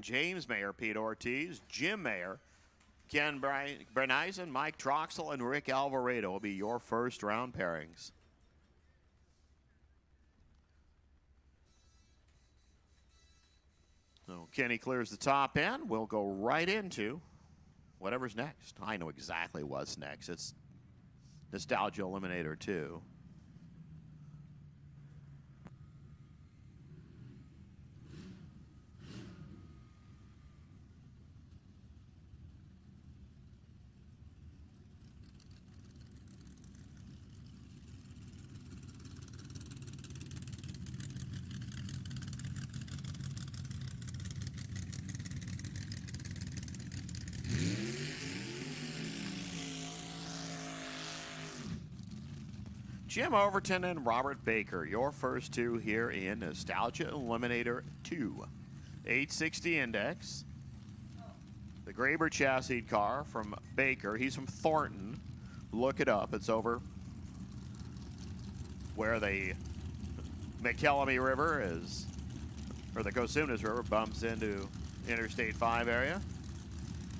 James Mayer, Pete Ortiz, Jim Mayer, Ken Brenisen, Mike Troxel, and Rick Alvarado will be your first round pairings. So Kenny clears the top end. We'll go right into whatever's next. I know exactly what's next. It's Nostalgia Eliminator 2. Jim Overton and Robert Baker, your first two here in Nostalgia Eliminator 2. 860 index. The Graber chassis car from Baker. He's from Thornton. Look it up. It's over where the McKelvey River is, or the Cosumnes River bumps into Interstate 5 area.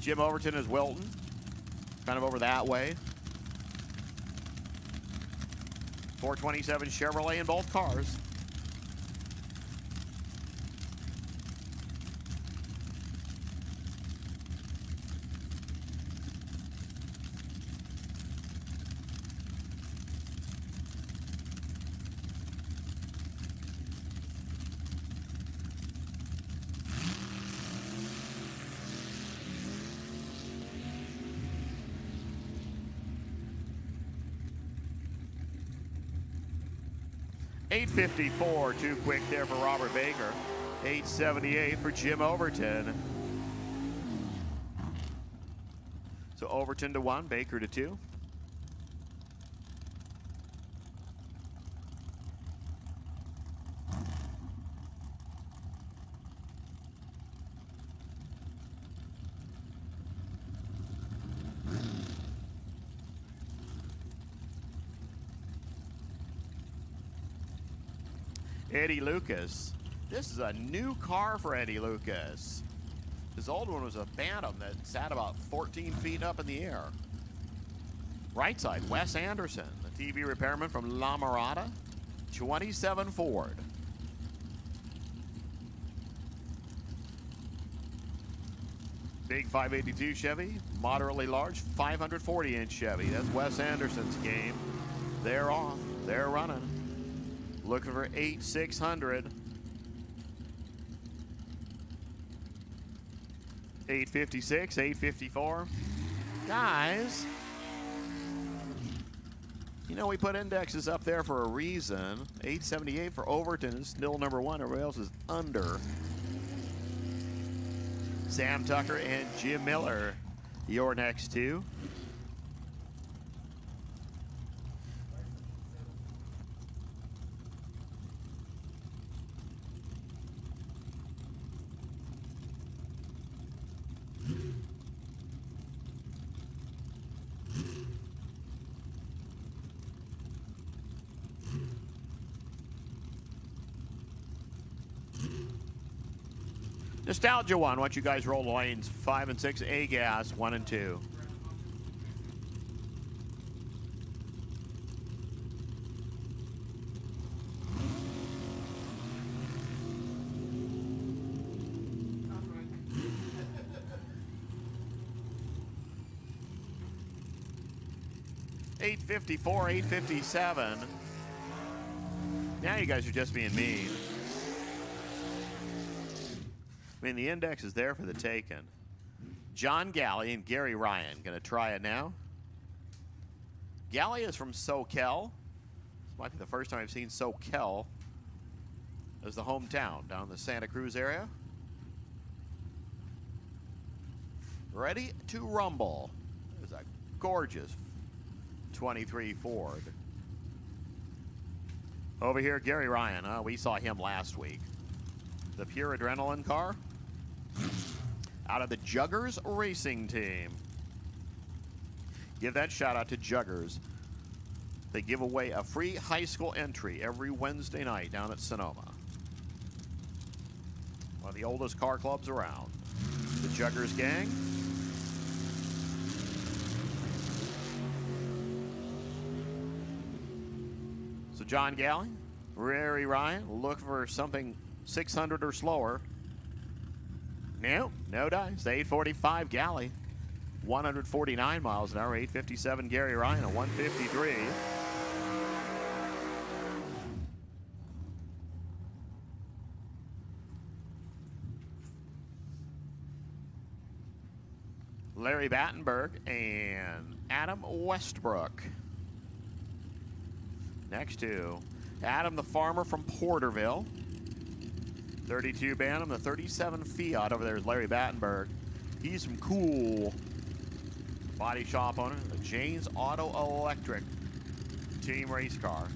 Jim Overton is Wilton, kind of over that way. 427 Chevrolet in both cars. .854, too quick there for Robert Baker. .878 for Jim Overton. So Overton to 1, Baker to 2. Eddie Lucas. This is a new car for Eddie Lucas. His old one was a Phantom that sat about 14 feet up in the air. Right side, Wes Anderson, the TV repairman from La Mirada, 27 Ford. Big 582 Chevy, moderately large 540-inch Chevy. That's Wes Anderson's game. They're off, they're running. Looking for 8,600. 856, 854. Guys, you know we put indexes up there for a reason. 878 for Overton is still number 1. Everybody else is under. Sam Tucker and Jim Miller, your next two. Nostalgia 1, once you guys roll the lanes 5 and 6, A-Gas 1 and 2. .854, 857. Now you guys are just being mean. I mean, the index is there for the taking. John Galley and Gary Ryan going to try it now. Galley is from SoCal. This might be the first time I've seen SoCal as the hometown down in the Santa Cruz area. Ready to rumble. There's a gorgeous 23 Ford. Over here, Gary Ryan. We saw him last week. The pure adrenaline car out of the Juggers Racing Team. Give that shout out to Juggers. They give away a free high school entry every Wednesday night down at Sonoma. One of the oldest car clubs around. the Juggers gang. So John Galley, Rary Ryan, look for something 600 or slower. No dice. 845 Galley, 149 miles an hour. 857 Gary Ryan, a 153. Larry Battenberg and Adam Westbrook. Next to Adam the Farmer from Porterville. 32 Bantam, the 37 Fiat over there is Larry Battenberg. He's from cool body shop owner, the Jane's Auto Electric team race car.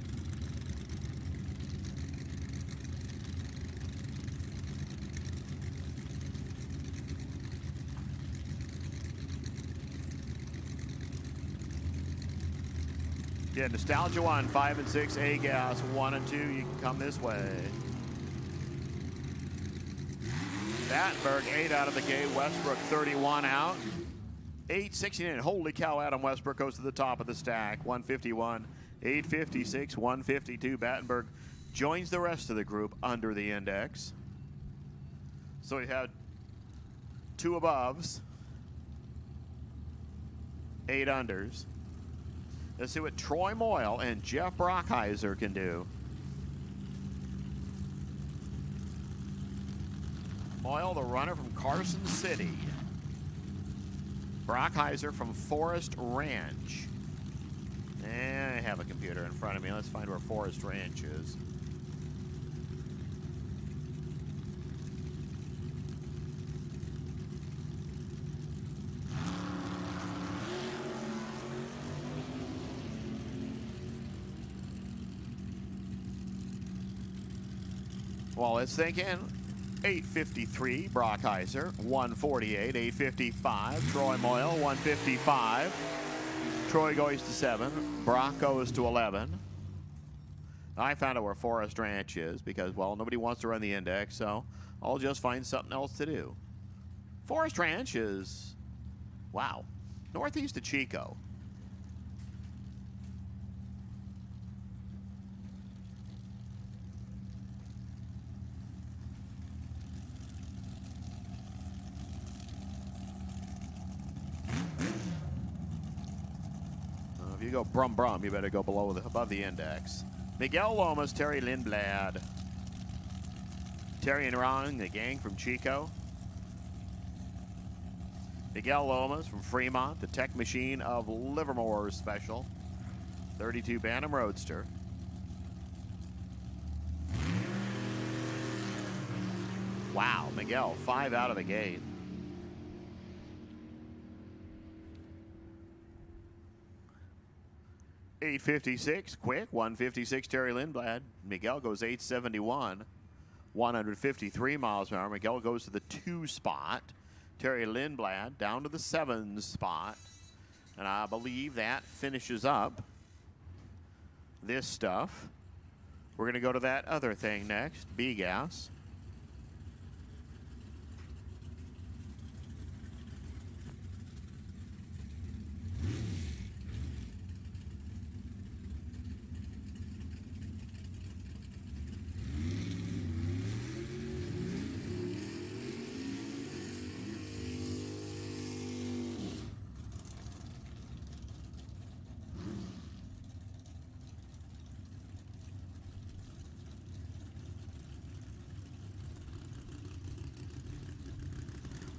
Yeah, Nostalgia 1, 5 and 6, A-Gas 1 and 2. You can come this way. Battenberg 8 out of the gate. Westbrook 31 out. 869. Holy cow, Adam Westbrook goes to the top of the stack. 151, 856, 152. Battenberg joins the rest of the group under the index. So we had 2 aboves, 8 unders. Let's see what Troy Moyle and Jeff Brockheiser can do. Moyle, the runner from Carson City. Brockheiser from Forest Ranch. And I have a computer in front of me. Let's find where Forest Ranch is. Well, it's thinking 853, Brockheiser, 148, 855, Troy Moyle, 155. Troy goes to 7, Brock goes to 11. I found out where Forest Ranch is because, well, nobody wants to run the index, so I'll just find something else to do. Forest Ranch is, wow, northeast of Chico. If you go brum brum, you better go above the index. Miguel Lomas, Terry Lindblad. Terry and Ron, the gang from Chico. Miguel Lomas from Fremont, the tech machine of Livermore Special. 32 Bantam Roadster. Wow, Miguel, 5 out of the gate. $856, quick, 156, Terry Lindblad. Miguel goes 871, 153 miles an hour. Miguel goes to the 2 spot. Terry Lindblad down to the 7 spot. And I believe that finishes up this stuff. We're going to go to that other thing next, B-Gas.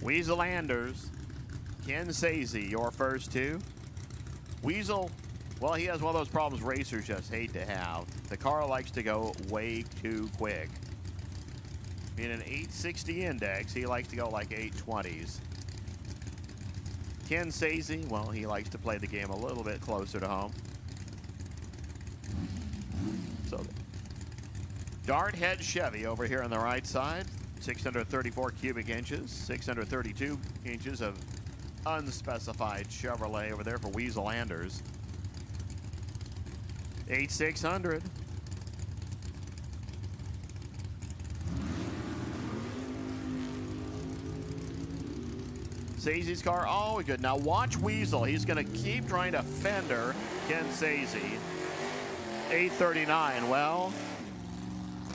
Weasel Anders, Ken Sazy, your first 2. Weasel, well, he has one of those problems racers just hate to have. The car likes to go way too quick. In an 860 index, he likes to go like 820s. Ken Sazy, well, he likes to play the game a little bit closer to home. So, Dart Head Chevy over here on the right side. 634 cubic inches, 632 inches of unspecified Chevrolet over there for Weasel Anders. 8600. Sazy's car, oh, good. Now watch Weasel. He's going to keep trying to fender Ken Sazy. 839, well,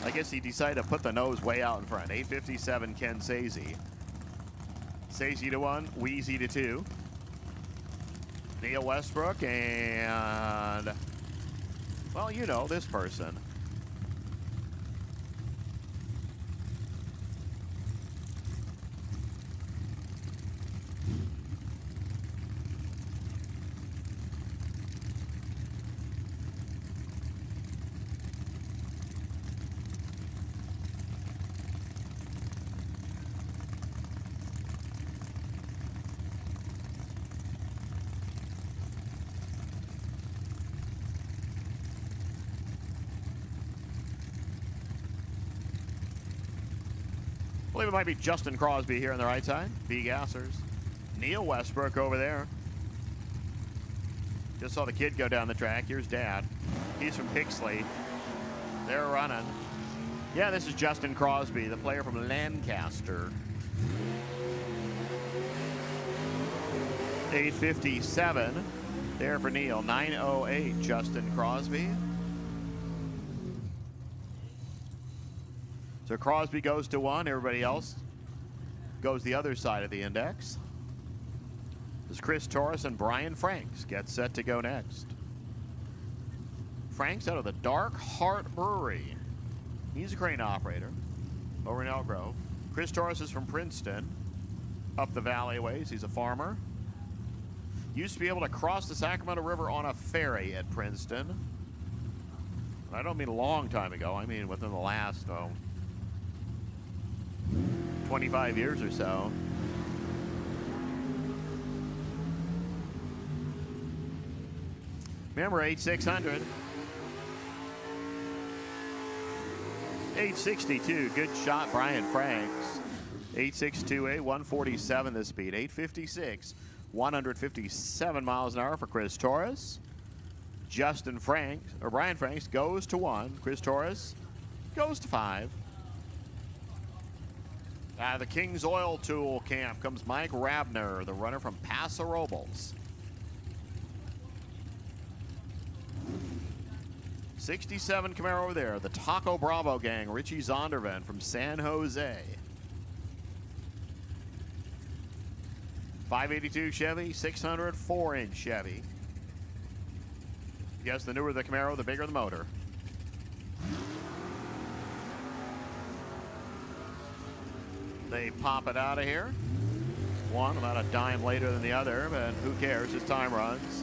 I guess he decided to put the nose way out in front. 857, Ken Sazy. Sazy to 1, Wheezy to 2. Neil Westbrook and, well, you know, this person. I believe it might be Justin Crosby here on the right side. B. Gassers. Neil Westbrook over there. Just saw the kid go down the track. Here's Dad. He's from Pixley. They're running. Yeah, this is Justin Crosby, the player from Lancaster. 857 there for Neil. 908, Justin Crosby. So Crosby goes to 1. Everybody else goes the other side of the index. As Chris Torres and Brian Franks get set to go next. Franks out of the Dark Heart Brewery. He's a crane operator over in Elk Grove. Chris Torres is from Princeton, up the valleyways. He's a farmer. Used to be able to cross the Sacramento River on a ferry at Princeton. I don't mean a long time ago. I mean within the last, 25 years or so. Remember, 8600. 862, good shot, Brian Franks. 8628, 147 this speed. 856, 157 miles an hour for Chris Torres. Justin Franks, or Brian Franks, goes to 1. Chris Torres goes to 5. Out of the King's Oil Tool Camp comes Mike Rabner, the runner from Paso Robles. 67 Camaro over there, the Taco Bravo gang, Richie Zondervan from San Jose. 582 Chevy, 600 4-inch Chevy. Yes, the newer the Camaro, the bigger the motor. They pop it out of here. One about a dime later than the other, but who cares? As time runs.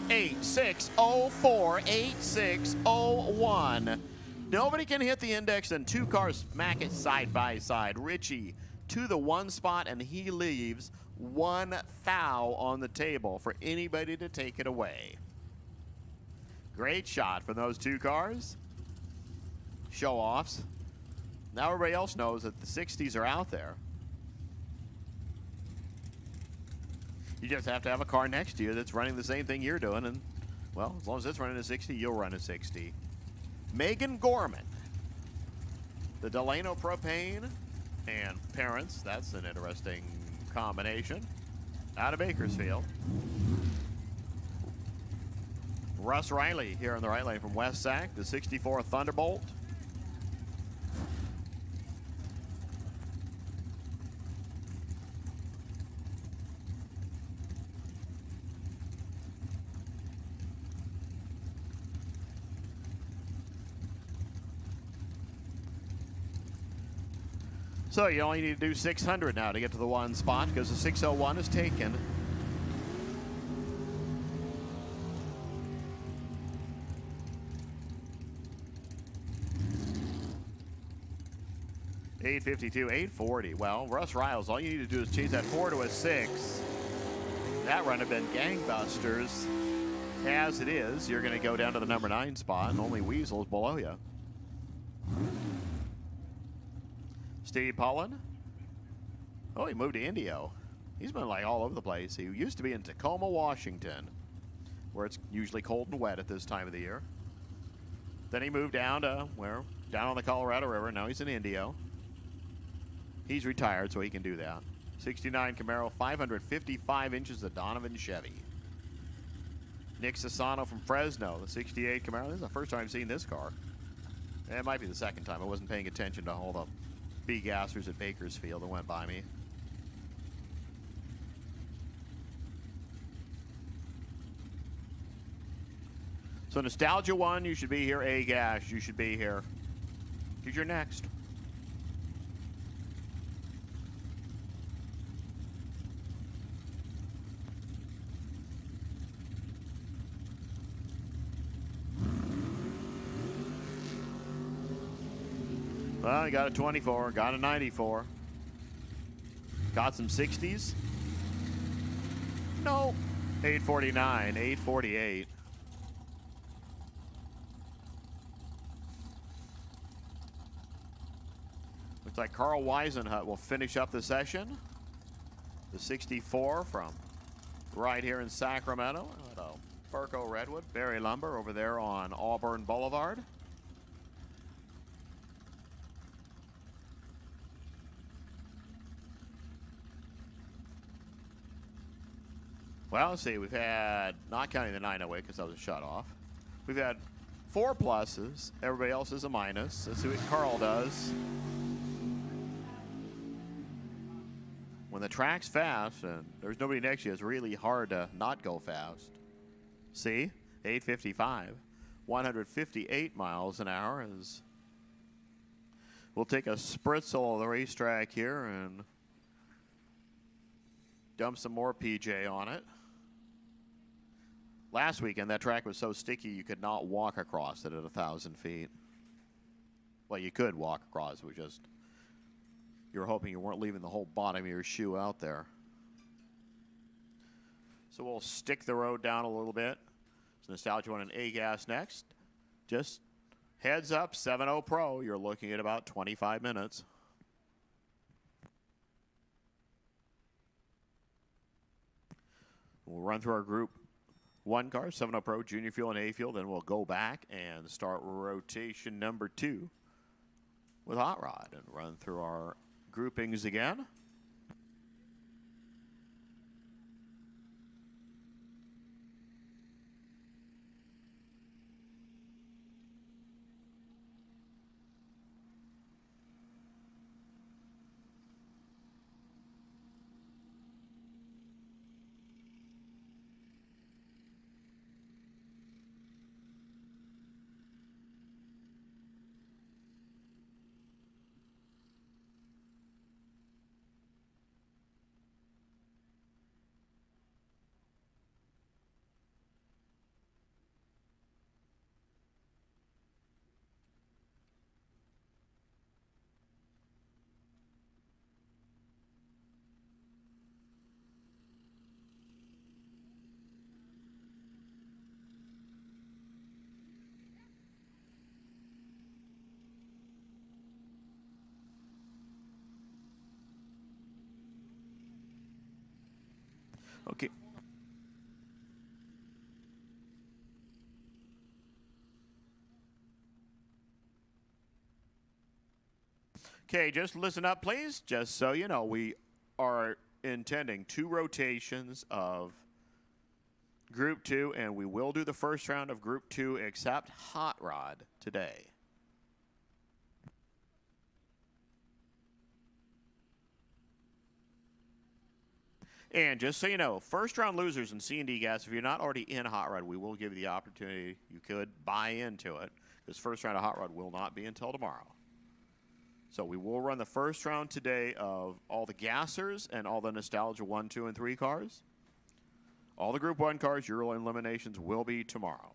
8604, 8601. Nobody can hit the index, and two cars smack it side by side. Richie to the 1 spot, and he leaves 1 thou on the table for anybody to take it away. Great shot from those 2 cars. Show-offs. Now everybody else knows that the 60s are out there. You just have to have a car next to you that's running the same thing you're doing, and, well, as long as it's running a 60, you'll run a 60. Megan Gorman, the Delano Propane and parents. That's an interesting combination. Out of Bakersfield. Russ Riley here on the right lane from West Sac, the 64 Thunderbolt. So you only need to do 600 now to get to the 1 spot because the 601 is taken. $852, $840. Well, Russ Riles, all you need to do is change that 4 to a 6. That run have been gangbusters. As it is, you're going to go down to the number 9 spot, and only Weasel's below you. Steve Pollen. Oh, he moved to Indio. He's been like all over the place. He used to be in Tacoma, Washington, where it's usually cold and wet at this time of the year. Then he moved down to where? Down on the Colorado River. Now he's in Indio. He's retired, so he can do that. '69 Camaro, 555 inches of Donovan Chevy. Nick Sassano from Fresno, the '68 Camaro. This is the first time I've seen this car. It might be the second time. I wasn't paying attention to all the B-gassers at Bakersfield that went by me. So Nostalgia 1, you should be here. A-Gas, you should be here. Because you're next. Well, you got a 24, got a 94. Got some 60s? No. 849, 848. Looks like Carl Weisenhut will finish up the session. The 64 from right here in Sacramento. Burco Redwood, Berry Lumber over there on Auburn Boulevard. Well, let's see, we've had, not counting the 908 because that was a shut off, we've had 4 pluses. Everybody else is a minus. Let's see what Carl does. When the track's fast and there's nobody next to you, it's really hard to not go fast. See, 855, 158 miles an hour. Is we'll take a spritzel of the racetrack here and dump some more PJ on it. Last weekend, that track was so sticky you could not walk across it at 1,000 feet. Well, you could walk across. It was just, you were hoping you weren't leaving the whole bottom of your shoe out there. So we'll stick the road down a little bit. So Nostalgia 1 and A-Gas next. Just heads up, 7.0 Pro. You're looking at about 25 minutes. We'll run through our group 1 car, 7.0 Pro, Junior Fuel and A Fuel. Then we'll go back and start rotation number 2 with Hot Rod and run through our groupings again. Okay. Okay, just listen up, please. Just so you know, we are intending 2 rotations of Group 2, and we will do the first round of Group 2 except Hot Rod today. And just so you know, first round losers in C&D gas, if you're not already in Hot Rod, we will give you the opportunity. You could buy into it. This first round of Hot Rod will not be until tomorrow. So we will run the first round today of all the gassers and all the Nostalgia 1, 2, and 3 cars. All the Group 1 cars, your eliminations will be tomorrow.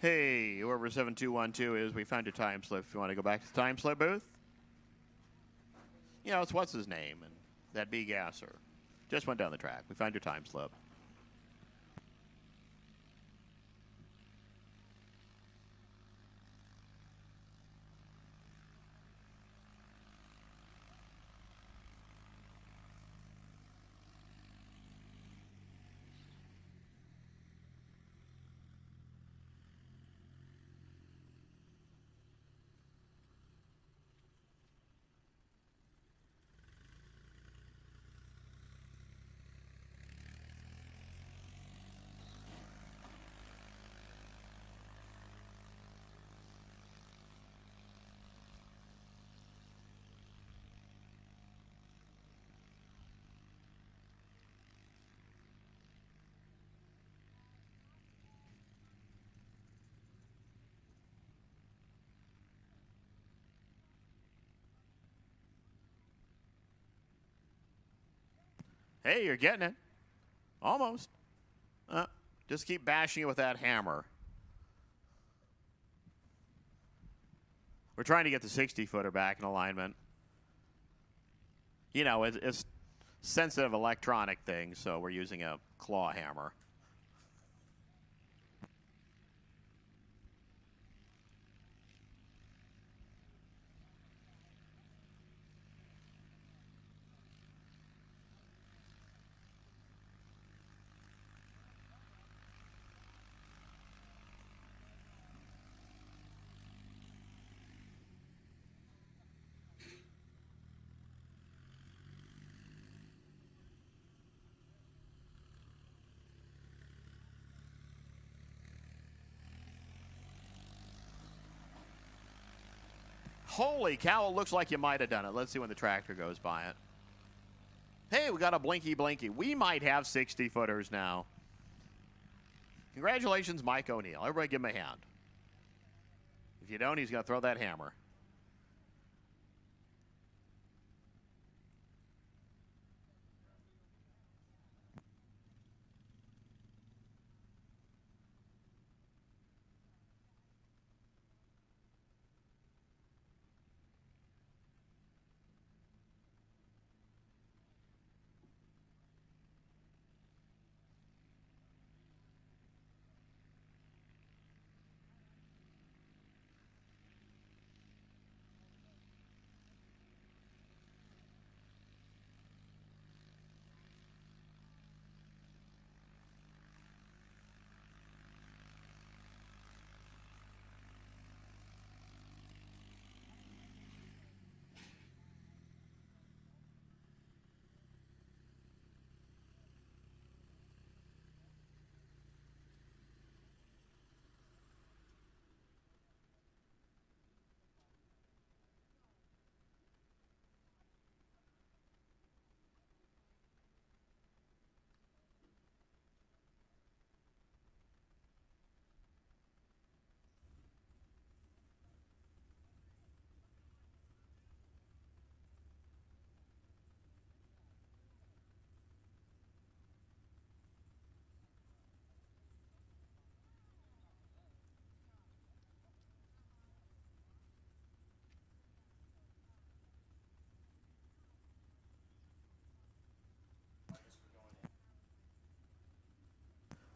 Hey, whoever 7212 is, we found your time slip. If you want to go back to the time slip booth. You know, it's what's his name and that B gasser. Just went down the track. We found your time slip. Hey, you're getting it. Almost. Just keep bashing it with that hammer. We're trying to get the 60-footer back in alignment. You know, it's sensitive electronic thing, so we're using a claw hammer. Holy cow, it looks like you might have done it. Let's see when the tractor goes by it. Hey, we got a blinky blinky. We might have 60-footers now. Congratulations, Mike O'Neill. Everybody give him a hand. If you don't, he's going to throw that hammer.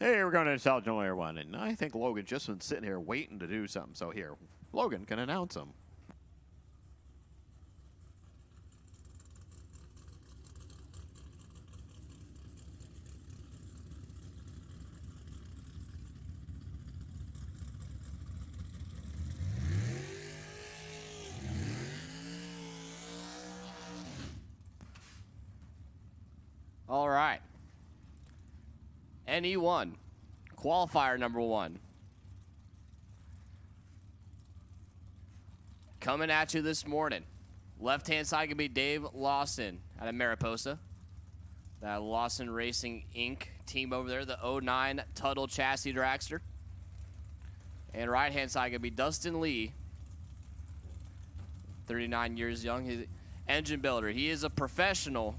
Hey, we're going to Intelligent Layer 1, and I think Logan's just been sitting here waiting to do something. So here, Logan can announce him. All right. NE1, qualifier number 1. Coming at you this morning. Left-hand side can be Dave Lawson out of Mariposa. That Lawson Racing Inc. team over there, the 09 Tuttle Chassis Dragster. And right-hand side can be Dustin Lee, 39 years young. He's an engine builder. He is a professional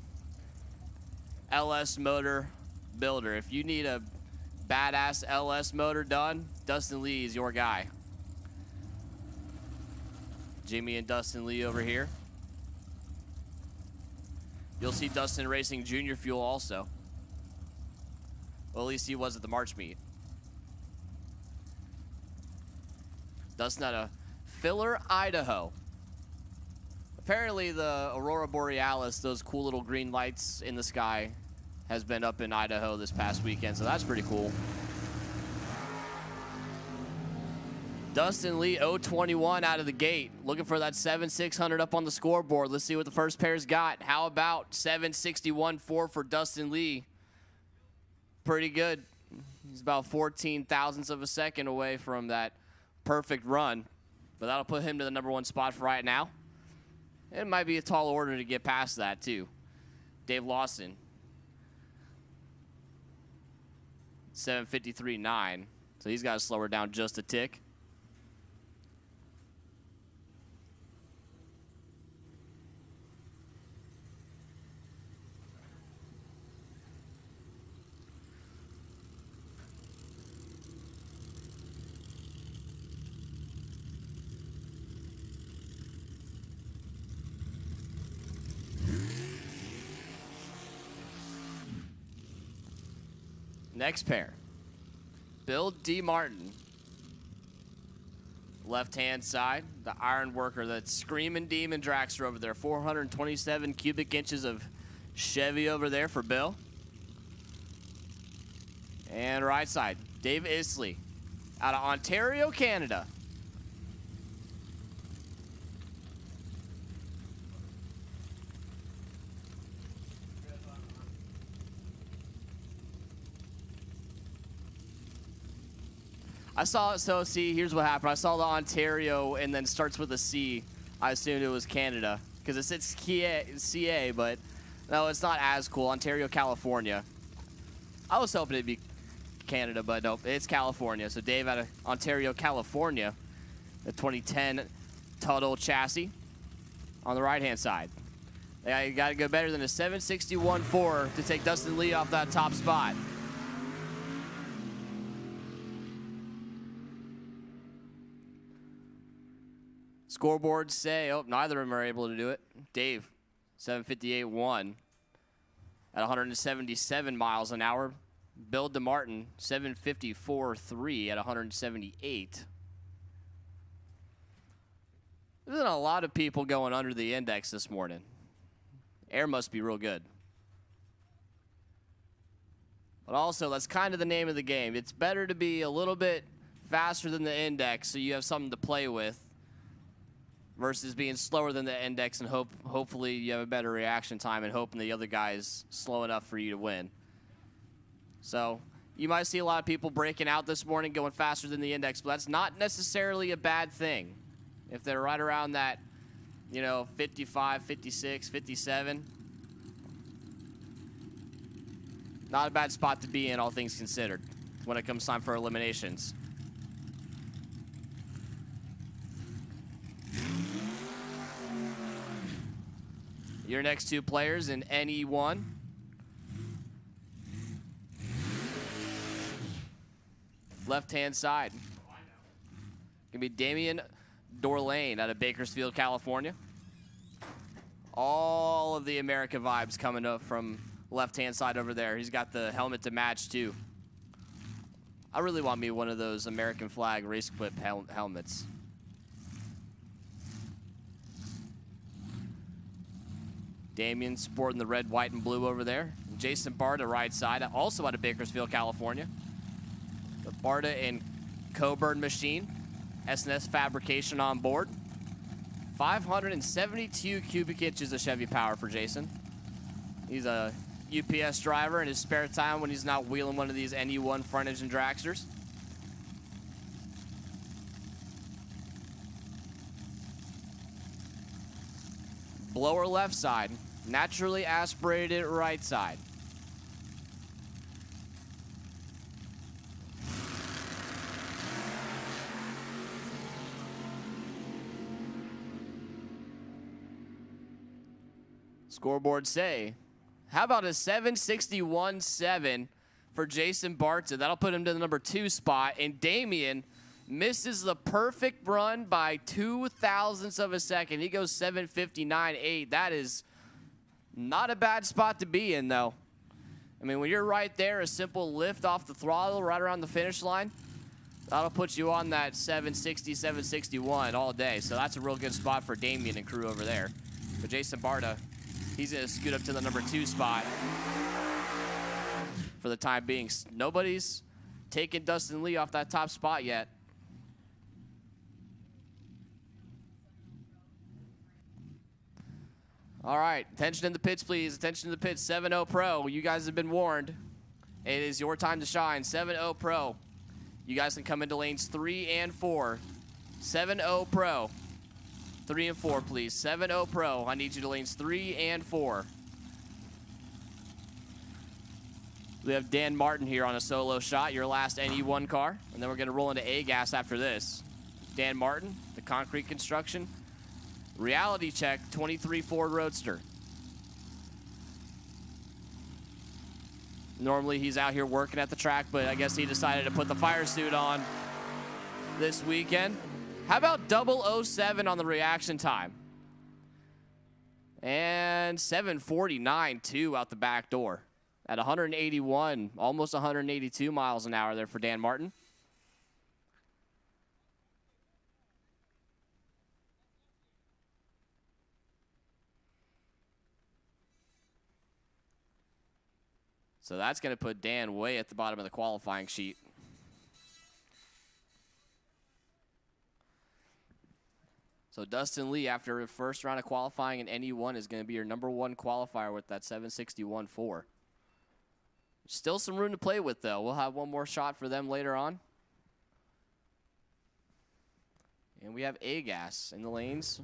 LS motor builder. If you need a badass LS motor done, Dustin Lee is your guy. Jimmy and Dustin Lee over here. You'll see Dustin racing junior fuel also. Well, at least he was at the March meet. Dustin out of Filler, Idaho. Apparently the Aurora Borealis, those cool little green lights in the sky, has been up in Idaho this past weekend, so that's pretty cool. Dustin Lee, 021 out of the gate. Looking for that 7,600 up on the scoreboard. Let's see what the first pair's got. How about 761.4 for Dustin Lee? Pretty good. He's about 14 thousandths of a second away from that perfect run. But that'll put him to the #1 spot for right now. It might be a tall order to get past that, too. Dave Lawson. 753.9. So he's got to slow her down just a tick. Next pair, Bill D. Martin. Left-hand side, the iron worker, that screaming demon dragster over there. 427 cubic inches of Chevy over there for Bill. And right side, Dave Isley out of Ontario, Canada. I saw it, so see, here's what happened. I saw the Ontario and then starts with a C. I assumed it was Canada because it says CA, but no, it's not as cool. Ontario, California. I was hoping it'd be Canada, but nope, it's California. So Dave out of Ontario, California, the 2010 Tuttle chassis on the right-hand side. You got to go better than a 761.4 to take Dustin Lee off that top spot. Scoreboards say, oh, neither of them are able to do it. Dave, 758.1 at 177 miles an hour. Bill DeMartin, 754.3 at 178. There's been a lot of people going under the index this morning. Air must be real good. But also, that's kind of the name of the game. It's better to be a little bit faster than the index so you have something to play with, versus being slower than the index and hopefully you have a better reaction time and hoping the other guy is slow enough for you to win. So you might see a lot of people breaking out this morning going faster than the index, but that's not necessarily a bad thing. If they're right around that, 55, 56, 57, not a bad spot to be in, all things considered, when it comes time for eliminations. Your next two players in NE1. Left-hand side. Gonna be Damian Dorlain out of Bakersfield, California. All of the America vibes coming up from left-hand side over there. He's got the helmet to match, too. I really want me one of those American flag race clip helmets. Damian sporting the red, white, and blue over there. Jason Barta right side, also out of Bakersfield, California. The Barta and Coburn machine. S&S fabrication on board. 572 cubic inches of Chevy power for Jason. He's a UPS driver in his spare time when he's not wheeling one of these NE1 front engine dragsters. Blower left side, naturally aspirated right side. Scoreboard say, how about a 761.7 for Jason Barton. That'll put him to the number 2 spot. And Damian misses the perfect run by 0.02 of a second. He goes 7:59.8. That is not a bad spot to be in, though. I mean, when you're right there, a simple lift off the throttle right around the finish line, that'll put you on that 760, 761 all day. So that's a real good spot for Damian and crew over there. But Jason Barta, he's going to scoot up to the number 2 spot for the time being. Nobody's taken Dustin Lee off that top spot yet. All right, attention in the pits, please. Attention in the pits. 7-0 Pro. You guys have been warned. It is your time to shine. 7-0 Pro. You guys can come into lanes 3 and 4. 7-0 Pro. 3 and 4, please. 7-0 Pro. I need you to lanes 3 and 4. We have Dan Martin here on a solo shot, your last NE1 car. And then we're going to roll into A-Gas after this. Dan Martin, the concrete construction. Reality check, 23 Ford Roadster. Normally he's out here working at the track, but I guess he decided to put the fire suit on this weekend. How about 007 on the reaction time? And 7:49.2 out the back door at 181, almost 182 miles an hour there for Dan Martin. So that's going to put Dan way at the bottom of the qualifying sheet. So Dustin Lee, after the first round of qualifying in NE1, is going to be your number 1 qualifier with that 761.4. Still some room to play with, though. We'll have one more shot for them later on. And we have A-Gas in the lanes.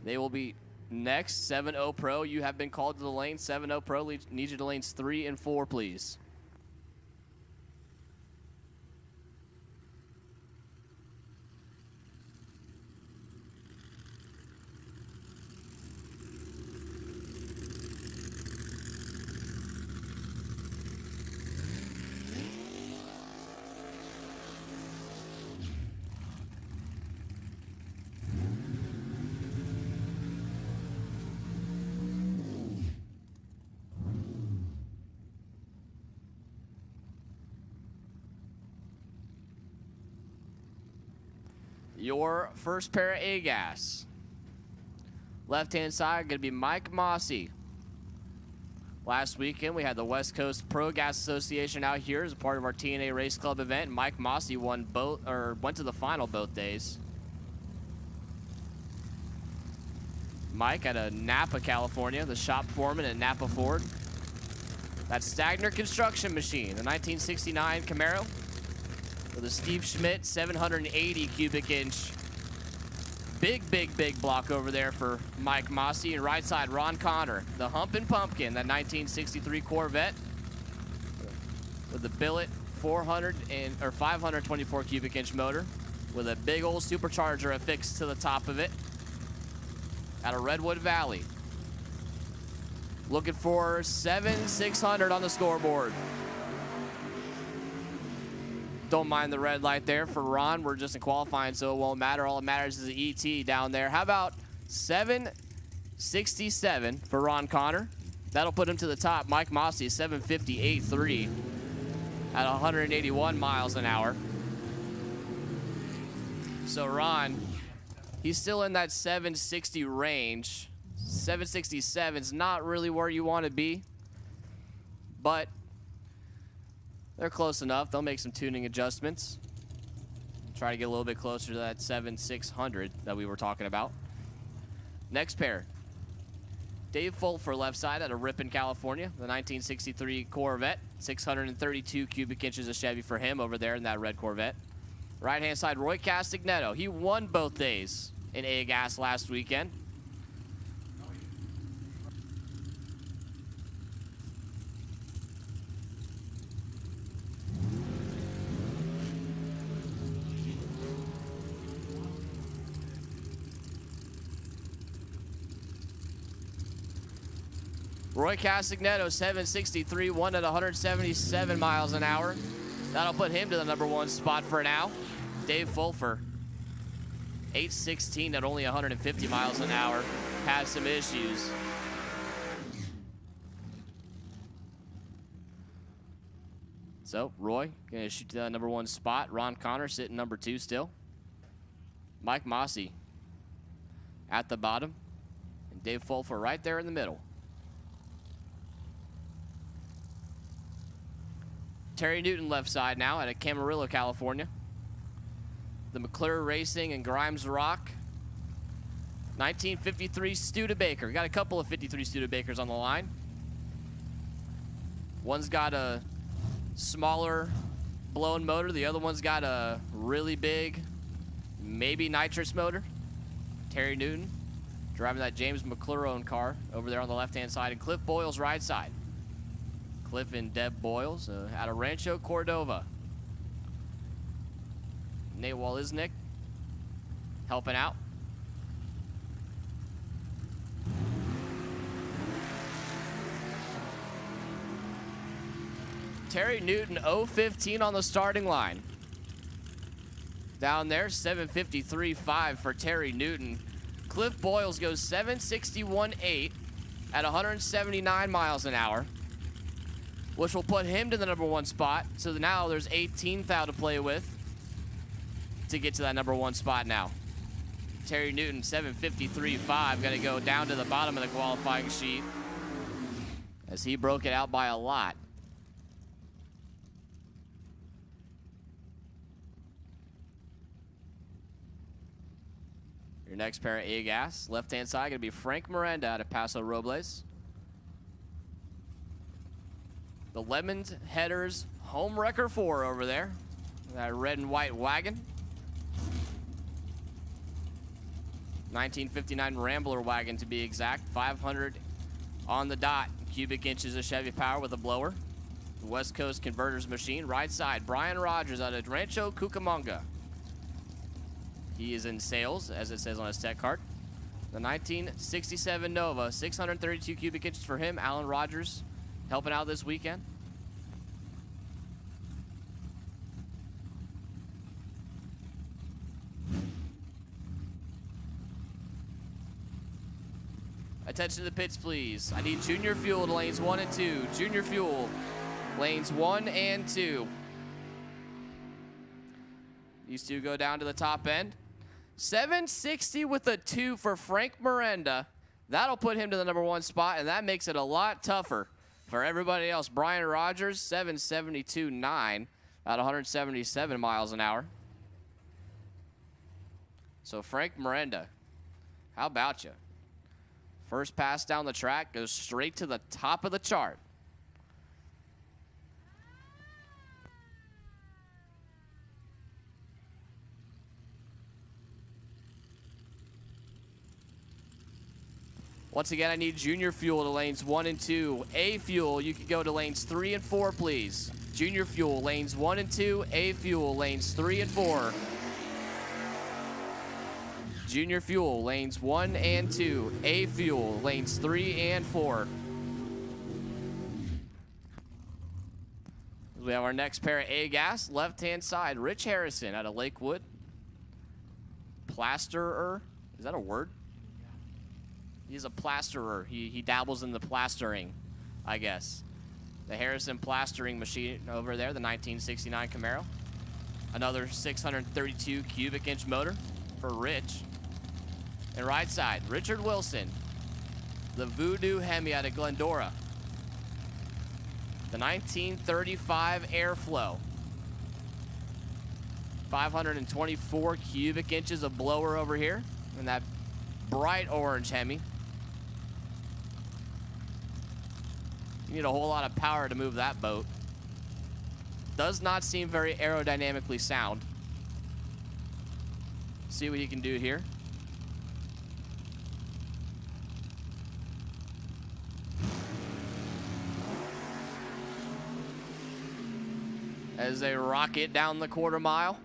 They will be next. 7-0 Pro, you have been called to the lane. 7-0 Pro, need you to lanes 3 and 4, please. Your first pair of A-Gas. Left-hand side, going to be Mike Mossy. Last weekend, we had the West Coast Pro Gas Association out here as a part of our TNA Race Club event. Mike Mossy went to the final both days. Mike out of Napa, California, the shop foreman at Napa Ford. That's Stagner Construction Machine, the 1969 Camaro. With a Steve Schmidt 780 cubic inch. Big block over there for Mike Mossy. And right side, Ron Connor, the Humpin' Pumpkin, that 1963 Corvette. With the billet 524 cubic inch motor. With a big old supercharger affixed to the top of it. Out of Redwood Valley. Looking for 7,600 on the scoreboard. Don't mind the red light there for Ron. We're just in qualifying, so it won't matter. All that matters is the ET down there. How about 767 for Ron Connor? That'll put him to the top. Mike Mossy, 758.3 at 181 miles an hour. So Ron, he's still in that 760 range. 767 is not really where you want to be, but they're close enough. They'll make some tuning adjustments. Try to get a little bit closer to that 7,600 that we were talking about. Next pair. Dave Fulfer left side out of Ripon, California. The 1963 Corvette. 632 cubic inches of Chevy for him over there in that red Corvette. Right-hand side, Roy Castignetto. He won both days in A-Gas last weekend. Roy Castignetto, 763, won at 177 miles an hour. That'll put him to the #1 spot for now. Dave Fulfer, 816 at only 150 miles an hour, has some issues. So, Roy gonna shoot to that #1 spot. Ron Connor sitting #2 still. Mike Mossy at the bottom. And Dave Fulfer right there in the middle. Terry Newton left side now out of Camarillo, California. The McClure Racing and Grimes Rock. 1953 Studebaker. Got a couple of 53 Studebakers on the line. One's got a smaller blown motor. The other one's got a really big, maybe nitrous motor. Terry Newton driving that James McClure-owned car over there on the left-hand side. And Cliff Boyle's right side. Cliff and Deb Boyles out of Rancho Cordova. Nate Walisnik helping out. Terry Newton, 0-15 on the starting line. Down there, 753.5 for Terry Newton. Cliff Boyles goes 761.8 at 179 miles an hour, which will put him to the #1 spot. So now there's 18 thou to play with to get to that #1 spot now. Terry Newton, 753.5, going to go down to the bottom of the qualifying sheet as he broke it out by a lot. Your next pair of A-gas, left-hand side, going to be Frank Miranda out of Paso Robles. The Lemons Headers home wrecker 4 over there. That red and white wagon. 1959 Rambler wagon to be exact. 500 on the dot. Cubic inches of Chevy power with a blower. The West Coast Converters machine. Right side, Brian Rogers out of Rancho Cucamonga. He is in sales, as it says on his tech card. The 1967 Nova, 632 cubic inches for him. Alan Rogers helping out this weekend. Attention to the pits, please. I need Junior Fuel to lanes 1 and 2. Junior Fuel, lanes 1 and 2. These two go down to the top end. 760 with a 2 for Frank Miranda. That'll put him to the #1 spot, and that makes it a lot tougher for everybody else. Brian Rogers, 772.9 at 177 miles an hour. So Frank Miranda, how about you? First pass down the track goes straight to the top of the chart. Once again, I need Junior Fuel to lanes 1 and 2. A Fuel, you can go to lanes 3 and 4, please. Junior Fuel, lanes 1 and 2. A Fuel, lanes 3 and 4. Junior Fuel, lanes 1 and 2. A Fuel, lanes 3 and 4. We have our next pair of A-gas, left-hand side. Rich Harrison out of Lakewood. Plasterer, is that a word? He's a plasterer. He dabbles in the plastering, I guess. The Harrison plastering machine over there, the 1969 Camaro. Another 632 cubic inch motor for Rich. And right side, Richard Wilson, the Voodoo Hemi out of Glendora. The 1935 Airflow. 524 cubic inches of blower over here. And that bright orange Hemi. You need a whole lot of power to move that boat. Does not seem very aerodynamically sound. See what he can do here. As they rocket down the quarter mile.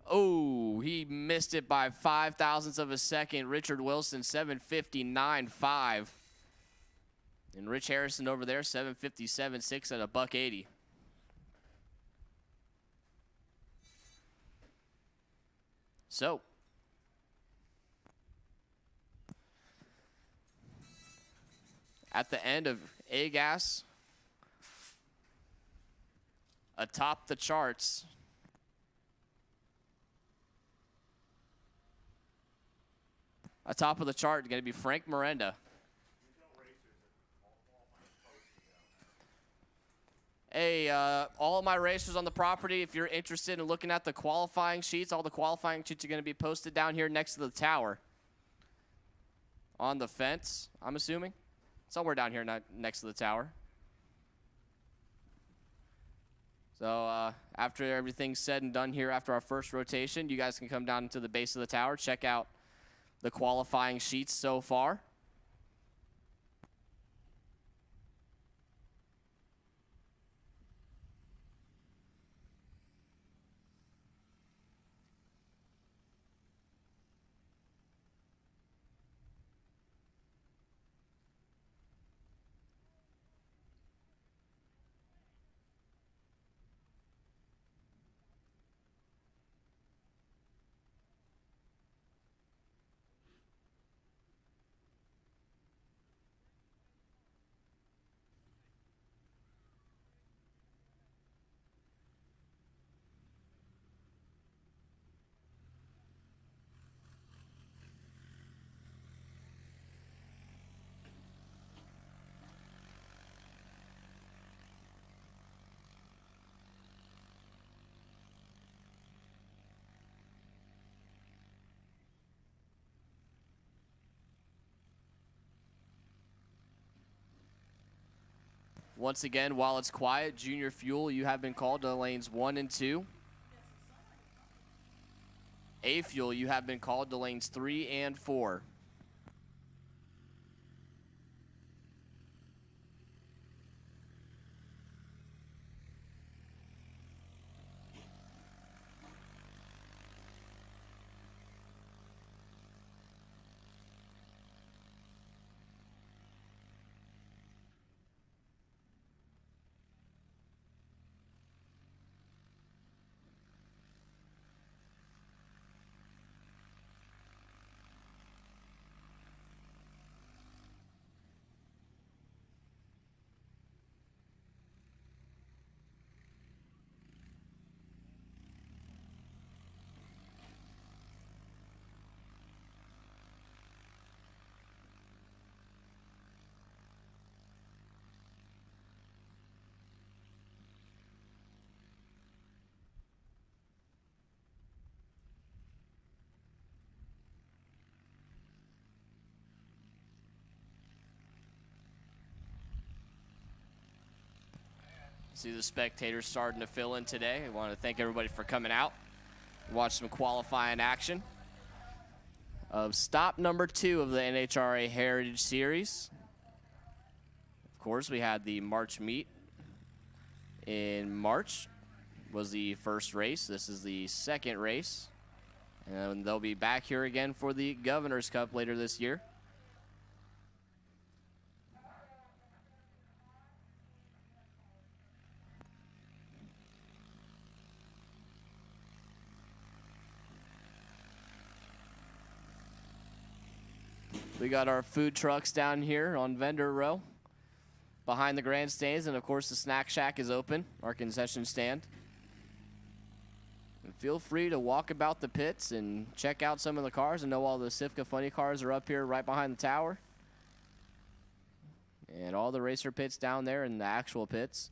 Oh, he missed it by 0.005 of a second. Richard Wilson, 7:59.5. And Rich Harrison over there, 7:57.6 at a $1.80. So, at the end of A-Gas, atop the charts, atop of the chart, going to be Frank Miranda. Hey, all of my racers on the property, if you're interested in looking at the qualifying sheets, all the qualifying sheets are going to be posted down here next to the tower. On the fence, I'm assuming. Somewhere down here next to the tower. So after everything's said and done here, after our first rotation, you guys can come down to the base of the tower, check out the qualifying sheets so far. Once again, while it's quiet, Junior Fuel, you have been called to lanes 1 and 2. A Fuel, you have been called to lanes 3 and 4. See the spectators starting to fill in today. I want to thank everybody for coming out. Watch some qualifying action of stop number 2 of the NHRA Heritage Series. Of course, we had the March meet in March. Was the first race. This is the second race. And they'll be back here again for the Governor's Cup later this year. We got our food trucks down here on vendor row behind the grandstands, and of course the snack shack is open, our concession stand. And feel free to walk about the pits and check out some of the cars. I know all the Sifka funny cars are up here right behind the tower. And all the racer pits down there in the actual pits.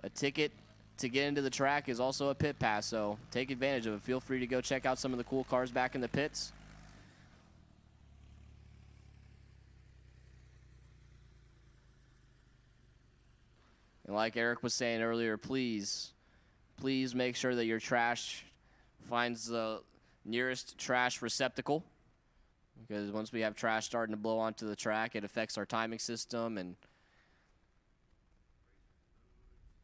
A ticket to get into the track is also a pit pass, so take advantage of it. Feel free to go check out some of the cool cars back in the pits. And like Eric was saying earlier, please make sure that your trash finds the nearest trash receptacle. Because once we have trash starting to blow onto the track, it affects our timing system and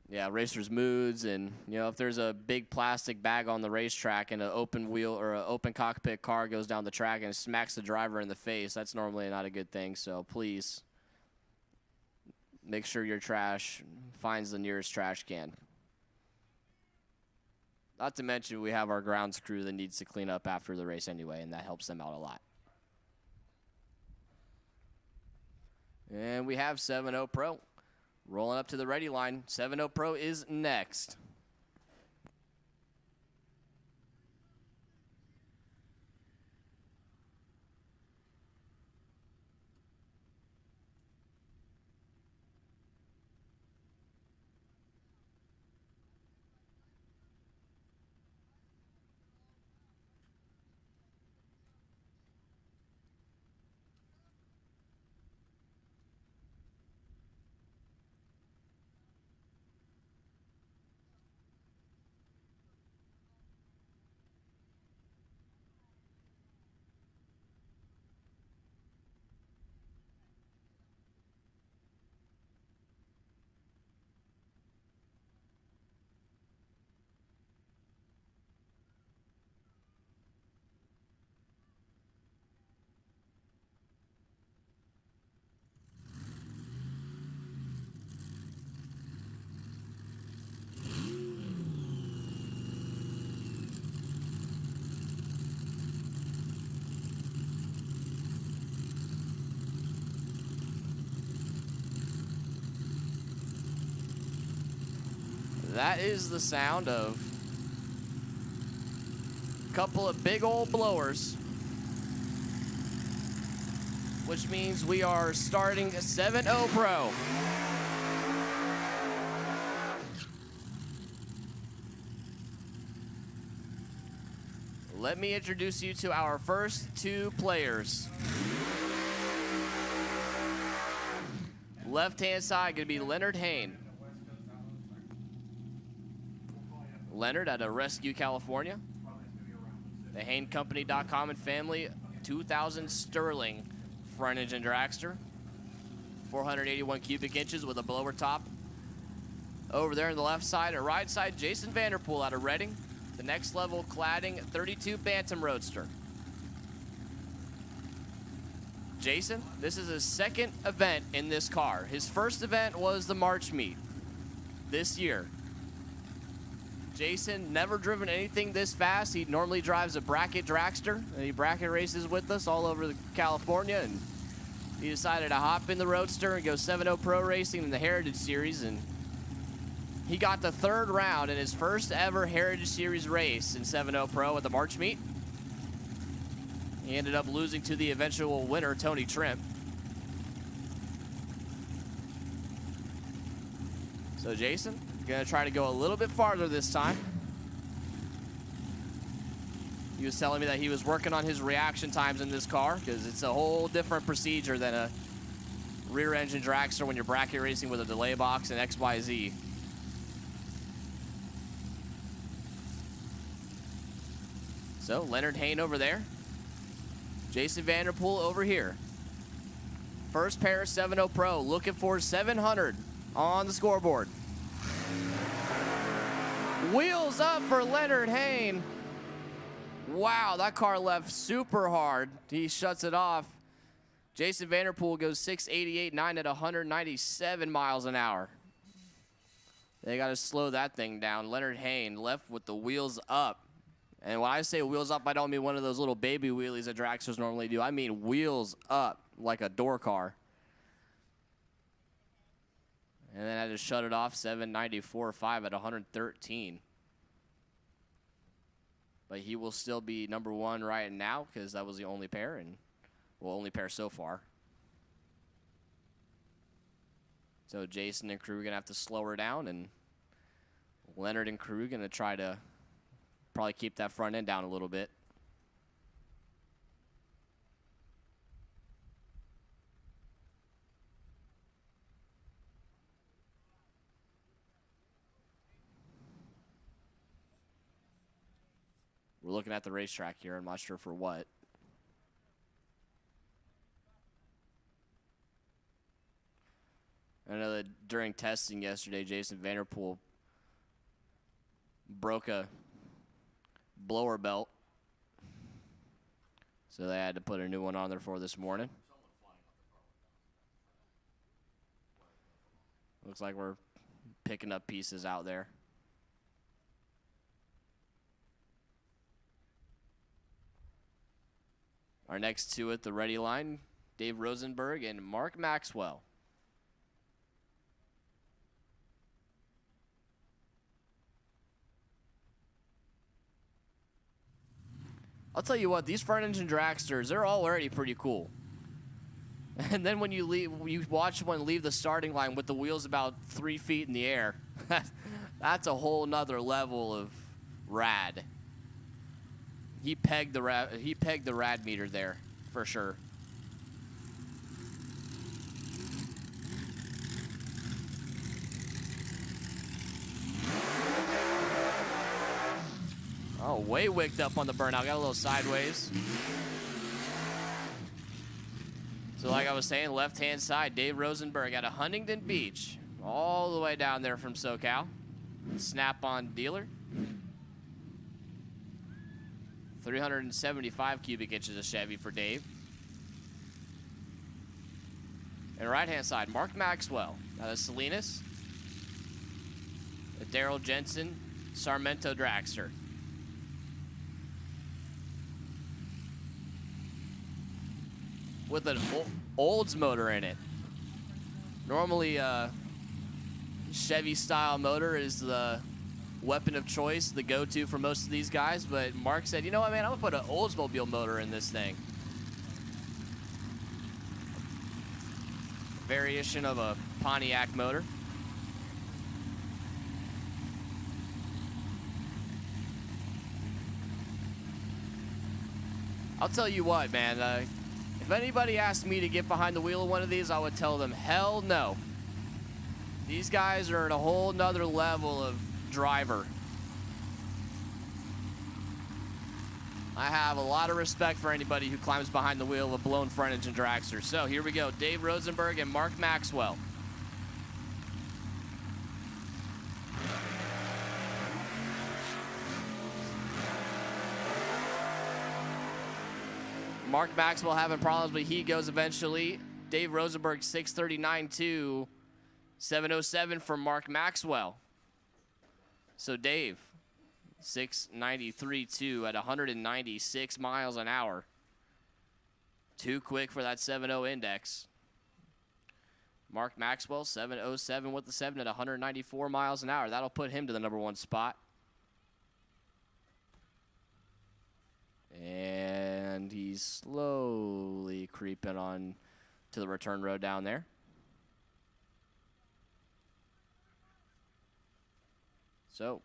Yeah, racers' moods, and if there's a big plastic bag on the racetrack and an open wheel or an open cockpit car goes down the track and smacks the driver in the face, that's normally not a good thing. So please make sure your trash finds the nearest trash can. Not to mention we have our grounds crew that needs to clean up after the race anyway, and that helps them out a lot. And we have 7-0 Pro. Rolling up to the ready line. 7-0 Pro is next. That is the sound of a couple of big old blowers, which means we are starting 7-0 Pro. Let me introduce you to our first two players. Left-hand side going to be Leonard Hain. Leonard out of Rescue, California. The HainCompany.com and family 2000 Sterling front engine dragster. 481 cubic inches with a blower top. Over there on the left side, or right side, Jason Vanderpool out of Reading. The Next Level Cladding 32 Bantam Roadster. Jason, this is his second event in this car. His first event was the March meet this year. Jason never driven anything this fast. He normally drives a bracket dragster, and he bracket races with us all over California, and he decided to hop in the Roadster and go 7-0 Pro racing in the Heritage Series, and he got the third round in his first ever Heritage Series race in 7-0 Pro at the March meet. He ended up losing to the eventual winner, Tony Trimp. So Jason, gonna try to go a little bit farther this time. He was telling me that he was working on his reaction times in this car because it's a whole different procedure than a rear engine dragster when you're bracket racing with a delay box and XYZ. So Leonard Hain over there. Jason Vanderpool over here. First pair 7-0 Pro looking for 700 on the scoreboard. Wheels up for Leonard Hain. Wow, that car left super hard. He shuts it off. Jason Vanderpool goes 688.9 at 197 miles an hour. They got to slow that thing down. Leonard Hain left with the wheels up. And when I say wheels up, I don't mean one of those little baby wheelies that dragsters normally do. I mean wheels up like a door car. And then I just shut it off, 794.5 at 113. But he will still be number one right now because that was the only pair, and well, only pair so far. So Jason and crew are going to have to slow her down, and Leonard and crew going to try to probably keep that front end down a little bit. We're looking at the racetrack here. I'm not sure for what. I know that during testing yesterday, Jason Vanderpool broke a blower belt. So they had to put a new one on there for this morning. Looks like we're picking up pieces out there. Our next two at the ready line, Dave Rosenberg and Mark Maxwell. I'll tell you what, these front engine dragsters, they're already pretty cool. And then when you watch one leave the starting line with the wheels about 3 feet in the air, that's a whole nother level of rad. He pegged the rad meter there for sure. Oh, way wicked up on the burnout. Got a little sideways. So like I was saying, left-hand side, Dave Rosenberg out of Huntington Beach. All the way down there from SoCal. Snap-on dealer. 375 cubic inches of Chevy for Dave. And right-hand side, Mark Maxwell out of Salinas. A Daryl Jensen Sarmento dragster. With an Olds motor in it. Normally, Chevy-style motor is the weapon of choice, the go-to for most of these guys, but Mark said, you know what, man, I'm going to put an Oldsmobile motor in this thing. Variation of a Pontiac motor. I'll tell you what, man, if anybody asked me to get behind the wheel of one of these, I would tell them, hell no. These guys are at a whole nother level of driver. I have a lot of respect for anybody who climbs behind the wheel of a blown front engine dragster. So here we go, Dave Rosenberg and Mark Maxwell. Mark Maxwell having problems, but he goes eventually. Dave Rosenberg 639.2, 707 for Mark Maxwell. So Dave 693.2 at 196 miles an hour. Too quick for that 7.0 index. Mark Maxwell 707 with the 7 at 194 miles an hour. That'll put him to the #1 spot. And he's slowly creeping on to the return road down there. So,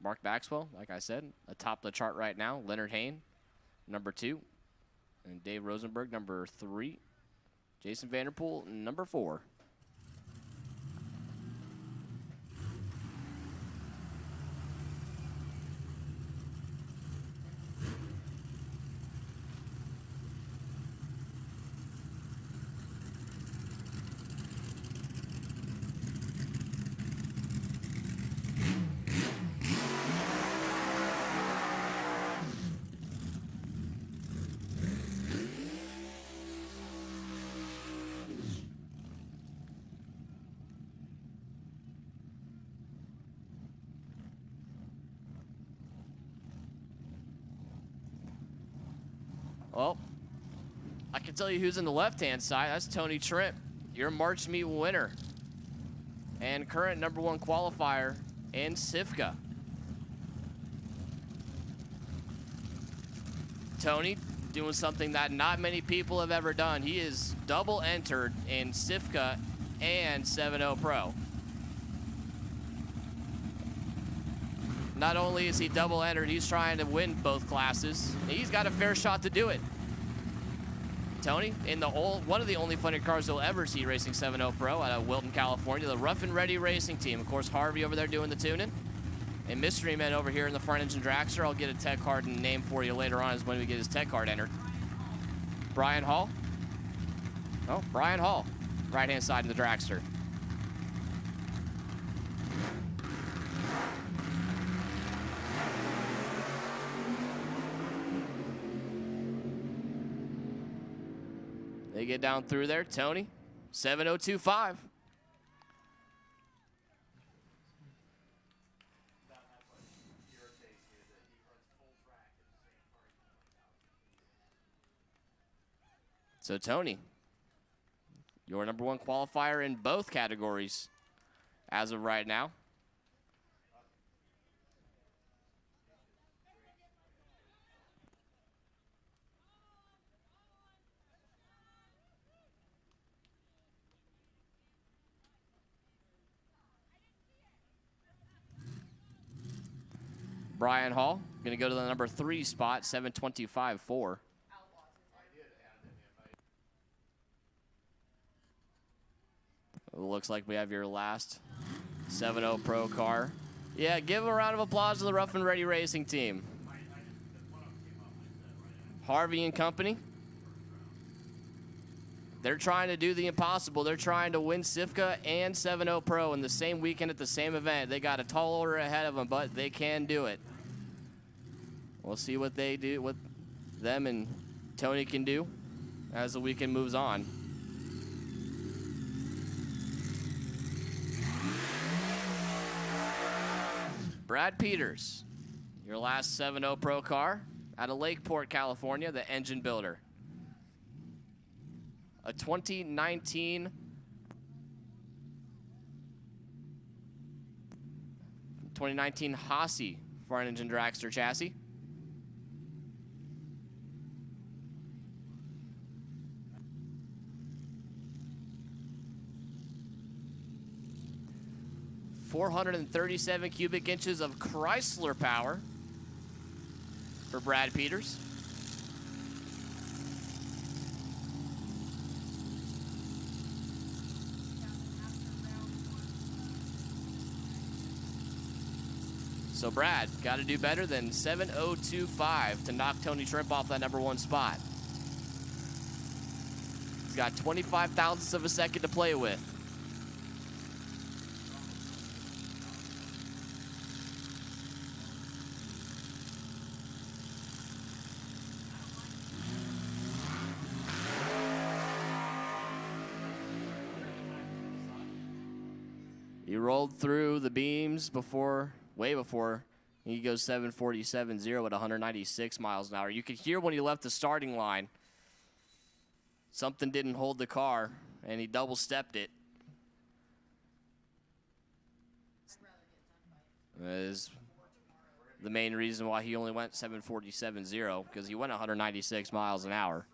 Mark Maxwell, like I said, atop the chart right now. Leonard Hayne, #2. And Dave Rosenberg, #3. Jason Vanderpool, #4. Well, I can tell you who's in the left-hand side. That's Tony Trimp, your March Meet winner and current #1 qualifier in SIFCA. Tony doing something that not many people have ever done. He is double entered in SIFCA and 7.0 Pro. Not only is he double entered, he's trying to win both classes. He's got a fair shot to do it. Tony, in the one of the only funded cars you'll ever see racing 7.0 Pro out of Wilton, California, the Rough and Ready Racing Team. Of course, Harvey over there doing the tuning. And Mystery Man over here in the front engine dragster. I'll get a tech card and name for you later on as when we get his tech card entered. Brian Hall. Oh, Brian Hall, right-hand side of the dragster. They get down through there. Tony, 7:02.5. So, Tony, your #1 qualifier in both categories as of right now. Brian Hall going to go to the #3 spot, 7:25.4. Looks like we have your last 7.0 Pro car. Yeah, give a round of applause to the Rough and Ready Racing team. Harvey and company. They're trying to do the impossible. They're trying to win SIFCA and 7.0 Pro in the same weekend at the same event. They got a tall order ahead of them, but they can do it. We'll see what they do, what them and Tony can do as the weekend moves on. Brad Peters, your last 7.0 Pro car out of Lakeport, California, the engine builder. A 2019 Hasse front engine dragster chassis. .437 cubic inches of Chrysler power for Brad Peters. So Brad, got to do better than 7:02.5 to knock Tony Shrimp off that #1 spot. He's got 25 thousandths of a second to play with. He rolled through the beams before, way before he goes 7:47.0 at 196 miles an hour. You could hear when he left the starting line, something didn't hold the car, and he double stepped it. That is the main reason why he only went 7:47.0, because he went 196 miles an hour.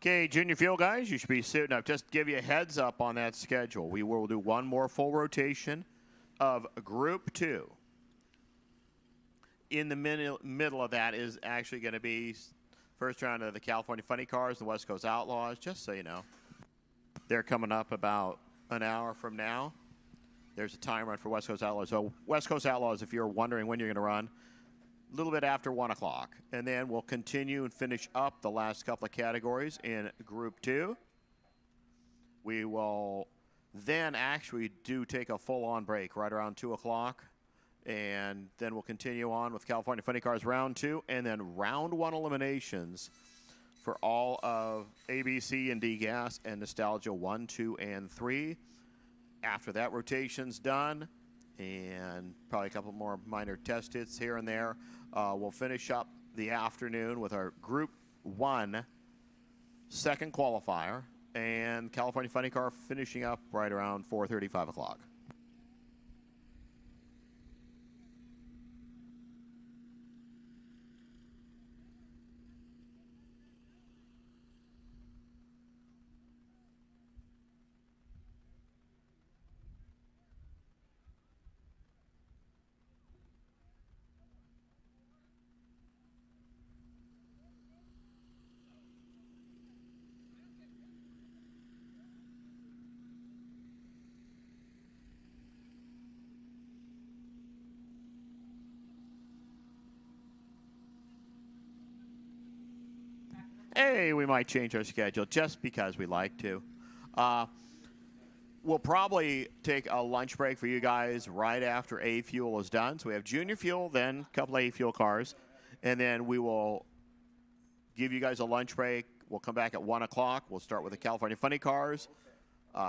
Okay, junior field guys, you should be suiting up. Just to give you a heads up on that schedule. We will do one more full rotation of Group 2. In the middle of that is actually going to be first round of the California Funny Cars, the West Coast Outlaws, just so you know. They're coming up about an hour from now. There's a time run for West Coast Outlaws. So West Coast Outlaws, if you're wondering when you're going to run, a little bit after 1 o'clock. And then we'll continue and finish up the last couple of categories in Group 2. We will then actually take a full-on break right around 2 o'clock. And then we'll continue on with California Funny Cars Round 2. And then Round 1 eliminations for all of ABC and D-Gas and Nostalgia 1, 2, and 3. After that rotation's done, and probably a couple more minor test hits here and there, we'll finish up the afternoon with our Group 1 second qualifier, and California Funny Car finishing up right around 4:30, 5 o'clock. hey, we might change our schedule just because we like to. We'll probably take a lunch break for you guys right after A Fuel is done. So we have Junior Fuel, then a couple of A Fuel cars, and then we will give you guys a lunch break. We'll come back at 1 o'clock. We'll start with the California Funny Cars.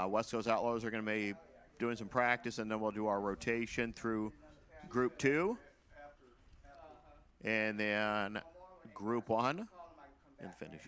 West Coast Outlaws are going to be doing some practice, and then we'll do our rotation through Group 2, and then Group 1, and finish.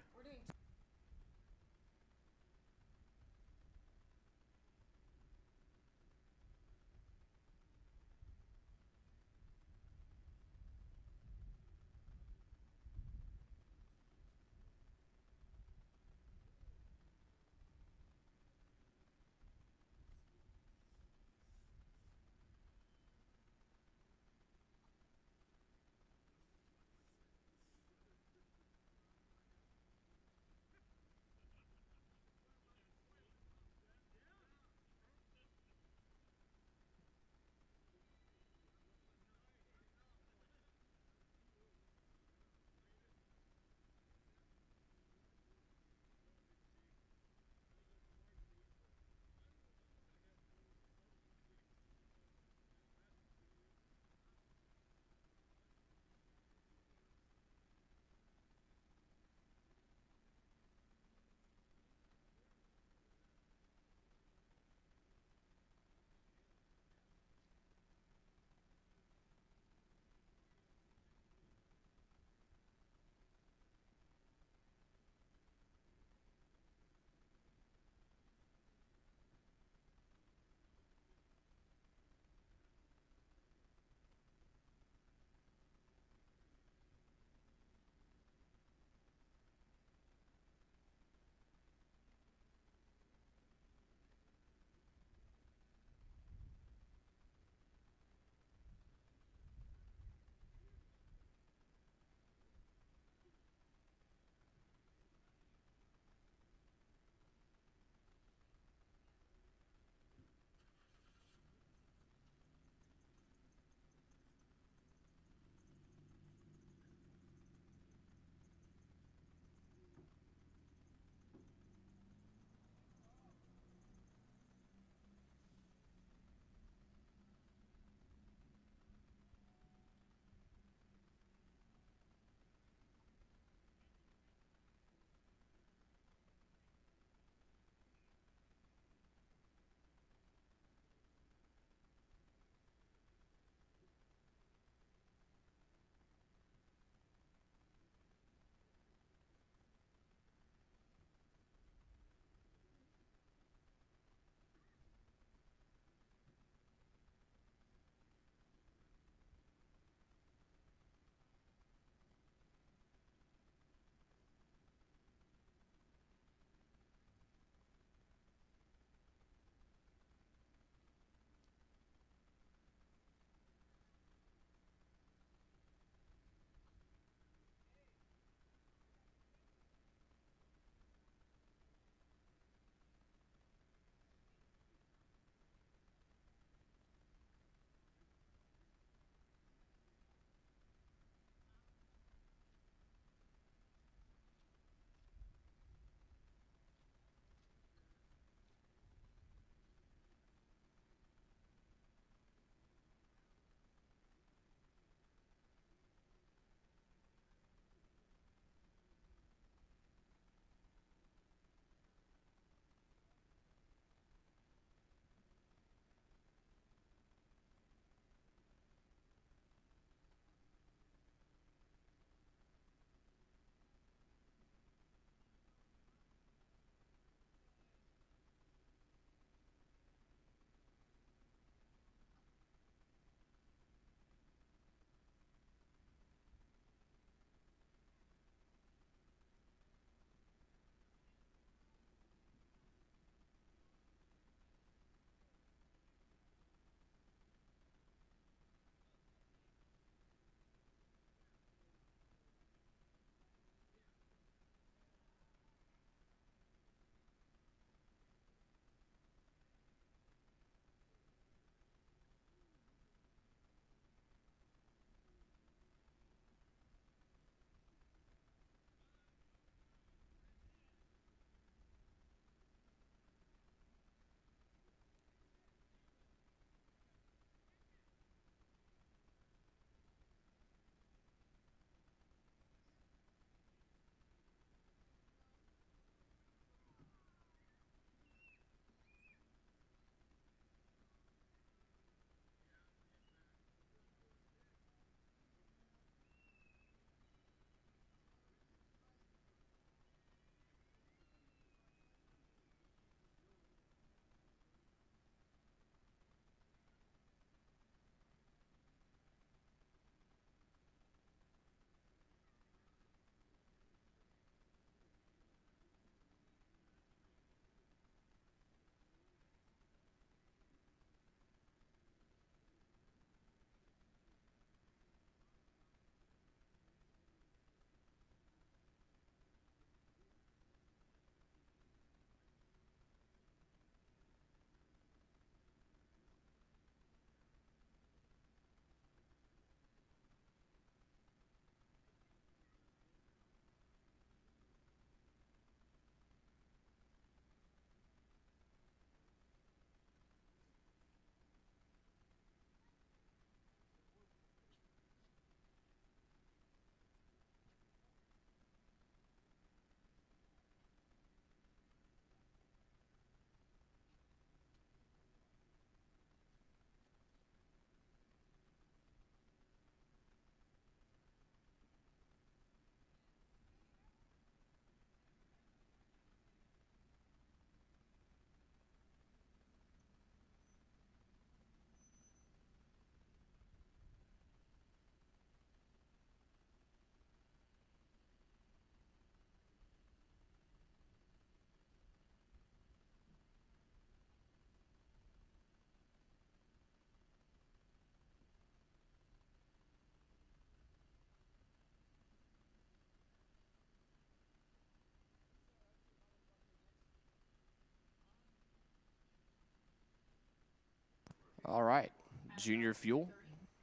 All right. Junior Fuel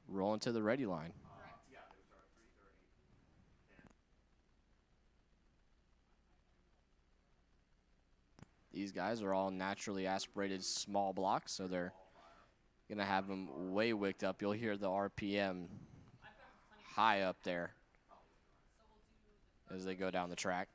rolling to the ready line. These guys are all naturally aspirated small blocks, so they're going to have them way wicked up. You'll hear the RPM high up there as they go down the track.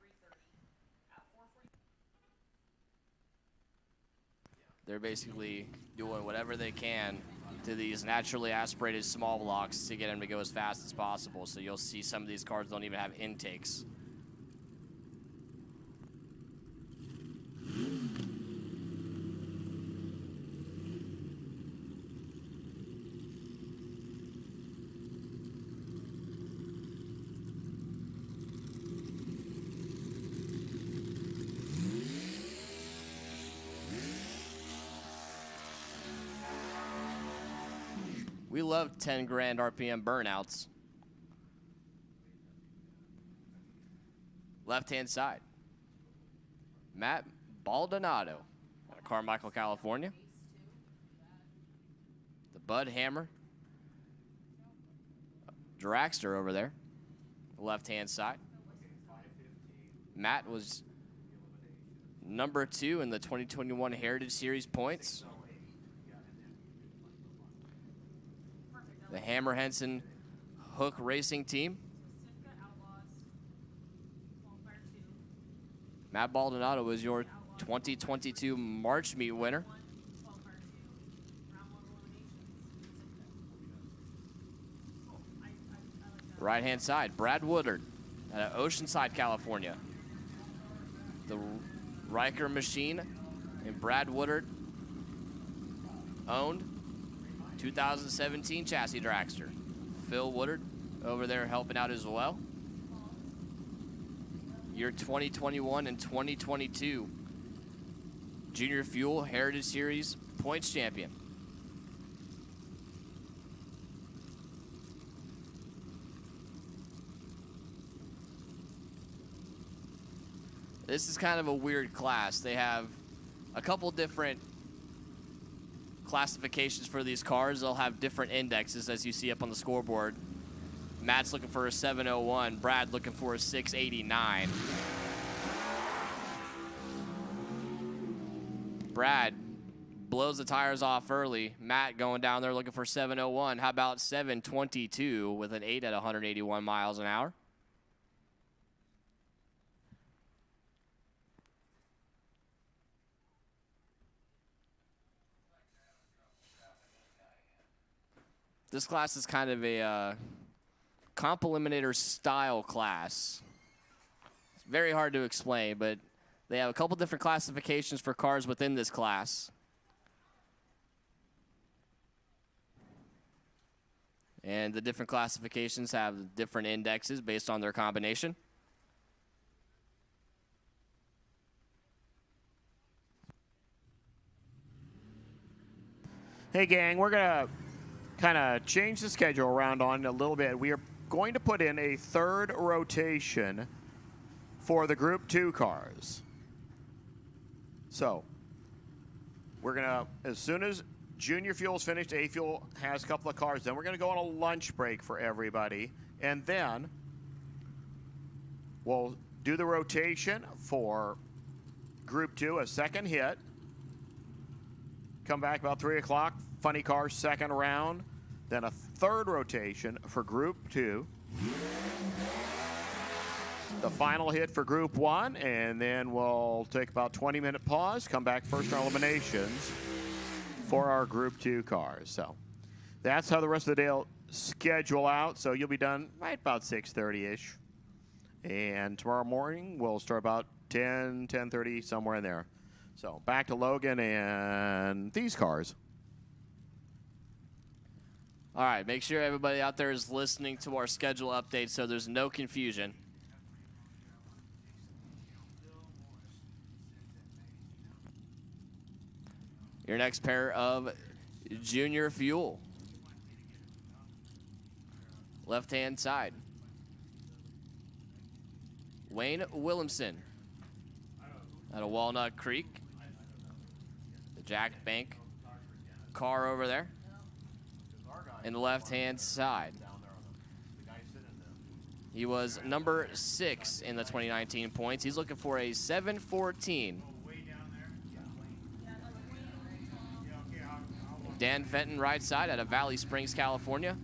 They're basically doing whatever they can to these naturally aspirated small blocks to get them to go as fast as possible. So you'll see some of these cars don't even have intakes. We love 10 grand RPM burnouts. Left-hand side. Matt Baldonado out of Carmichael, California. The Bud Hammer. Dragster over there. Left-hand side. Matt was number 2 in the 2021 Heritage Series points. The Hammer Henson Hook Racing Team. Matt Baldonado was your 2022 March Meet winner. Right-hand side, Brad Woodard out of Oceanside, California. The Riker Machine and Brad Woodard owned 2017 chassis dragster. Phil Woodard over there helping out as well. Your 2021 and 2022 Junior Fuel Heritage Series points champion. This is kind of a weird class. They have a couple different classifications for these cars. They'll have different indexes as you see up on the scoreboard. Matt's looking for a 701, Brad looking for a 689. Brad blows the tires off early. Matt going down there looking for 701. How about 722 with an 8 at 181 miles an hour? This class is kind of a comp eliminator style class. It's very hard to explain, but they have a couple different classifications for cars within this class. And the different classifications have different indexes based on their combination. Hey gang, we're gonna kind of change the schedule around on a little bit. We are going to put in a third rotation for the Group 2 cars. So we're gonna, as soon as Junior Fuel's finished, A Fuel has a couple of cars, then we're gonna go on a lunch break for everybody, and then we'll do the rotation for Group 2, a second hit. Come back about 3 o'clock, funny car second round, then a third rotation for Group 2. The final hit for Group 1, and then we'll take about 20-minute pause, come back first round eliminations for our Group 2 cars. So that's how the rest of the day will schedule out. So you'll be done right about 6:30-ish. And tomorrow morning, we'll start about 10, 10:30, somewhere in there. So back to Logan and these cars. All right, make sure everybody out there is listening to our schedule update so there's no confusion. Your next pair of Junior Fuel. Left-hand side. Wayne Williamson out of Walnut Creek. The Jack Bank car over there. in the left-hand side. He was number 6 in the 2019 points. He's looking for a 7:14. Dan Fenton, right side, out of Valley Springs, California.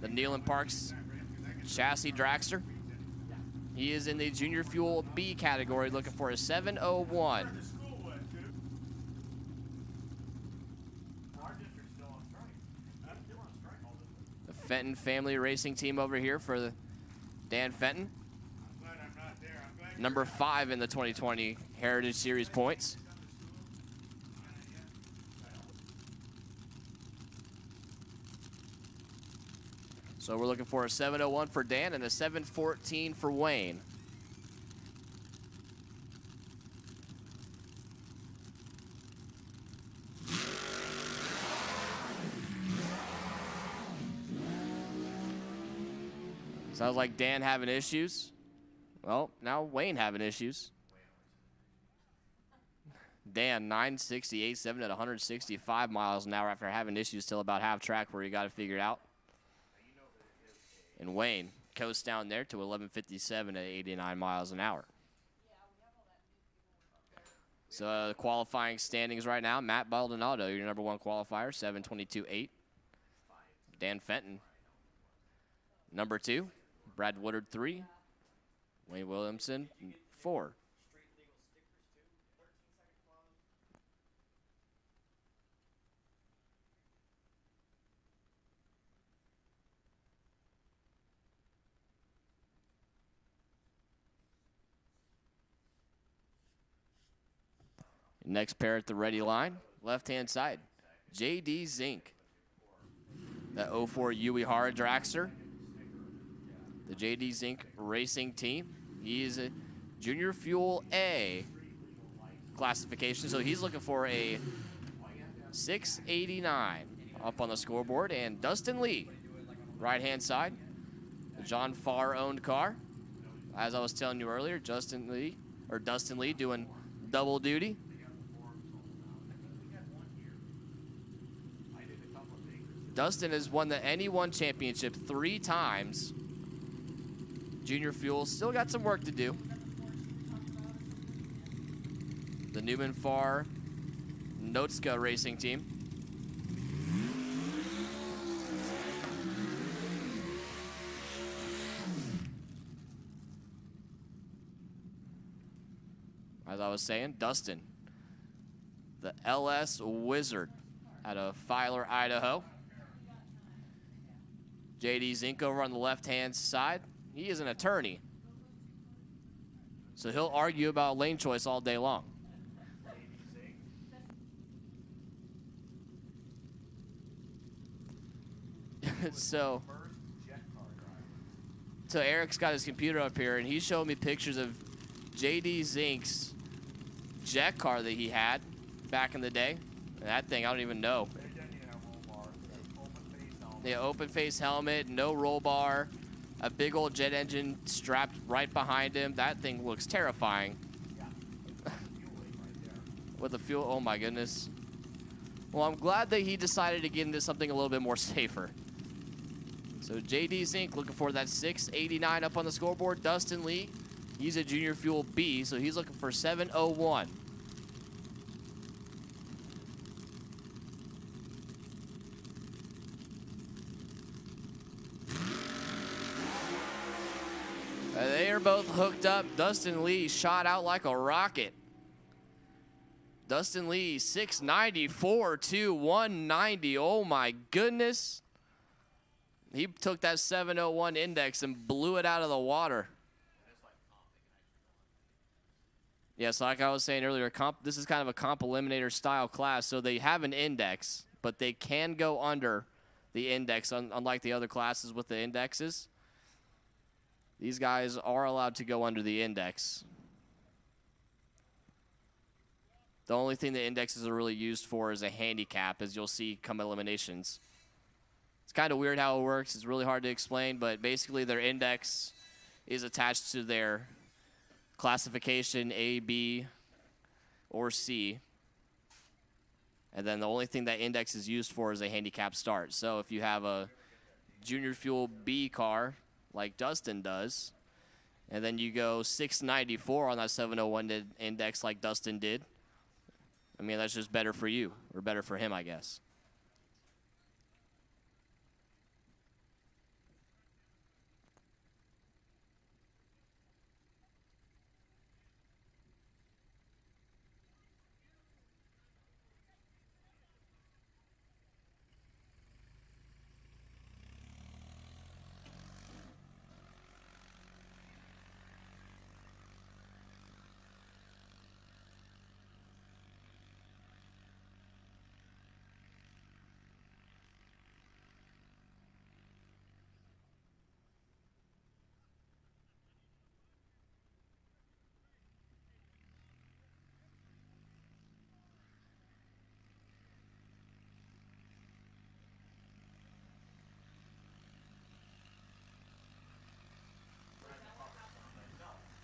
The Neyland Parks chassis dragster. He is in the Junior Fuel B category, looking for a 7:01. The Fenton family racing team over here for the Dan Fenton. Number 5 in the 2020 Heritage Series points. So we're looking for a 7:01 for Dan and a 7:14 for Wayne. Sounds like Dan having issues. Well, now Wayne having issues. Dan, 968.7 at 165 miles an hour after having issues till about half track where he got it figured out. And Wayne coasts down there to 11:57 at 89 miles an hour. So the qualifying standings right now, Matt Baldonado, your number 1 qualifier, 7:22.8. Dan Fenton, number 2. Brad Woodard, 3. Wayne Williamson, 4. Next pair at the ready line, left-hand side, J.D. Zink. The 04 Uehara dragster. The J.D. Zink racing team. He is a Junior Fuel A classification, so he's looking for a 6:89 up on the scoreboard. And Dustin Lee, right-hand side, the John Farr-owned car. As I was telling you earlier, Dustin Lee doing double duty. Dustin has won the NE1 championship 3 times. Junior Fuel still got some work to do. The Newman Farr Notska racing team. As I was saying, Dustin, the LS Wizard out of Filer, Idaho. J.D. Zink over on the left-hand side. He is an attorney, so he'll argue about lane choice all day long. So Eric's got his computer up here, and he showed me pictures of J.D. Zink's jet car that he had back in the day. And that thing, I don't even know. The open face helmet, no roll bar, a big old jet engine strapped right behind him. That thing looks terrifying. With the fuel, oh my goodness. Well, I'm glad that he decided to get into something a little bit more safer. So J.D. Zink looking for that 6:89 up on the scoreboard. Dustin Lee, he's a Junior Fuel B, so he's looking for 7:01. They are both hooked up. Dustin Lee shot out like a rocket. Dustin Lee, 694 to 190. Oh my goodness. He took that 7:01 index and blew it out of the water. Yes, like I was saying earlier, this is kind of a comp eliminator style class, so they have an index, but they can go under the index, unlike the other classes with the indexes. These guys are allowed to go under the index. The only thing the indexes are really used for is a handicap, as you'll see come eliminations. It's kind of weird how it works. It's really hard to explain, but basically their index is attached to their classification A, B, or C. And then the only thing that index is used for is a handicap start. So if you have a Junior Fuel B car like Dustin does, and then you go 694 on that 701 index like Dustin did, I mean, that's just better for you, or better for him, I guess.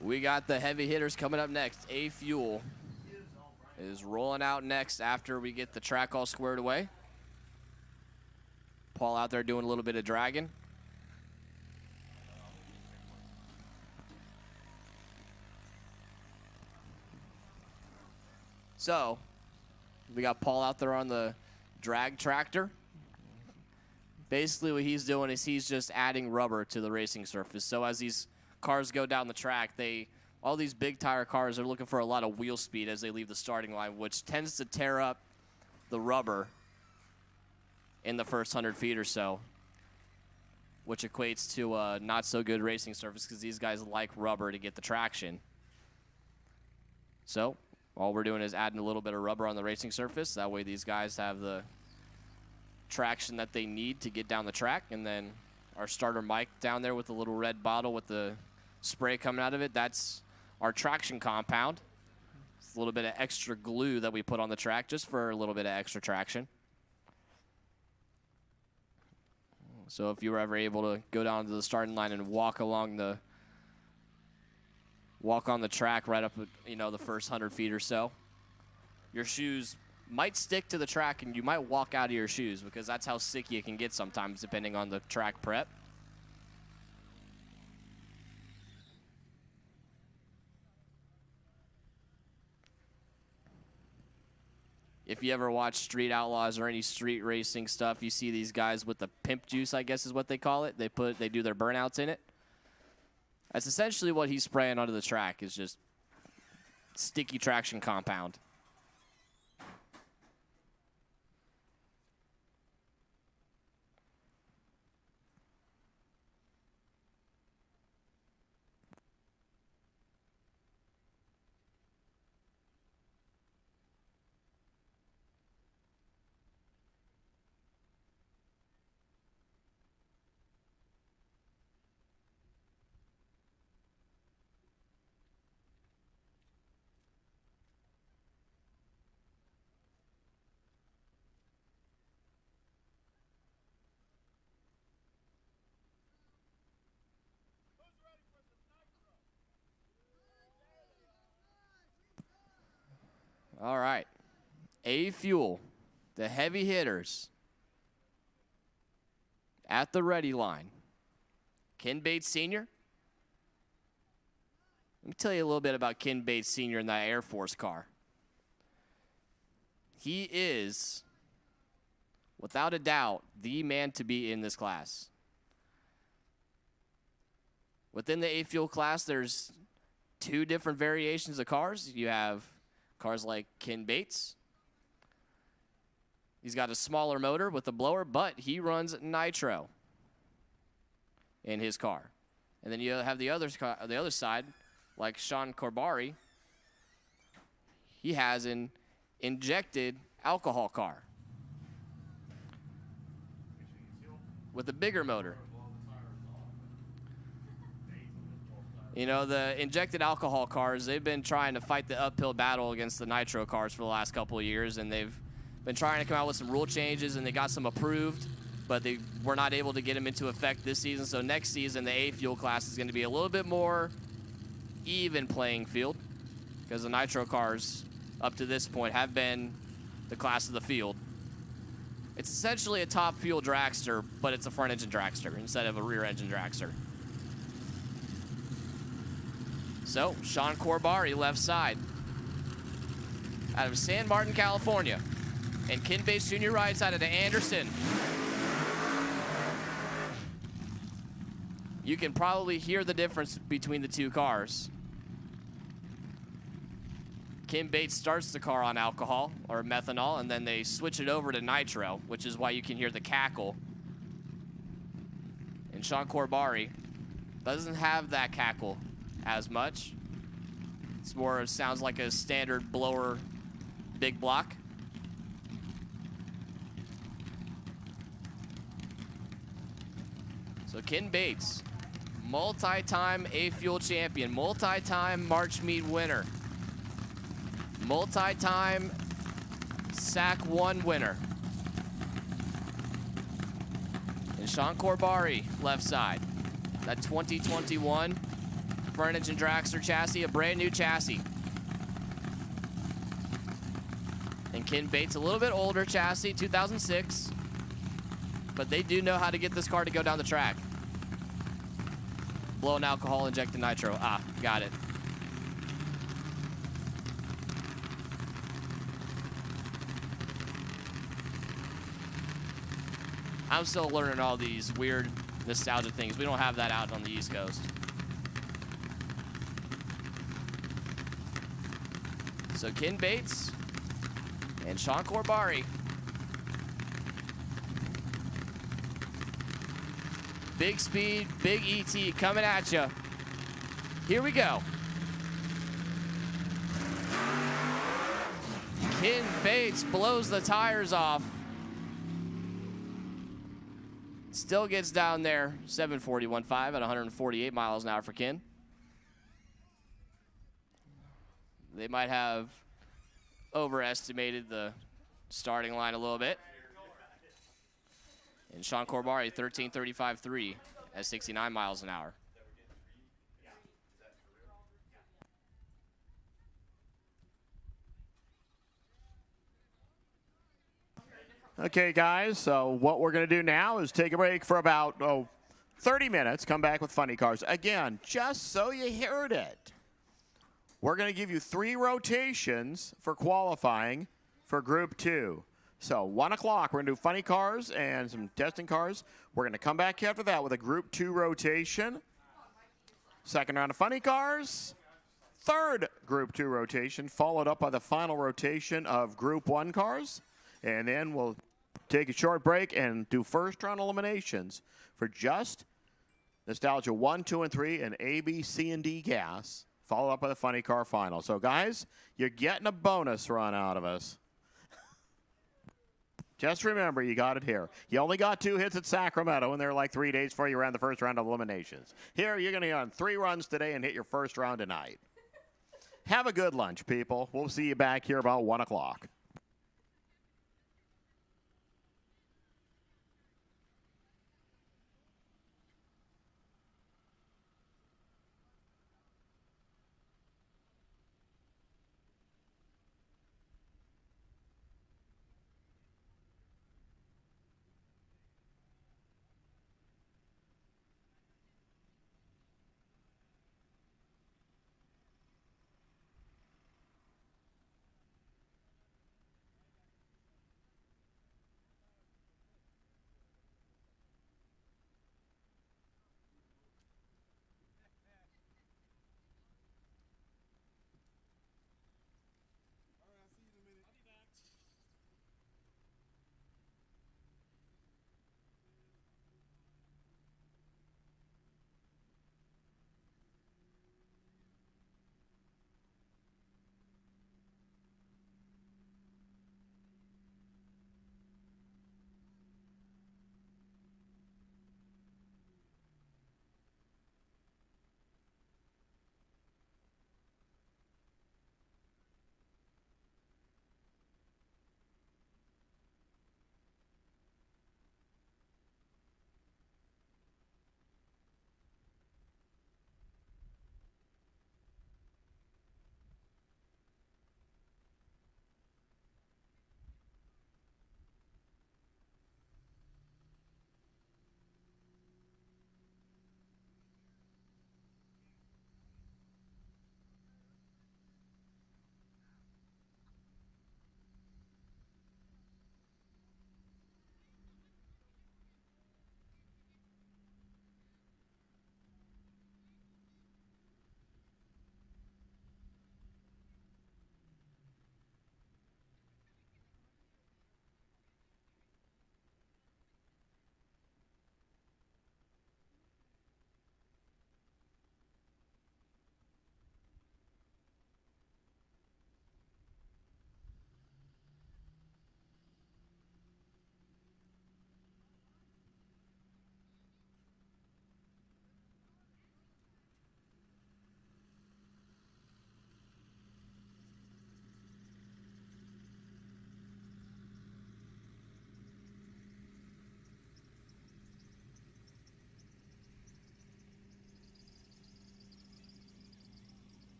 We got the heavy hitters coming up next. A Fuel is rolling out next after we get the track all squared away. Paul out there doing a little bit of dragging. So, we got Paul out there on the drag tractor. Basically what he's doing is he's just adding rubber to the racing surface. So as these cars go down the track, all these big tire cars are looking for a lot of wheel speed as they leave the starting line, which tends to tear up the rubber in the first 100 feet or so, which equates to a not so good racing surface because these guys like rubber to get the traction. So all we're doing is adding a little bit of rubber on the racing surface. That way these guys have the traction that they need to get down the track. And then our starter Mike down there with the little red bottle with the spray coming out of it, that's our traction compound. It's a little bit of extra glue that we put on the track just for a little bit of extra traction. So if you were ever able to go down to the starting line and walk on the track right up, the first 100 feet or so, your shoes might stick to the track and you might walk out of your shoes because that's how sticky it can get sometimes depending on the track prep. If you ever watch Street Outlaws or any street racing stuff, you see these guys with the pimp juice, I guess is what they call it. They do their burnouts in it. That's essentially what he's spraying onto the track, is just sticky traction compound. All right. A Fuel, the heavy hitters at the ready line. Ken Bates Sr. Let me tell you a little bit about Ken Bates Sr. in that Air Force car. He is, without a doubt, the man to be in this class. Within the A Fuel class, there's two different variations of cars. You have cars like Ken Bates. He's got a smaller motor with a blower, but he runs nitro in his car. And then you have the other side, like Sean Corbari. He has an injected alcohol car with a bigger motor. The injected alcohol cars, they've been trying to fight the uphill battle against the nitro cars for the last couple of years, and they've been trying to come out with some rule changes, and they got some approved, but they were not able to get them into effect this season. So next season, the A Fuel class is going to be a little bit more even playing field because the nitro cars up to this point have been the class of the field. It's essentially a top fuel dragster, but it's a front engine dragster instead of a rear engine dragster. So, Sean Corbari, left side, out of San Martin, California. And Ken Bates Jr. right side out of Anderson. You can probably hear the difference between the two cars. Ken Bates starts the car on alcohol or methanol, and then they switch it over to nitro, which is why you can hear the cackle. And Sean Corbari doesn't have that cackle as much. It's more, sounds like a standard blower big block. So Ken Bates, multi-time A-Fuel champion, multi-time March Meet winner, multi-time SAC 1 winner. And Sean Corbari, left side. That 2021 front engine dragster chassis, a brand new chassis. And Ken Bates, a little bit older chassis, 2006. But they do know how to get this car to go down the track. Blowing alcohol, injecting nitro. Ah, got it. I'm still learning all these weird nostalgia things. We don't have that out on the East Coast. So Ken Bates and Sean Corbari. Big speed, big ET coming at you. Here we go. Ken Bates blows the tires off. Still gets down there, 741.5 at 148 miles an hour for Ken. They might have overestimated the starting line a little bit. And Sean Corbari, 13:35.3 at 69 miles an hour. Okay, guys, so what we're going to do now is take a break for about 30 minutes, come back with funny cars. Again, just so you heard it, we're going to give you 3 rotations for qualifying for Group 2. So 1 o'clock, we're going to do funny cars and some testing cars. We're going to come back after that with a Group 2 rotation. Second round of funny cars. Third Group 2 rotation, followed up by the final rotation of Group 1 cars. And then we'll take a short break and do first round eliminations for just Nostalgia 1, 2, and 3 and A, B, C, and D gas, followed up by the funny car final. So, guys, you're getting a bonus run out of us. Just remember, you got it here. You only got 2 hits at Sacramento, and they're like 3 days before you ran the first round of eliminations. Here, you're going to get on 3 runs today and hit your first round tonight. Have a good lunch, people. We'll see you back here about 1 o'clock.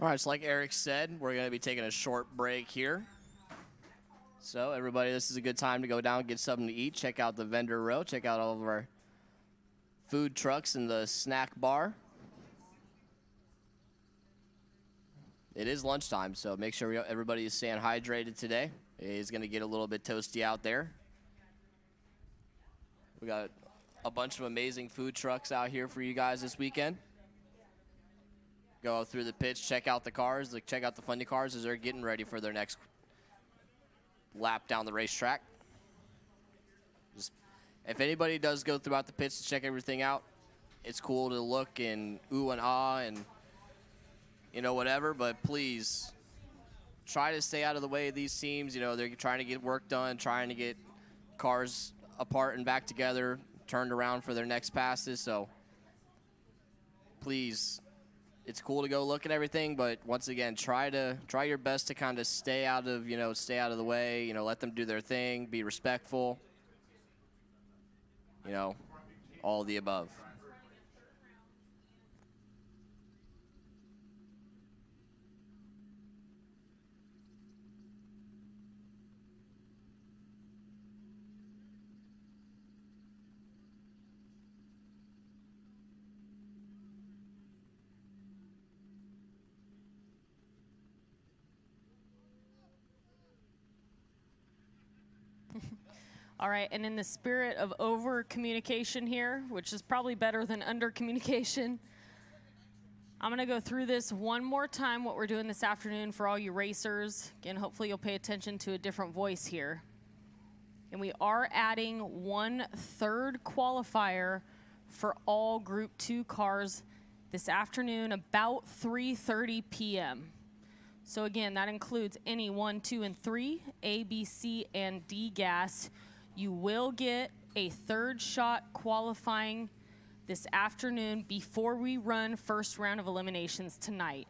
All right, so like Eric said, we're going to be taking a short break here. So everybody, this is a good time to go down and get something to eat. Check out the vendor row. Check out all of our food trucks in the snack bar. It is lunchtime, so make sure everybody is staying hydrated today. It is going to get a little bit toasty out there. We got a bunch of amazing food trucks out here for you guys this weekend. Go through the pitch, check out the cars, check out the funny cars as they're getting ready for their next lap down the racetrack. Just, if anybody does go throughout the pits to check everything out, it's cool to look and ooh and ah and whatever, but please try to stay out of the way of these teams. They're trying to get work done, trying to get cars apart and back together, turned around for their next passes. So please, it's cool to go look at everything, but once again, try your best to kind of stay out of the way. Let them do their thing, be respectful. All the above. All right, and in the spirit of over-communication here, which is probably better than under-communication, I'm going to go through this one more time, what we're doing this afternoon for all you racers. Again, hopefully you'll pay attention to a different voice here. And we are adding 1/3 qualifier for all Group 2 cars this afternoon, about 3:30 p.m. So again, that includes any 1, 2, and 3, A, B, C, and D gas. You will get a third shot qualifying this afternoon before we run first round of eliminations tonight.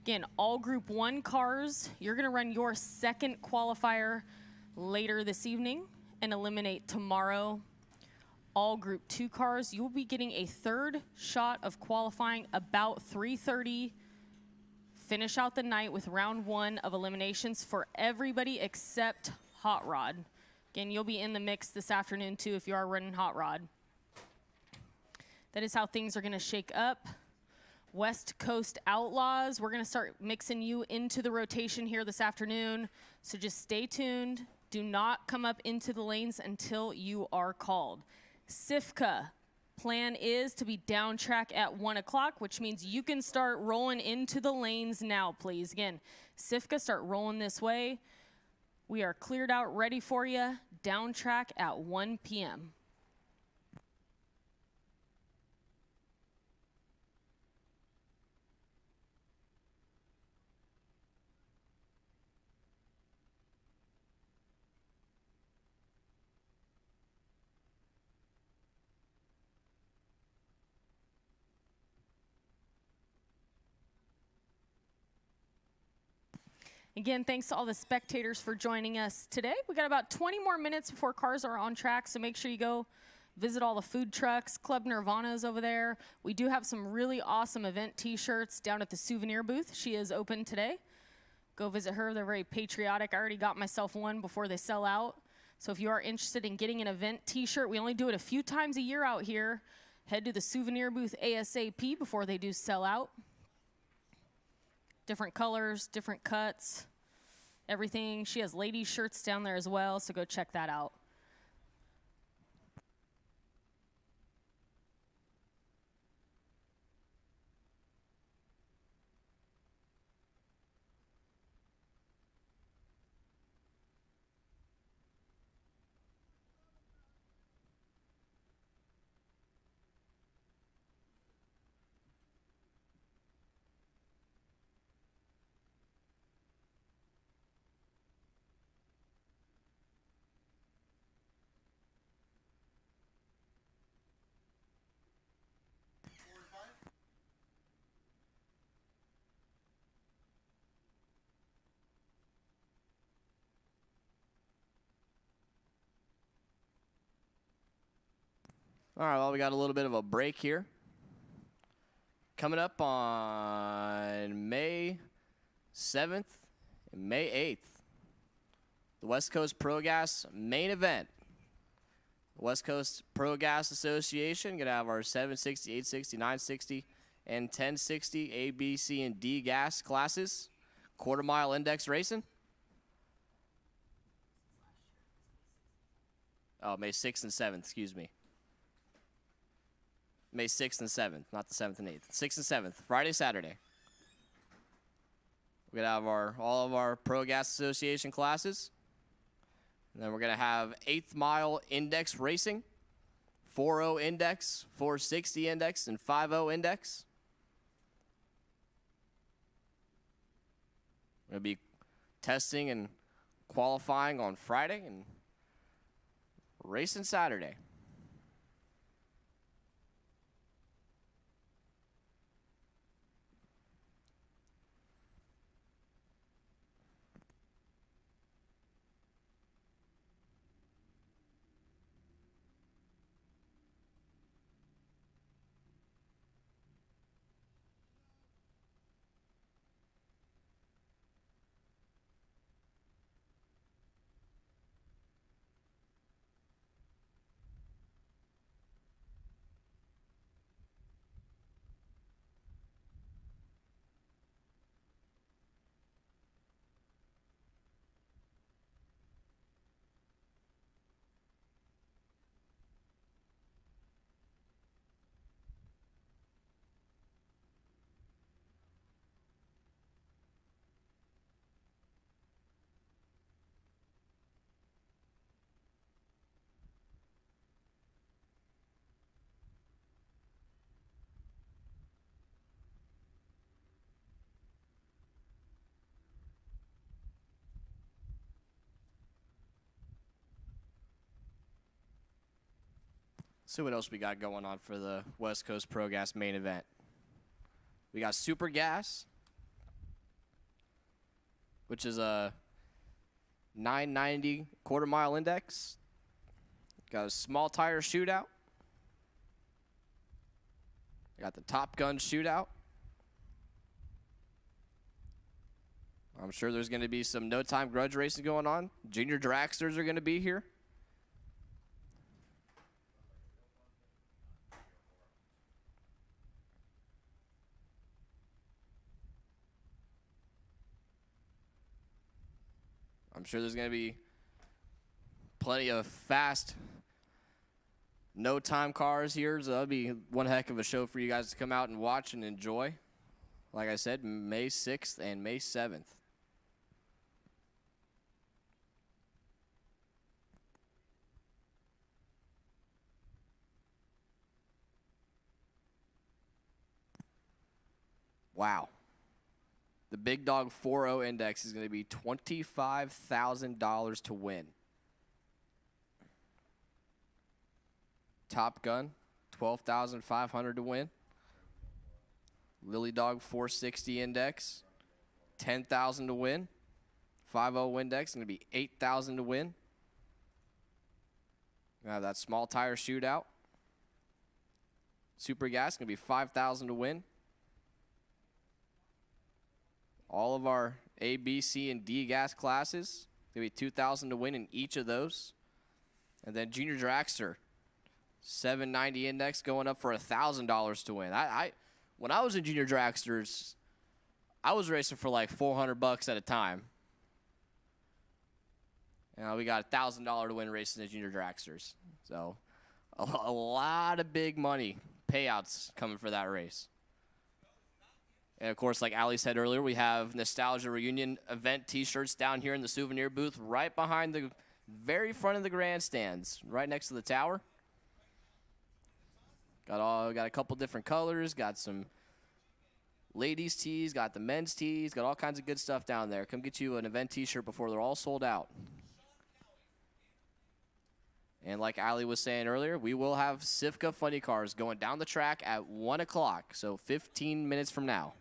Again, all Group 1 cars, you're going to run your second qualifier later this evening and eliminate tomorrow. All Group 2 cars, you will be getting a third shot of qualifying about 3:30. Finish out the night with round 1 of eliminations for everybody except Hot Rod. Again, you'll be in the mix this afternoon too if you are running Hot Rod. That is how things are going to shake up. West Coast Outlaws, we're going to start mixing you into the rotation here this afternoon. So just stay tuned. Do not come up into the lanes until you are called. Sifka, plan is to be down track at 1 o'clock, which means you can start rolling into the lanes now, please. Again, Sifka, start rolling this way. We are cleared out, ready for you, down track at 1 p.m. Again, thanks to all the spectators for joining us today. We got about 20 more minutes before cars are on track, so make sure you go visit all the food trucks. Club Nirvana's over there. We do have some really awesome event t-shirts down at the souvenir booth. She is open today. Go visit her. They're very patriotic. I already got myself one before they sell out. So if you are interested in getting an event t-shirt, we only do it a few times a year out here. Head to the souvenir booth ASAP before they do sell out. Different colors, different cuts, everything. She has ladies' shirts down there as well, so go check that out. All right, well, we got a little bit of a break here. Coming up on May 7th, and May 8th. The West Coast Pro Gas main event. The West Coast Pro Gas Association going to have our 760, 860, 960, and 1060 A, B, C, and D gas classes. Quarter-mile index racing. Oh, May 6th and 7th, excuse me. May 6th and 7th, not the 7th and 8th. 6th and 7th, Friday, Saturday. We're going to have all of our Pro Gas Association classes. And then we're going to have 8th mile index racing, 4.0 index, 460 index, and 5.0 index. We're going to be testing and qualifying on Friday and racing Saturday. See what else we got going on for the West Coast Pro Gas main event. We got Super Gas, which is a 990 quarter-mile index. Got a small tire shootout. Got the Top Gun shootout. I'm sure there's going to be some no-time grudge racing going on. Junior dragsters are going to be here. I'm sure there's going to be plenty of fast, no-time cars here, so that'll be one heck of a show for you guys to come out and watch and enjoy. Like I said, May 6th and May 7th. Wow. The Big Dog 4.0 index is going to be $25,000 to win. Top Gun, $12,500 to win. Lily Dog 460 index, $10,000 to win. 5.0 index is going to be $8,000 to win. We have that small tire shootout. Super Gas going to be $5,000 to win. All of our A, B, C, and D gas classes, going to be $2,000 to win in each of those. And then Junior Dragster, 790 index going up for $1,000 to win. When I was in Junior Dragsters, I was racing for like $400 at a time. We got $1,000 to win racing at Junior Dragsters. So a lot of big money payouts coming for that race. And, of course, like Ali said earlier, we have Nostalgia Reunion event T-shirts down here in the souvenir booth right behind the very front of the grandstands, right next to the tower. Got a couple different colors, got some ladies' tees, got the men's tees, got all kinds of good stuff down there. Come get you an event T-shirt before they're all sold out. And like Ali was saying earlier, we will have Sifka funny cars going down the track at 1 o'clock, so 15 minutes from now.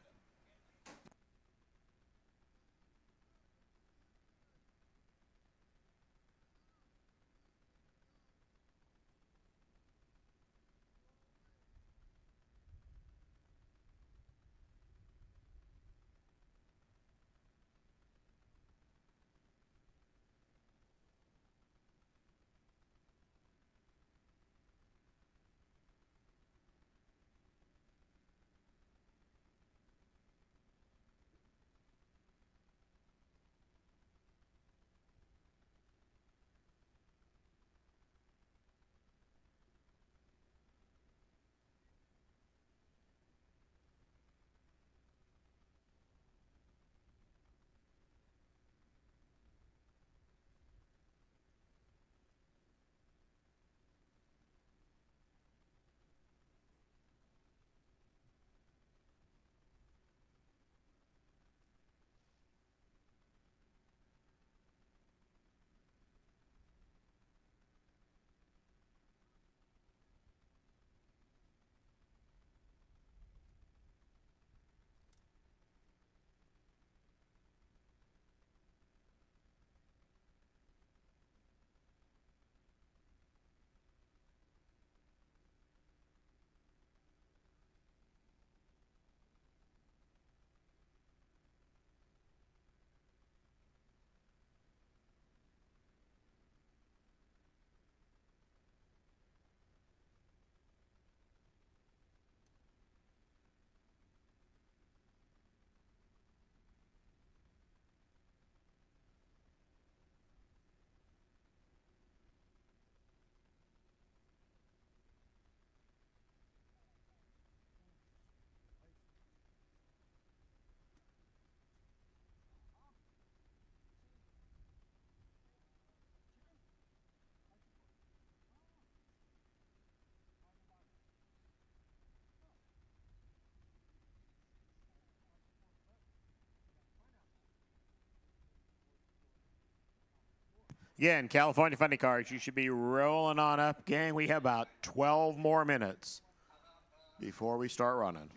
Again, California Funny Cars, you should be rolling on up. Gang, we have about 12 more minutes before we start running.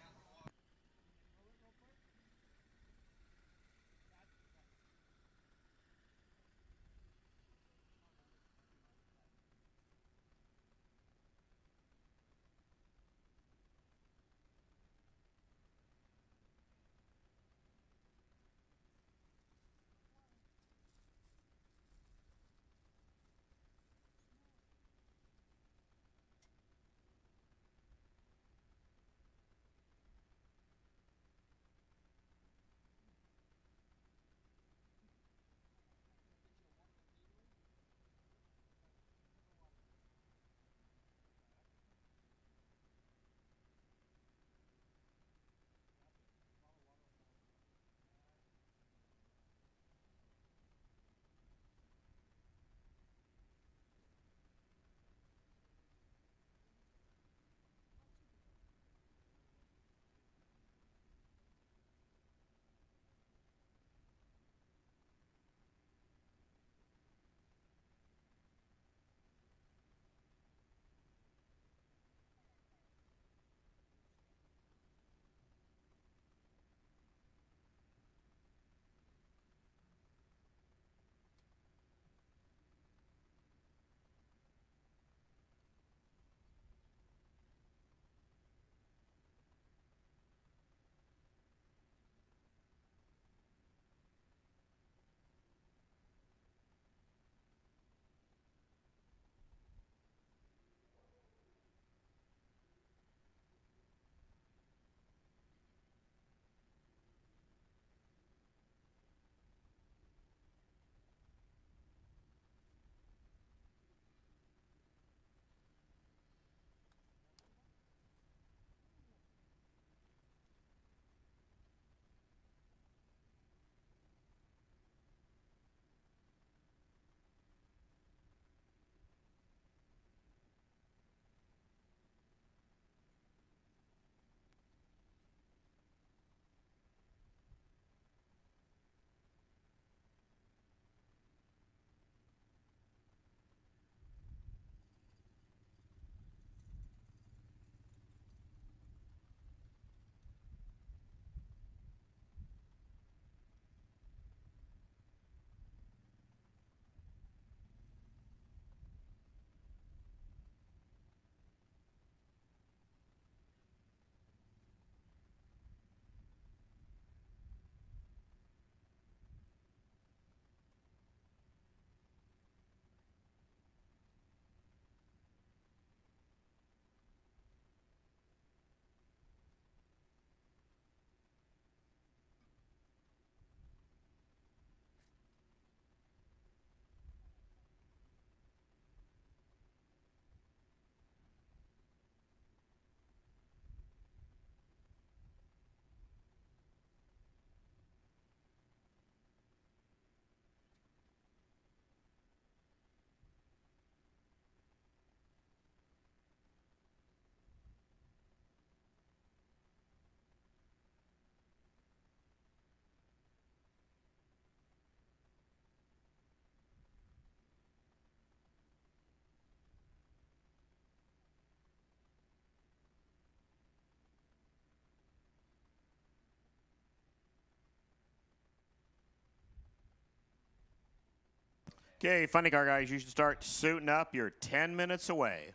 Okay, funny car guys, you should start suiting up. You're 10 minutes away.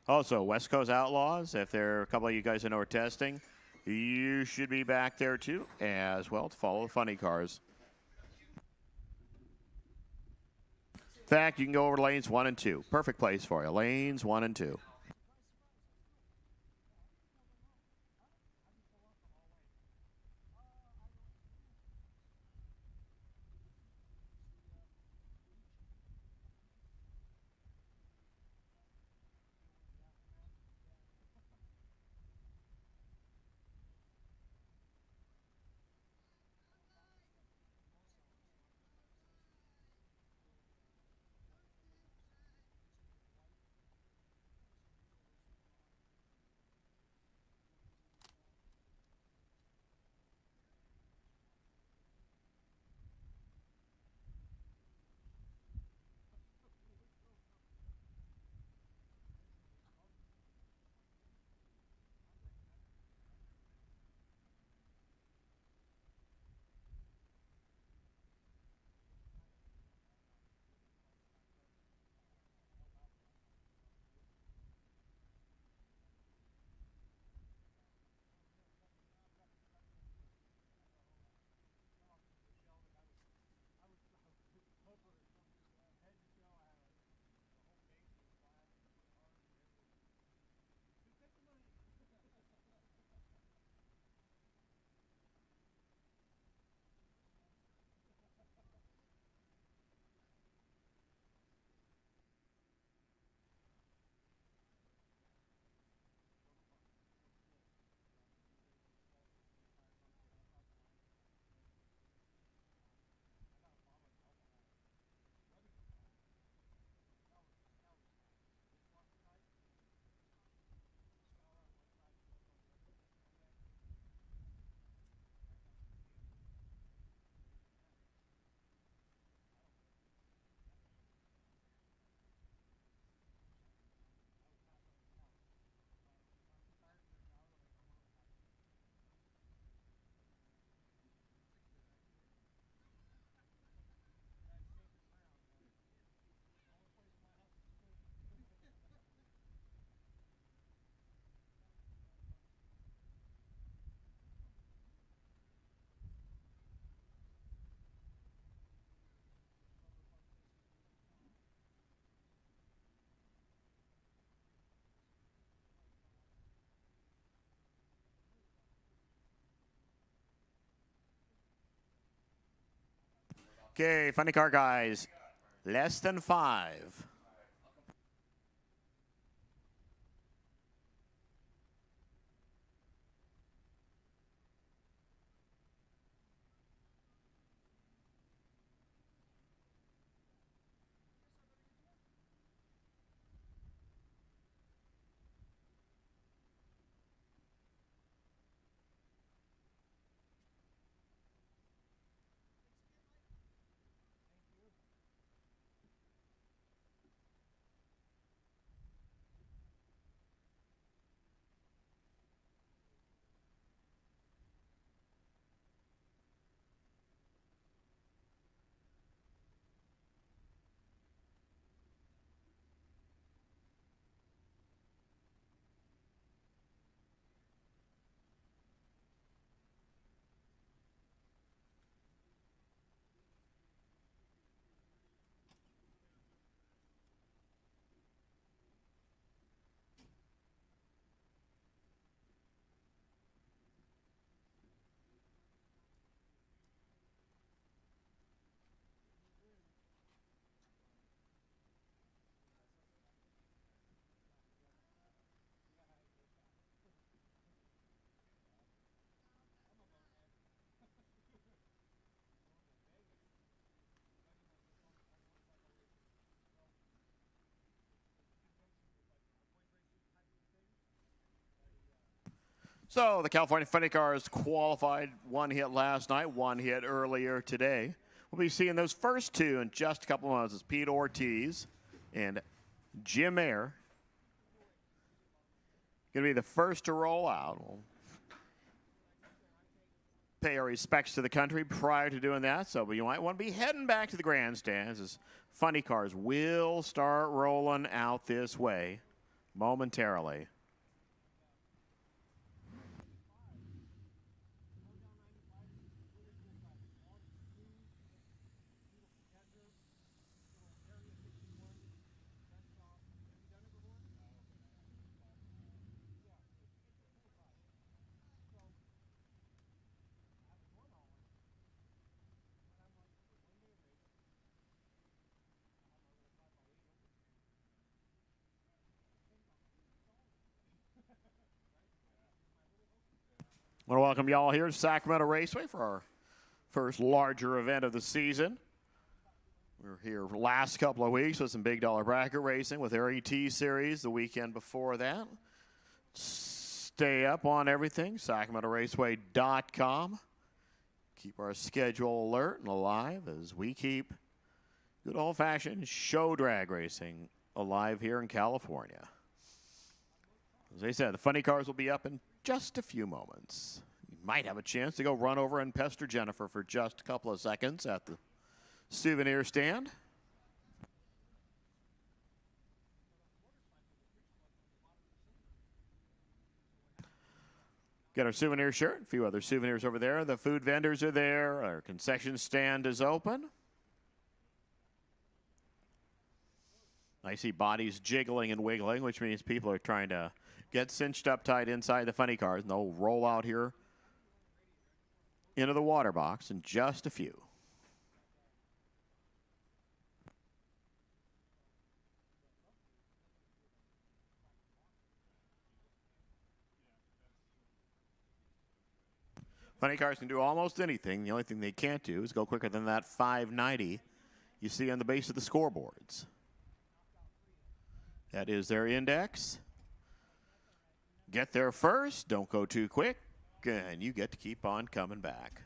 Also, West Coast Outlaws, if there are a couple of you guys that know we're testing, you should be back there too as well to follow the funny cars. In fact, you can go over to lanes 1 and 2. Perfect place for you. Lanes 1 and 2. Okay, funny car guys, less than 5. So the California Funny Cars qualified. 1 hit last night, 1 hit earlier today. We'll be seeing those first 2 in just a couple of months. It's Pete Ortiz and Jim Mayer. Going to be the first to roll out. We'll pay our respects to the country prior to doing that. So you might want to be heading back to the grandstands as Funny Cars will start rolling out this way momentarily. I want to welcome y'all here to Sacramento Raceway for our first larger event of the season. We were here last couple of weeks with some big dollar bracket racing with our ET series the weekend before that. Stay up on everything, SacramentoRaceway.com. Keep our schedule alert and alive as we keep good old-fashioned show drag racing alive here in California. As I said, the funny cars will be up in just a few moments. You might have a chance to go run over and pester Jennifer for just a couple of seconds at the souvenir stand. Get our souvenir shirt, a few other souvenirs over there. The food vendors are there. Our concession stand is open. I see bodies jiggling and wiggling, which means people are trying to get cinched up tight inside the funny cars, and they'll roll out here into the water box in just a few. Funny cars can do almost anything. The only thing they can't do is go quicker than that 590 you see on the base of the scoreboards. That is their index. Get there first, don't go too quick, and you get to keep on coming back.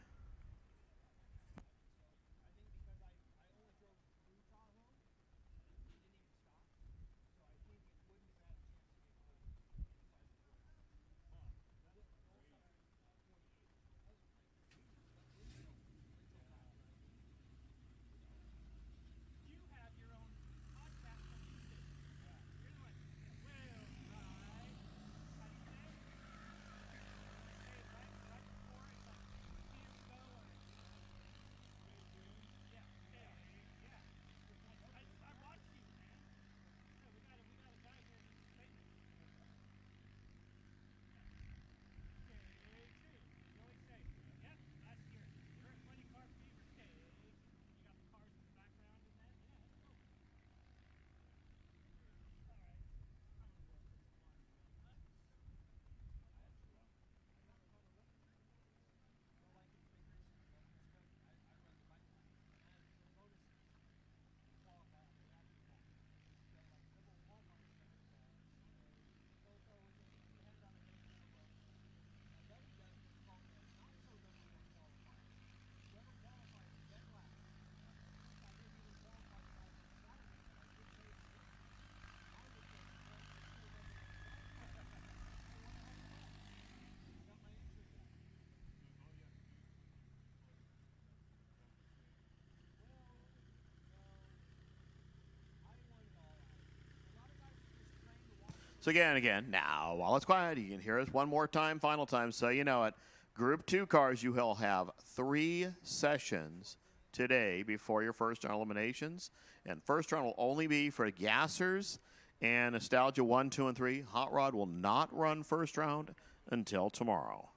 So again, now, while it's quiet, you can hear us one more time, final time, so you know it. Group 2 cars, you will have 3 sessions today before your first round eliminations. And first round will only be for gassers and Nostalgia 1, 2, and 3. Hot Rod will not run first round until tomorrow.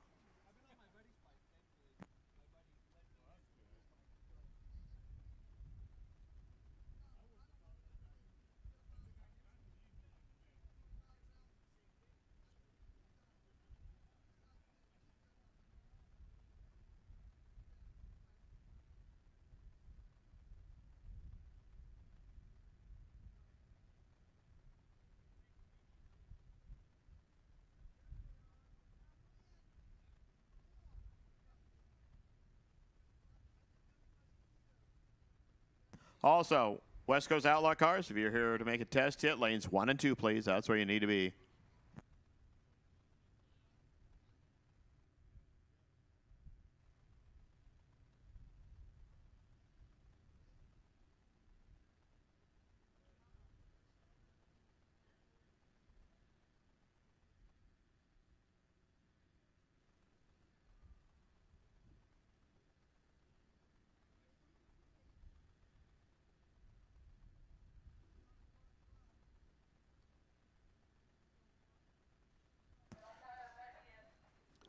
Also, West Coast Outlaw cars, if you're here to make a test hit, lanes 1 and 2, please. That's where you need to be.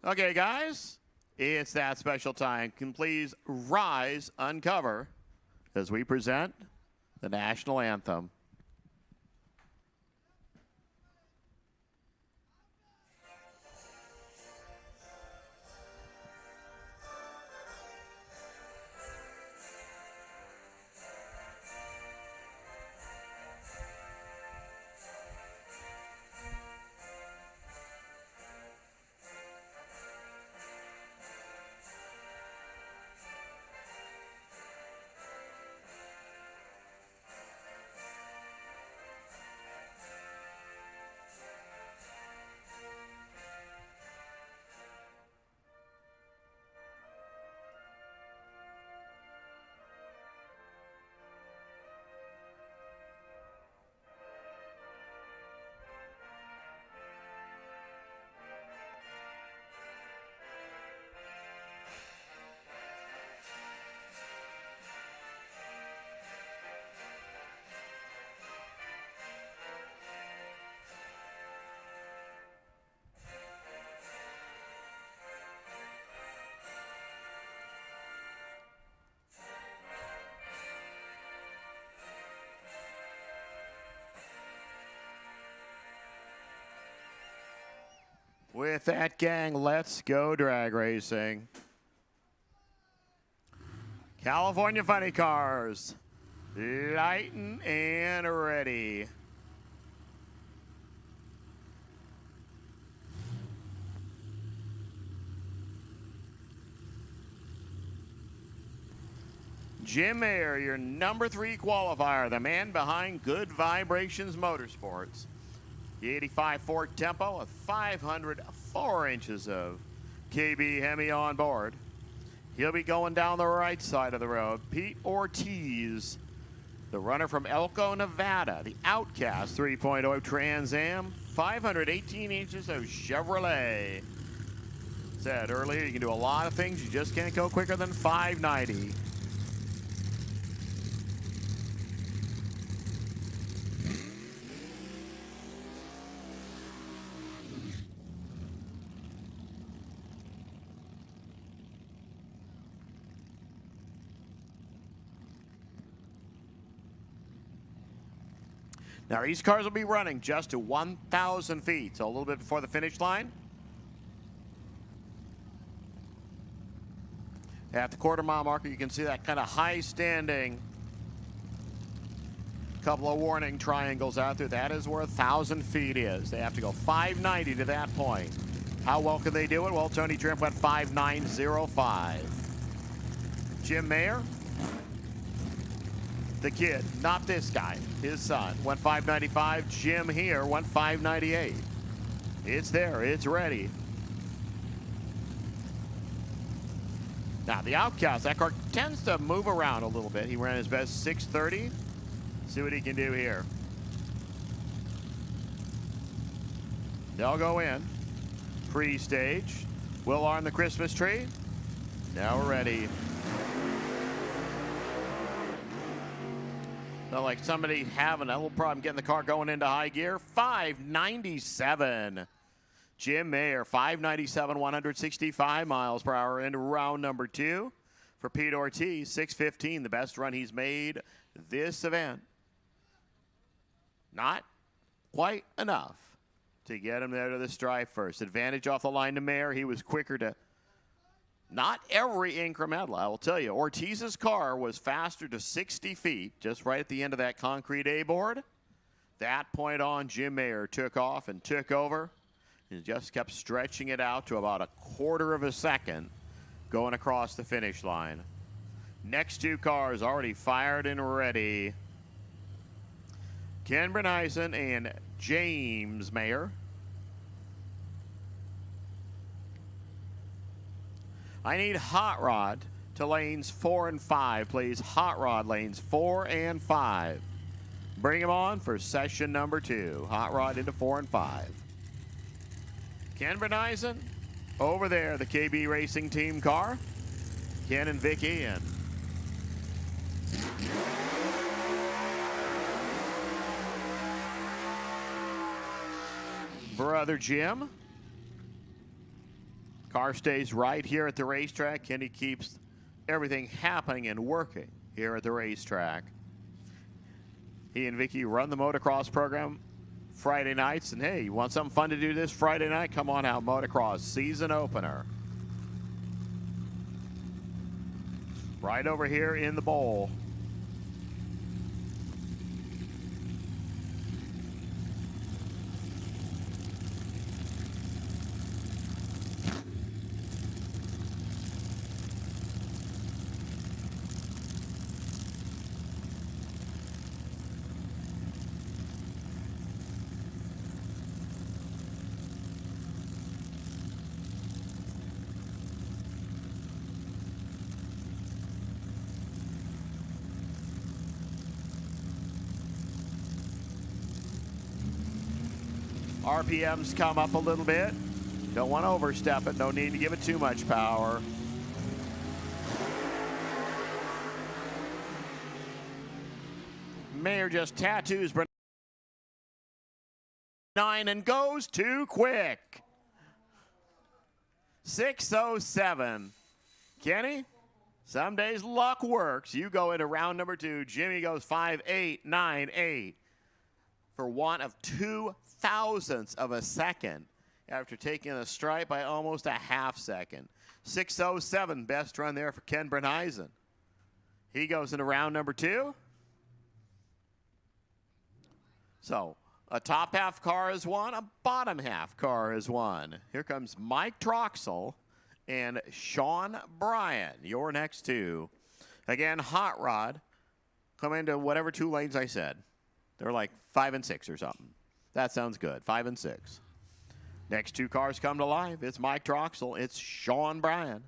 Okay, guys, it's that special time. Can please rise, uncover, as we present the National Anthem. With that, gang, let's go drag racing. California Funny Cars, lighting and ready. Jim Mayer, your number 3 qualifier, the man behind Good Vibrations Motorsports. The 85 Ford Tempo with 504 inches of KB Hemi on board. He'll be going down the right side of the road. Pete Ortiz, the runner from Elko, Nevada. The Outcast 3.0 Trans Am, 518 inches of Chevrolet. Said earlier, you can do a lot of things. You just can't go quicker than 590. Now, these cars will be running just to 1,000 feet, so a little bit before the finish line. At the quarter-mile marker, you can see that kind of high-standing couple of warning triangles out there. That is where 1,000 feet is. They have to go 590 to that point. How well can they do it? Well, Tony Trimp went 5.905. Jim Mayer, the kid, not this guy, his son, went 5.95. Jim here went 5.98. It's there, it's ready. Now the Outcast, that car tends to move around a little bit. He ran his best 6.30. See what he can do here. They'll go in. Pre-stage. We'll arm the Christmas tree. Now we're ready. Felt like somebody having a little problem getting the car going into high gear. 597. Jim Mayer, 597, 165 miles per hour into round number 2. For Pete Ortiz, 615, the best run he's made this event. Not quite enough to get him there to the stripe first. Advantage off the line to Mayer. He was quicker to not every incremental. I will tell you, Ortiz's car was faster to 60 feet, just right at the end of that concrete A-board. That point on, Jim Mayer took off and took over. He just kept stretching it out to about a quarter of a second going across the finish line. Next two cars already fired and ready. Ken Brunheisen and James Mayer. I need Hot Rod to lanes 4 and 5, please. Hot Rod lanes 4 and 5. Bring him on for session number 2. Hot Rod into 4 and 5. Ken Brunheisen over there, the KB Racing Team car. Ken and Vicky and brother Jim. Car stays right here at the racetrack. Kenny keeps everything happening and working here at the racetrack. He and Vicky run the motocross program Friday nights. And hey, you want something fun to do this Friday night? Come on out, motocross season opener. Right over here in the bowl. RPMs come up a little bit. Don't want to overstep it. No need to give it too much power. Mayer just tattoos 9 and goes too quick. 6:07. Kenny, some days luck works. You go into round number 2. Jimmy goes 5.898 for want of 2 thousandths of a second after taking a stripe by almost a half second. 6:07, best run there for Ken Brunheisen. He goes into round number 2. So a top half car is won, a bottom half car is won. Here comes Mike Troxel and Sean Bryan, your next two. Again, Hot Rod come into whatever 2 lanes I said. They're like 5 and 6 or something. That sounds good. 5 and 6. Next 2 cars come to life. It's Mike Troxel. It's Sean Bryan.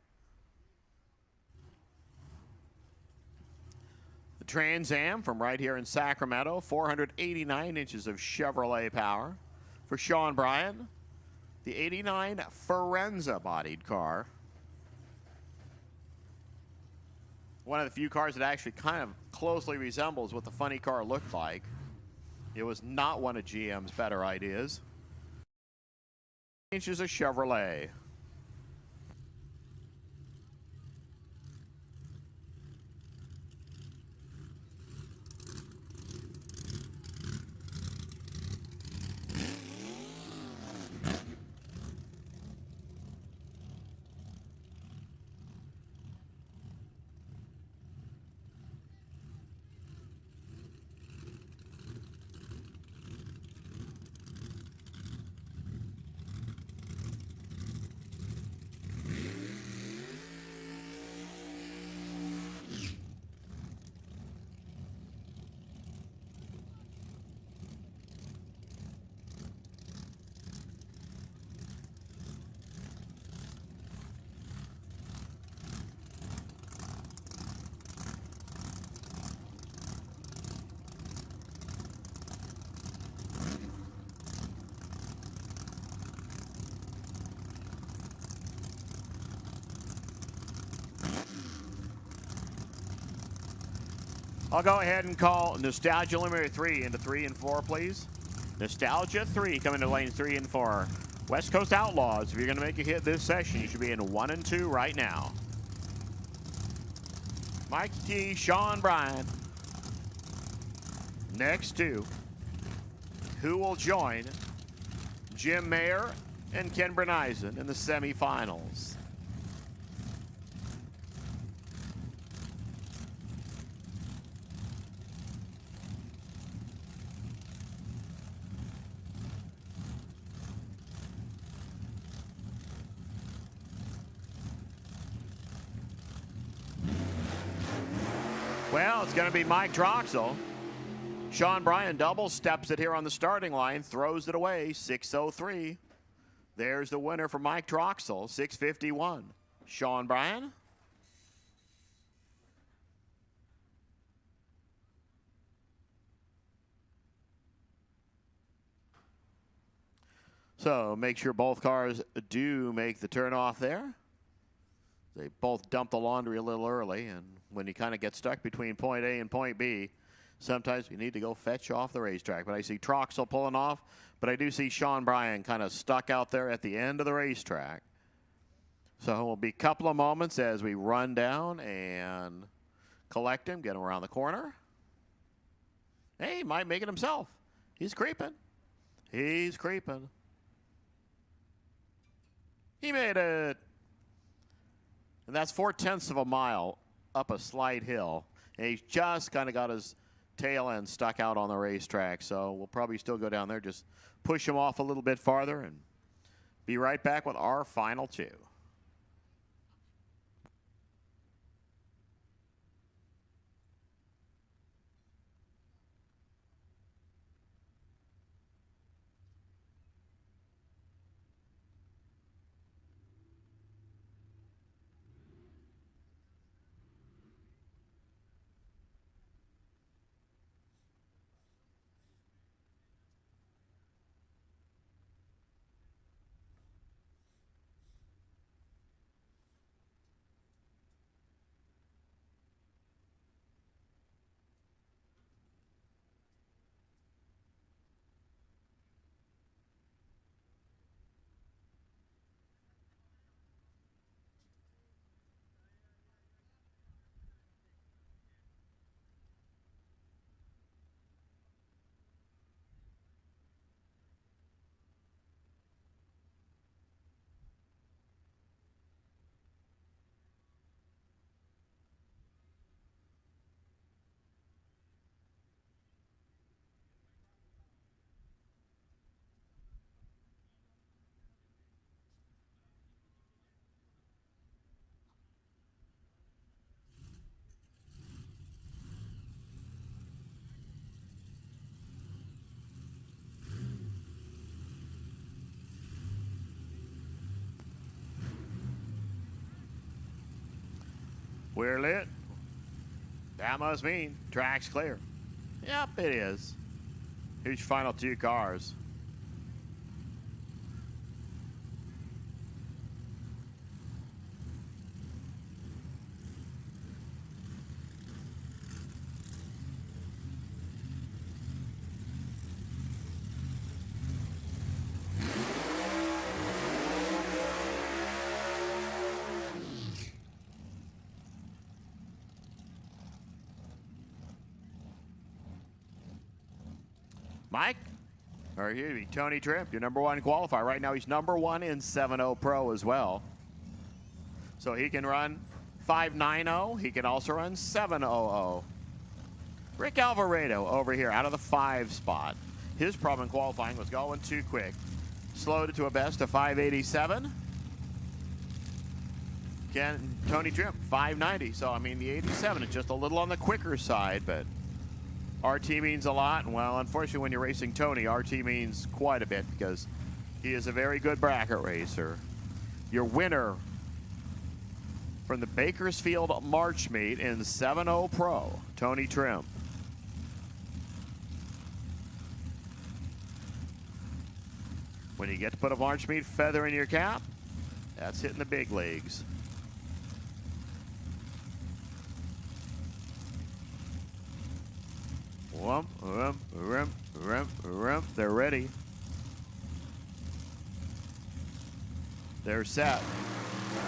The Trans Am from right here in Sacramento. 489 inches of Chevrolet power. For Sean Bryan, the 89 Forenza bodied car. One of the few cars that actually kind of closely resembles what the funny car looked like. It was not one of GM's better ideas. Inches of Chevrolet. I'll go ahead and call Nostalgia Eliminator 3 into 3 and 4, please. Nostalgia 3 coming to lanes 3 and 4. West Coast Outlaws, if you're going to make a hit this session, you should be in 1 and 2 right now. Mike T, Sean Bryan. Next two, who will join Jim Mayer and Ken Berneisen in the semifinals? Well, it's going to be Mike Troxel. Sean Bryan double steps it here on the starting line, throws it away, 6:03. There's the winner for Mike Troxel, 6:51. Sean Bryan. So make sure both cars do make the turnoff there. They both dump the laundry a little early, and when you kind of get stuck between point A and point B, sometimes you need to go fetch off the racetrack. But I see Troxel pulling off, but I do see Sean Bryan kind of stuck out there at the end of the racetrack. So it will be a couple of moments as we run down and collect him, get him around the corner. Hey, he might make it himself. He's creeping. He's creeping. He made it. And that's 4/10 of a mile up a slight hill. And he's just kind of got his tail end stuck out on the racetrack. So we'll probably still go down there, just push him off a little bit farther and be right back with our final two. We're lit. That must mean track's clear. Yep, it is. Here's your final two cars. Mike, or here be Tony Tripp, your #1 qualifier. Right now he's #1 in 7.0 Pro as well. So he can run 5.90. He can also run 7.00. Rick Alvarado over here out of the 5 spot. His problem in qualifying was going too quick. Slowed it to a best of 5.87. Tony Tripp, 5.90. So, I mean, the 87 is just a little on the quicker side, but RT means a lot, and well, unfortunately, when you're racing Tony, RT means quite a bit because he is a very good bracket racer. Your winner from the Bakersfield March meet in 7.0 Pro, Tony Tripp. When you get to put a March meet feather in your cap, that's hitting the big leagues. They're ready. They're set.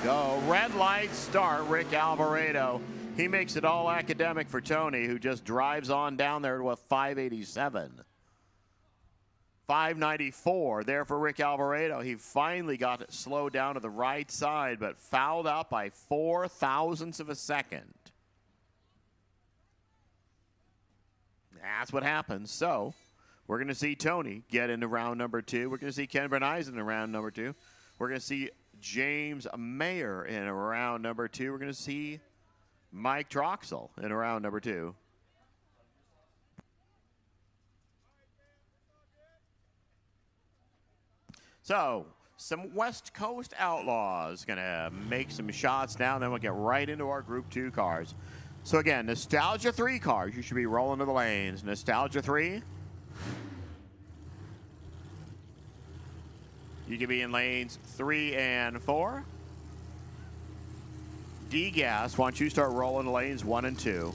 Go. Red light start, Rick Alvarado. He makes it all academic for Tony, who just drives on down there to a 587. 594 there for Rick Alvarado. He finally got it slowed down to the right side, but fouled out by 0.004 of a second. That's what happens. So we're going to see Tony get into round number 2. We're going to see Ken Berneisen in round number 2. We're going to see James Mayer in round number 2. We're going to see Mike Troxel in round number 2. So, some West Coast Outlaws going to make some shots now, then we'll get right into our Group 2 cars. So again, Nostalgia 3 cars, you should be rolling to the lanes. Nostalgia 3. You can be in lanes 3 and 4. D-Gas, why don't you start rolling to lanes 1 and 2.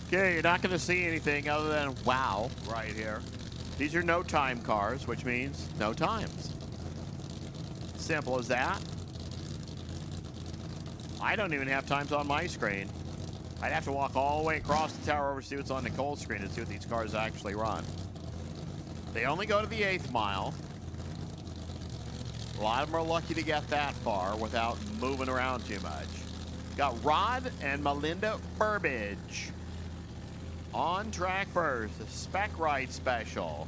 Okay, you're not going to see anything other than wow right here. These are no time cars, which means no times. Simple as that. I don't even have times on my screen. I'd have to walk all the way across the tower over to see what's on Nicole's screen and see what these cars actually run. They only go to the 8th mile. A lot of them are lucky to get that far without moving around too much. Got Rod and Melinda Burbage. On track first, the Spec Ride Special.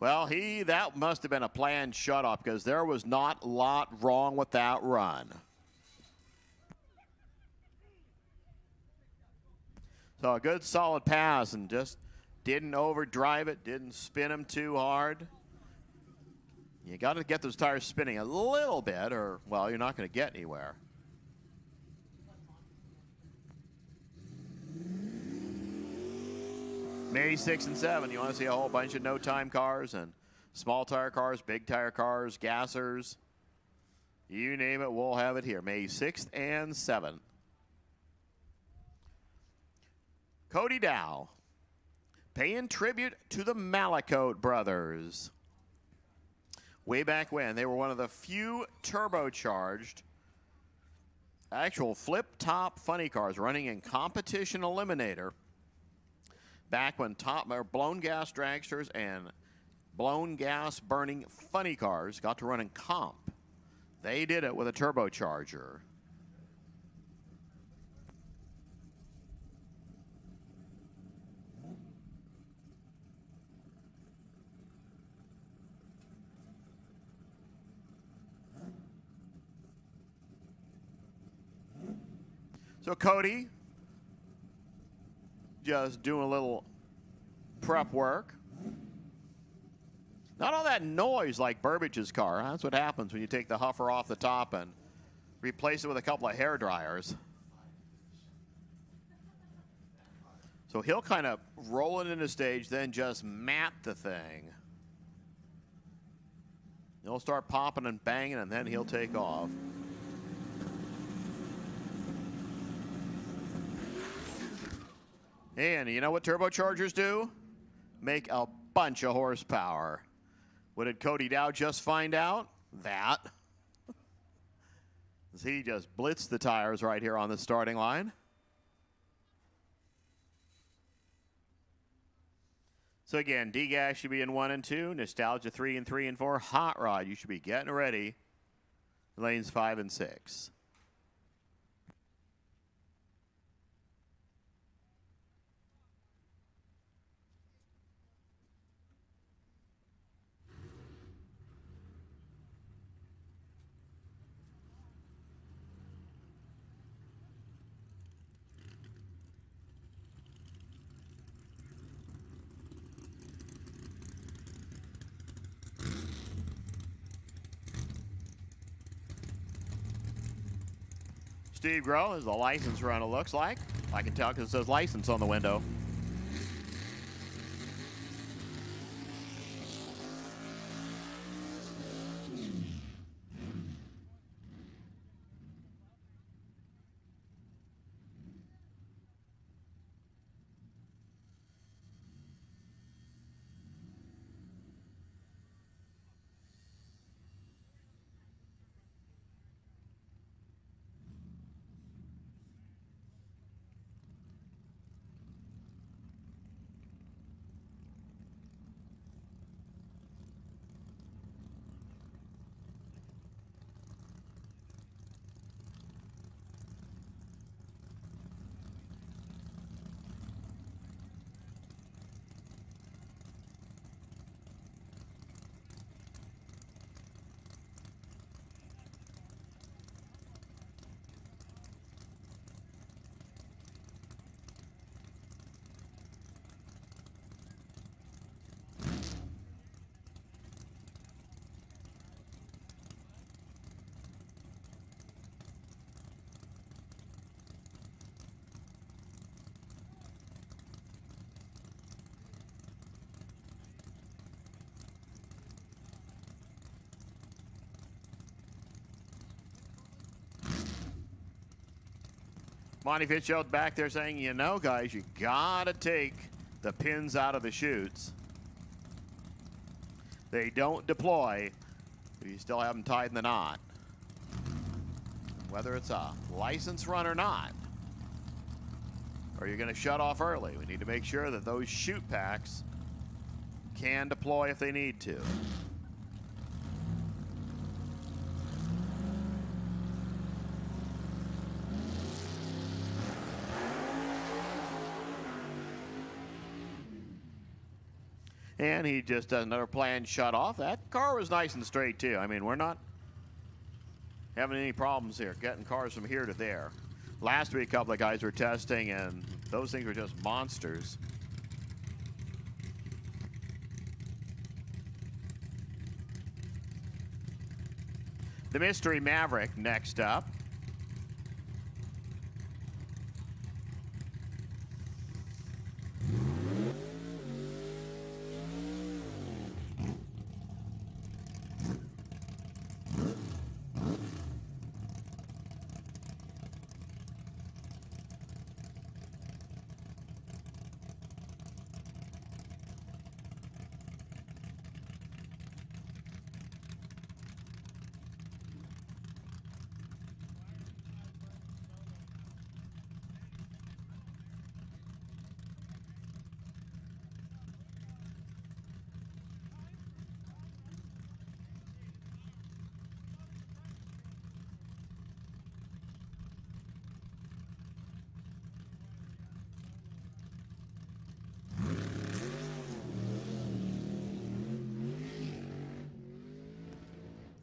Well, that must have been a planned shut-off because there was not a lot wrong with that run. So a good solid pass and just didn't overdrive it, didn't spin him too hard. You got to get those tires spinning a little bit or, well, you're not going to get anywhere. May 6 and 7, you want to see a whole bunch of no-time cars and small tire cars, big tire cars, gassers. You name it, we'll have it here. May 6th and 7th. Cody Dow, paying tribute to the Malachote brothers. Way back when, they were one of the few turbocharged actual flip-top funny cars running in competition Eliminator. Back when blown gas dragsters and blown gas burning funny cars got to run in comp. They did it with a turbocharger. So Cody, just doing a little prep work. Not all that noise like Burbage's car. That's what happens when you take the huffer off the top and replace it with a couple of hair dryers. So he'll kind of roll it into stage, then just mat the thing. He'll start popping and banging, and then he'll take off. And you know what turbochargers do? Make a bunch of horsepower. What did Cody Dow just find out? That. He just blitzed the tires right here on the starting line. So again, D-Gas should be in 1 and 2. Nostalgia 3 and 3 and 4. Hot Rod, you should be getting ready. Lanes 5 and 6. Steve Grohl is the license run, it looks like. I can tell because it says license on the window. Monty Fitzgerald back there saying, you know, guys, you got to take the pins out of the chutes. They don't deploy if you still have them tied in the knot. Whether it's a license run or not, or you're going to shut off early, we need to make sure that those chute packs can deploy if they need to. And he just does another planned shut off. That car was nice and straight, too. I mean, we're not having any problems here getting cars from here to there. Last week, a couple of guys were testing, and those things were just monsters. The Mystery Maverick next up.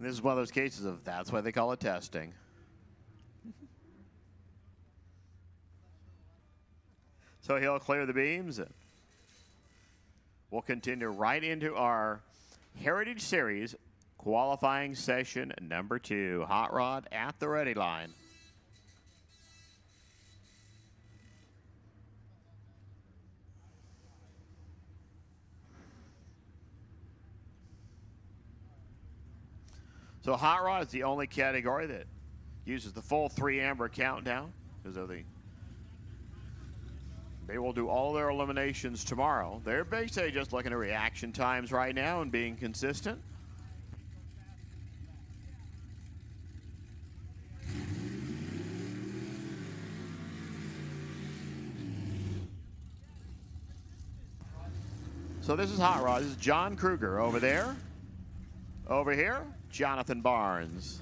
This is one of those cases of that's why they call it testing. So he'll clear the beams, and we'll continue right into our Heritage Series qualifying session number 2. Hot Rod at the ready line. So Hot Rod is the only category that uses the full 3 amber countdown, because they will do all their eliminations tomorrow. They're basically just looking at reaction times right now and being consistent. So this is Hot Rod. This is John Kruger over there. Over here, Jonathan Barnes.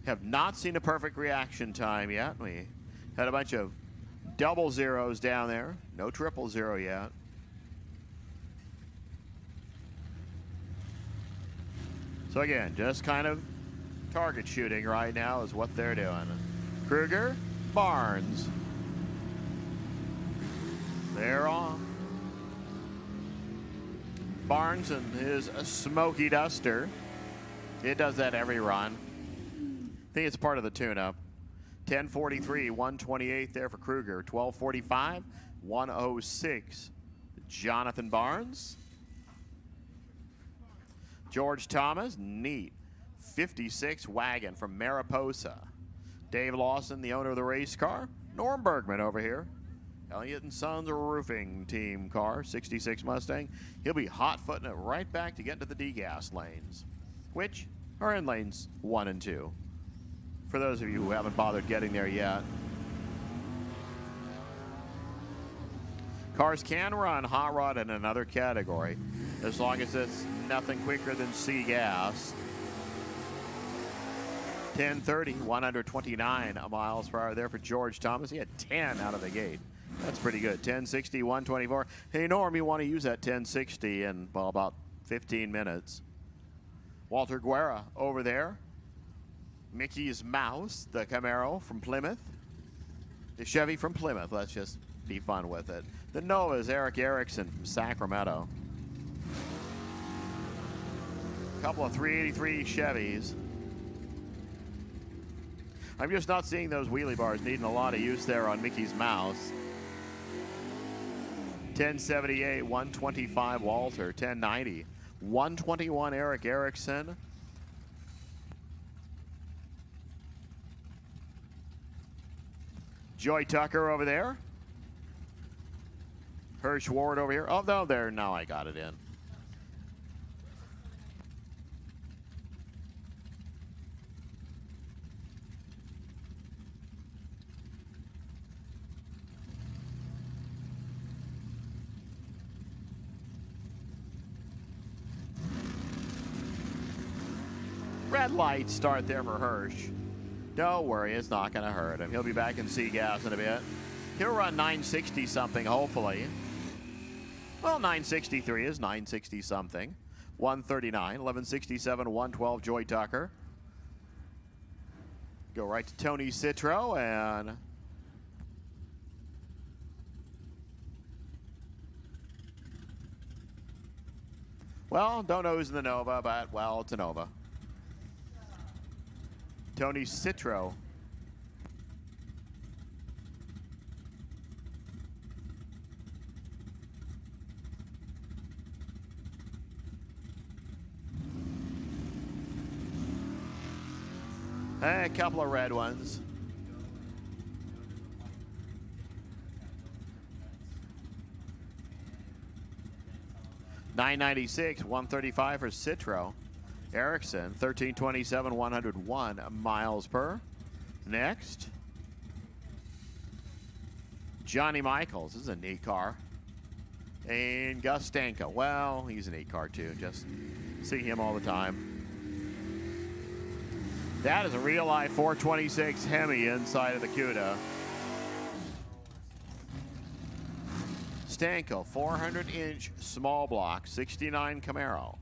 Have not seen a perfect reaction time yet. We had a bunch of double zeros down there. No triple zero yet. So again, just kind of target shooting right now is what they're doing. Kruger, Barnes. They're on. Barnes and his smoky duster. It does that every run. I think it's part of the tune-up. 10:43, 128 there for Kruger. 12:45, 106. Jonathan Barnes. George Thomas, neat. 56 wagon from Mariposa. Dave Lawson, the owner of the race car. Norm Bergman over here. Elliott and Sons roofing team car, 66 Mustang. He'll be hot-footing it right back to get into the degas lanes, which are in lanes 1 and 2. For those of you who haven't bothered getting there yet. Cars can run hot rod in another category, as long as it's nothing quicker than C gas. 10:30, 129 miles per hour there for George Thomas. He had 10 out of the gate. That's pretty good. 10:60, 124. Hey, Norm, you want to use that 10:60 in about 15 minutes. Walter Guerra over there. Mickey's Mouse, the Camaro from Plymouth. The Chevy from Plymouth. Let's just be fun with it. The Nova's Eric Erickson from Sacramento. A couple of 383 Chevys. I'm just not seeing those wheelie bars needing a lot of use there on Mickey's Mouse. 1078, 125 Walter. 1090, 121 Eric Erickson. Joy Tucker over there. Hirsch Ward over here. Oh, no, there. Now I got it in. Red light start there for Hirsch. Don't worry, it's not going to hurt him. He'll be back in C gas in a bit. He'll run 960 something, hopefully. Well, 963 is 960 something. 139, 1167, 112 Joy Tucker. Go right to Tony Citro and well, don't know who's in the Nova, but well, it's a Nova. Tony Citro. A couple of red ones. $996, $135 for Citro. Erickson, 1327, 101 miles per. Next, Johnny Michaels. This is a neat car. And Gus Stanko. Well, he's a neat car too. Just see him all the time. That is a real life 426 Hemi inside of the CUDA. Stanko, 400-inch small block, 69 Camaro.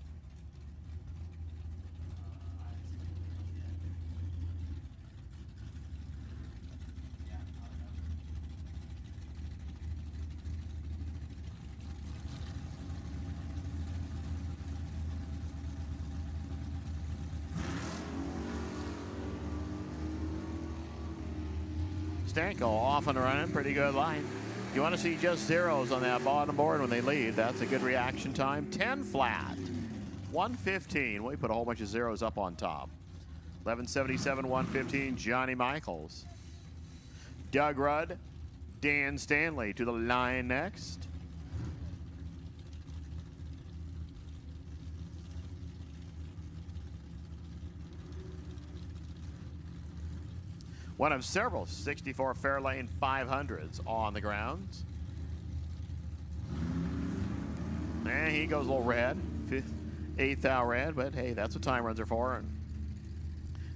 Stanko off and running, pretty good line. You want to see just zeros on that bottom board when they leave. That's a good reaction time. 10 flat, 115. We put a whole bunch of zeros up on top. 1177, 115, Johnny Michaels. Doug Rudd, Dan Stanley to the line next. One of several 64 Fairlane 500s on the grounds. And he goes a little red. Eighth out red, but hey, that's what time runs are for. And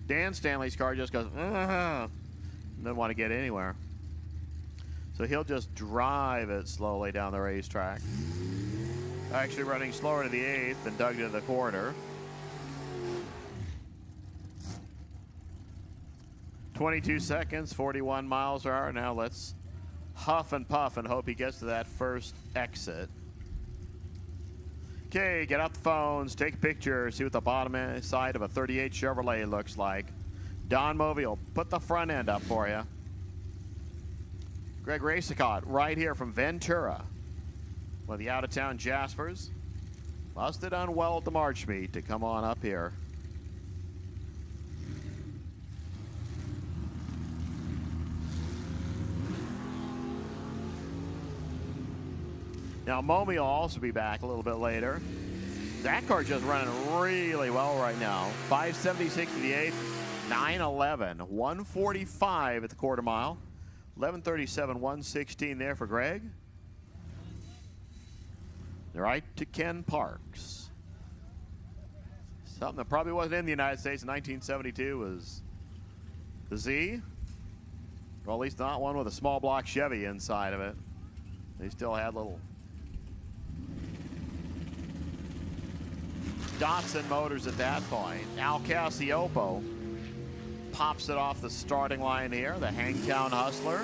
Dan Stanley's car just goes, doesn't want to get anywhere. So he'll just drive it slowly down the racetrack. Actually running slower to the 8th and dug to the quarter. 22 seconds, 41 miles per hour. Now let's huff and puff and hope he gets to that first exit. Okay, get out the phones, take a picture, see what the bottom side of a 38 Chevrolet looks like. Don Movie will put the front end up for you. Greg Racecott right here from Ventura. One of the out-of-town Jaspers. Must have done well at the March meet to come on up here. Now, Momi will also be back a little bit later. That car just running really well right now. 576 to the 8th, 911, 145 at the quarter mile, 1137, 116 there for Greg. Right to Ken Parks. Something that probably wasn't in the United States in 1972 was the Z. Well, at least not one with a small block Chevy inside of it. They still had little Datsun motors at that point. Al Castignetto pops it off the starting line here, the Hangtown Hustler.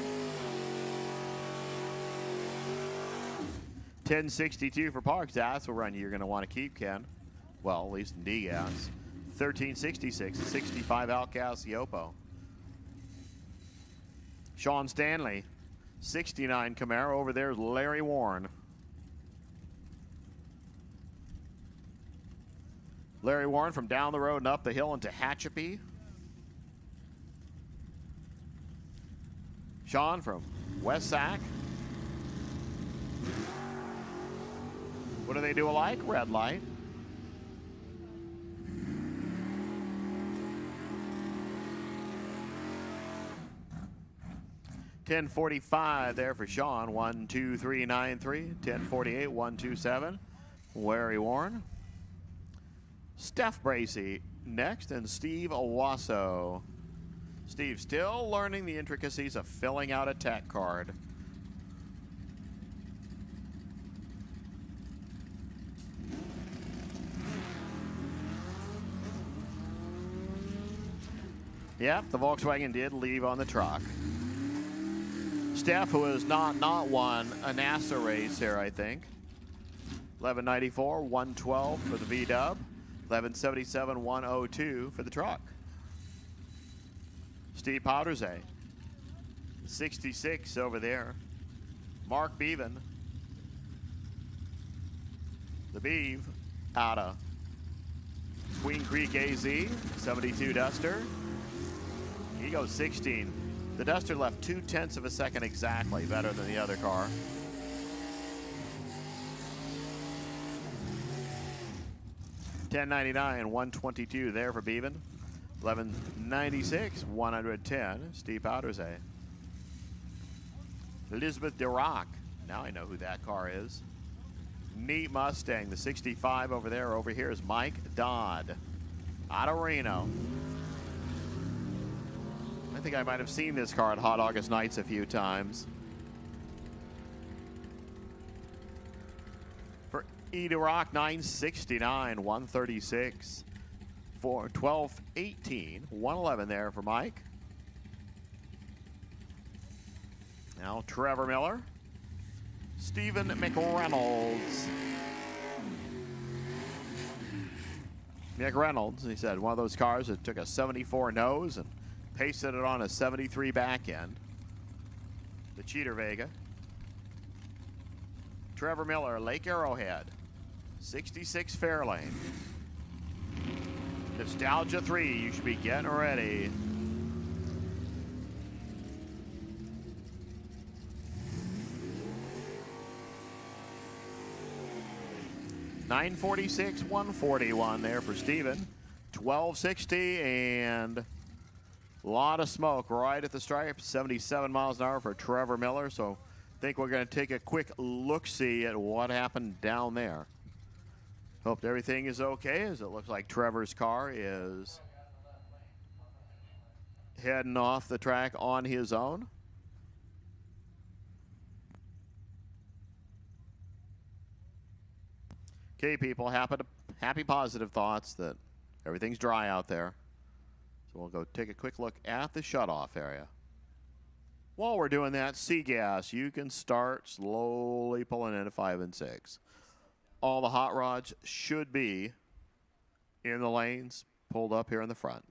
1062 for Parks. That's a run you're going to want to keep, Ken. Well, at least in D-gas. 1366, 65 Al Castignetto. Sean Stanley, 69 Camaro. Over there is Larry Warren. Larry Warren from down the road and up the hill into Hatchapee. Sean from West Sac. What do they do alike? Red light. $10.45 there for Sean. 12393. $10.48. 127. Larry Warren. Steph Bracey next, and Steve Owasso. Steve still learning the intricacies of filling out a tech card. Yep, the Volkswagen did leave on the truck. Steph, who has not won a NASA race here, I think. 1194, 112 for the V-dub. 1177, 102 for the truck. Steve Powdersay, 66 over there. Mark Beaven, the Beeve, out of Queen Creek AZ, 72 Duster. He goes 16. The Duster left 0.2 of a second exactly better than the other car. $10.99, 122 there for Beaven. $11.96, 110. Steve Powdersay. Elizabeth DeRock. Now I know who that car is. Neat Mustang, the 65 over there. Over here is Mike Dodd out of Reno. I think I might have seen this car at Hot August Nights a few times. For E. DeRock, 969, 136. For 1218, 111 there for Mike. Now Trevor Miller. Stephen McReynolds. McReynolds, he said, one of those cars that took a 74 nose and pasted it on a 73 back end. The Cheater Vega. Trevor Miller, Lake Arrowhead. 66 Fairlane. Nostalgia 3, you should be getting ready. $946, 141 there for Steven. $12.60 and a lot of smoke right at the stripe. 77 miles an hour for Trevor Miller. So I think we're going to take a quick look-see at what happened down there. Hope everything is okay, as it looks like Trevor's car is heading off the track on his own. Okay, people, happy positive thoughts that everything's dry out there. So we'll go take a quick look at the shutoff area. While we're doing that, C-Gas, you can start slowly pulling into 5 and 6. All the hot rods should be in the lanes, pulled up here in the front.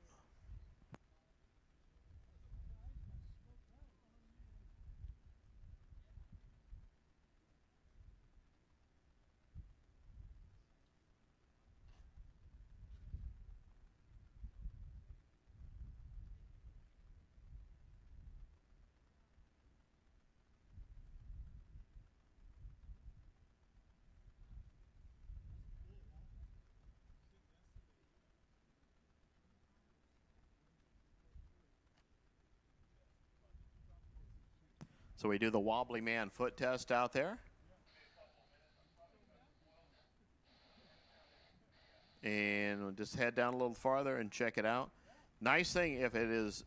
So we do the wobbly man foot test out there. And we'll just head down a little farther and check it out. Nice thing, if it is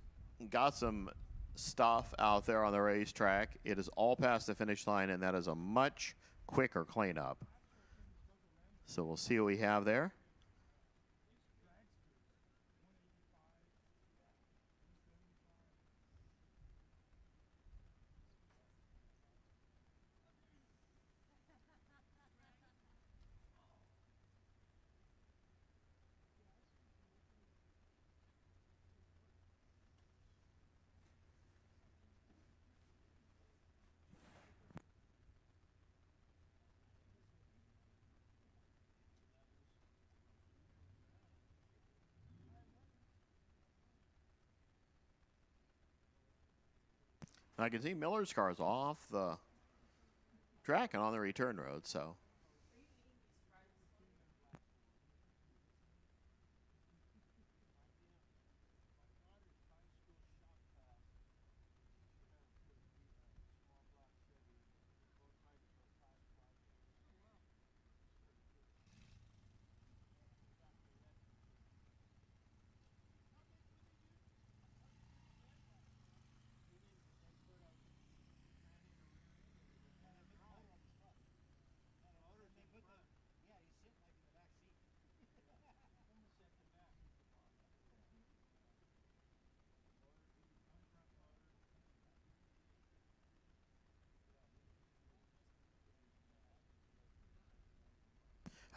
got some stuff out there on the racetrack, it is all past the finish line, and that is a much quicker cleanup. So we'll see what we have there. I can see Miller's car is off the track and on the return road, so.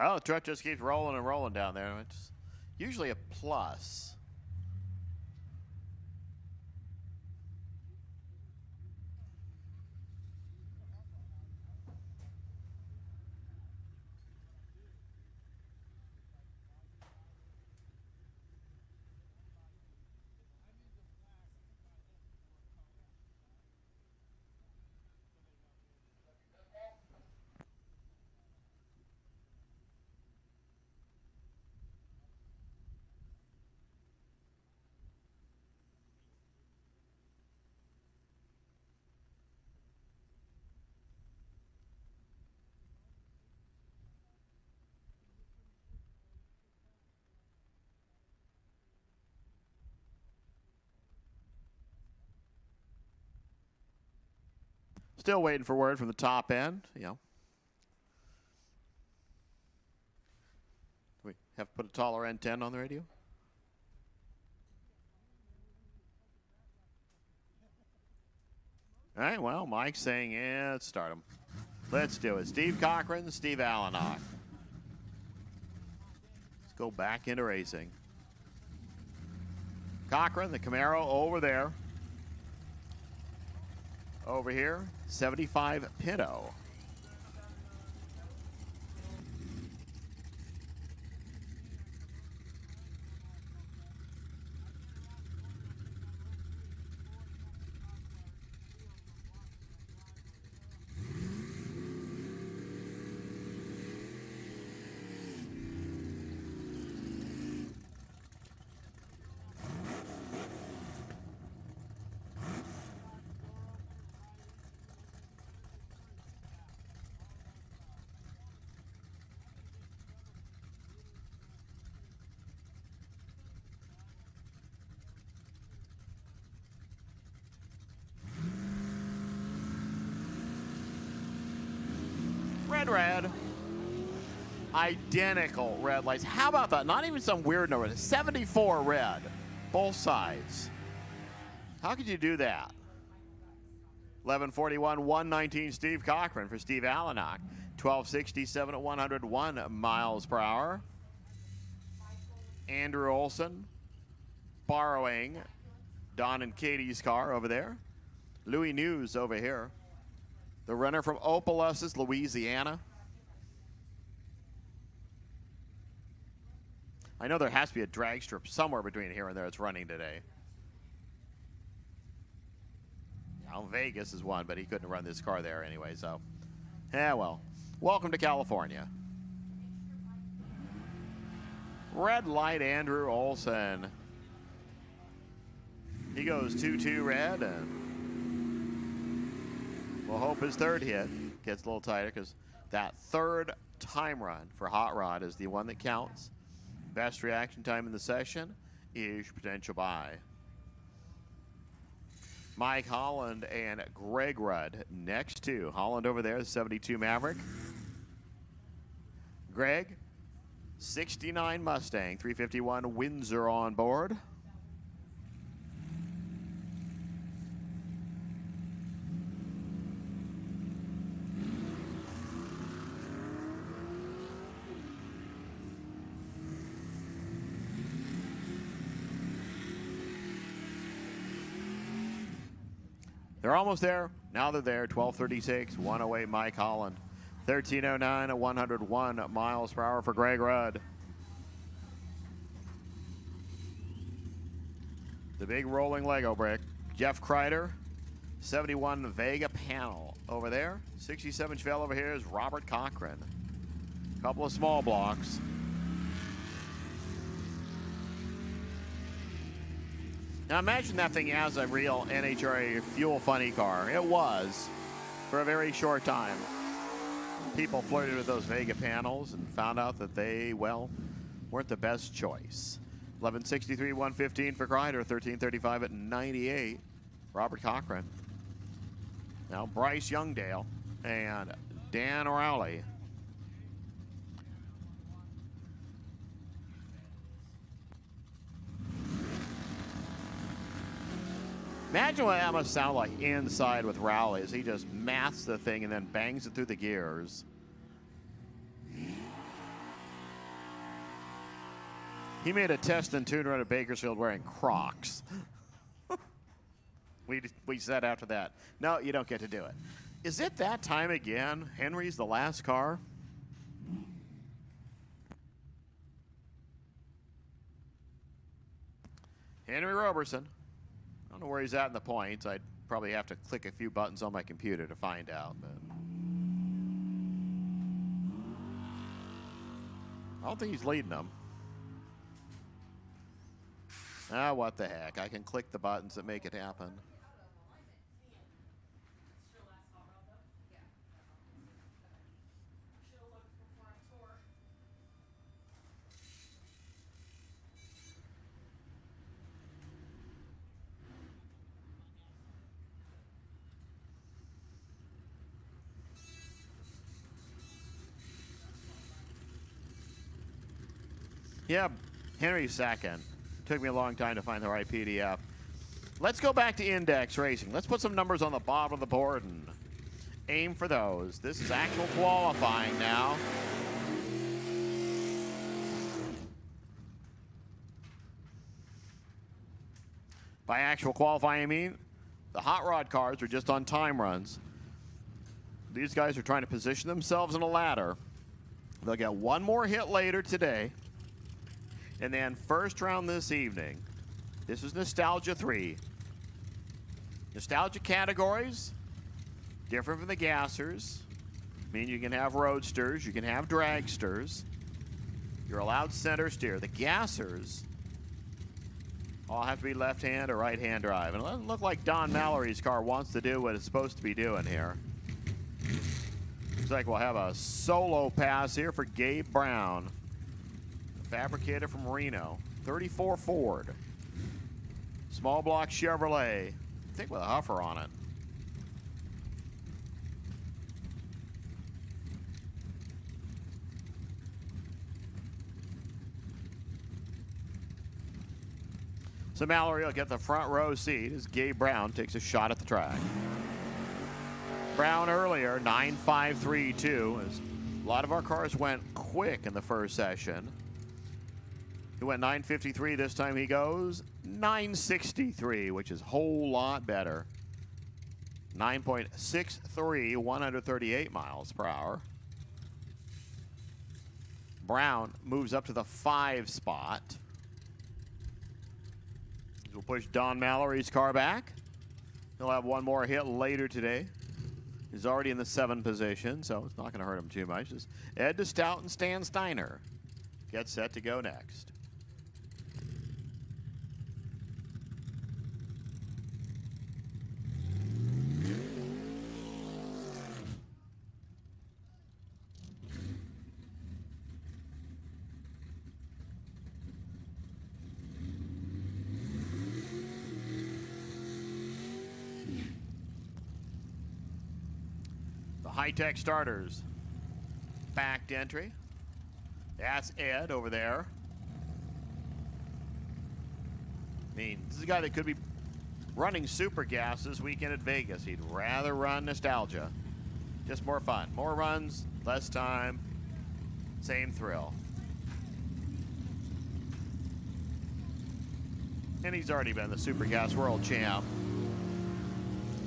Oh, the truck just keeps rolling and rolling down there. It's usually a plus. Still waiting for word from the top end. You know, we have to put a taller N10 on the radio. All right, well, Mike's saying, yeah, let's start them. Let's do it. Steve Cochran, Steve Allenock. Let's go back into racing. Cochran, the Camaro over there. Over here, 75 Pinto. red. Identical red lights. How about that? Not even some weird number. 74 red. Both sides. How could you do that? 1141, 119, Steve Cochran for Steve Allenach. 1267 at 101 miles per hour. Andrew Olson borrowing Don and Katie's car over there. Louis News over here. The runner from Opelousas, Louisiana. I know there has to be a drag strip somewhere between here and there that's running today. Now, Vegas is one, but he couldn't run this car there anyway, so. Yeah, well. Welcome to California. Red light, Andrew Olson. He goes 2-2 red, and we'll hope his third hit gets a little tighter, because that third time run for Hot Rod is the one that counts. Best reaction time in the session is potential buy. Mike Holland and Greg Rudd next to Holland over there, the 72 Maverick. Greg, 69 Mustang, 351 Windsor on board. They're almost there. Now they're there. 1236, 108 Mike Holland. 1309 at 101 miles per hour for Greg Rudd. The big rolling Lego brick. Jeff Kreider, 71 Vega panel over there. 67 Chevelle over here is Robert Cochran. Couple of small blocks. Now imagine that thing as a real NHRA fuel funny car. It was for a very short time. People flirted with those Vega panels and found out that they, well, weren't the best choice. 1163, 115 for Kreider, 1335 at 98. Robert Cochran. Now Bryce Youngdale and Dan Rowley. Imagine what that must sound like inside with Rowley as he just maths the thing and then bangs it through the gears. He made a test and tune run at Bakersfield wearing Crocs. We said after that, no, you don't get to do it. Is it that time again? Henry's the last car? Henry Roberson. I don't know where he's at in the points. I'd probably have to click a few buttons on my computer to find out. But I don't think he's leading them. Ah, what the heck. I can click the buttons that make it happen. Yeah, Henry's second. Took me a long time to find the right PDF. Let's go back to index racing. Let's put some numbers on the bottom of the board and aim for those. This is actual qualifying now. By actual qualifying, I mean the hot rod cars are just on time runs. These guys are trying to position themselves in a ladder. They'll get one more hit later today. And then first round this evening, this is Nostalgia 3. Nostalgia categories, different from the gassers. I mean, you can have roadsters, you can have dragsters. You're allowed center steer. The gassers all have to be left-hand or right-hand drive. And it doesn't look like Don Mallory's car wants to do what it's supposed to be doing here. Looks like we'll have a solo pass here for Gabe Brown. Fabricator from Reno, 34 Ford. Small block Chevrolet, I think with a huffer on it. So Mallory will get the front row seat as Gabe Brown takes a shot at the track. Brown earlier, 9.532, as a lot of our cars went quick in the first session. He went 9.53. This time he goes 9.63, which is a whole lot better. 9.63, 138 miles per hour. Brown moves up to the 5 spot. We'll push Don Mallory's car back. He'll have one more hit later today. He's already in the 7 position, so it's not going to hurt him too much. It's Ed DeStout and Stan Steiner get set to go next. High-tech starters. Backed entry. That's Ed over there. I mean, this is a guy that could be running super gas this weekend at Vegas. He'd rather run Nostalgia. Just more fun. More runs, less time, same thrill. And he's already been the super gas world champ.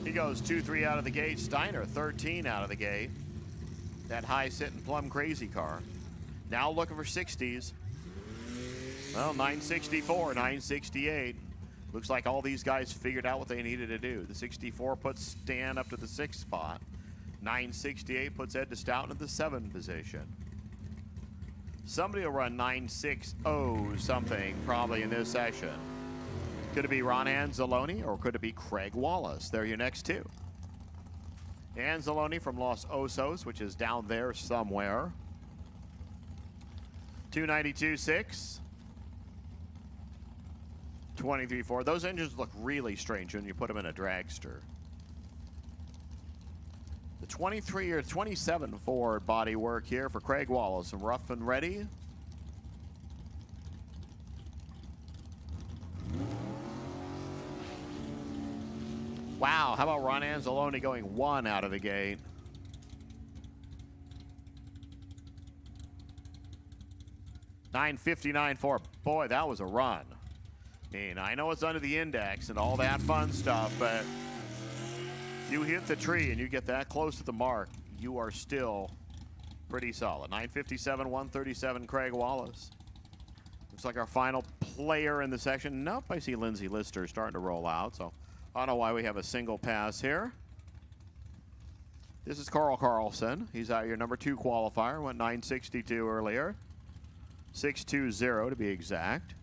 He goes 2-3 out of the gate. Steiner 13 out of the gate. That high sitting plum crazy car. Now looking for 60s. Well, 964, 968. Looks like all these guys figured out what they needed to do. The 64 puts Stan up to the 6th spot. 968 puts Ed DeStout into the 7th position. Somebody will run 960 something probably in this session. Could it be Ron Anzalone or could it be Craig Wallace? They're your next two. Anzalone from Los Osos, which is down there somewhere. 292.6. 23.4. Those engines look really strange when you put them in a dragster. The 23 or 27 Ford body work here for Craig Wallace. And rough and ready. Wow, how about Ron Anzalone going 1 out of the gate? $9.59.4. Boy, that was a run. I mean, I know it's under the index and all that fun stuff, but you hit the tree and you get that close to the mark, you are still pretty solid. 9.57, 137, Craig Wallace. Looks like our final player in the session. Nope, I see Lindsay Lister starting to roll out, so I don't know why we have a single pass here. This is Carl Carlson. He's out your number 2 qualifier. Went 962 earlier. 620 to be exact.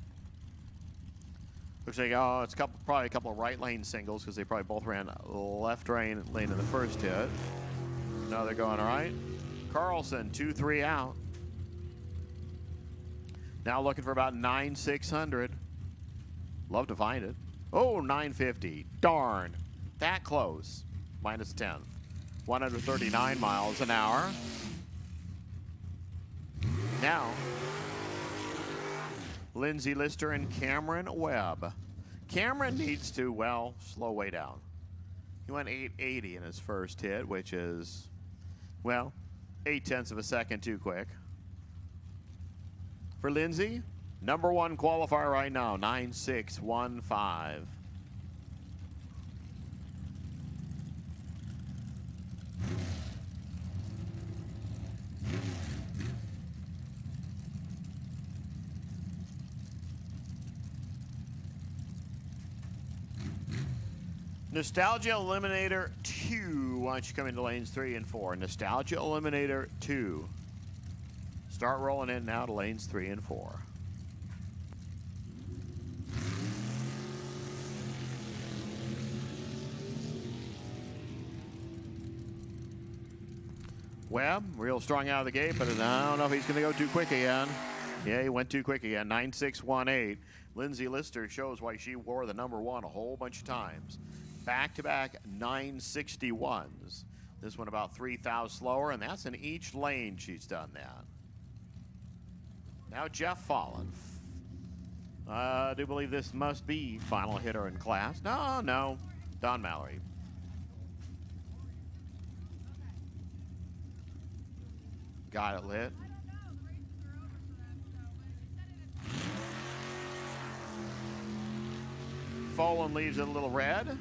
Looks like it's probably a couple of right lane singles because they probably both ran left lane in the first hit. Now they're going all right. Carlson 2-3 out. Now looking for about 9,600. Love to find it. Oh, 950. Darn. That close. Minus 10. 139 miles an hour. Now, Lindsay Lister and Cameron Webb. Cameron needs to, well, slow way down. He went 880 in his first hit, which is, well, 0.8 of a second too quick. For Lindsay, number 1 qualifier right now, 9.615. Nostalgia Eliminator 2. Why don't you come into lanes 3 and 4? Nostalgia Eliminator 2. Start rolling in now to lanes 3 and 4. Webb, real strong out of the gate, but I don't know if he's going to go too quick again. Yeah, he went too quick again. 9.618. Lindsay Lister shows why she wore the number 1 a whole bunch of times. Back-to-back 961s. This one about 3,000 slower, and that's in each lane she's done that. Now Jeff Fallon. I do believe this must be final hitter in class. No. Don Mallory. Got it lit. Folan leaves it a little red.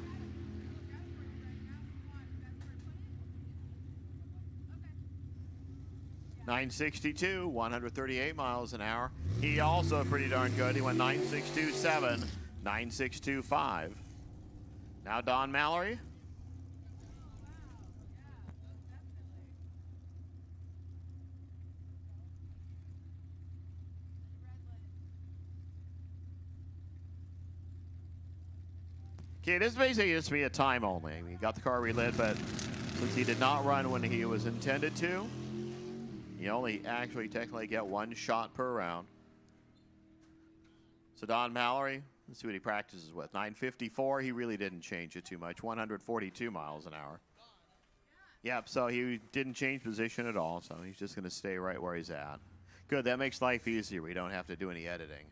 .962, 138 miles an hour. He also pretty darn good. He went 9.627, 9.625. Now Don Mallory. Okay, this basically just be a time only. He got the car relit, but since he did not run when he was intended to, you only actually technically get one shot per round. So Don Mallory, let's see what he practices with. 954, he really didn't change it too much. 142 miles an hour. Yep, so he didn't change position at all, so he's just going to stay right where he's at. Good, that makes life easier. We don't have to do any editing.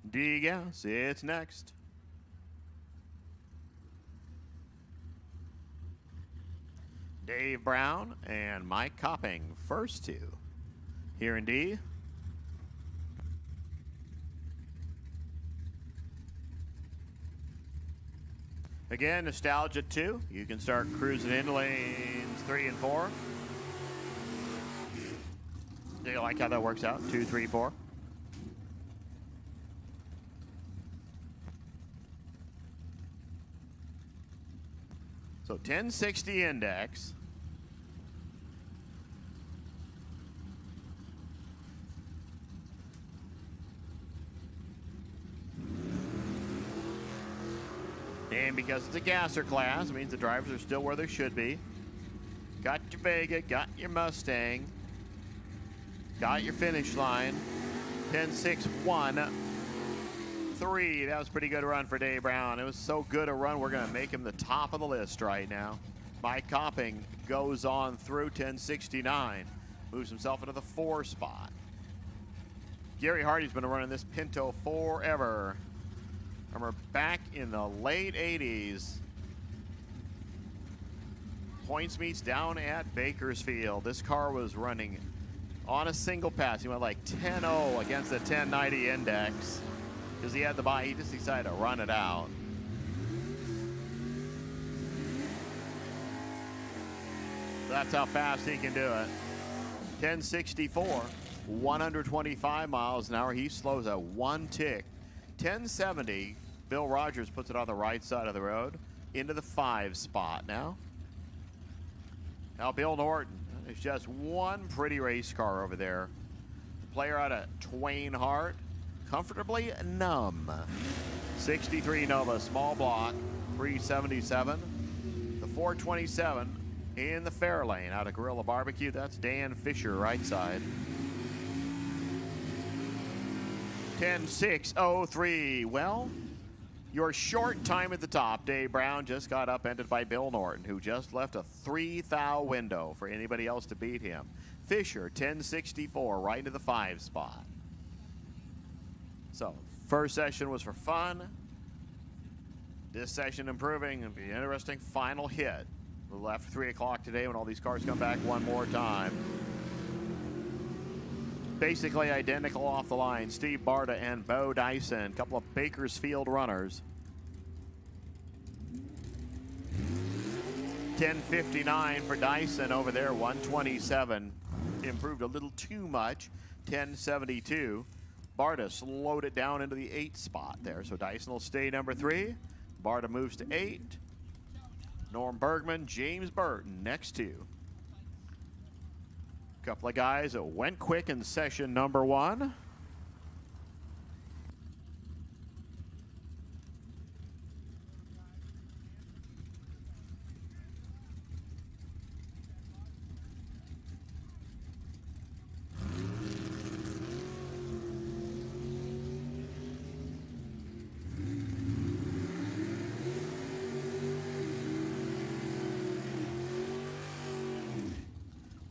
D-Gas, it's next. Dave Brown and Mike Copping, first two. Here in D. Again, Nostalgia 2. You can start cruising in lanes 3 and 4. Do you like how that works out? 2, 3, 4. So 1060 index. And because it's a gasser class, it means the drivers are still where they should be. Got your Vega, got your Mustang, got your finish line. 10.61. 3. That was a pretty good run for Dave Brown. It was so good a run, we're going to make him the top of the list right now. Mike Copping goes on through 10.69. Moves himself into the 4 spot. Gary Hardy's been running this Pinto forever. Remember back in the late 80s. Points meets down at Bakersfield. This car was running on a single pass. He went like 10-0 against the 1090 index. Because he had the bye, he just decided to run it out. That's how fast he can do it. 1064, 125 miles an hour. He slows at 1 tick. 1070, Bill Rogers puts it on the right side of the road into the 5 spot now. Now Bill Norton, there's just one pretty race car over there. The player out of Twain Hart. Comfortably numb. 63 Nova, small block, 377. The 427 in the fair lane out of Gorilla Barbecue. That's Dan Fisher, right side. 10.603. Well, your short time at the top, Dave Brown just got upended by Bill Norton, who just left a 3-thou window for anybody else to beat him. Fisher, 10.64, right into the 5 spot. So, first session was for fun. This session improving. It'll be an interesting final hit. A little after 3 o'clock today when all these cars come back one more time. Basically identical off the line. Steve Barta and Bo Dyson. A couple of Bakersfield runners. 10.59 for Dyson over there. 127. Improved a little too much. 10.72. Barta slowed it down into the 8 spot there. So Dyson will stay number 3. Barta moves to 8. Norm Bergman, James Burton, next 2. Couple of guys that went quick in session number 1.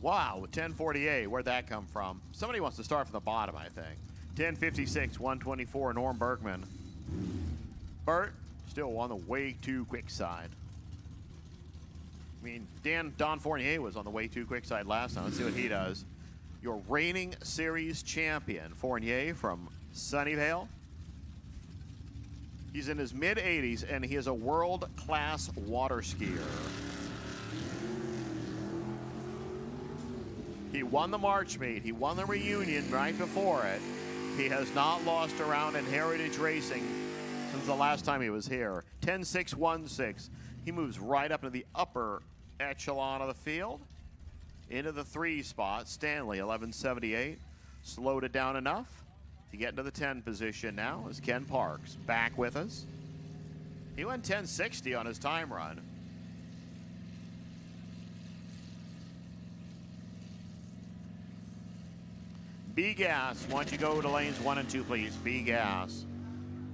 Wow, 1048. Where'd that come from? Somebody wants to start from the bottom, I think. 1056, 124, Norm Bergman. Bert, still on the way too quick side. I mean, Don Fournier was on the way too quick side last time. Let's see what he does. Your reigning series champion, Fournier from Sunnyvale. He's in his mid-80s, and he is a world-class water skier. He won the March meet. He won the reunion right before it. He has not lost a round in Heritage Racing since the last time he was here. 10.616. He moves right up into the upper echelon of the field. Into the 3 spot. Stanley, 11.78. Slowed it down enough to get into the 10 position now as Ken Parks back with us. He went 10.60 on his time run. B-Gas, why don't you go to lanes 1 and 2, please? B-Gas.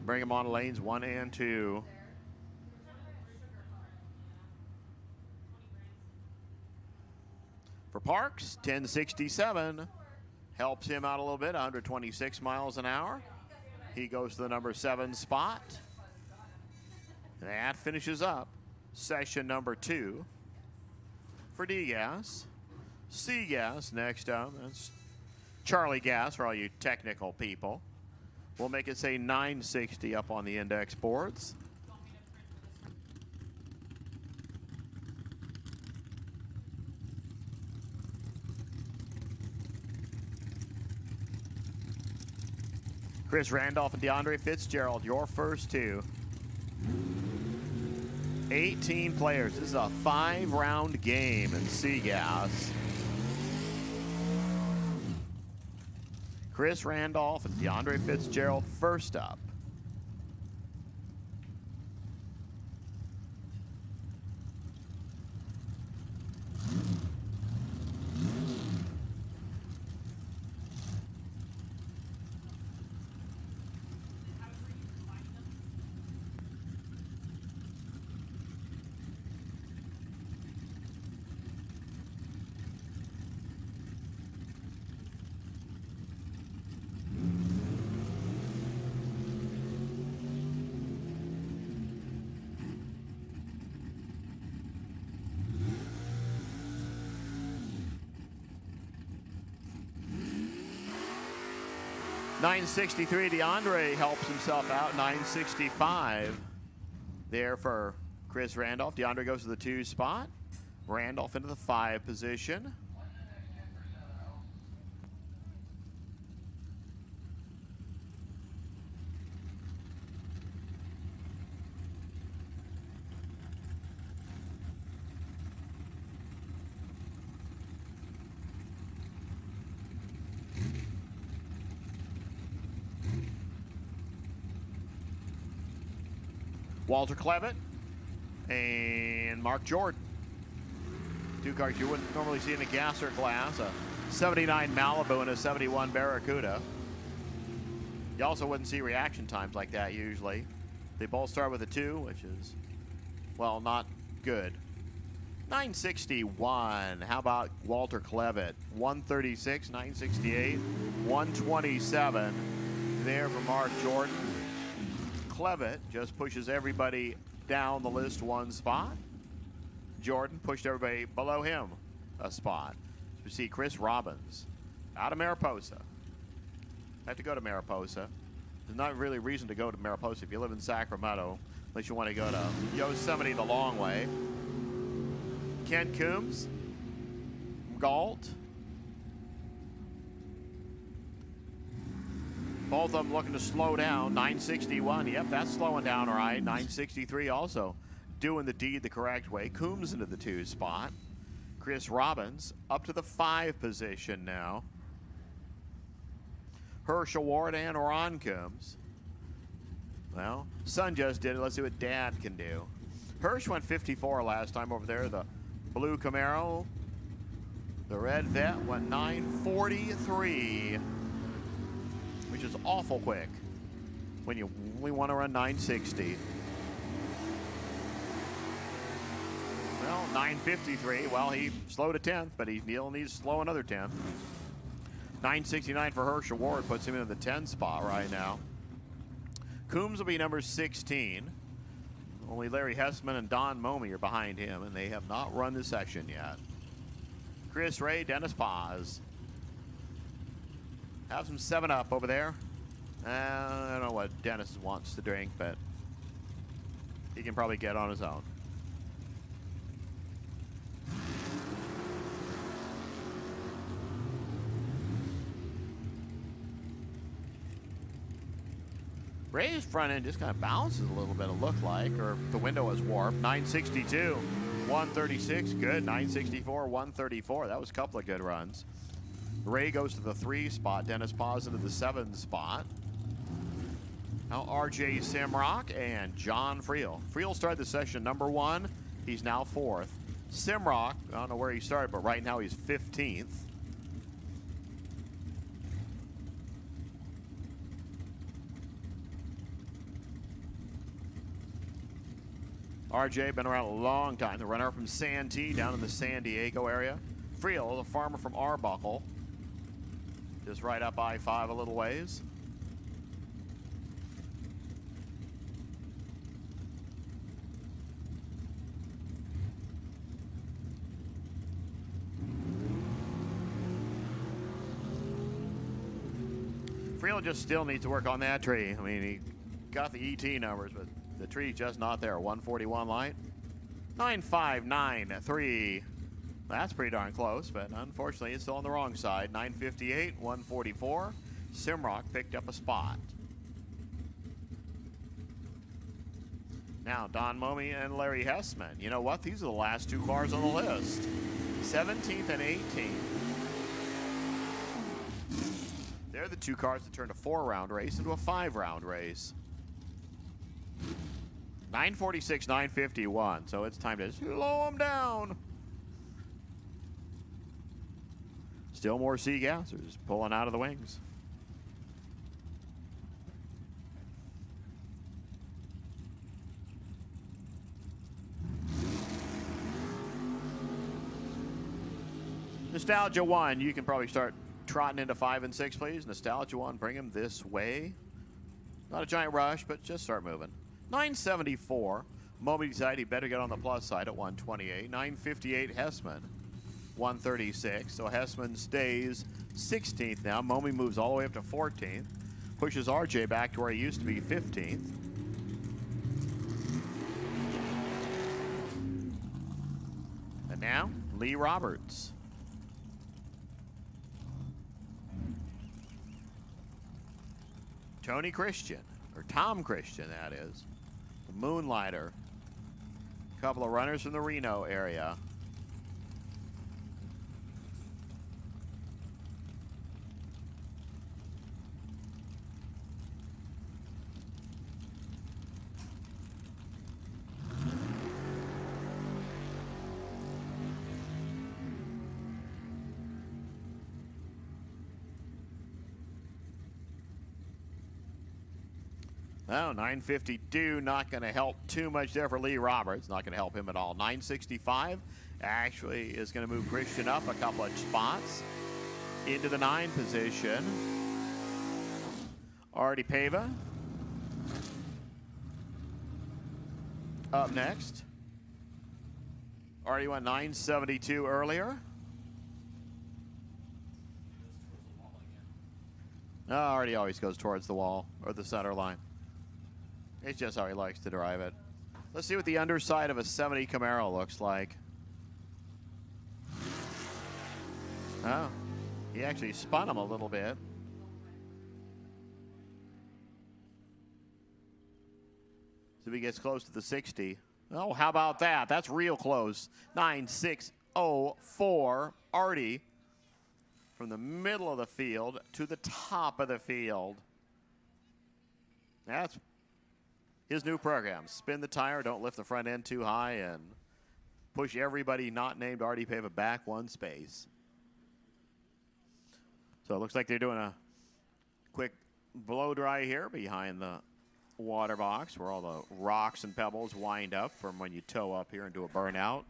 Bring him on to lanes 1 and 2. For Parks, 10.67. Helps him out a little bit, 126 miles an hour. He goes to the number 7 spot. That finishes up session number 2 for D-Gas. C-Gas next up. That's Charlie Gas for all you technical people. We'll make it say 960 up on the index boards. Chris Randolph and DeAndre Fitzgerald, your first 2. 18 players. This is a 5-round game in C-Gas. Chris Randolph and DeAndre Fitzgerald first up. $963, DeAndre helps himself out. $965 there for Chris Randolph. DeAndre goes to the 2 spot. Randolph into the 5 position. Walter Clevitt and Mark Jordan. 2 cars you wouldn't normally see in a gasser class. A 79 Malibu and a 71 Barracuda. You also wouldn't see reaction times like that usually. They both start with a 2, which is, well, not good. 961. How about Walter Clevitt? 136, 968, 127 there for Mark Jordan. Clevitt just pushes everybody down the list 1 spot. Jordan pushed everybody below him a spot. You see Chris Robbins out of Mariposa. Have to go to Mariposa. There's not really reason to go to Mariposa if you live in Sacramento, unless you want to go to Yosemite the long way. Kent Coombs, Galt. Both of them looking to slow down. 961. Yep, that's slowing down all right. 963 also doing the deed the correct way. Coombs into the 2 spot. Chris Robbins up to the 5 position now. Herschel Ward and Ron Coombs. Well, son just did it. Let's see what dad can do. Hirsch went 54 last time over there. The blue Camaro. The red vet went 943. Which is awful quick when you only want to run 960. Well, 9:53. Well, he slowed a 10th, but he'll need to slow another 10th. 9:69 for Herschel Ward puts him in the 10 spot right now. Coombs will be number 16. Only Larry Hessman and Don Momey are behind him, and they have not run this section yet. Chris Ray, Dennis Paz. Have some 7-Up over there. I don't know what Dennis wants to drink, but he can probably get on his own. Ray's front end just kind of bounces a little bit, it looked like, or the window was warped. 962, 136, good. 964, 134. That was a couple of good runs. Ray goes to the 3 spot. Dennis Paz into the 7 spot. Now RJ Simrock and John Friel. Friel started the session number 1. He's now 4th. Simrock, I don't know where he started, but right now he's 15th. RJ been around a long time. The runner from Santee down in the San Diego area. Friel, the farmer from Arbuckle, just right up I-5 a little ways. Friel just still needs to work on that tree. I mean, he got the ET numbers, but the tree's just not there. 141 light. 959.3. That's pretty darn close, but unfortunately it's still on the wrong side. 958, 144. Simrock picked up a spot. Now Don Momey and Larry Hessman. You know what? These are the last 2 cars on the list. 17th and 18th. They're the 2 cars that turned a 4-round race into a 5-round race. 946, 951, so it's time to slow them down. Still more sea gassers pulling out of the wings. Nostalgia 1, you can probably start trotting into 5 and 6, please. Nostalgia 1, bring him this way. Not a giant rush, but just start moving. 974. Momey decided he better get on the plus side at 128. 958 Hessman, 136. So Hessman stays 16th now. Momey moves all the way up to 14th. Pushes RJ back to where he used to be, 15th. And now, Lee Roberts. Tony Christian, or Tom Christian, that is. The Moonlighter. A couple of runners from the Reno area. Oh, 952, not going to help too much there for Lee Roberts. Not going to help him at all. 965 actually is going to move Christian up a couple of spots into the 9 position. Artie Pava up next. Artie went 972 earlier. No, Artie always goes towards the wall or the center line. It's just how he likes to drive it. Let's see what the underside of a 70 Camaro looks like. Oh, he actually spun him a little bit. So he gets close to the 60. Oh, how about that? That's real close. 9,604. Artie from the middle of the field to the top of the field. That's his new program. Spin the tire, don't lift the front end too high, and push everybody not named Artie Pava back 1 space. So it looks like they're doing a quick blow dry here behind the water box where all the rocks and pebbles wind up from when you tow up here and do a burnout.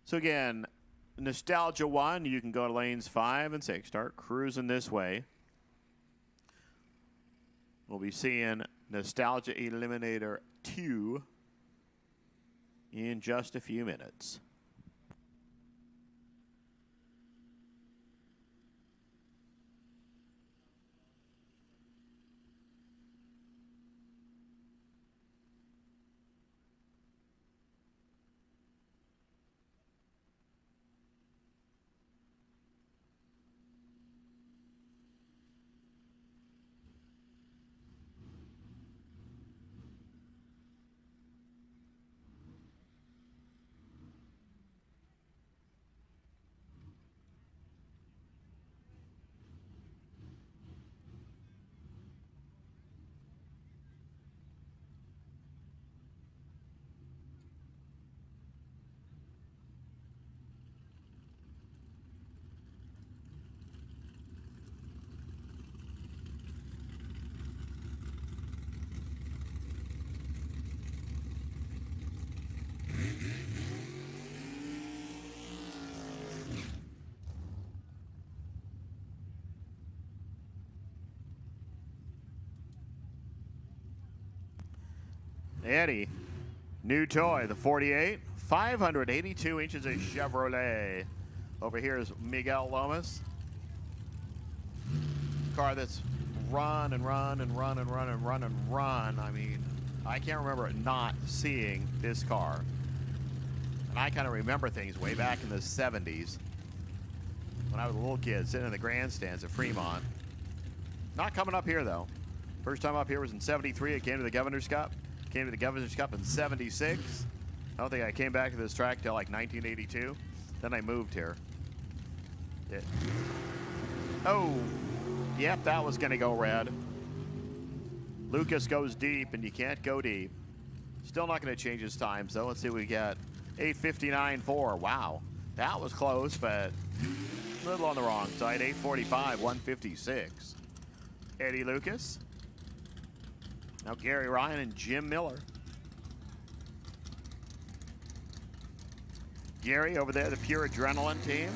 So again, Nostalgia 1, you can go to lanes 5 and 6. Start cruising this way. We'll be seeing Nostalgia Eliminator 2 in just a few minutes. Eddie, new toy, the 48, 582 inches of Chevrolet. Over here is Miguel Lomas. Car that's run and run and run and run and run and run. I mean, I can't remember not seeing this car. And I kind of remember things way back in the 70s when I was a little kid sitting in the grandstands at Fremont. Not coming up here, though. First time up here was in 73. It came to the Governor's Cup. Came to the Governor's Cup in 76. I don't think I came back to this track till like 1982. Then I moved here. Oh, yep, that was gonna go red. Lucas goes deep, and you can't go deep. Still not gonna change his times, though. Let's see what we get. 8:59.4. Wow, that was close, but a little on the wrong side. 8:45, 156. Eddie Lucas. Now Gary Ryan and Jim Miller. Gary over there, the Pure Adrenaline team.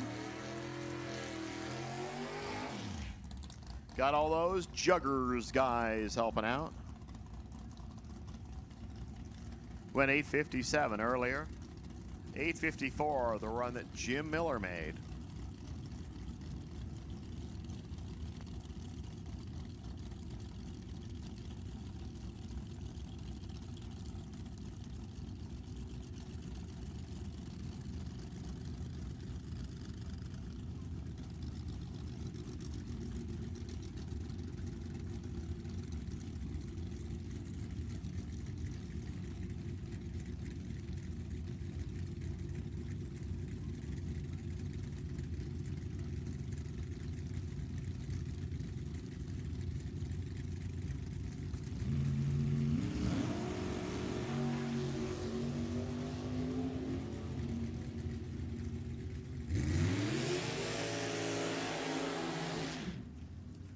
Got all those Juggers guys helping out. Went 8:57 earlier. 8:54, the run that Jim Miller made.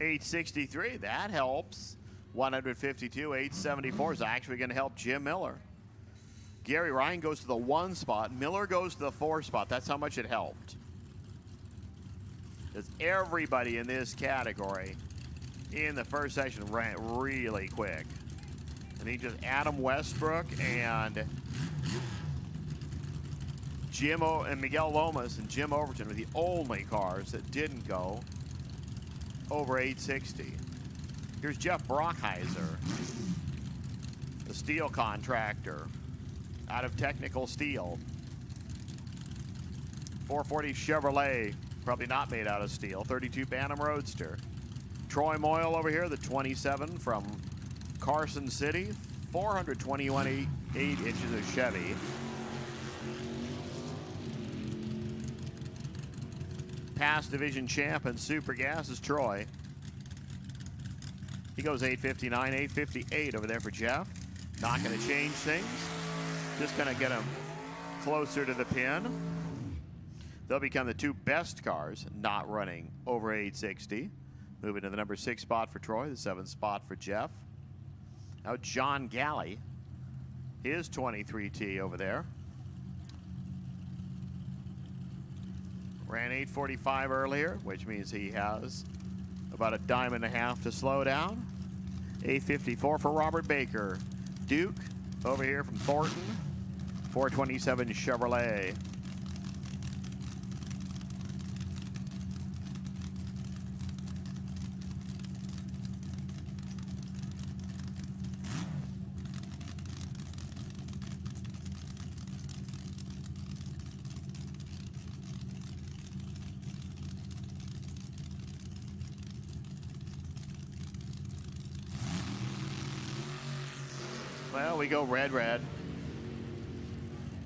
$863, that helps. 152, $874 is actually going to help Jim Miller. Gary Ryan goes to the 1 spot. Miller goes to the 4 spot. That's how much it helped. Because everybody in this category in the first section ran really quick. And he just Adam Westbrook and Miguel Lomas and Jim Overton were the only cars that didn't go over 860. Here's Jeff Brockhiser, the steel contractor out of Technical Steel. 440 Chevrolet, probably not made out of steel. 32 Bantam Roadster. Troy Moyle over here, the 27 from Carson City. 421 8 inches of Chevy. Past division champ and Super Gas is Troy. He goes 859, 858 over there for Jeff. Not going to change things. Just going to get him closer to the pin. They'll become the 2 best cars not running over 860. Moving to the number 6 spot for Troy, the 7th spot for Jeff. Now John Galley, his 23T over there. Ran 8:45 earlier, which means he has about a dime and a half to slow down. 8:54 for Robert Baker. Duke over here from Thornton. 427 Chevrolet. Well, we go red, red.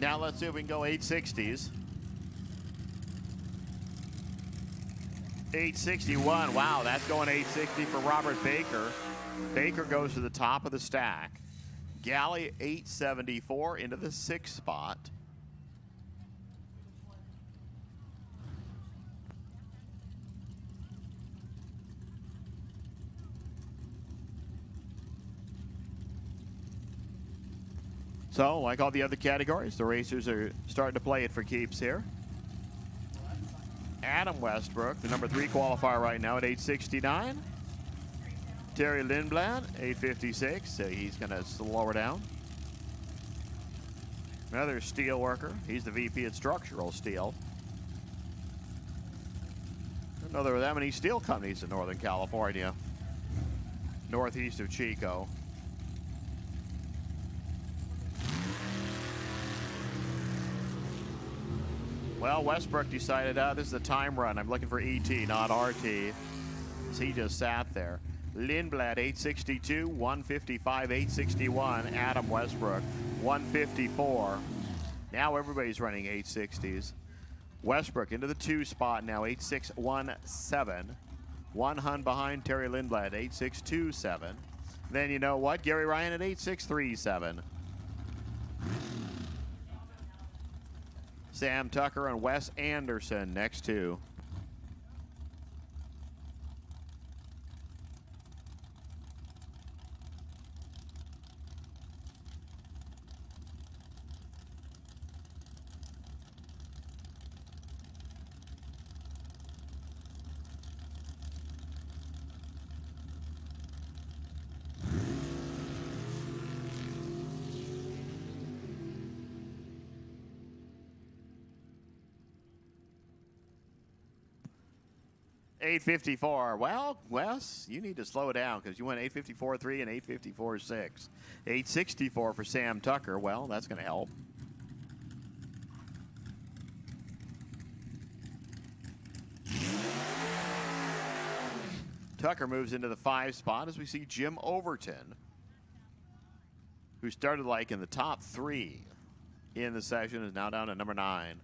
Now let's see if we can go 860s. 861. Wow, that's going 860 for Robert Baker. Baker goes to the top of the stack. Galley 874 into the 6th spot. So, like all the other categories, the racers are starting to play it for keeps here. Adam Westbrook, the number 3 qualifier right now at 869. Terry Lindblad, 856, so he's going to slow her down. Another steel worker. He's the VP at Structural Steel. I don't know there were that many steel companies in Northern California, northeast of Chico. Well, Westbrook decided, this is a time run. I'm looking for ET, not RT. So he just sat there. Lindblad, 862, 155, 861. Adam Westbrook, 154. Now everybody's running 860s. Westbrook into the 2 spot now, 8617. 1 hun behind Terry Lindblad, 8627. Then you know what? Gary Ryan at 8637. Sam Tucker and Wes Anderson next 2. $854. Well, Wes, you need to slow down because you went 854.3 and 854.6. 864 for Sam Tucker. Well, that's going to help. Tucker moves into the 5 spot as we see Jim Overton, who started like in the top 3 in the session, is now down to number 9.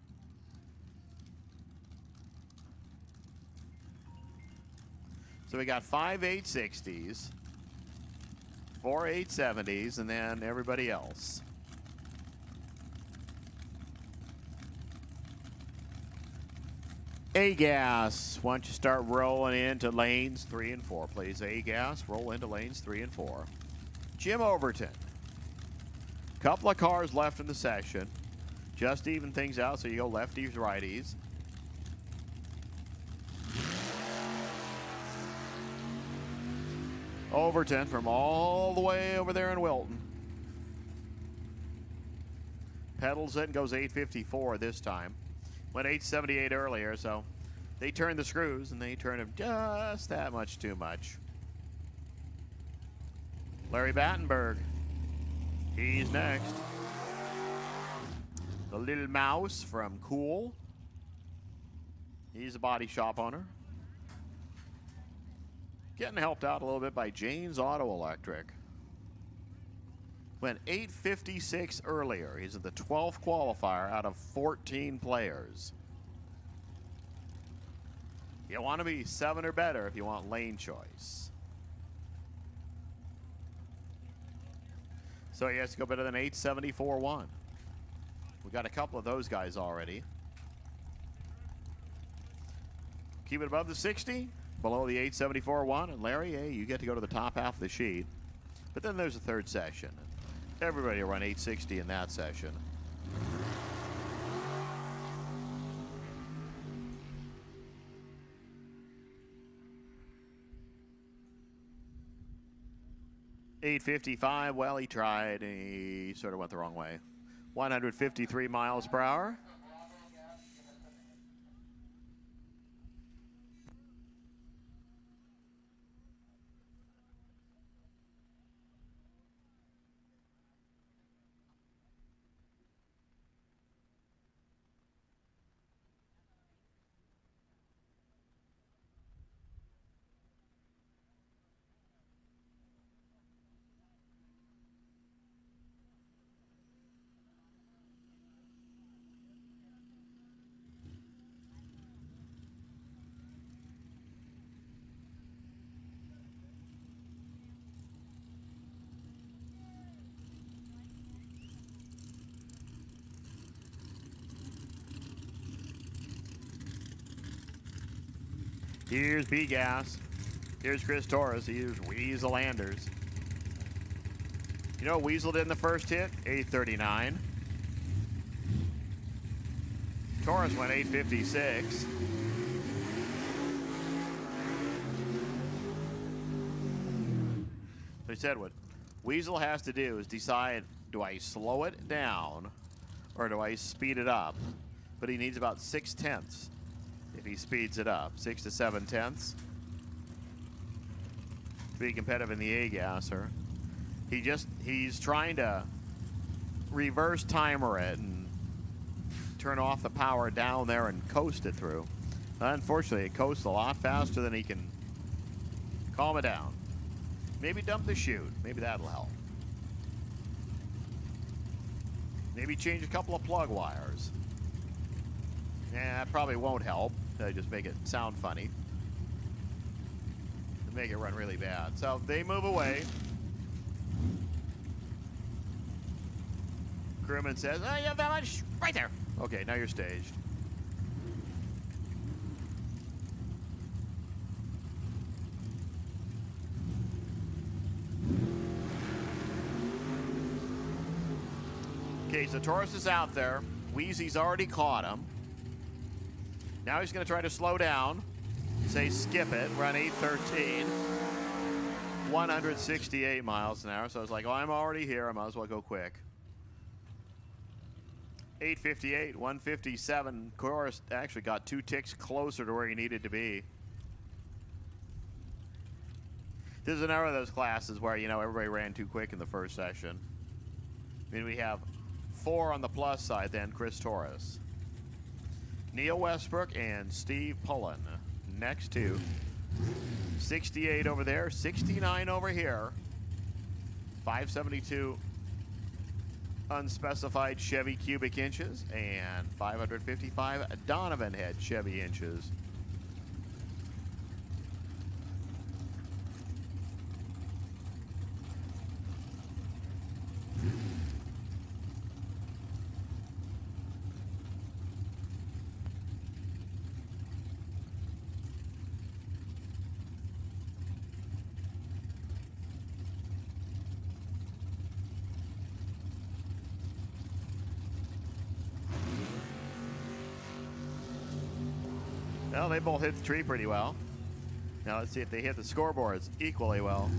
So we got 5 860s, 4 870s, and then everybody else. A-Gas, why don't you start rolling into lanes 3 and 4, please. A-Gas, roll into lanes 3 and 4. Jim Overton. Couple of cars left in the session. Just even things out, so you go lefties, righties. Overton from all the way over there in Wilton. Pedals it and goes 854 this time. Went 878 earlier, so they turned the screws and they turned them just that much too much. Larry Battenberg, he's next. The Little Mouse from Cool. He's a body shop owner. Getting helped out a little bit by Jane's Auto Electric. Went 856 earlier. He's in the 12th qualifier out of 14 players. You want to be 7 or better if you want lane choice. So he has to go better than 874.1. We got a couple of those guys already. Keep it above the 60. Below the 874.1, and Larry, hey, you get to go to the top half of the sheet. But then there's a 3rd session. Everybody will run 860 in that session. 8:55. Well, he tried. He sort of went the wrong way. 153 miles per hour. Here's B-Gas. Here's Chris Torres. Here's Weasel Anders. You know what Weasel did in the first hit? 8:39. Torres went 8:56. They said what Weasel has to do is decide, do I slow it down or do I speed it up? But he needs about 6/10 if he speeds it up. 6 to 7/10 to be competitive in the A-gasser. He's trying to reverse timer it and turn off the power down there and coast it through. Unfortunately, it coasts a lot faster than he can calm it down. Maybe dump the chute. Maybe that'll help. Maybe change a couple of plug wires. That probably won't help. They just make it sound funny. Make it run really bad. So they move away. Crewman says, "Oh, you have that much right there." Okay, now you're staged. Okay, so Torres is out there. Wheezy's already caught him. Now he's going to try to slow down. Say skip it. Run 8:13. 168 miles an hour. So I was like, oh, I'm already here. I might as well go quick. 8:58, 157. Torres actually got 2 ticks closer to where he needed to be. This is another of those classes where, you know, everybody ran too quick in the first session. I mean, we have 4 on the plus side then, Chris Torres. Neil Westbrook and Steve Pullen. Next to 68 over there, 69 over here. 572 unspecified Chevy cubic inches and 555 Donovan head Chevy inches. Well, they both hit the tree pretty well. Now let's see if they hit the scoreboards equally well.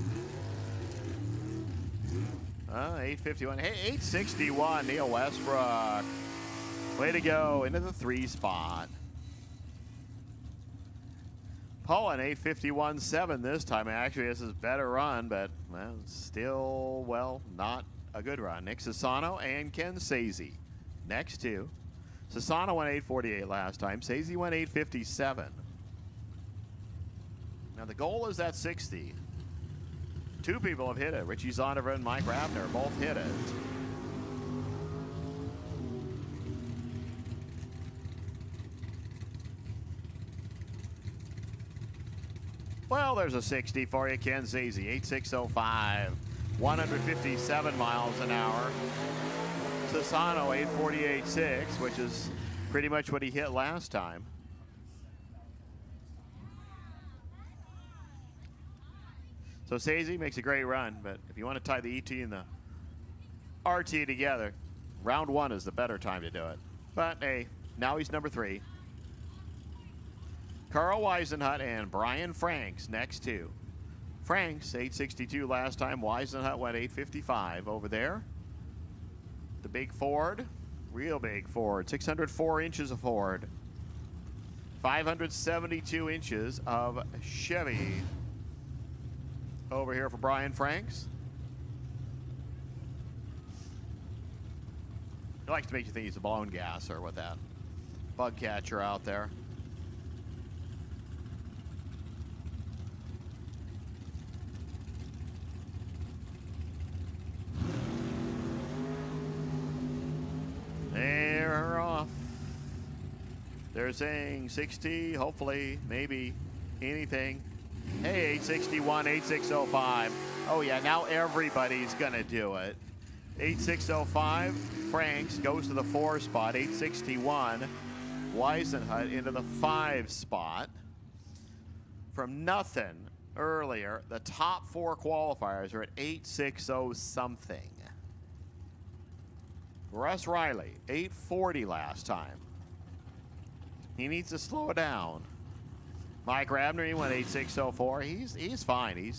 851. Hey, 861. Neil Westbrook. Way to go into the 3 spot. Pullen 851.7 this time. Actually, this is a better run, but well, still, well, not a good run. Nick Sassano and Ken Sazy. Next two. Sassano went 848 last time. Sazy went 857. Now the goal is at 60. 2 people have hit it. Richie Zondervan and Mike Rabner both hit it. Well, there's a 60 for you, Ken Sazy. 8605. 157 miles an hour. Sassano 848.6, which is pretty much what he hit last time. So Sazy makes a great run, but if you want to tie the ET and the RT together, round 1 is the better time to do it. But hey, now he's number 3. Carl Weisenhut and Brian Franks next two. Franks, 862 last time. Weisenhut went 855 over there. The big Ford, real big Ford, 604 inches of Ford. 572 inches of Chevy. Over here for Brian Franks. He likes to make you think he's a balloon gasser with that bug catcher out there. They're off. They're saying 60, hopefully, maybe, anything. Hey, 861, 8605. Oh, yeah, now everybody's going to do it. 8605, Franks goes to the 4 spot. 861, Weisenhut into the 5 spot. From nothing earlier, the top 4 qualifiers are at 860 something. Russ Riley, 840 last time. He needs to slow it down. Mike Rabner, he went 8604. He's fine.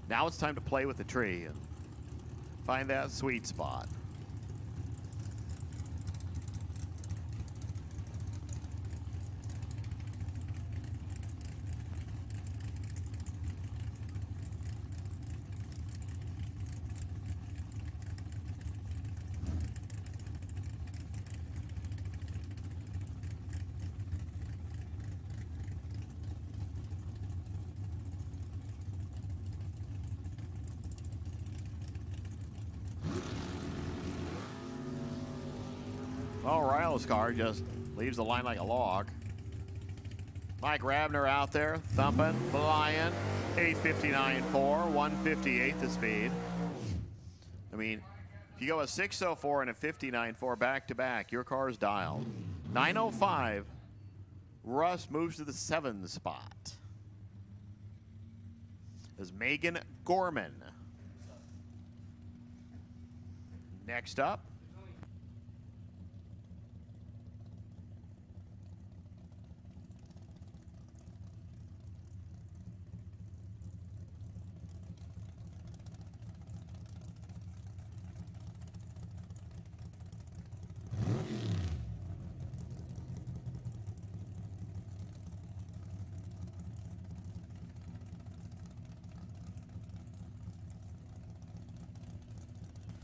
Now it's time to play with the tree and find that sweet spot. Well, Ryle's car just leaves the line like a log. Mike Rabner out there, thumping, flying. 859.4, 158 the speed. I mean, if you go a 604 and a 59.4 back-to-back, your car's dialed. 905, Russ moves to the 7 spot. Is Megan Gorman. Next up,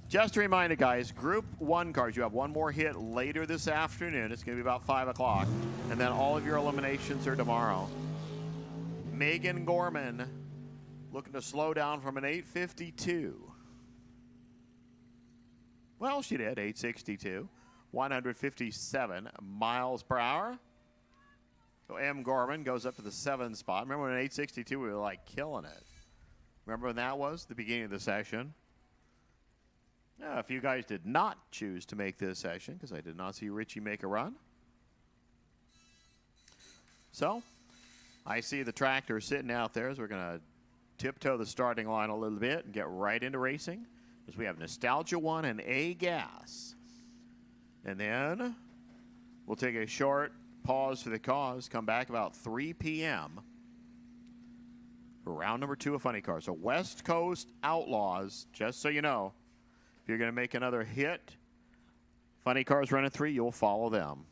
just a reminder, guys, Group 1 cars, you have one more hit later this afternoon. It's going to be about 5 o'clock. And then all of your eliminations are tomorrow. Megan Gorman looking to slow down from an 852. Well, she did, 862. 157 miles per hour. So M. Gorman goes up to the 7 spot. Remember when 862 we were like killing it? Remember when that was? The beginning of the session. Yeah, if you guys did not choose to make this session, because I did not see Richie make a run. So, I see the tractor sitting out there as we're going to tiptoe the starting line a little bit and get right into racing. Because we have Nostalgia 1 and A-Gas. And then we'll take a short pause for the cause, come back about 3 p.m. for round number 2 of Funny Cars. So West Coast Outlaws, just so you know, if you're going to make another hit, Funny Cars running 3, you'll follow them.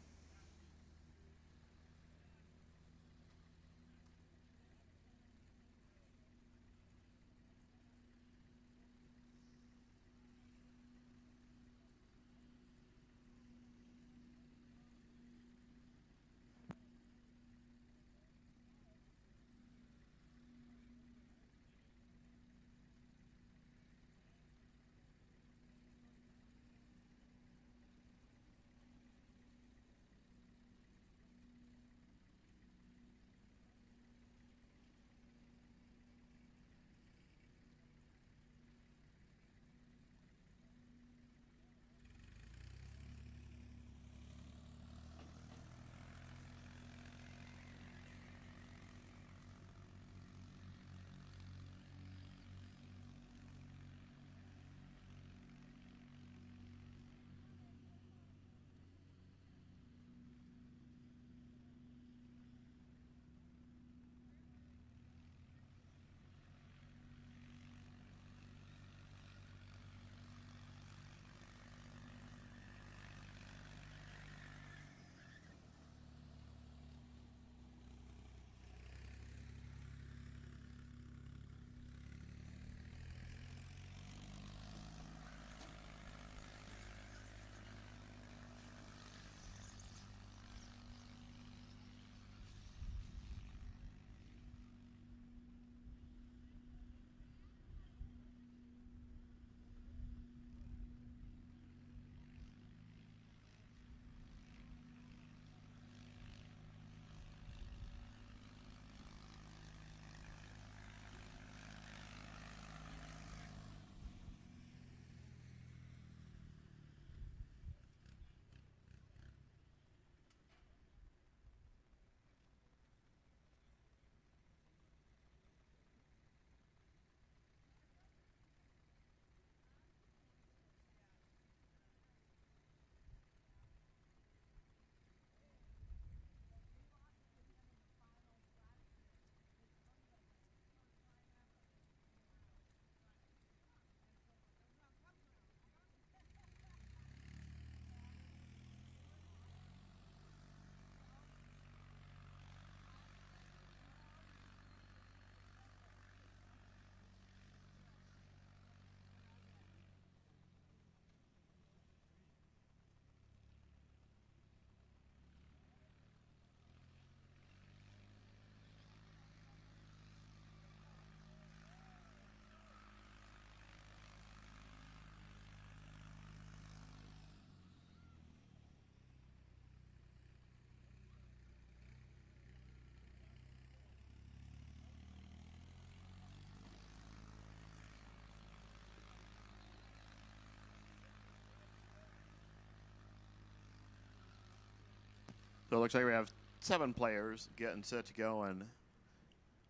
So it looks like we have 7 players getting set to go in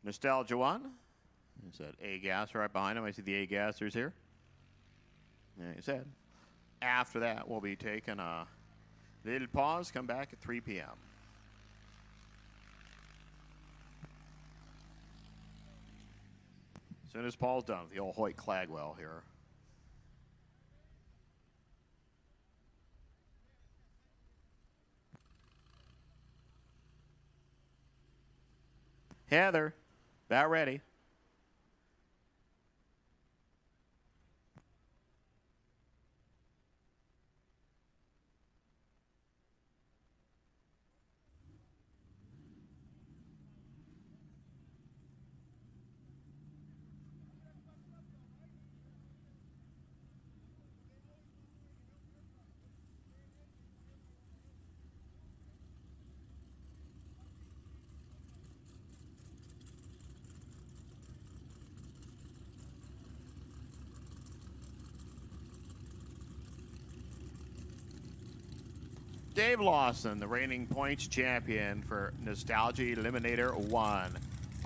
Nostalgia 1. There's that A-gas right behind him. I see the A-gassers here. Like I said, after that, we'll be taking a little pause, come back at 3 p.m. As soon as Paul's done with the old Hoyt Clagwell here. Heather, about ready. Dave Lawson, the reigning points champion for Nostalgia Eliminator 1.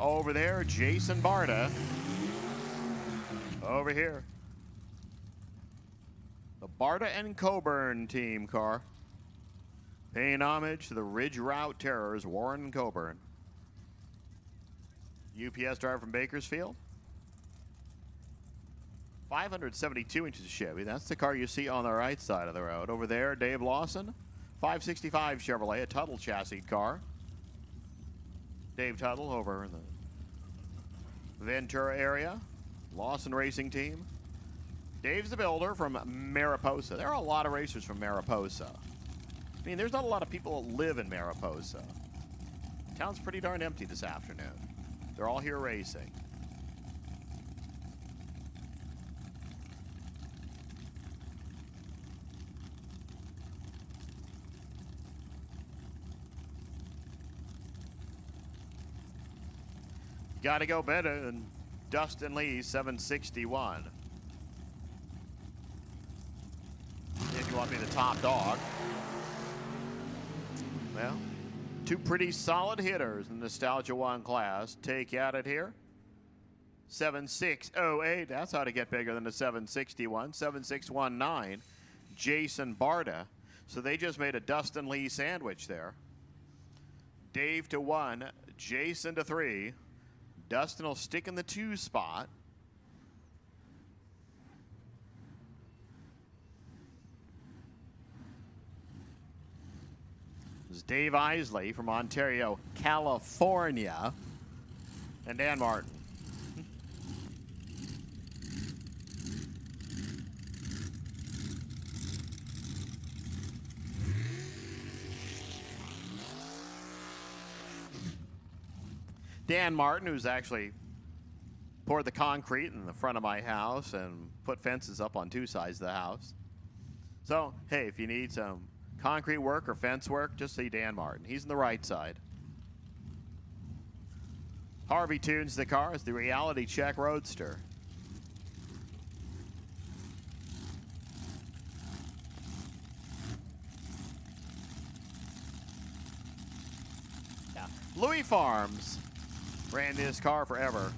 Over there, Jason Barta. Over here, the Barta and Coburn team car. Paying homage to the Ridge Route Terrors, Warren Coburn. UPS driver from Bakersfield. 572 inches Chevy. That's the car you see on the right side of the road. Over there, Dave Lawson. 565 Chevrolet, a Tuttle chassis car. Dave Tuttle over in the Ventura area. Lawson Racing Team. Dave's the builder from Mariposa. There are a lot of racers from Mariposa. I mean, there's not a lot of people that live in Mariposa. Town's pretty darn empty this afternoon. They're all here racing. Got to go better than Dustin Lee's 761. If you want to be the top dog. Well, 2 pretty solid hitters in the Nostalgia 1 class. Take at it here. 7608. That's how to get bigger than the 761. 7619. Jason Barta. So they just made a Dustin Lee sandwich there. Dave to 1. Jason to 3. Dustin will stick in the 2 spot. This is Dave Isley from Ontario, California, and Dan Martin. Dan Martin, who's actually poured the concrete in the front of my house and put fences up on 2 sides of the house. So, hey, if you need some concrete work or fence work, just see Dan Martin. He's on the right side. Harvey tunes the car. It's the Reality Check Roadster. Yeah. Louis Farms ran this car forever.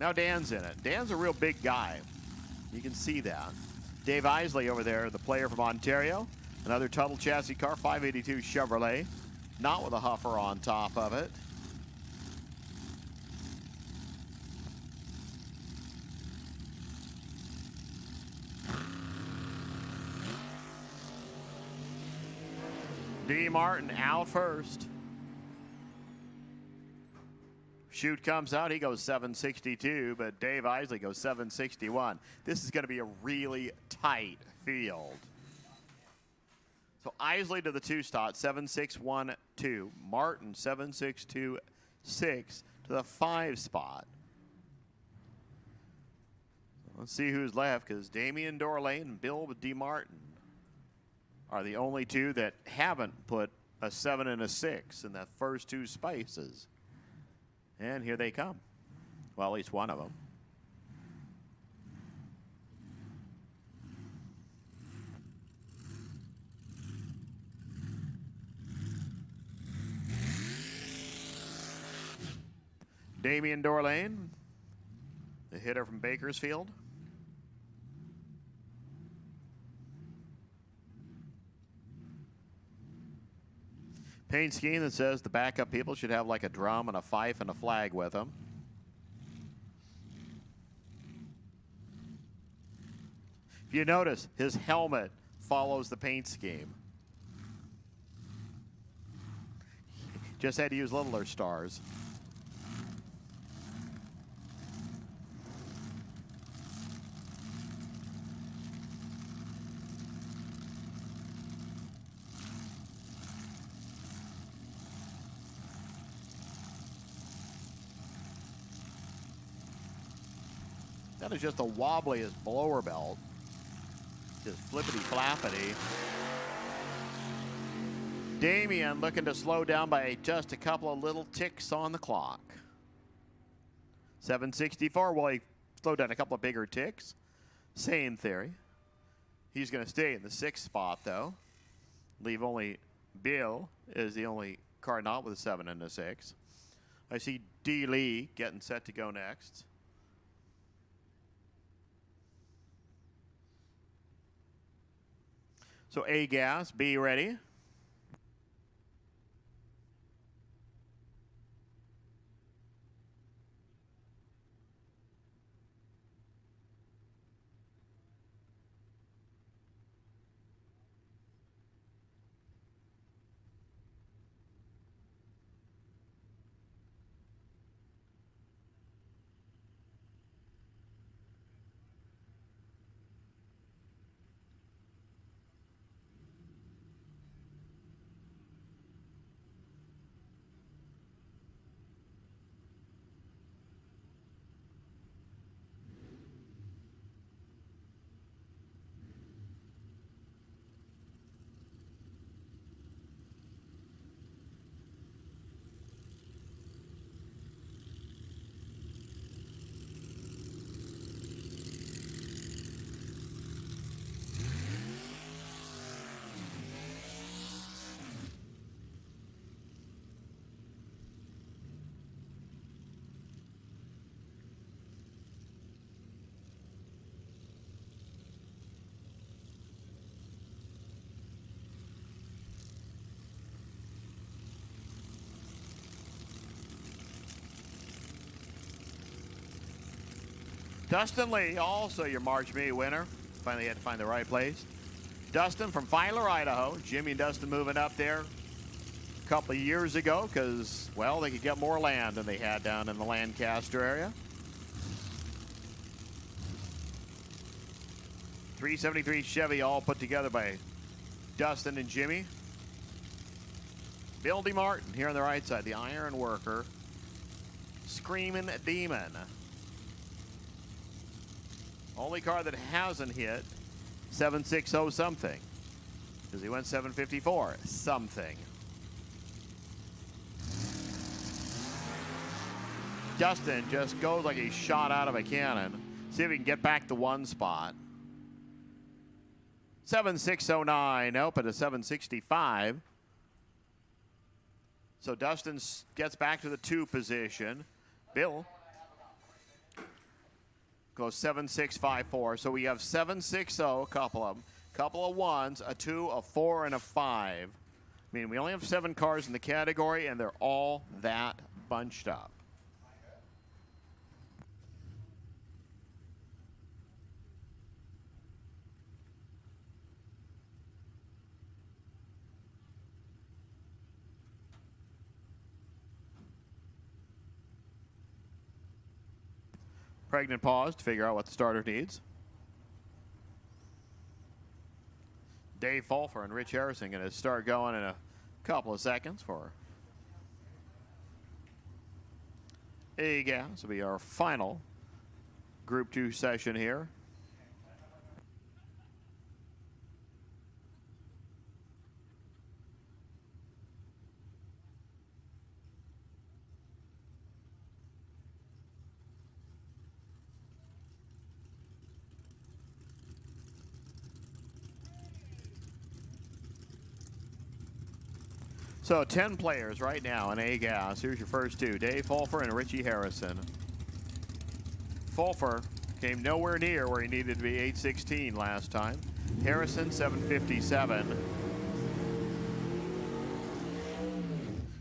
Now Dan's in it. Dan's a real big guy. You can see that. Dave Isley over there, the player from Ontario. Another Tuttle chassis car, 582 Chevrolet. Not with a huffer on top of it. D. Martin out first. Chute comes out, he goes 762, but Dave Isley goes 761. This is going to be a really tight field. So Isley to the 2 spot, 7612. Martin 7626 to the 5 spot. Let's see who's left, because Damian Dorlain and Bill D. Martin are the only 2 that haven't put a 7 and a 6 in that first 2 spaces. And here they come. Well, at least one of them. Damian Dorlain, the hitter from Bakersfield. Paint scheme that says the backup people should have like a drum and a fife and a flag with them. If you notice, his helmet follows the paint scheme. Just had to use littler stars. That is just the wobbliest blower belt. Just flippity flappity. Damian looking to slow down by just a couple of little ticks on the clock. 764, well, he slowed down a couple of bigger ticks. Same theory. He's going to stay in the 6th spot, though. Leave only Bill is the only car not with a 7 and a 6. I see D. Lee getting set to go next. So A gas, B ready. Dustin Lee, also your March May winner. Finally had to find the right place. Dustin from Filer, Idaho. Jimmy and Dustin moving up there a couple of years ago because, well, they could get more land than they had down in the Lancaster area. 373 Chevy all put together by Dustin and Jimmy. Bill DeMartin here on the right side, the iron worker. Screaming Demon. Only car that hasn't hit 760 something. Because he went 754 something. Dustin just goes like he's shot out of a cannon. See if he can get back to one spot. 7609 open to 765. So Dustin gets back to the 2 position. Bill goes 7654. So we have 760, a couple of them. Couple of 1s, a 2, a 4, and a 5. I mean, we only have 7 cars in the category, and they're all that bunched up. Pregnant pause to figure out what the starter needs. Dave Fulfer and Rich Harrison going to start going in a couple of seconds for A-Gas. This will be our final Group 2 session here. So 10 players right now in A-Gas. Here's your first two, Dave Fulfer and Richie Harrison. Fulfer came nowhere near where he needed to be, 816 last time. Harrison, 757.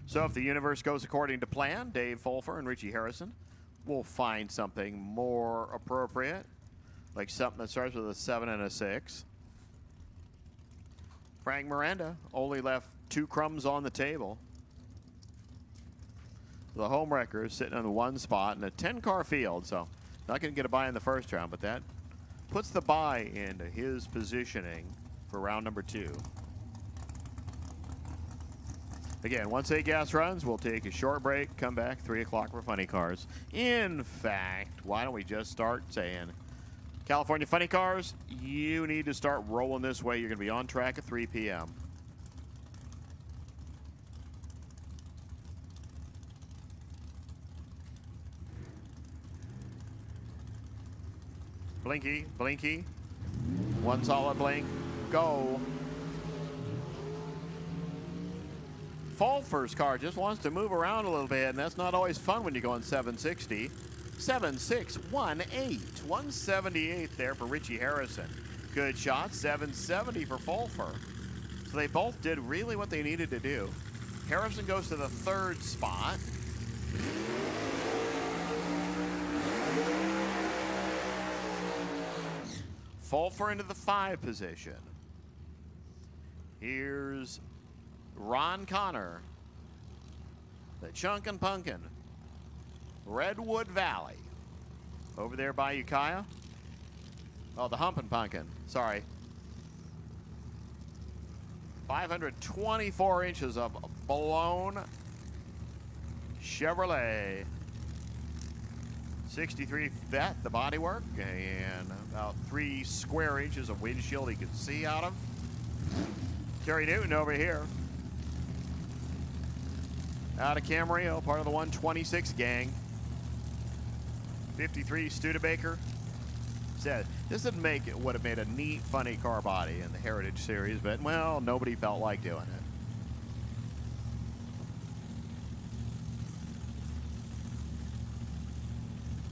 So if the universe goes according to plan, Dave Fulfer and Richie Harrison will find something more appropriate, like something that starts with a 7 and a 6. Frank Miranda only left 2 crumbs on the table. The home wrecker is sitting on the 1 spot in a 10-car field, so not going to get a bye in the first round, but that puts the bye into his positioning for round number 2. Again, once A-Gas runs, we'll take a short break, come back, 3 o'clock for Funny Cars. In fact, why don't we just start saying, California Funny Cars, you need to start rolling this way. You're going to be on track at 3 p.m. Blinky, blinky. 1 solid blink. Go. Fulfer's car just wants to move around a little bit, and that's not always fun when you go on 760. 7618. 178 there for Richie Harrison. Good shot. 770 for Fulfer. So they both did really what they needed to do. Harrison goes to the 3rd spot. Fulfer into the 5 position. Here's Ron Connor, the Chunkin' Punkin', Redwood Valley. Over there by Ukiah. Oh, the Humpin' Punkin', sorry. 524 inches of blown Chevrolet. 63 vet, the bodywork, and about 3 square inches of windshield you can see out of. Terry Newton over here. Out of Camarillo, part of the 126 gang. 53 Studebaker. Said this would have made a neat, funny car body in the Heritage Series, but well, nobody felt like doing it.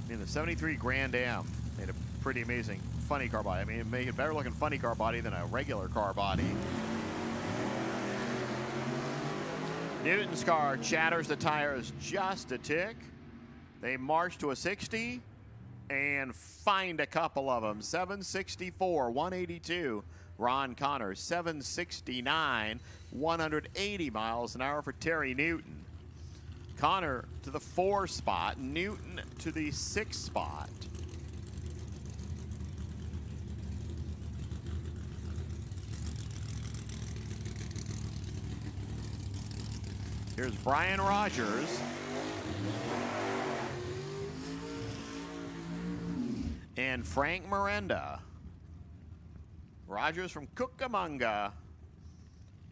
I mean, the 73 Grand Am made a pretty amazing funny car body. I mean, it made a better looking funny car body than a regular car body. Newton's car chatters the tires just a tick. They march to a 60 and find a couple of them. 764, 182. Ron Connor, 769, 180 miles an hour for Terry Newton. Connor to the 4 spot, Newton to the 6 spot. Here's Brian Rogers. And Frank Miranda. Rogers from Cucamonga.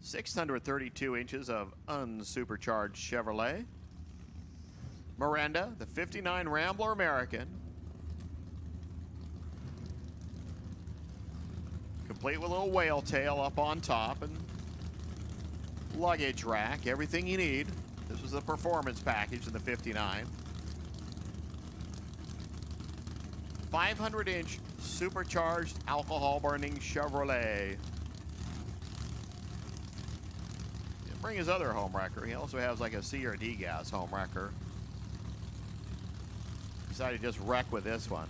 632 inches of unsupercharged Chevrolet. Miranda, the 59 Rambler American. Complete with a little whale tail up on top and luggage rack, everything you need. This was a performance package in the 59. 500-inch supercharged alcohol-burning Chevrolet. Didn't bring his other home wrecker. He also has like a C or D gas home wrecker. Decided to just wreck with this one.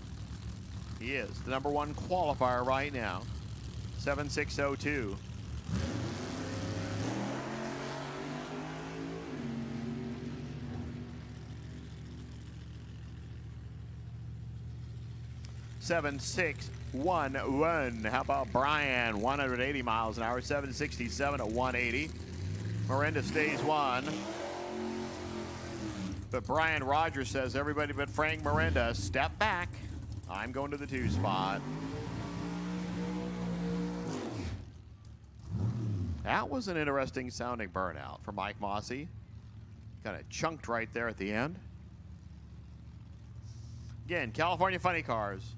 He is the #1 qualifier right now. 7602. Seven, 6, 1, 1. How about Brian? 180 miles an hour, 767 at 180. Miranda stays 1. But Brian Rogers says everybody but Frank Miranda, step back. I'm going to the 2 spot. That was an interesting sounding burnout for Mike Mossy. Kind of chunked right there at the end. Again, California Funny Cars.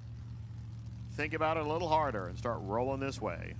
Think about it a little harder and start rolling this way.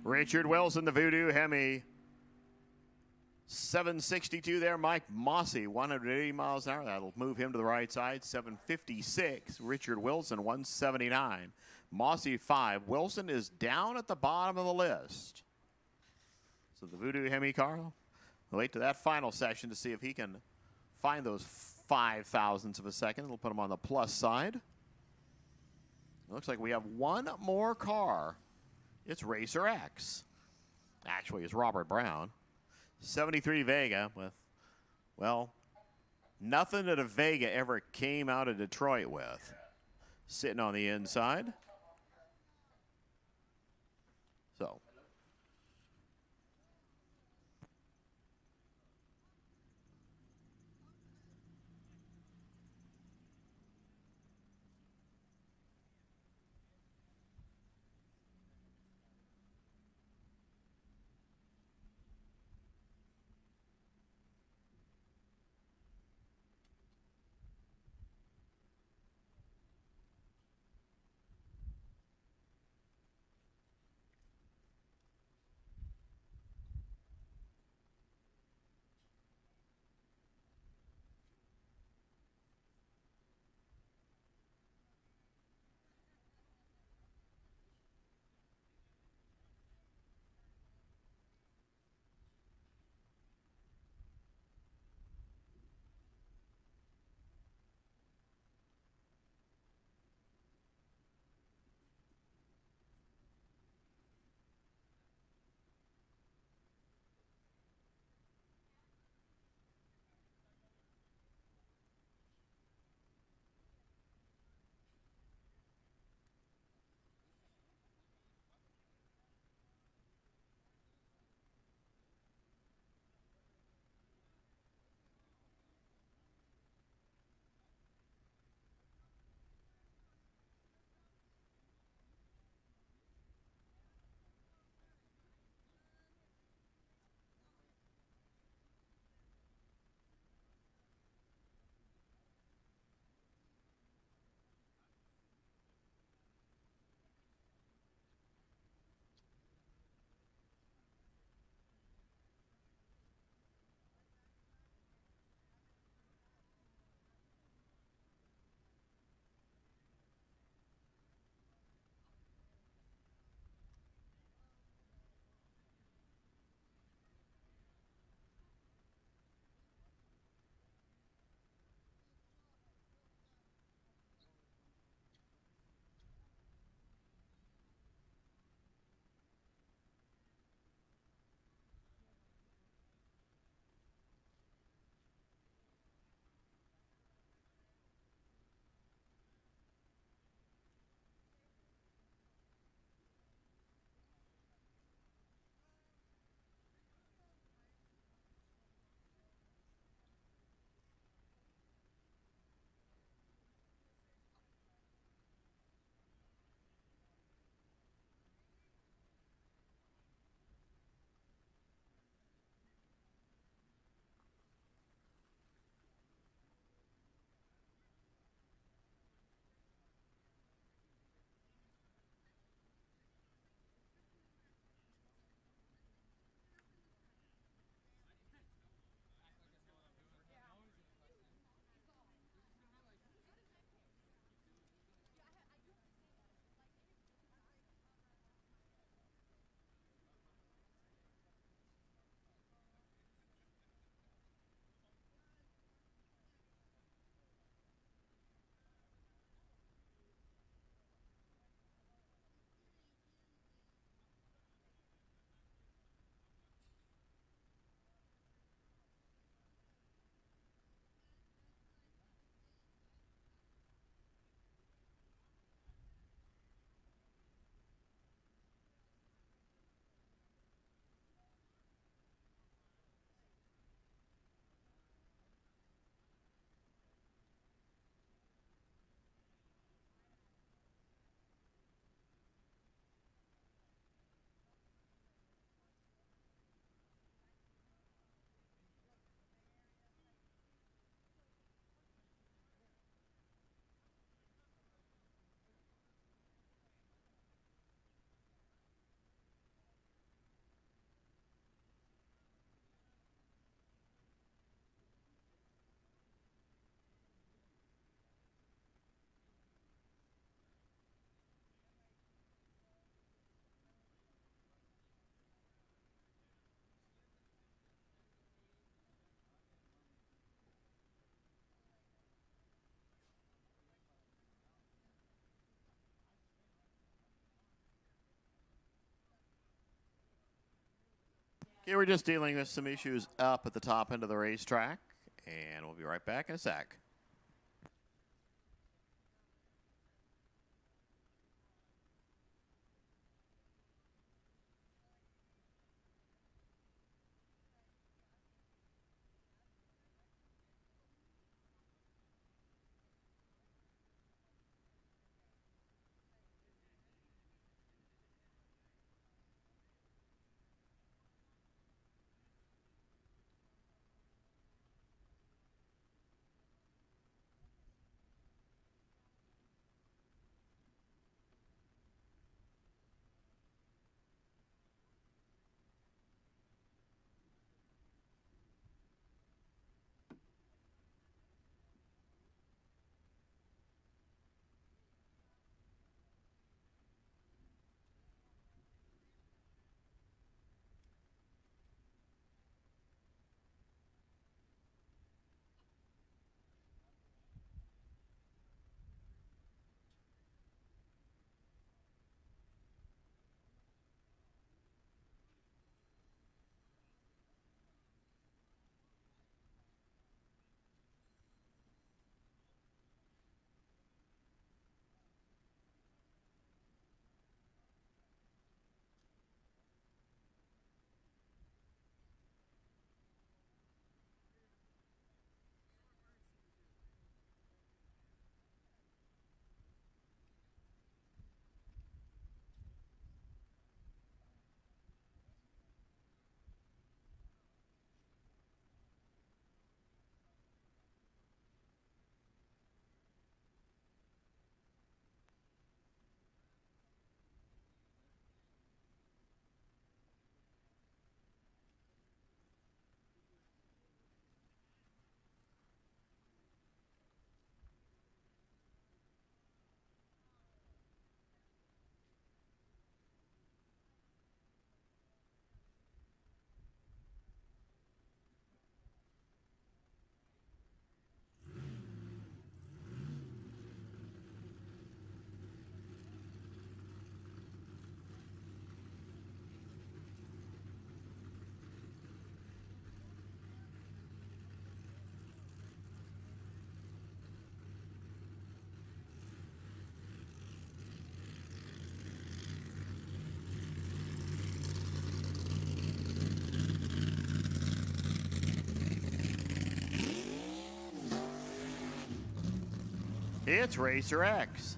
Richard Wilson, the Voodoo Hemi. 762 there. Mike Mossy, 180 miles an hour. That'll move him to the right side. 756. Richard Wilson, 179. Mossy, 5. Wilson is down at the bottom of the list. So the Voodoo Hemi car, we'll wait to that final section to see if he can find those 5,000ths of a second. It'll put him on the plus side. It looks like we have one more car. It's Racer X. Actually, it's Robert Brown. 73 Vega with, well, nothing that a Vega ever came out of Detroit with. Sitting on the inside. So. Here we're just dealing with some issues up at the top end of the racetrack, and we'll be right back in a sec. It's Racer X.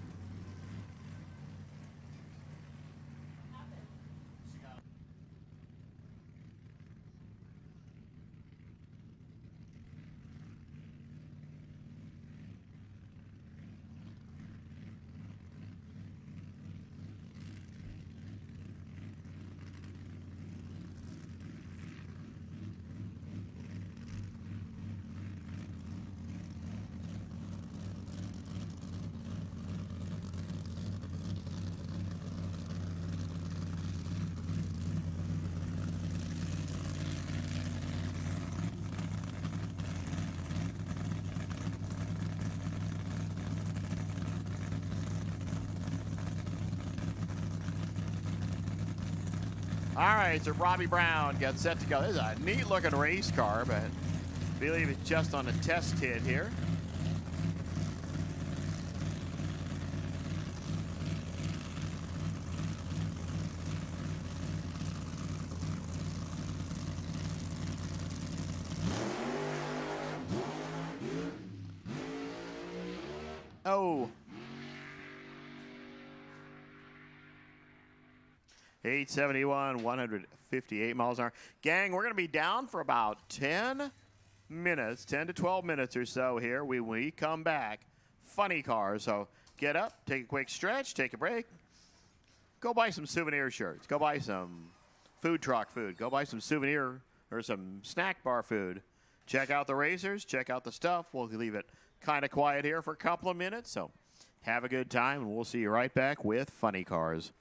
All right, so Robbie Brown gets set to go. This is a neat-looking race car, but I believe it's just on a test hit here. Oh. 871, 158 miles an hour. Gang, we're going to be down for about 10 minutes, 10 to 12 minutes or so here. We come back. Funny cars. So get up, take a quick stretch, take a break. Go buy some souvenir shirts. Go buy some food truck food. Go buy some souvenir or some snack bar food. Check out the racers. Check out the stuff. We'll leave it kind of quiet here for a couple of minutes. So have a good time, and we'll see you right back with Funny Cars.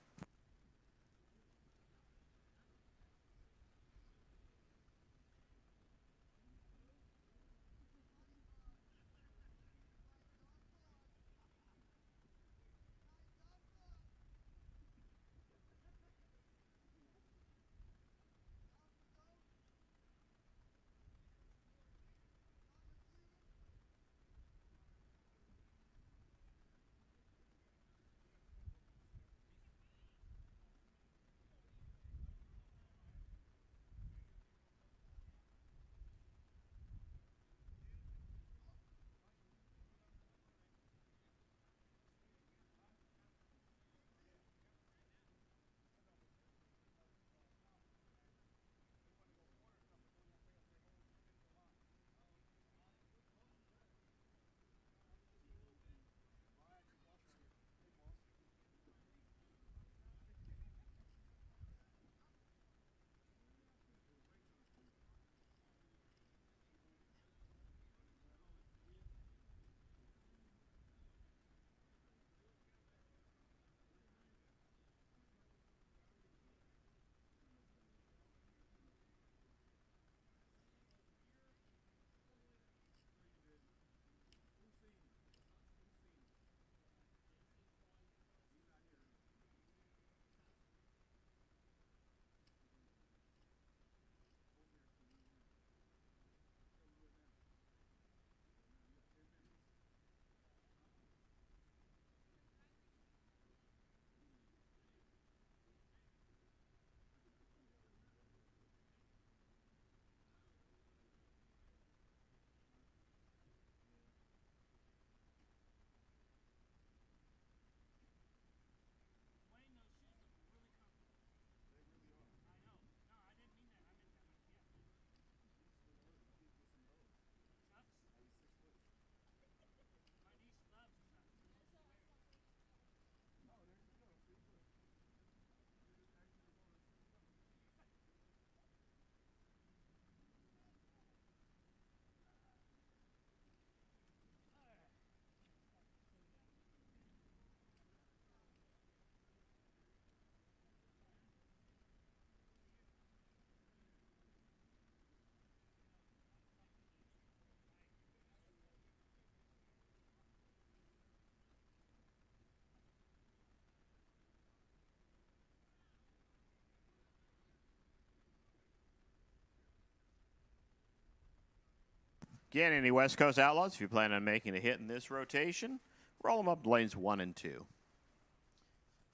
Again, any West Coast Outlaws, if you plan on making a hit in this rotation, roll them up to lanes 1 and 2.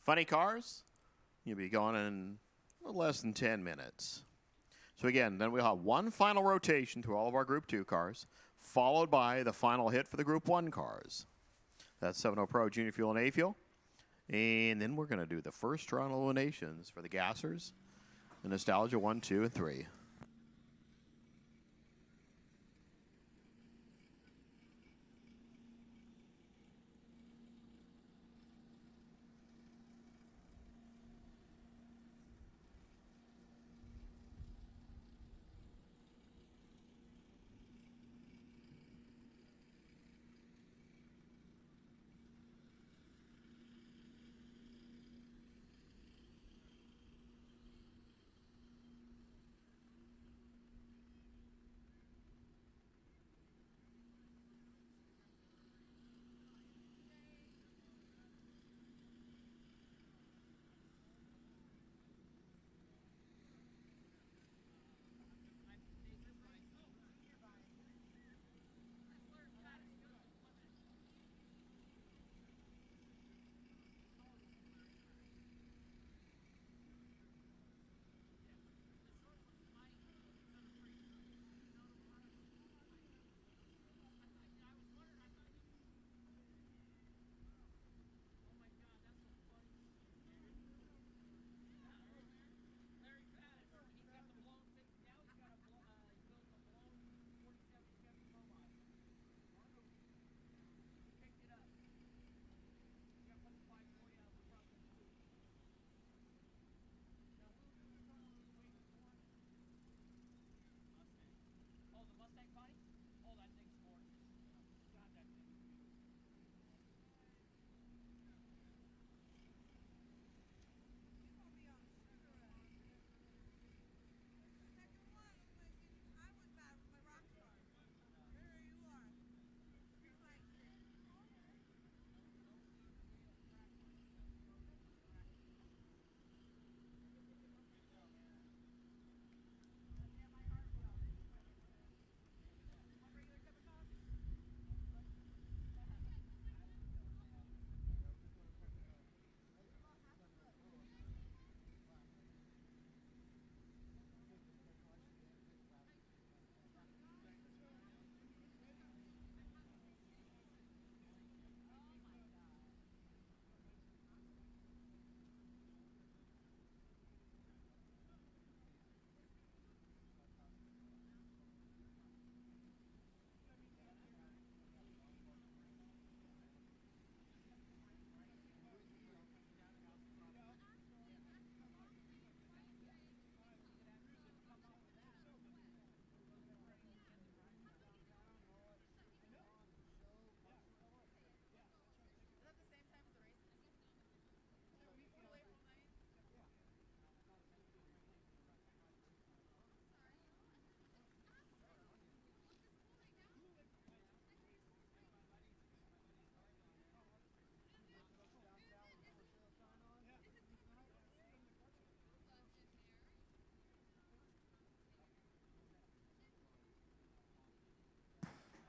Funny cars, you'll be going in a little less than 10 minutes. So again, then we'll have one final rotation through all of our Group 2 cars, followed by the final hit for the Group 1 cars. That's 7.0 Pro Junior Fuel and A-Fuel. And then we're going to do the first round eliminations for the Gassers, the Nostalgia 1, 2, and 3.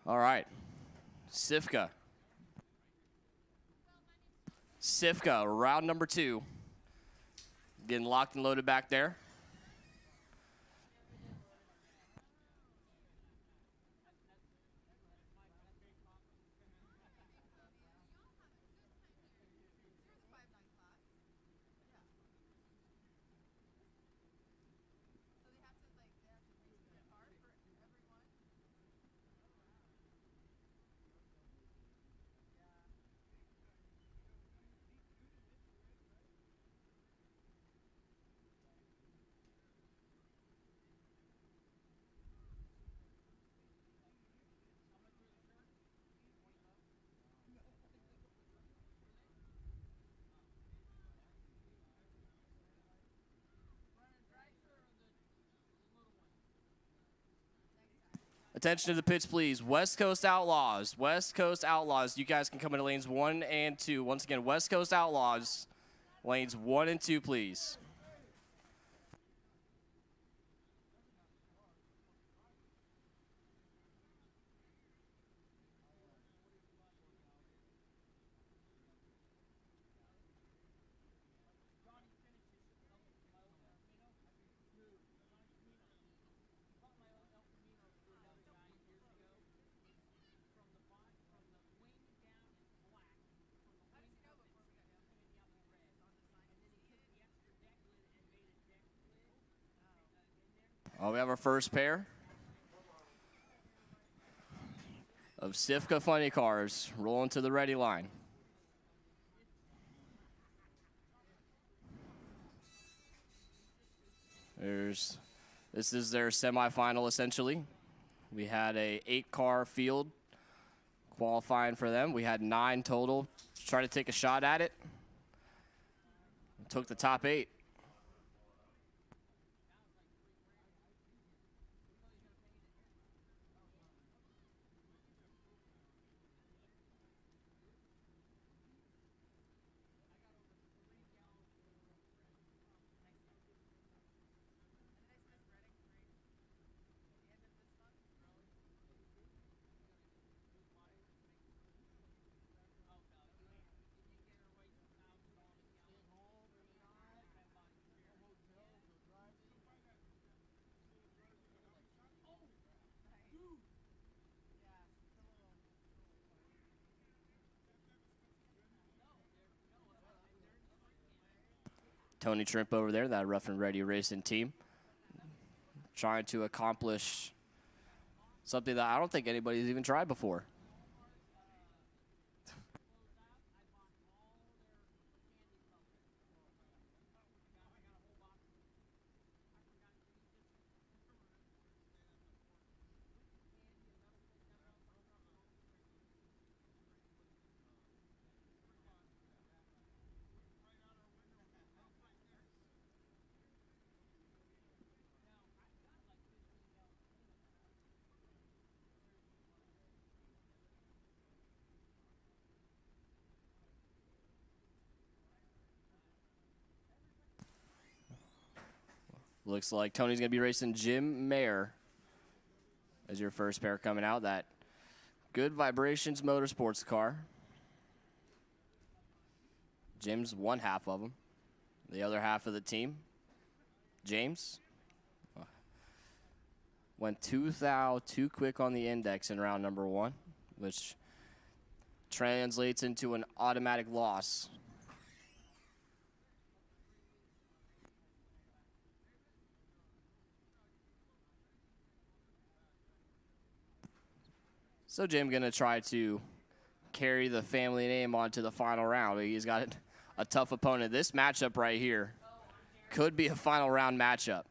All right. Sifka. Sifka, round number 2. Getting locked and loaded back there. Attention to the pits, please. West Coast Outlaws. West Coast Outlaws. You guys can come into lanes 1 and 2. Once again, West Coast Outlaws. Lanes 1 and 2, please. Well, we have our first pair of Sifka funny cars rolling to the ready line. This is their semifinal, essentially. We had a 8-car field qualifying for them. We had 9 total. Try to take a shot at it. Took the top 8. Tony Trimp over there, that Rough and Ready Racing team, trying to accomplish something that I don't think anybody's even tried before. Looks like Tony's going to be racing Jim Mayer as your first pair coming out. That Good Vibrations Motorsports car. Jim's one half of them. The other half of the team, James, went too quick on the index in round number 1, which translates into an automatic loss. So Jim going to try to carry the family name onto the final round. He's got a tough opponent. This matchup right here could be a final round matchup.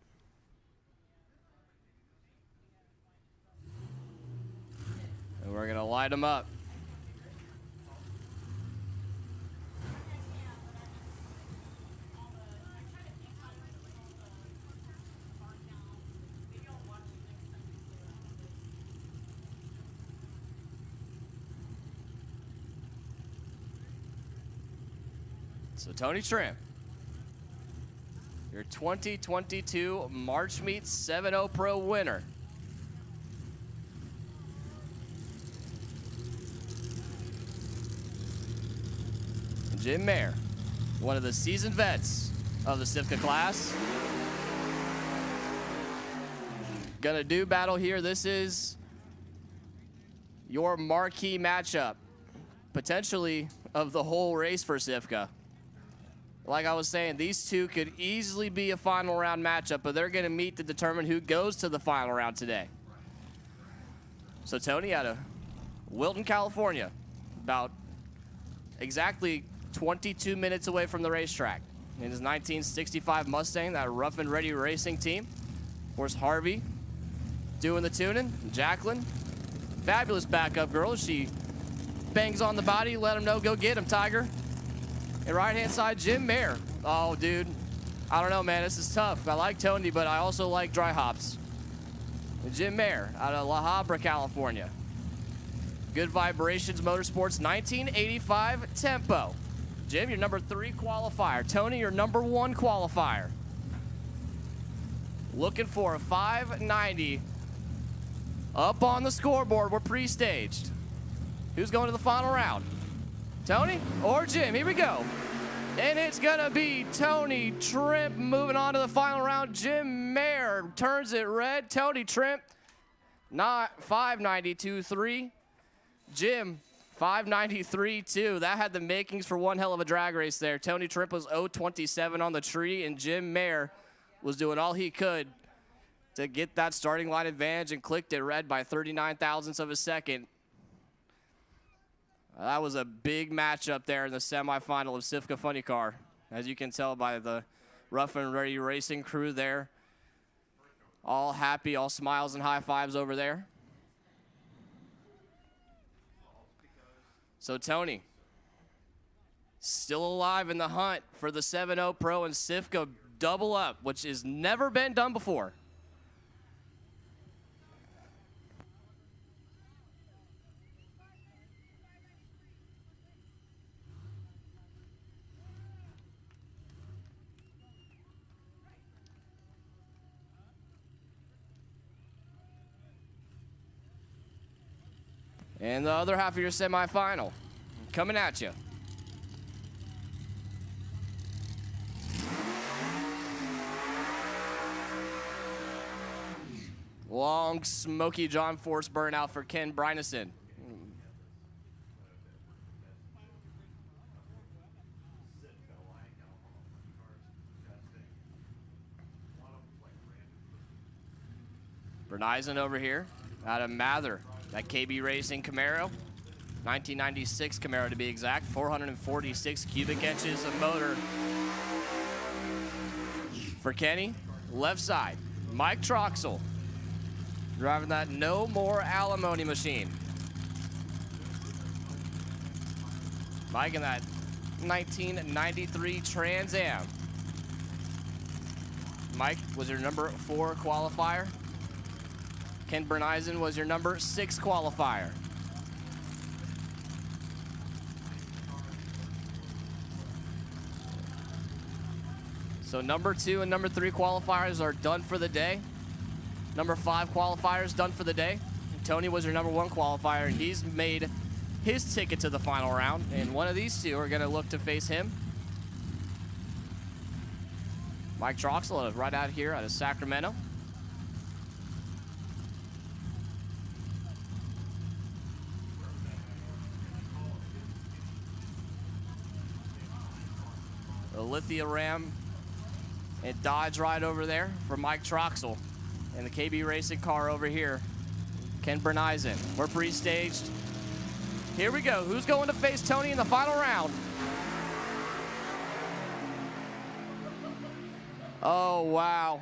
And we're going to light him up. So Tony Trimp, your 2022 March Meet 7-0 Pro winner. Jim Mayer, one of the seasoned vets of the Sifka class. Gonna do battle here. This is your marquee matchup, potentially of the whole race for Sifka. Like I was saying, these two could easily be a final round matchup, but they're going to meet to determine who goes to the final round today. So Tony out of Wilton, California, about exactly 22 minutes away from the racetrack. In his 1965 Mustang, that Rough and Ready Racing team. Of course, Harvey doing the tuning. Jacqueline, fabulous backup girl. She bangs on the body, let him know, go get him, Tiger. And right-hand side, Jim Mayer. Oh, dude, I don't know, man. This is tough. I like Tony, but I also like dry hops. And Jim Mayer out of La Habra, California. Good Vibrations Motorsports 1985 Tempo. Jim, your number 3 qualifier. Tony, your number 1 qualifier. Looking for a 590 up on the scoreboard. We're pre-staged. Who's going to the final round? Tony or Jim? Here we go. And it's going to be Tony Trimp moving on to the final round. Jim Mayer turns it red. Tony Trimp, not 592.3. Jim, 593.2. That had the makings for one hell of a drag race there. Tony Trimp was 0.27 on the tree, and Jim Mayer was doing all he could to get that starting line advantage and clicked it red by 39 thousandths of a second. That was a big matchup there in the semifinal of SIFCA Funny Car, as you can tell by the Rough and Ready Racing crew there. All happy, all smiles and high fives over there. So Tony, still alive in the hunt for the 7-0 Pro and SIFCA double up, which has never been done before. And the other half of your semifinal coming at you. Long, smoky John Force burnout for Ken Brynison. Brynison over here out of Mather. That KB Racing Camaro, 1996 Camaro to be exact, 446 cubic inches of motor. For Kenny, left side, Mike Troxel, driving that No More Alimony machine. Mike in that 1993 Trans Am. Mike was your number 4 qualifier. Ken Brynison was your number 6 qualifier. So number 2 and number 3 qualifiers are done for the day. Number 5 qualifiers done for the day. And Tony was your number 1 qualifier, and he's made his ticket to the final round. And one of these two are gonna look to face him. Mike Troxel right out here out of Sacramento. The Lithia Ram and Dodge ride over there for Mike Troxel. And the KB Racing car over here, Ken Brynison. We're pre-staged. Here we go. Who's going to face Tony in the final round? Oh, wow.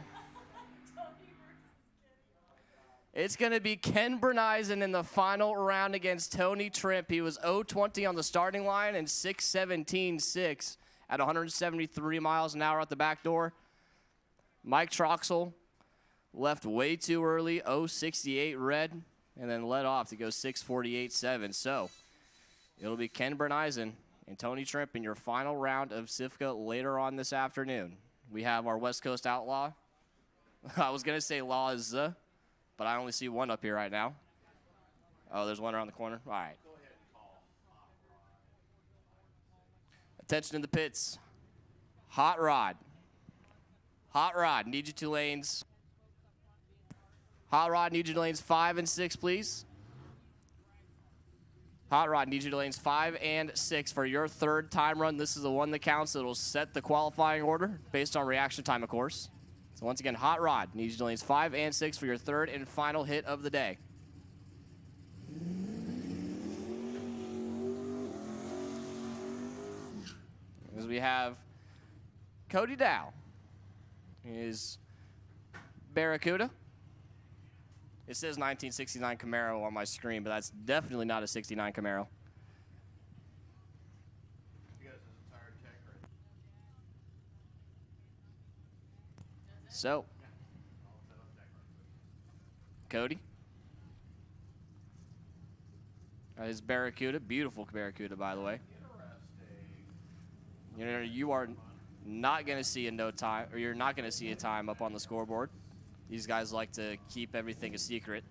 It's going to be Ken Brynison in the final round against Tony Trimp. He was 0-20 on the starting line and 6:17.6. at 173 miles an hour at the back door. Mike Troxel left way too early, 068 red, and then led off to go 648.7. So it'll be Ken Brynison and Tony Trimp in your final round of SIFCA later on this afternoon. We have our West Coast Outlaw. I was going to say Law is but I only see one up here right now. Oh, there's one around the corner? All right. Attention in the pits. Hot Rod. Hot Rod, need you 2 lanes. Hot Rod, need you to lanes 5 and 6, please. Hot Rod, need you to lanes 5 and 6 for your 3rd time run. This is the one that counts. It'll set the qualifying order based on reaction time, of course. So once again, Hot Rod, need you to lanes 5 and 6 for your 3rd and final hit of the day. As we have Cody Dow, his Barracuda. It says 1969 Camaro on my screen, but that's definitely not a 69 Camaro. So, Cody. His Barracuda, beautiful Barracuda, by the way. You are not going to see a no time, or you're not going to see a time up on the scoreboard. These guys like to keep everything a secret.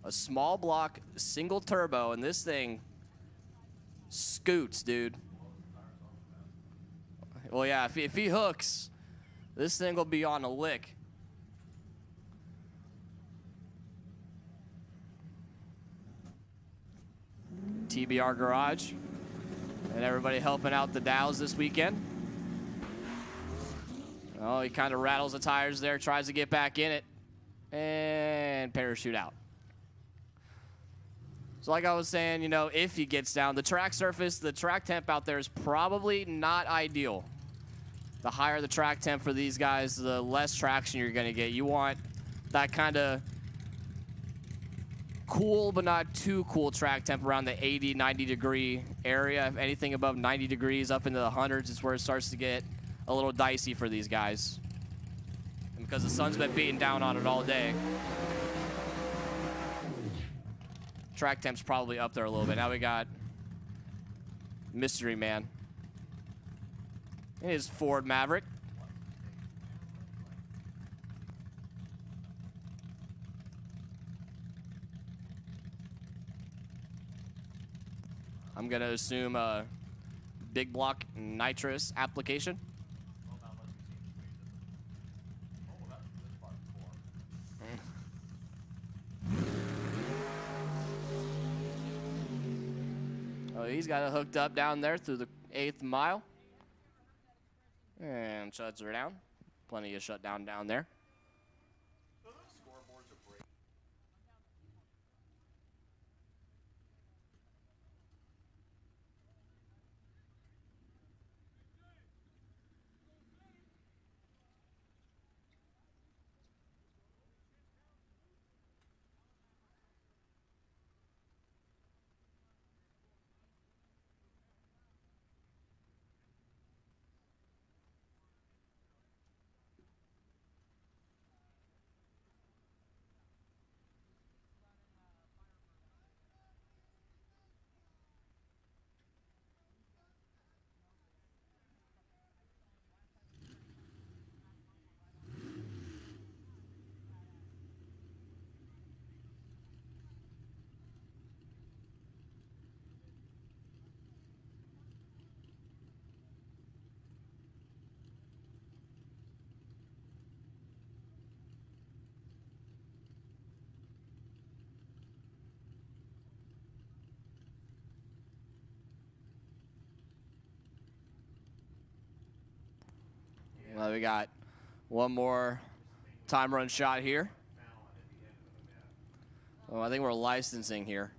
A small block, single turbo, and this thing scoots, dude. Well, yeah, if he hooks, this thing will be on a lick. TBR Garage and everybody helping out the Dows this weekend. Oh, he kind of rattles the tires there, tries to get back in it, and parachute out. So like I was saying, you know, if he gets down, the track surface, the track temp out there is probably not ideal. The higher the track temp for these guys, the less traction you're going to get. You want that kind of cool but not too cool track temp around the 80, 90 degree area. If anything above 90 degrees up into the hundreds is where it starts to get a little dicey for these guys. And because the sun's been beating down on it all day, track temp's probably up there a little bit. Now we got Mystery Man in his Ford Maverick. I'm gonna assume a big block nitrous application. Oh, he's got it hooked up down there through the 8th mile. And shuts her down. Plenty of shutdown down there. Well, we got one more time run shot here. Oh, I think we're licensing here.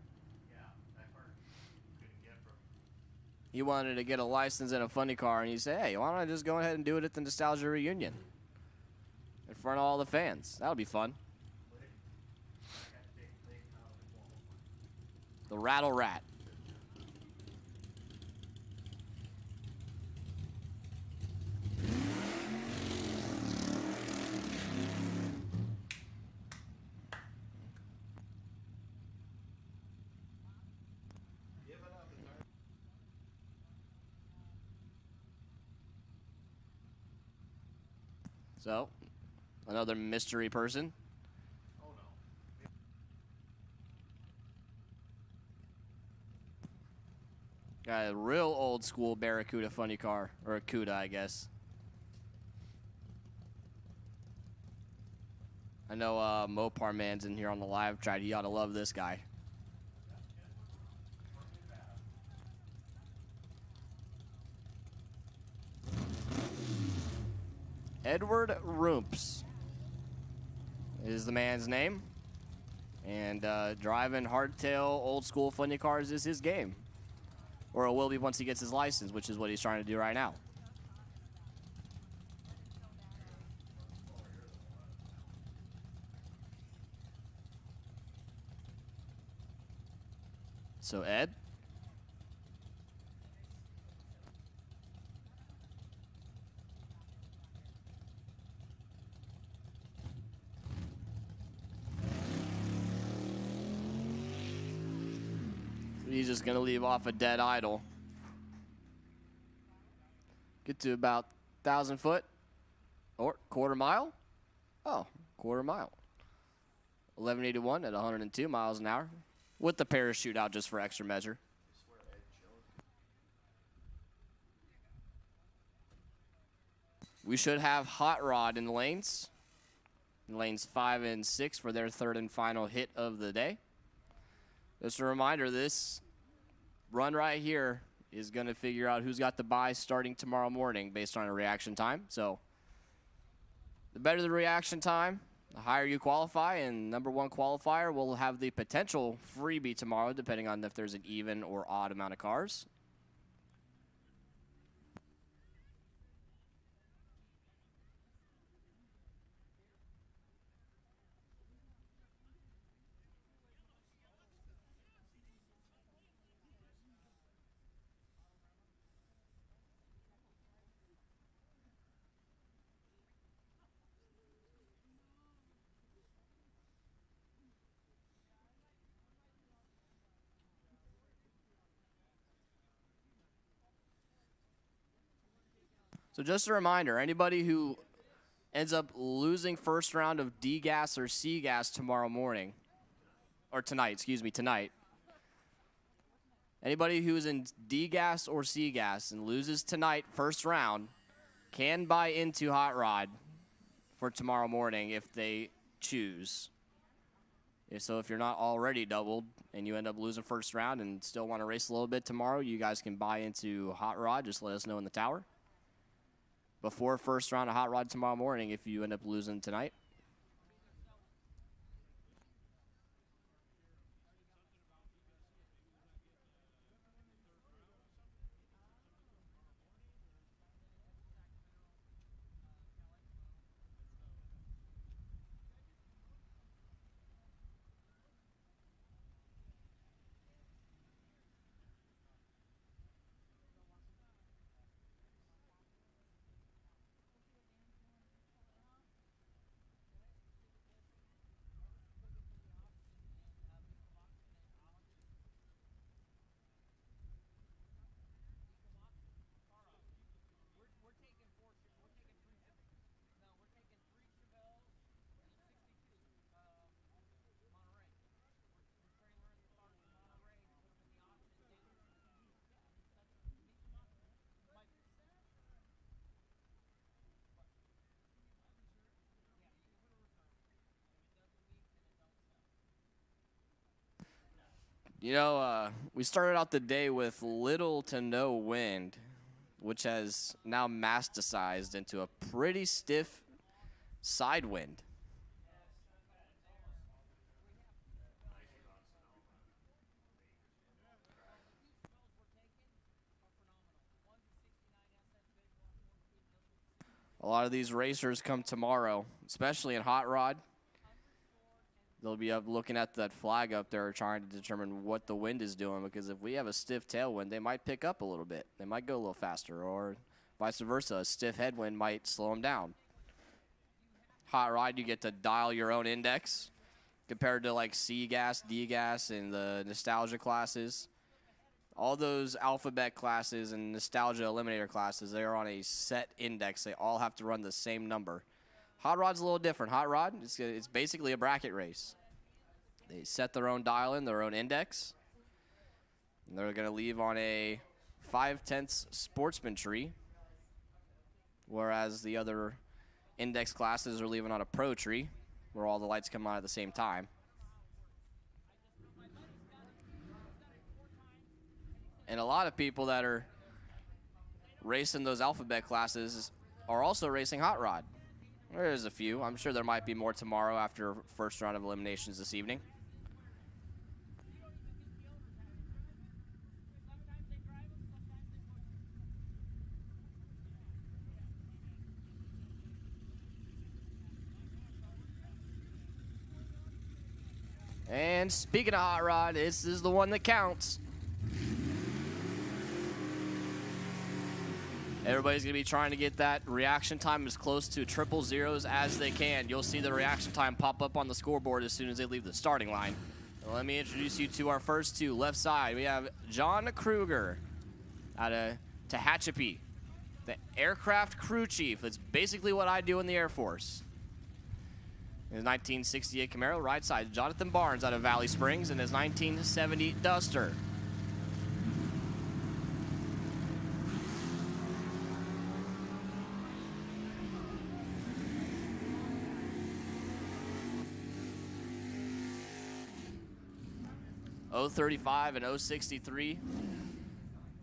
He wanted to get a license in a funny car, and he said, hey, why don't I just go ahead and do it at the Nostalgia Reunion in front of all the fans? That'll be fun. The Rattle Rat. So, another mystery person. Oh, no. Got a real old school Barracuda funny car, or a Cuda, I guess. I know Mopar Man's in here on the live chat. He ought to love this guy. Edward Rumps is the man's name. And driving hardtail, old school funny cars is his game. Or it will be once he gets his license, which is what he's trying to do right now. So, Ed? He's just going to leave off a dead idle. Get to about 1,000 foot or quarter mile. Oh, quarter mile. 1181 at 102 miles an hour with the parachute out just for extra measure. We should have Hot Rod in the lanes. Lanes 5 and 6 for their third and final hit of the day. Just a reminder, this run right here is going to figure out who's got the bye starting tomorrow morning based on a reaction time. So the better the reaction time, the higher you qualify, and number one qualifier will have the potential freebie tomorrow, depending on if there's an even or odd amount of cars. So just a reminder, anybody who ends up losing first round of D-gas or C-gas tomorrow morning, or tonight, excuse me, tonight. Anybody who is in D-gas or C-gas and loses tonight, first round, can buy into Hot Rod for tomorrow morning if they choose. So if you're not already doubled and you end up losing first round and still want to race a little bit tomorrow, you guys can buy into Hot Rod. Just let us know in the tower before first round of Hot Rod tomorrow morning if you end up losing tonight. You know, we started out the day with little to no wind, which has now masticized into a pretty stiff side wind. A lot of these racers come tomorrow, especially in Hot Rod. They'll be up looking at that flag up there trying to determine what the wind is doing, because if we have a stiff tailwind, they might pick up a little bit. They might go a little faster, or vice versa. A stiff headwind might slow them down. Hot Rod, you get to dial your own index compared to like C-gas, D-gas, and the nostalgia classes. All those alphabet classes and nostalgia eliminator classes, they are on a set index. They all have to run the same number. Hot Rod's a little different. Hot Rod, it's basically a bracket race. They set their own dial-in, their own index. And they're going to leave on a 5/10 sportsman tree, whereas the other index classes are leaving on a pro tree, where all the lights come on at the same time. And a lot of people that are racing those alphabet classes are also racing Hot Rod. There's a few. I'm sure there might be more tomorrow after first round of eliminations this evening. And speaking of Hot Rod, this is the one that counts. Everybody's going to be trying to get that reaction time as close to triple zeros as they can. You'll see the reaction time pop up on the scoreboard as soon as they leave the starting line. Now let me introduce you to our first two. Left side, we have John Kruger out of Tehachapi, the aircraft crew chief. That's basically what I do in the Air Force. His 1968 Camaro. Right side, Jonathan Barnes out of Valley Springs in his 1970 Duster. .035 and .063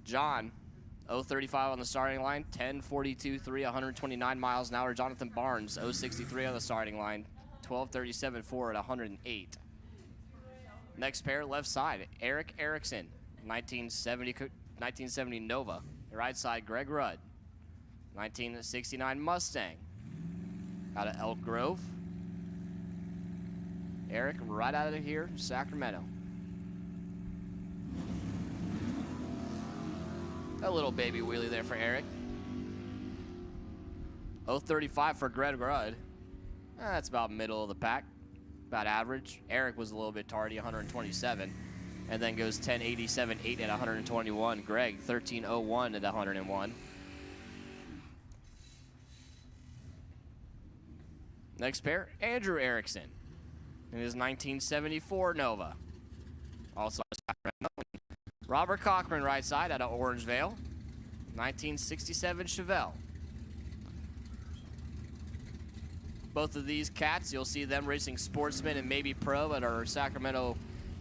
John, 035 on the starting line, 10:42.3, 129 miles an hour. Jonathan Barnes, 063 on the starting line, 12:37.4 at 108. Next pair, left side, Eric Erickson, 1970 Nova. Right side, Greg Rudd, 1969 Mustang. Out of Elk Grove. Eric, right out of here, Sacramento. A little baby wheelie there for Eric. 035 for Greg Rudd. That's about middle of the pack, about average. Eric was a little bit tardy, 127, and then goes 10:87.8 at 121. Greg, 13:01 at 101. Next pair, Andrew Erickson in his 1974 Nova. Also Sacramento. Robert Cochran, right side, out of Orangevale, 1967 Chevelle. Both of these cats, you'll see them racing Sportsman and maybe Pro at our Sacramento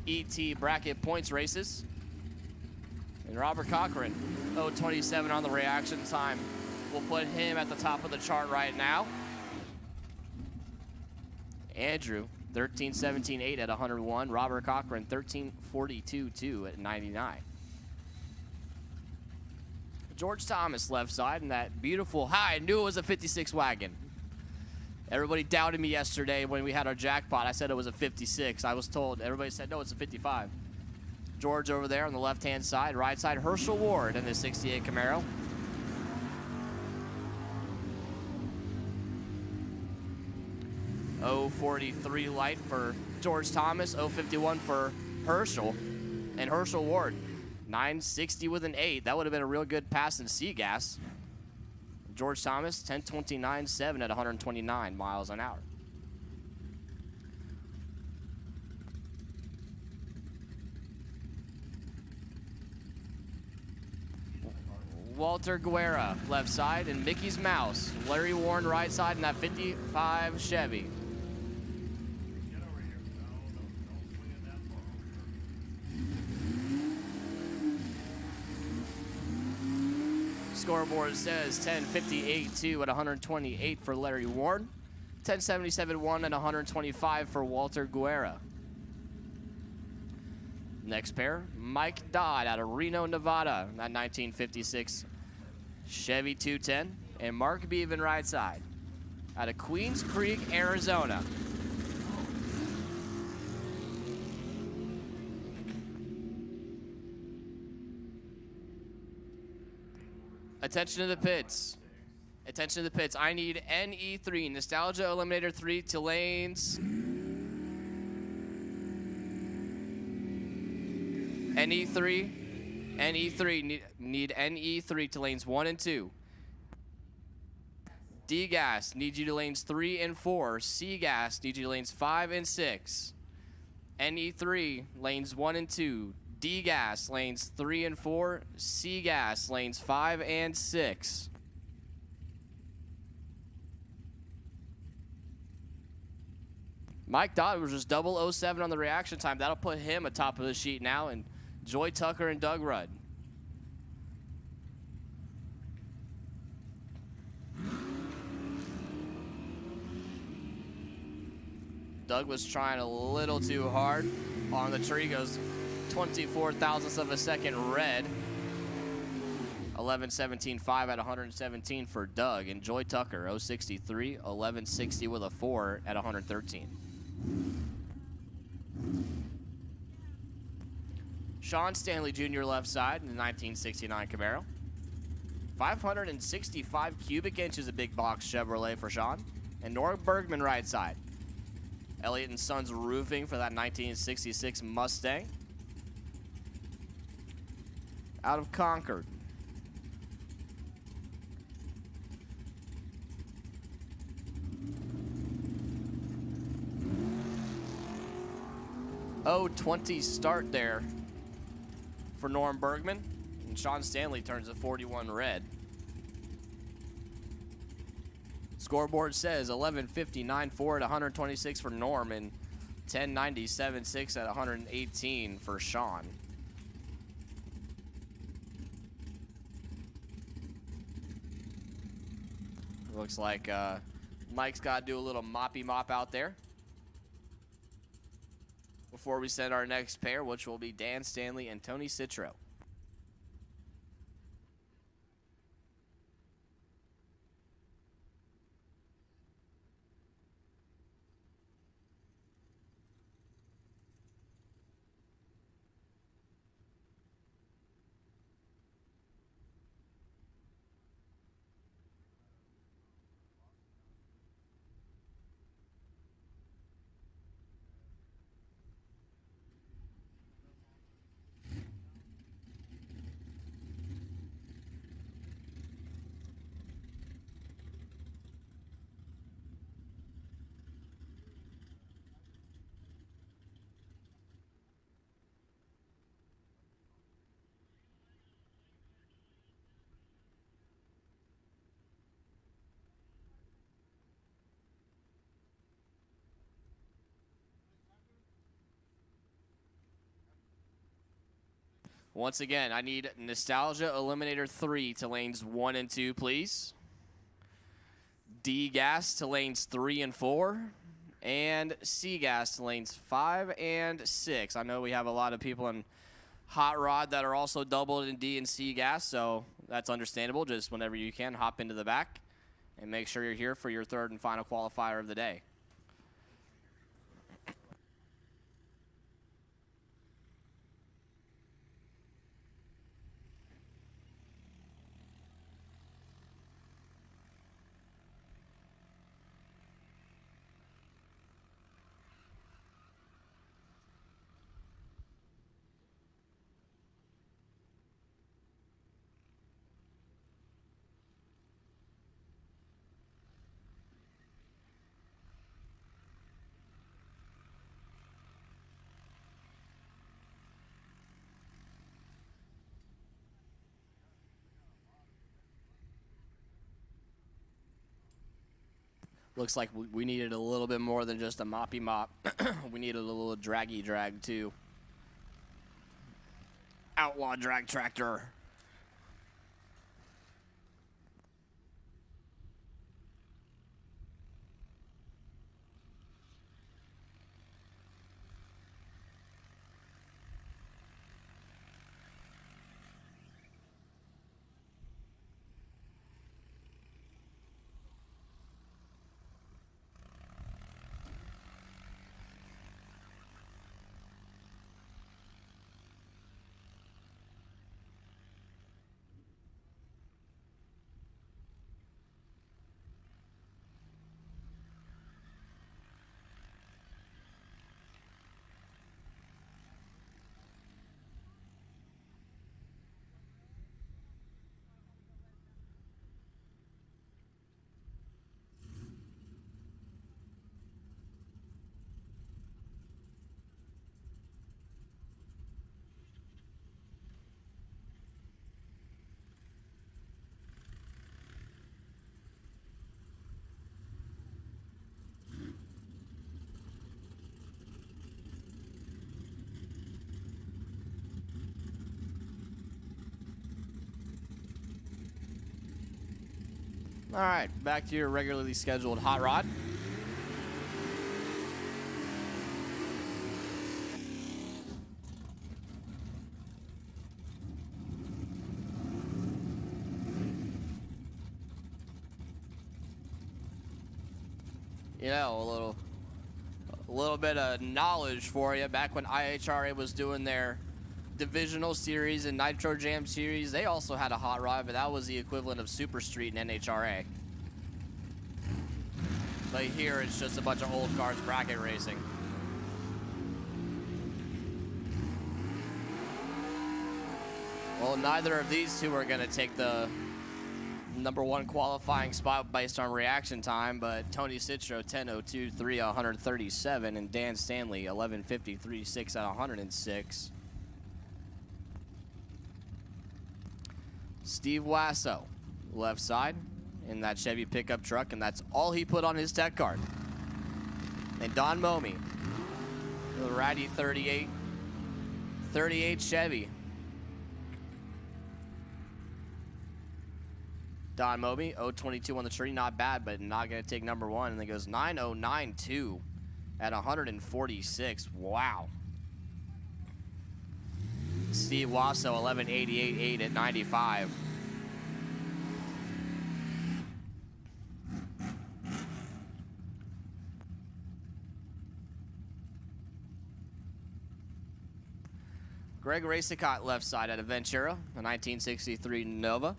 ET bracket points races. And Robert Cochran, 0:27 on the reaction time. We'll put him at the top of the chart right now. Andrew, 13:17.8 at 101. Robert Cochran, 13:42.2 at 99. George Thomas, left side, in that beautiful, I knew it was a 56 wagon. Everybody doubted me yesterday when we had our jackpot. I said it was a 56. I was told, everybody said, no, it's a 55. George over there on the left-hand side. Right side, Herschel Ward in the 68 Camaro. .043 light for George Thomas, .051 for Herschel, and Herschel Ward, 960 with an 8. That would have been a real good pass in C-Gas. George Thomas, 10:29.7 at 129 miles an hour. Walter Guerra, left side, and Mickey's Mouse. Larry Warren, right side, in that 55 Chevy. Scoreboard says 10:58.2 at 128 for Larry Warren, 10:77.1 at 125 for Walter Guerra. Next pair, Mike Dodd out of Reno, Nevada, that 1956 Chevy 210, and Mark Beaven, right side, out of Queens Creek, Arizona. Attention to the pits. Attention to the pits. I need NE3, Nostalgia Eliminator 3 to lanes. NE3, need NE3 to lanes 1 and 2. D-Gas, need you to lanes 3 and 4. C-Gas, need you to lanes 5 and 6. NE3, lanes 1 and 2. D-Gas, lanes 3 and 4. C-Gas, lanes 5 and 6. Mike Dodd was just 007 on the reaction time. That'll put him atop of the sheet now, and Joy Tucker and Doug Rudd. Doug was trying a little too hard on the tree. Goes 24 thousandths of a second red. 11:17.5 at 117 for Doug. And Joy Tucker, 063, 11:60 with a 4 at 113. Sean Stanley Jr. left side in the 1969 Camaro. 565 cubic inches of big box Chevrolet for Sean. And Nora Bergman right side. Elliott and Sons Roofing for that 1966 Mustang. Out of Concord. .020 start there for Norm Bergman, and Sean Stanley turns a 41 red. Scoreboard says 11:59.4 at 126 for Norm, and 10:97.6 at 118 for Sean. Looks like Mike's got to do a little moppy mop out there before we send our next pair, which will be Dan Stanley and Tony Citro. Once again, I need Nostalgia Eliminator 3 to lanes 1 and 2, please. D-Gas to lanes 3 and 4. And C-Gas to lanes 5 and 6. I know we have a lot of people in Hot Rod that are also doubled in D and C-Gas, so that's understandable. Just whenever you can, hop into the back and make sure you're here for your third and final qualifier of the day. Looks like we needed a little bit more than just a moppy mop. We needed a little draggy drag too. Outlaw drag tractor. All right, back to your regularly scheduled hot rod. You know, a little bit of knowledge for you. Back when IHRA was doing their divisional series and Nitro Jam series, they also had a hot rod, but that was the equivalent of Super Street and NHRA. But here it's just a bunch of old cars bracket racing. Well, neither of these two are going to take the #1 qualifying spot based on reaction time, but Tony Citro 10:02.3 at 137 and Dan Stanley 11:53.6 at 106. Steve Wasso, left side in that Chevy pickup truck, and that's all he put on his tech card. And Don Momi, the ratty 38 Chevy. Don Moby, 022 on the tree, not bad, but not going to take number one. And then goes 9092 at 146. Wow. Steve Wasso, 1188.8 at 95. Greg Racicott left side at a Ventura, a 1963 Nova.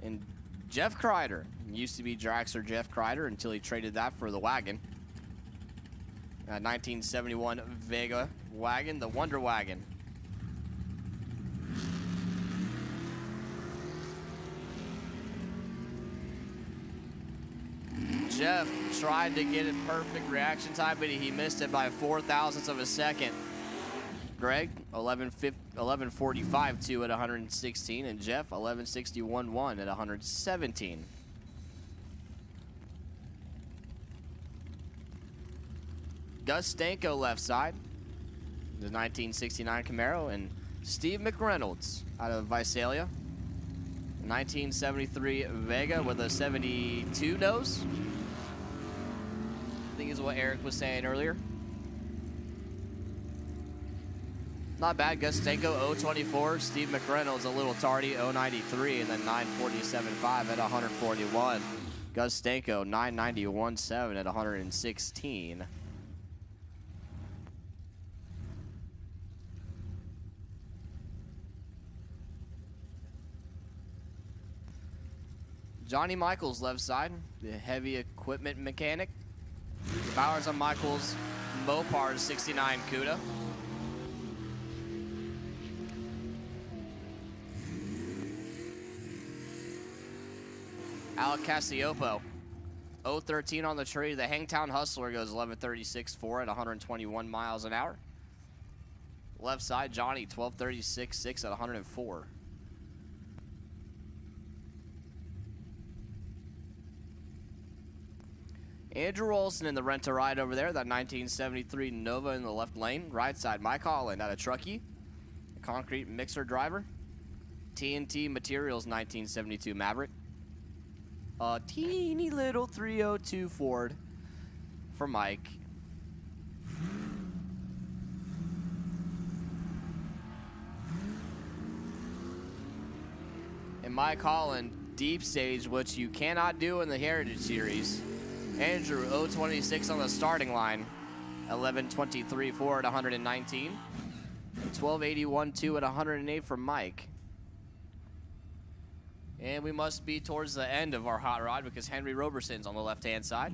And Jeff Kreider, used to be Dragster Jeff Kreider until he traded that for the wagon. A 1971 Vega wagon, the Wonder Wagon. Jeff tried to get it perfect reaction time, but he missed it by 0.04 of a second. Greg, 11:45.2 at 116, and Jeff, 11:61.1 at 117. Gus Stanko left side, the 1969 Camaro, and Steve McReynolds out of Visalia, 1973 Vega with a 72 nose. I think is what Eric was saying earlier. Not bad. Gus Stanko, 024. Steve McReynolds, a little tardy, 093, and then 947.5 at 141. Gus Stanko, 991.7 at 116. Johnny Michaels left side, the heavy equipment mechanic. Bowers on Michaels, Mopar 69 Cuda. Al Castignetto, 013 on the tree. The Hangtown Hustler goes 11:36.4 at 121 miles an hour. Left side, Johnny, 12:36.6 at 104. Andrew Olson in the rent-a-ride over there, that 1973 Nova in the left lane. Right side, Mike Holland out of Truckee, a concrete mixer driver. TNT Materials 1972 Maverick. A teeny little 302 Ford for Mike. And Mike Holland, deep stage, which you cannot do in the Heritage Series. Andrew, 026 on the starting line. 11:23.4 at 119. 12:81.2 at 108 for Mike. And we must be towards the end of our hot rod because Henry Roberson's on the left-hand side.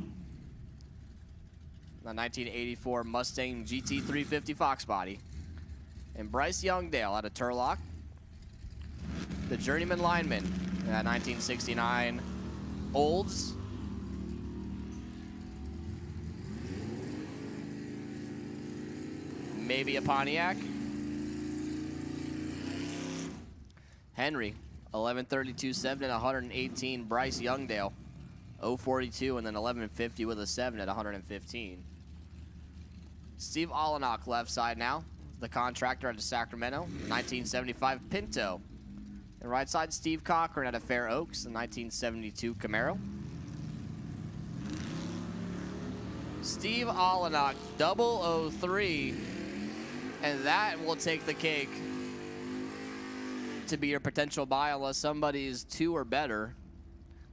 The 1984 Mustang GT350 Fox body. And Bryce Youngdale out of Turlock. The journeyman lineman, 1969 Olds. Maybe a Pontiac. Henry, 11:32.7 at 118. Bryce Youngdale, 042 and then 11:50 with a 7 at 115. Steve Olenek left side now, the contractor out of Sacramento, 1975 Pinto. And right side, Steve Cochran out of Fair Oaks, the 1972 Camaro. Steve Olenek, 003, and that will take the cake to be your potential buy unless somebody is 2 or better.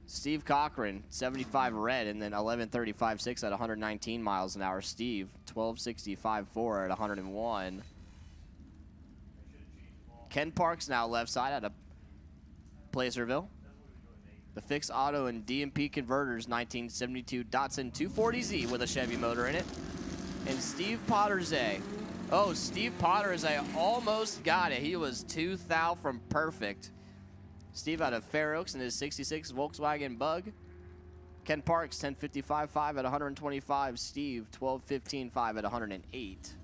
Steve Cochran, 75 red, and then 11:35.6 at 119 miles an hour. Steve, 12:65.4 at 101. Ken Parks now left side out of Placerville. The Fix Auto and DMP Converters 1972 Datsun 240Z with a Chevy motor in it. And Steve Potterzay. Oh, Steve Potterzay almost got it. He was 2 thou from perfect. Steve out of Fair Oaks in his 66 Volkswagen Bug. Ken Parks, 10:55.5 at 125. Steve, 12:15.5 at 108.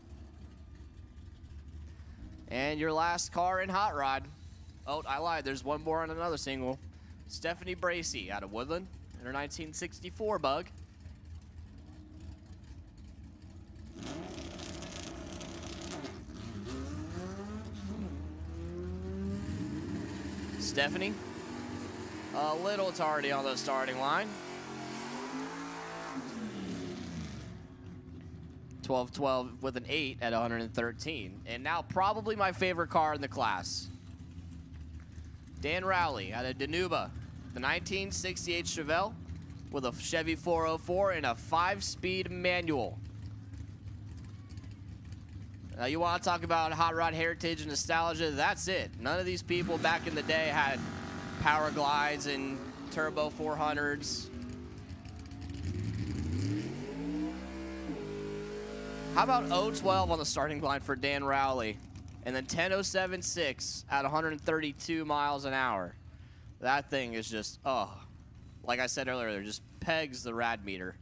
And your last car in Hot Rod. Oh, I lied. There's one more on another single. Stephanie Bracey out of Woodland in her 1964 Bug. Stephanie, a little tardy on the starting line. 12-12 with an 8 at 113. And now probably my favorite car in the class. Dan Rowley out of Danuba. The 1968 Chevelle with a Chevy 404 and a 5-speed manual. Now you want to talk about hot rod heritage and nostalgia, that's it. None of these people back in the day had power glides and turbo 400s. How about 012 on the starting line for Dan Rowley? And then 10.076 at 132 miles an hour. That thing is just, oh, like I said earlier, it just pegs the rad meter.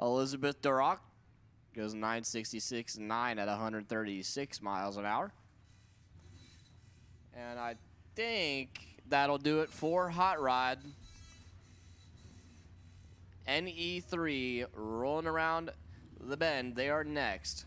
Elizabeth Duroc goes 966.9 at 136 miles an hour. And I think that'll do it for Hot Rod. NE3 rolling around the bend. They are next.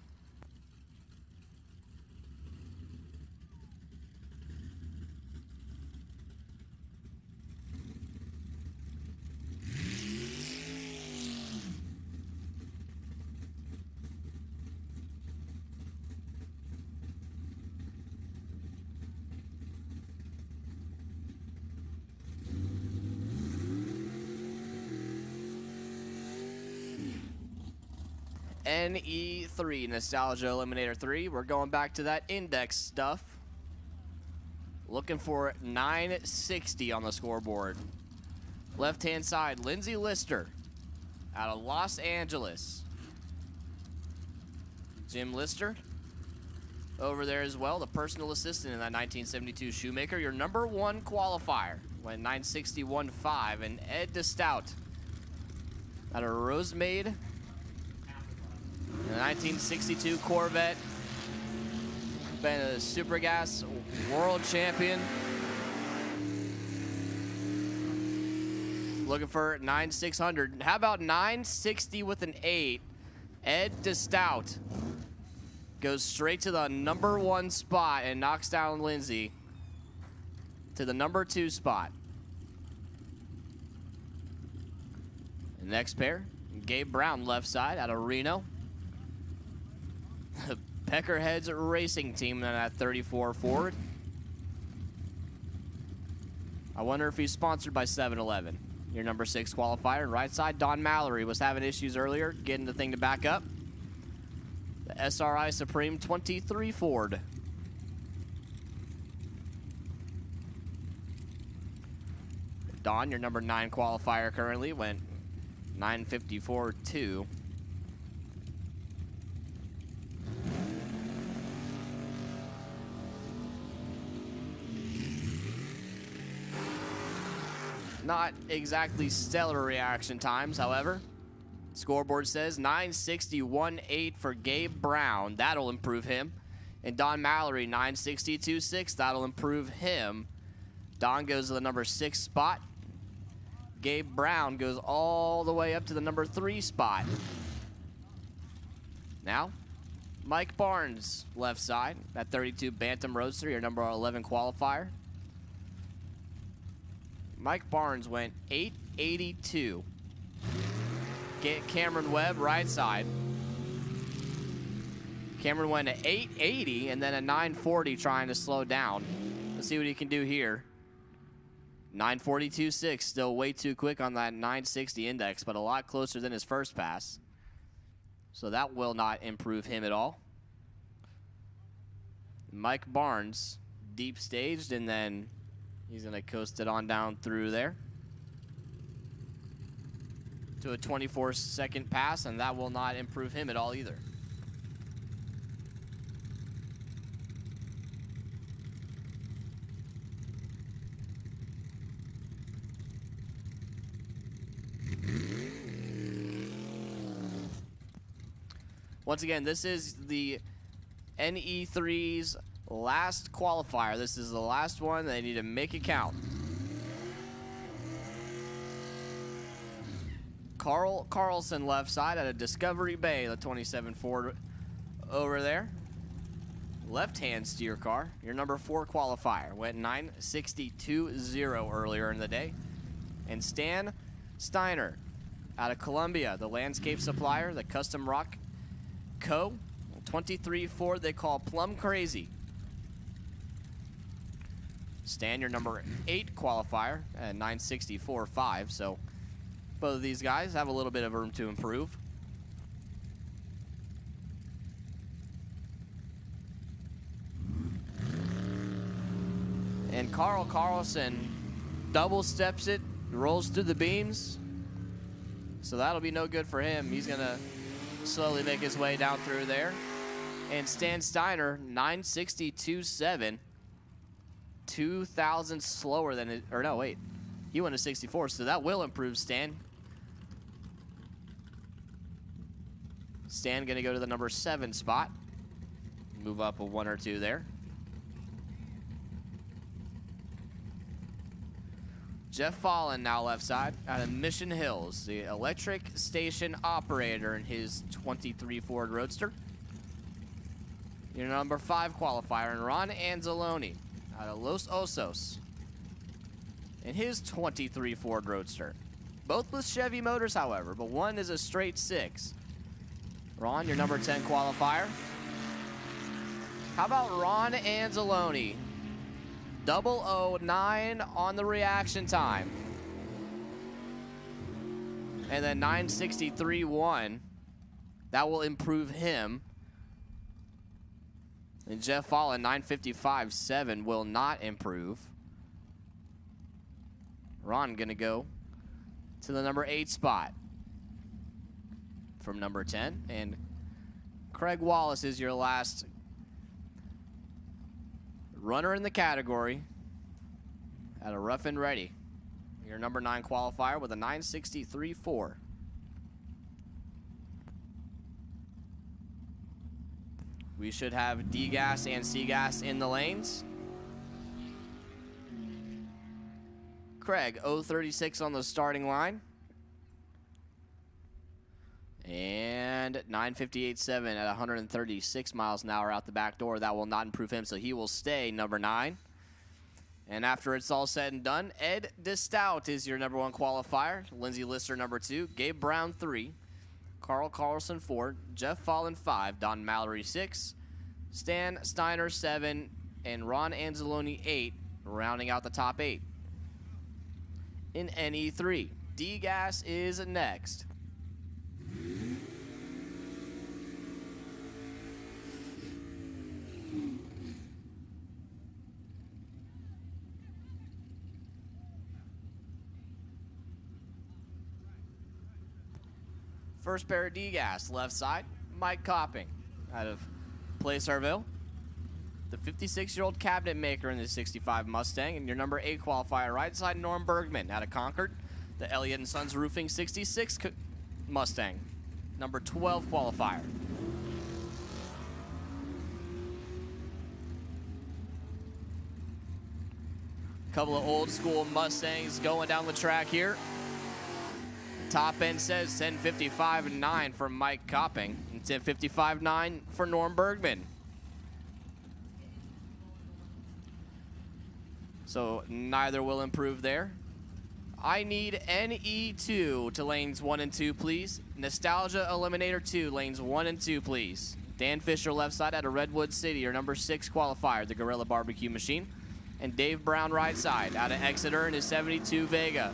NE3, Nostalgia Eliminator 3. We're going back to that index stuff. Looking for 960 on the scoreboard. Left-hand side, Lindsay Lister out of Los Angeles. Jim Lister over there as well, the personal assistant in that 1972 Shoemaker. Your number 1 qualifier went 961.5. And Ed DeStout out of Rosemade. The 1962 Corvette, been a Super Gas world champion. Looking for 9,600. How about 960 with an 8? Ed DeStout goes straight to the number 1 spot and knocks down Lindsay to the number 2 spot. The next pair, Gabe Brown, left side out of Reno. The Peckerheads Racing Team in that 34 Ford. I wonder if he's sponsored by 7-Eleven. Your number 6 qualifier. And right side, Don Mallory was having issues earlier getting the thing to back up. The SRI Supreme 23 Ford. Don, your number 9 qualifier currently, went 954.2. Not exactly stellar reaction times, however. Scoreboard says 961.8 for Gabe Brown. That'll improve him. And Don Mallory, 962.6. That'll improve him. Don goes to the number 6 spot. Gabe Brown goes all the way up to the number 3 spot. Now, Mike Barnes, left side. That 32 Bantam Roadster, your number 11 qualifier. Mike Barnes went 882. Get Cameron Webb, right side. Cameron went at 880 and then a 940 trying to slow down. Let's see what he can do here. 942.6, still way too quick on that 960 index, but a lot closer than his first pass. So that will not improve him at all. Mike Barnes, deep staged, and then he's going to coast it on down through there to a 24-second pass, and that will not improve him at all either. Once again, this is the NE3's last qualifier. This is the last one. They need to make it count. Carl Carlson left side out of Discovery Bay, the 27 Ford over there. Left-hand steer car, your number 4 qualifier. Went 9.62.0 earlier in the day. And Stan Steiner out of Columbia, the landscape supplier, the Custom Rock Co. 23 Ford they call Plum Crazy. Stan, your number 8 qualifier at 9.64.5, so both of these guys have a little bit of room to improve. And Carl Carlson double steps it, rolls through the beams. So that'll be no good for him. He's gonna slowly make his way down through there. And Stan Steiner, 9.62.7, 2,000 slower than it, or no, wait. He went to 64, so that will improve Stan. Stan gonna go to the number 7 spot. Move up a 1 or 2 there. Jeff Fallon now left side out of Mission Hills, the electric station operator in his 23 Ford Roadster. Your number 5 qualifier, and Ron Anzalone out of Los Osos in his 23 Ford Roadster. Both with Chevy motors, however, but one is a straight 6. Ron, your number 10 qualifier. How about Ron Anzalone? 009 on the reaction time. And then 9.63.1. That will improve him. And Jeff Fallon, 9.55.7 will not improve. Ron gonna go to the number 8 spot from number 10. And Craig Wallace is your last runner in the category at a rough and ready. Your number 9 qualifier with a 9.63.4. We should have D-gas and C-gas in the lanes. Craig, 036 on the starting line. And 9.58.7 at 136 miles an hour out the back door. That will not improve him, so he will stay number 9. And after it's all said and done, Ed DeStout is your number 1 qualifier. Lindsay Lister, number 2. Gabe Brown, 3. Carl Carlson, 4. Jeff Fallon, 5. Don Mallory, 6. Stan Steiner, 7. And Ron Anzalone, 8. Rounding out the top 8. In NE3, D-gas is next. First pair of D-gas, left side, Mike Copping out of Placerville. The 56-year-old cabinet maker in the 65 Mustang, and your number 8 qualifier, right side, Norm Bergman out of Concord. The Elliott & Sons Roofing 66 Mustang, number 12 qualifier. Couple of old school Mustangs going down the track here. Top end says 10.55.9 for Mike Copping and 10.55.9 for Norm Bergman. So neither will improve there. I need NE2 to lanes 1 and 2, please. Nostalgia Eliminator 2, lanes 1 and 2, please. Dan Fisher left side out of Redwood City, your number 6 qualifier, the Gorilla Barbecue Machine. And Dave Brown right side out of Exeter in his 72 Vega.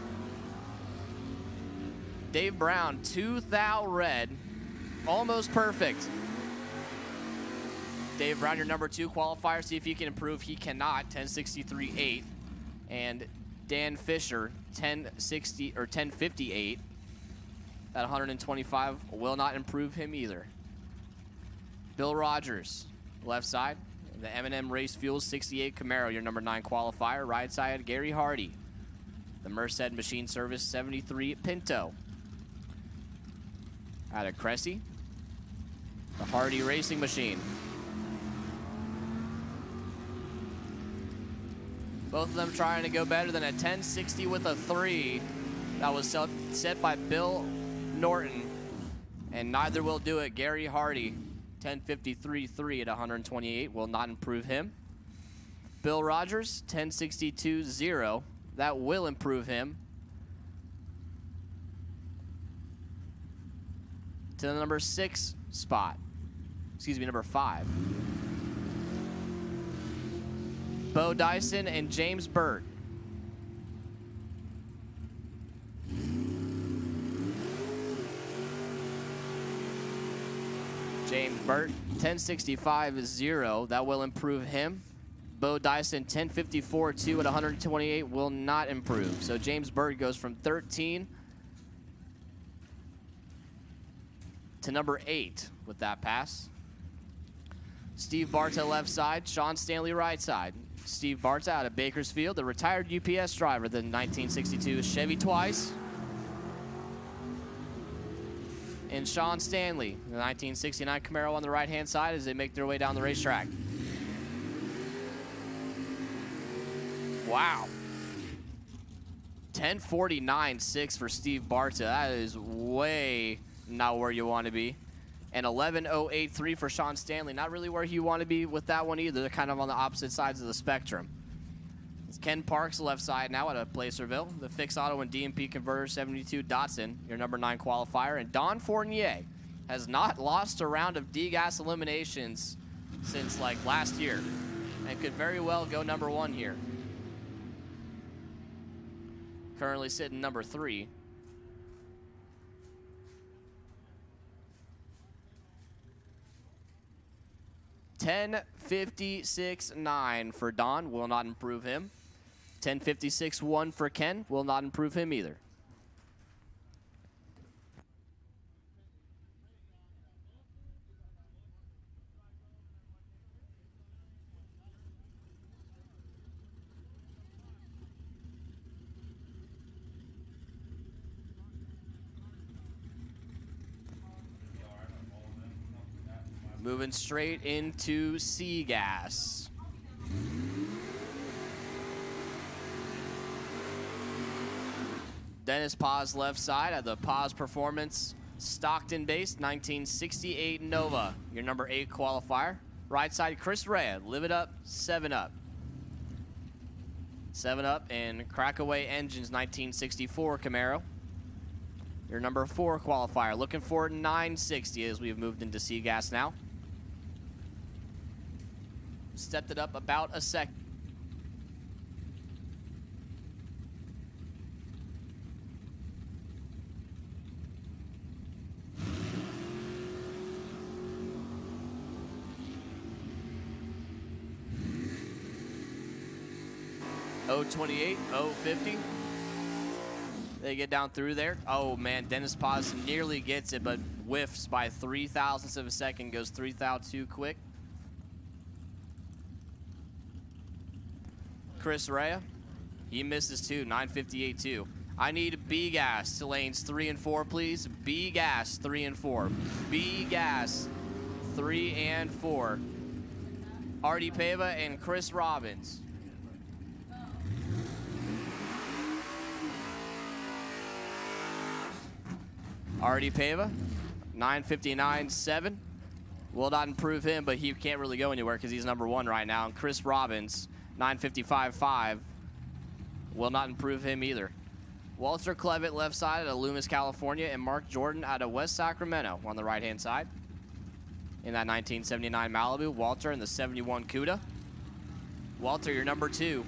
Dave Brown, 2,000 red, almost perfect. Dave Brown, your number 2 qualifier. See if he can improve. He cannot. 10.63.8. And Dan Fisher, 10.60 or 10.58 at 125 will not improve him either. Bill Rogers, left side. The M&M Race Fuels 68 Camaro, your number 9 qualifier. Right side, Gary Hardy. The Merced Machine Service 73 Pinto. Out of Cressy, the Hardy Racing Machine. Both of them trying to go better than a 1060 with a 3. That was set by Bill Norton. And neither will do it. Gary Hardy, 1053.3 at 128, will not improve him. Bill Rogers, 1062.0. That will improve him to the number 6 spot. Excuse me, number 5. Bo Dyson and James Burt. James Burt, 1065.0. That will improve him. Bo Dyson, 1054.2 at 128 will not improve. So James Burt goes from 13 to number 8 with that pass. Steve Barta left side, Sean Stanley right side. Steve Barta out of Bakersfield, the retired UPS driver, the 1962 Chevy Twice. And Sean Stanley, the 1969 Camaro on the right-hand side as they make their way down the racetrack. Wow. 1049.6 for Steve Barta. That is way not where you want to be. And 1108.3 for Sean Stanley. Not really where you want to be with that one either. They're kind of on the opposite sides of the spectrum. It's Ken Parks left side now out of Placerville. The Fix Auto and DMP Converter 72 Datsun, your number 9 qualifier. And Don Fournier has not lost a round of D-Gas eliminations since like last year. And could very well go number 1 here. Currently sitting number 3. $10.56.9 for Don, will not improve him. $10.56.1 for Ken, will not improve him either. Moving straight into C-Gas. Dennis Paz left side at the Paz Performance Stockton-based 1968 Nova, your number 8 qualifier. Right side, Chris Rea, Live It Up, 7 Up. 7 Up and Crackaway Engines 1964 Camaro, your number 4 qualifier. Looking for 960 as we've moved into C-Gas now. Stepped it up about a second. .028, .050. They get down through there. Oh man, Dennis Paz nearly gets it, but whiffs by 3 thousandths of a second. Goes 3 thou too quick. Chris Rea, he misses too, 958.2. I need B-Gas to lanes 3 and 4, please. B-Gas 3 and 4. B-Gas 3 and 4. Artie Pava and Chris Robbins. Artie Pava, 959.7. Will not improve him, but he can't really go anywhere because he's number 1 right now. And Chris Robbins, 955.5, will not improve him either. Walter Clevitt left side out of Loomis, California, and Mark Jordan out of West Sacramento on the right-hand side. In that 1979 Malibu, Walter in the 71 Cuda. Walter, your number 2.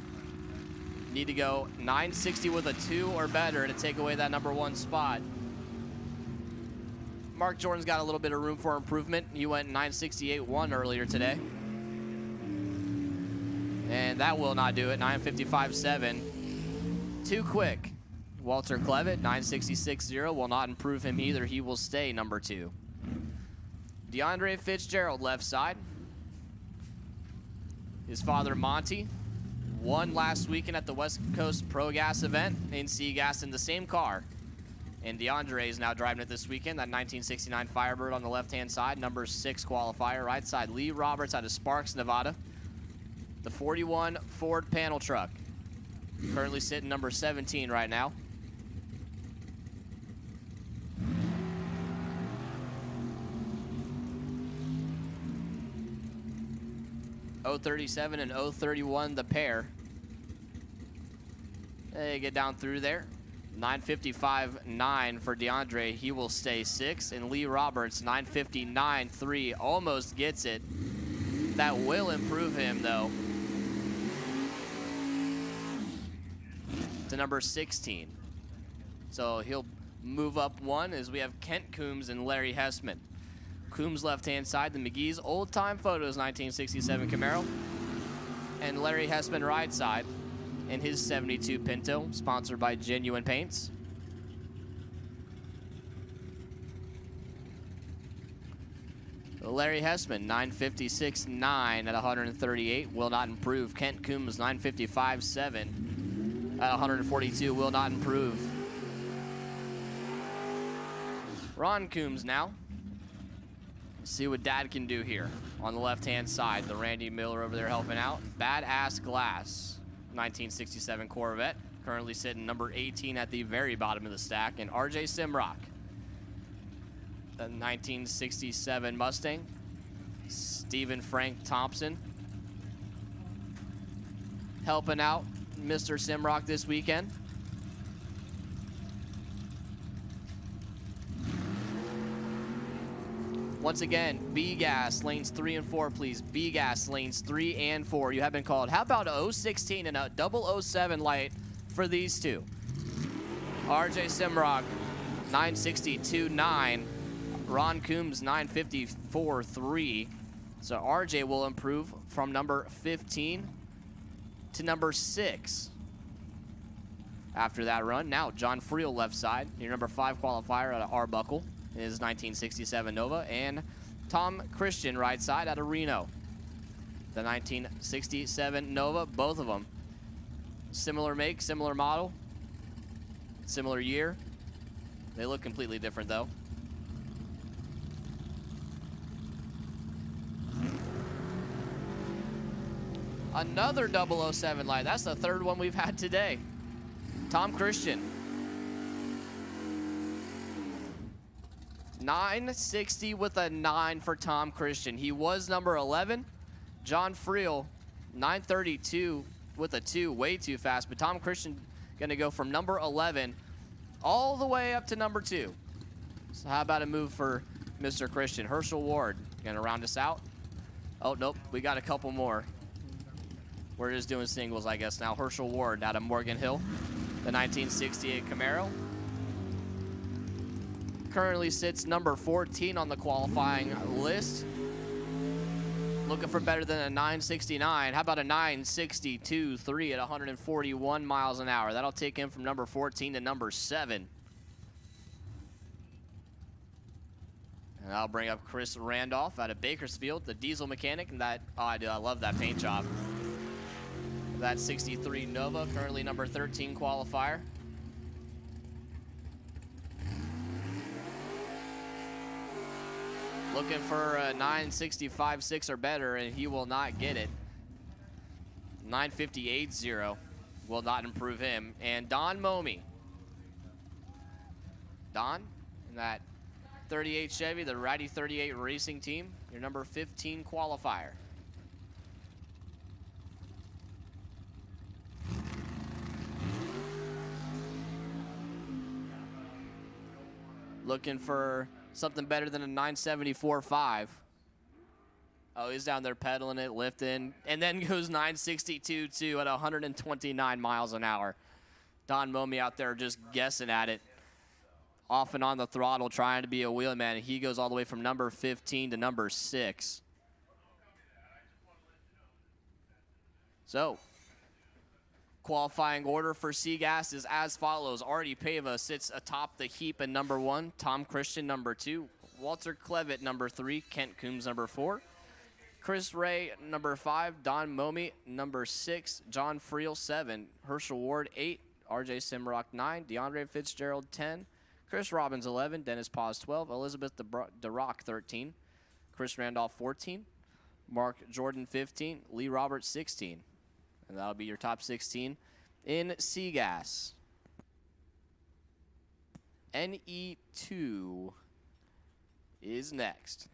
Need to go 960 with a 2 or better to take away that number 1 spot. Mark Jordan's got a little bit of room for improvement. He went 968.1 earlier today. And that will not do it, 955.7. Too quick. Walter Clevitt, 966.0, will not improve him either. He will stay number 2. DeAndre Fitzgerald, left side. His father, Monty, won last weekend at the West Coast Pro Gas event in C-Gas in the same car. And DeAndre is now driving it this weekend, that 1969 Firebird on the left-hand side, number 6 qualifier. Right side, Lee Roberts out of Sparks, Nevada. The 41 Ford panel truck. currently sitting number 17 right now. .037 and .031 the pair. They get down through there. 9:55.9 for DeAndre. He will stay 6th. And Lee Roberts, 9:59.3, almost gets it. That will improve him, though, to number 16. So he'll move up 1 as we have Kent Coombs and Larry Hessman. Coombs left-hand side, the McGee's old-time photos 1967 Camaro. And Larry Hessman right side in his 72 Pinto, sponsored by Genuine Paints. Larry Hessman, 9:56.9 at 138, will not improve. Kent Coombs, 9:55.7 at 142, will not improve. Ron Coombs now. See what Dad can do here on the left-hand side. The Randy Miller over there helping out. Badass Glass, 1967 Corvette, currently sitting number 18 at the very bottom of the stack. And RJ Simrock, the 1967 Mustang. Stephen Frank Thompson helping out Mr. Simrock this weekend. Once again, B-Gas, lanes 3 and 4, please. B-Gas, lanes 3 and 4. You have been called. How about a 016 and a 007 light for these two? RJ Simrock, 9:62.9. Ron Coombs, 9:54.3. So RJ will improve from number 15 to number 6 after that run. Now, John Friel left side, your number 5 qualifier out of Arbuckle in his 1967 Nova, and Tom Christian right side out of Reno, the 1967 Nova. Both of them similar make, similar model, similar year. They look completely different though. Another 007 light. That's the 3rd one we've had today. Tom Christian. 960 with a 9 for Tom Christian. He was number 11. John Friel, 932 with a 2, way too fast. But Tom Christian gonna go from number 11 all the way up to number 2. So how about a move for Mr. Christian? Herschel Ward gonna round us out. Oh, nope, we got a couple more. We're just doing singles, I guess, now. Herschel Ward out of Morgan Hill, the 1968 Camaro. Currently sits number 14 on the qualifying list. Looking for better than a 969. How about a 962.3 at 141 miles an hour? That'll take him from number 14 to number 7. And I'll bring up Chris Randolph out of Bakersfield, the diesel mechanic. And that, oh, I do, I love that paint job. That 63 Nova, currently number 13 qualifier. Looking for a 965.6 or better, and he will not get it. 958.0 will not improve him. And Don Momey. Don, in that 38 Chevy, the Ratty 38 Racing Team, your number 15 qualifier. Looking for something better than a 974.5. Oh, he's down there pedaling it, lifting, and then goes 962.2 at 129 miles an hour. Don Momey out there just guessing at it, off and on the throttle, trying to be a wheelman. He goes all the way from number 15 to number 6. So, qualifying order for Seagas is as follows. Artie Pava sits atop the heap in number 1. Tom Christian, number 2. Walter Clevitt, number 3. Kent Coombs, number 4. Chris Ray, number 5. Don Momey, number 6. John Friel, 7. Herschel Ward, 8. RJ Simrock, 9. DeAndre Fitzgerald, 10. Chris Robbins, 11. Dennis Paz, 12. Elizabeth DeRock, 13. Chris Randolph, 14. Mark Jordan, 15. Lee Roberts, 16. And that'll be your top 16 in Seagas. NE2 is next.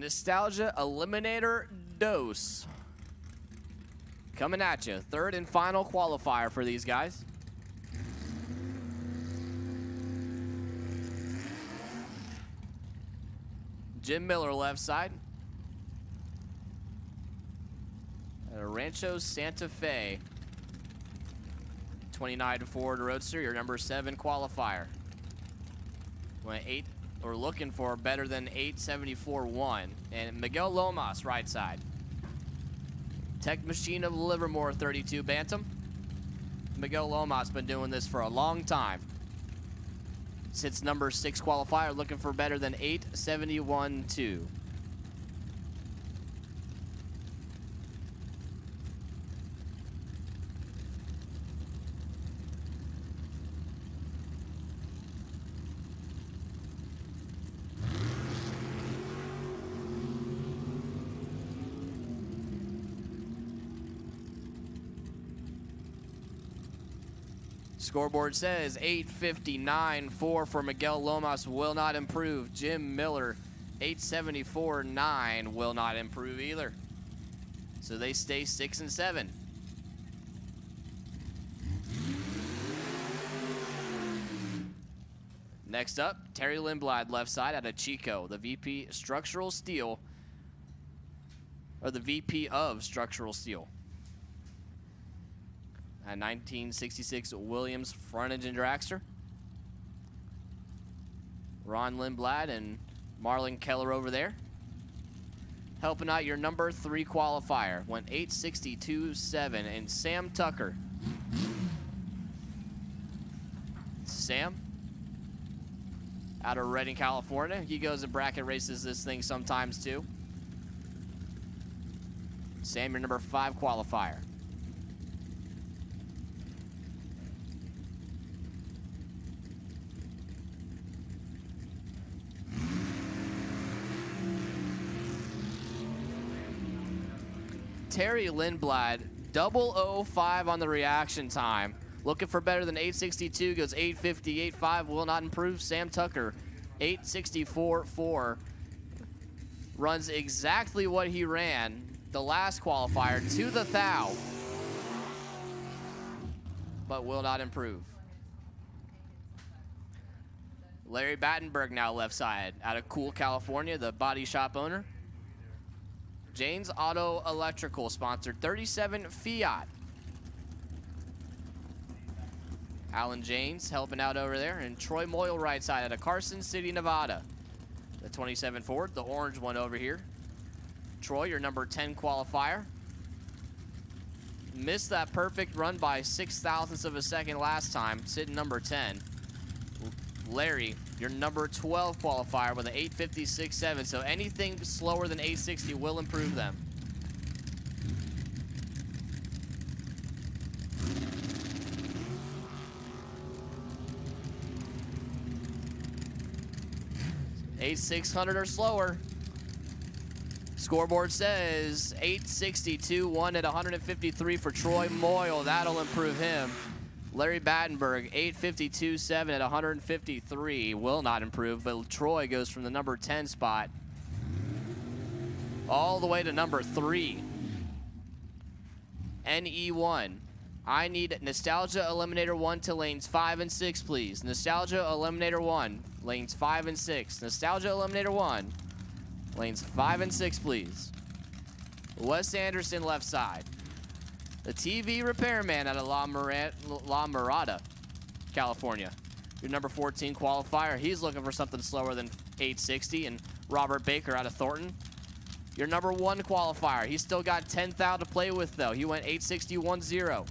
Nostalgia Eliminator Dose. Coming at you. Third and final qualifier for these guys. Jim Miller left side. At a Rancho Santa Fe. 29 Ford Roadster, your number 7 qualifier. Went 8. We're looking for better than 874.1. And Miguel Lomas, right side. Tech Machine of Livermore, 32 Bantam. Miguel Lomas been doing this for a long time. Sits number 6 qualifier, looking for better than 871.2. Scoreboard says 859.4 for Miguel Lomas, will not improve. Jim Miller, 874.9, will not improve either. So they stay 6 and 7. Next up, Terry Lindblad, left side out of Chico, the VP Structural Steel, or the VP of Structural Steel. A 1966 Williams front-engine dragster. Ron Lindblad and Marlon Keller over there. Helping out your number 3 qualifier. Went 862.7. And Sam Tucker. Sam. Out of Redding, California. He goes and bracket races this thing sometimes too. Sam, your number 5 qualifier. Terry Lindblad, 005 on the reaction time. Looking for better than 862, goes 858.5, will not improve. Sam Tucker, 864.4. Runs exactly what he ran the last qualifier to the thou, but will not improve. Larry Battenberg now left side, out of Cool, California, the body shop owner. Jane's Auto Electrical, sponsored 37 Fiat. Alan Janes helping out over there, and Troy Moyle right side out of Carson City, Nevada. The 27 Ford, the orange one over here. Troy, your number 10 qualifier. Missed that perfect run by 0.06 of a second last time, sitting number 10. Larry, your number 12 qualifier with an 8:56.7, so anything slower than 8:60 will improve them. $8,600 or slower. Scoreboard says 8:62.1 at 153 for Troy Moyle. That'll improve him. Larry Battenberg, 8:52.7 at 153. Will not improve, but Troy goes from the number 10 spot all the way to number 3. NE1. I need Nostalgia Eliminator 1 to lanes 5 and 6, please. Nostalgia Eliminator 1, lanes 5 and 6. Nostalgia Eliminator 1, lanes 5 and 6, please. Wes Anderson, left side. The TV repairman out of La Miranda, California. Your number 14 qualifier. He's looking for something slower than 8:60. And Robert Baker out of Thornton. Your number 1 qualifier. He's still got 10 thou to play with, though. He went 8:60.10.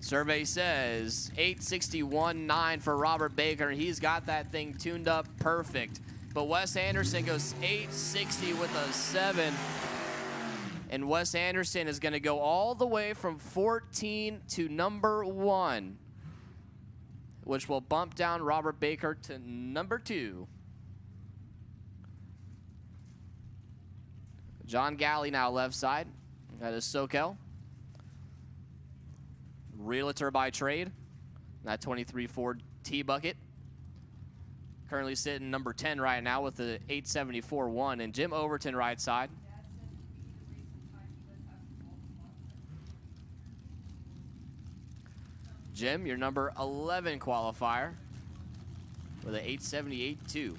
Survey says 8:61.9 for Robert Baker. He's got that thing tuned up perfect. But Wes Anderson goes 8:60 with a 7. And Wes Anderson is going to go all the way from 14 to number 1, which will bump down Robert Baker to number 2. John Galley now left side. That is SoCal. Realtor by trade. That 23 Ford T-Bucket. Currently sitting number 10 right now with the 8:74.1. And Jim Overton right side. Jim, your number 11 qualifier with an 8:78.2.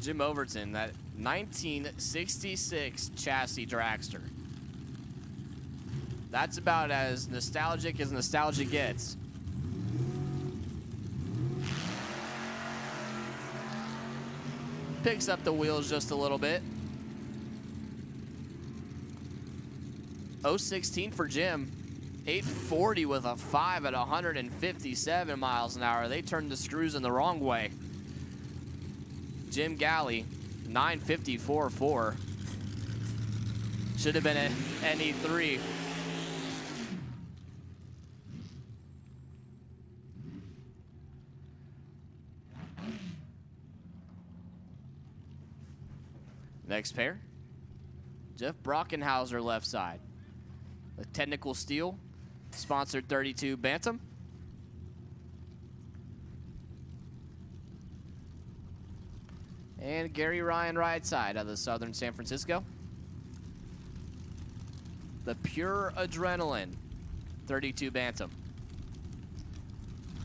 Jim Overton, that 1966 chassis dragster. That's about as nostalgic as nostalgia gets. Picks up the wheels just a little bit. 016 for Jim. 840 with a 5 at 157 miles an hour. They turned the screws in the wrong way. Jim Galley, 954.4. Should have been an NE3. Next pair, Jeff Brockenhauser left side. The Technical Steel, sponsored 32 Bantam. And Gary Ryan right side of the Southern San Francisco. The Pure Adrenaline, 32 Bantam.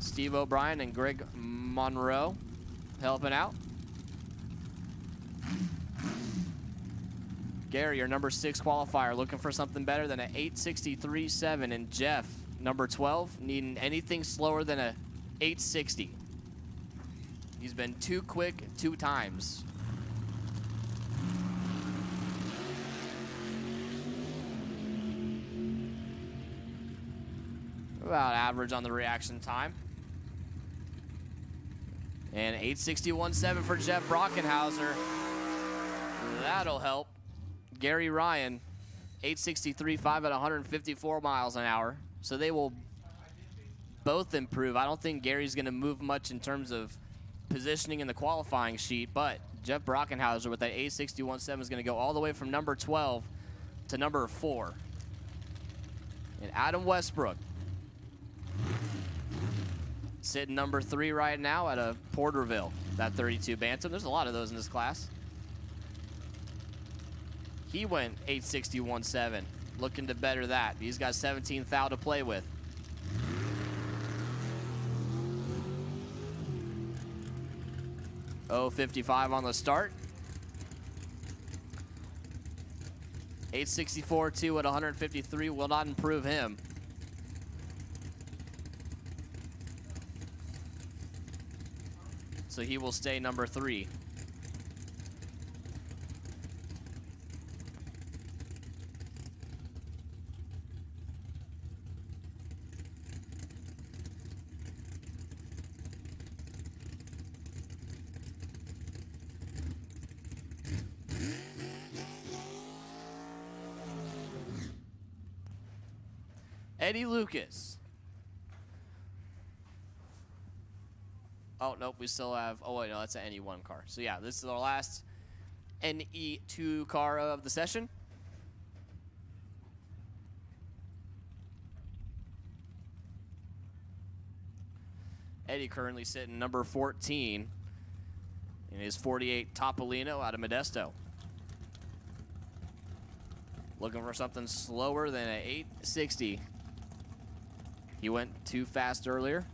Steve O'Brien and Greg Monroe helping out. Gary, your number 6 qualifier, looking for something better than an 8:63.7. And Jeff, number 12, needing anything slower than a 8:60. He's been too quick 2 times. About average on the reaction time. And 8:61.7 for Jeff Brockenhauser. That'll help. Gary Ryan, 8:63.5 at 154 miles an hour. So they will both improve. I don't think Gary's going to move much in terms of positioning in the qualifying sheet, but Jeff Brockenhauser with that 8:61.7 is going to go all the way from number 12 to number 4. And Adam Westbrook, sitting number 3 right now at a Porterville, that 32 Bantam. There's a lot of those in this class. He went 861.7, looking to better that. He's got 17th thou to play with. .055 on the start. 864.2 at 153 will not improve him. So he will stay number 3. Eddie Lucas. Oh, nope, we still have, oh wait, no, that's an NE1 car. So yeah, this is our last NE2 car of the session. Eddie currently sitting number 14 in his 48 Topolino out of Modesto. Looking for something slower than an 860. He went too fast earlier.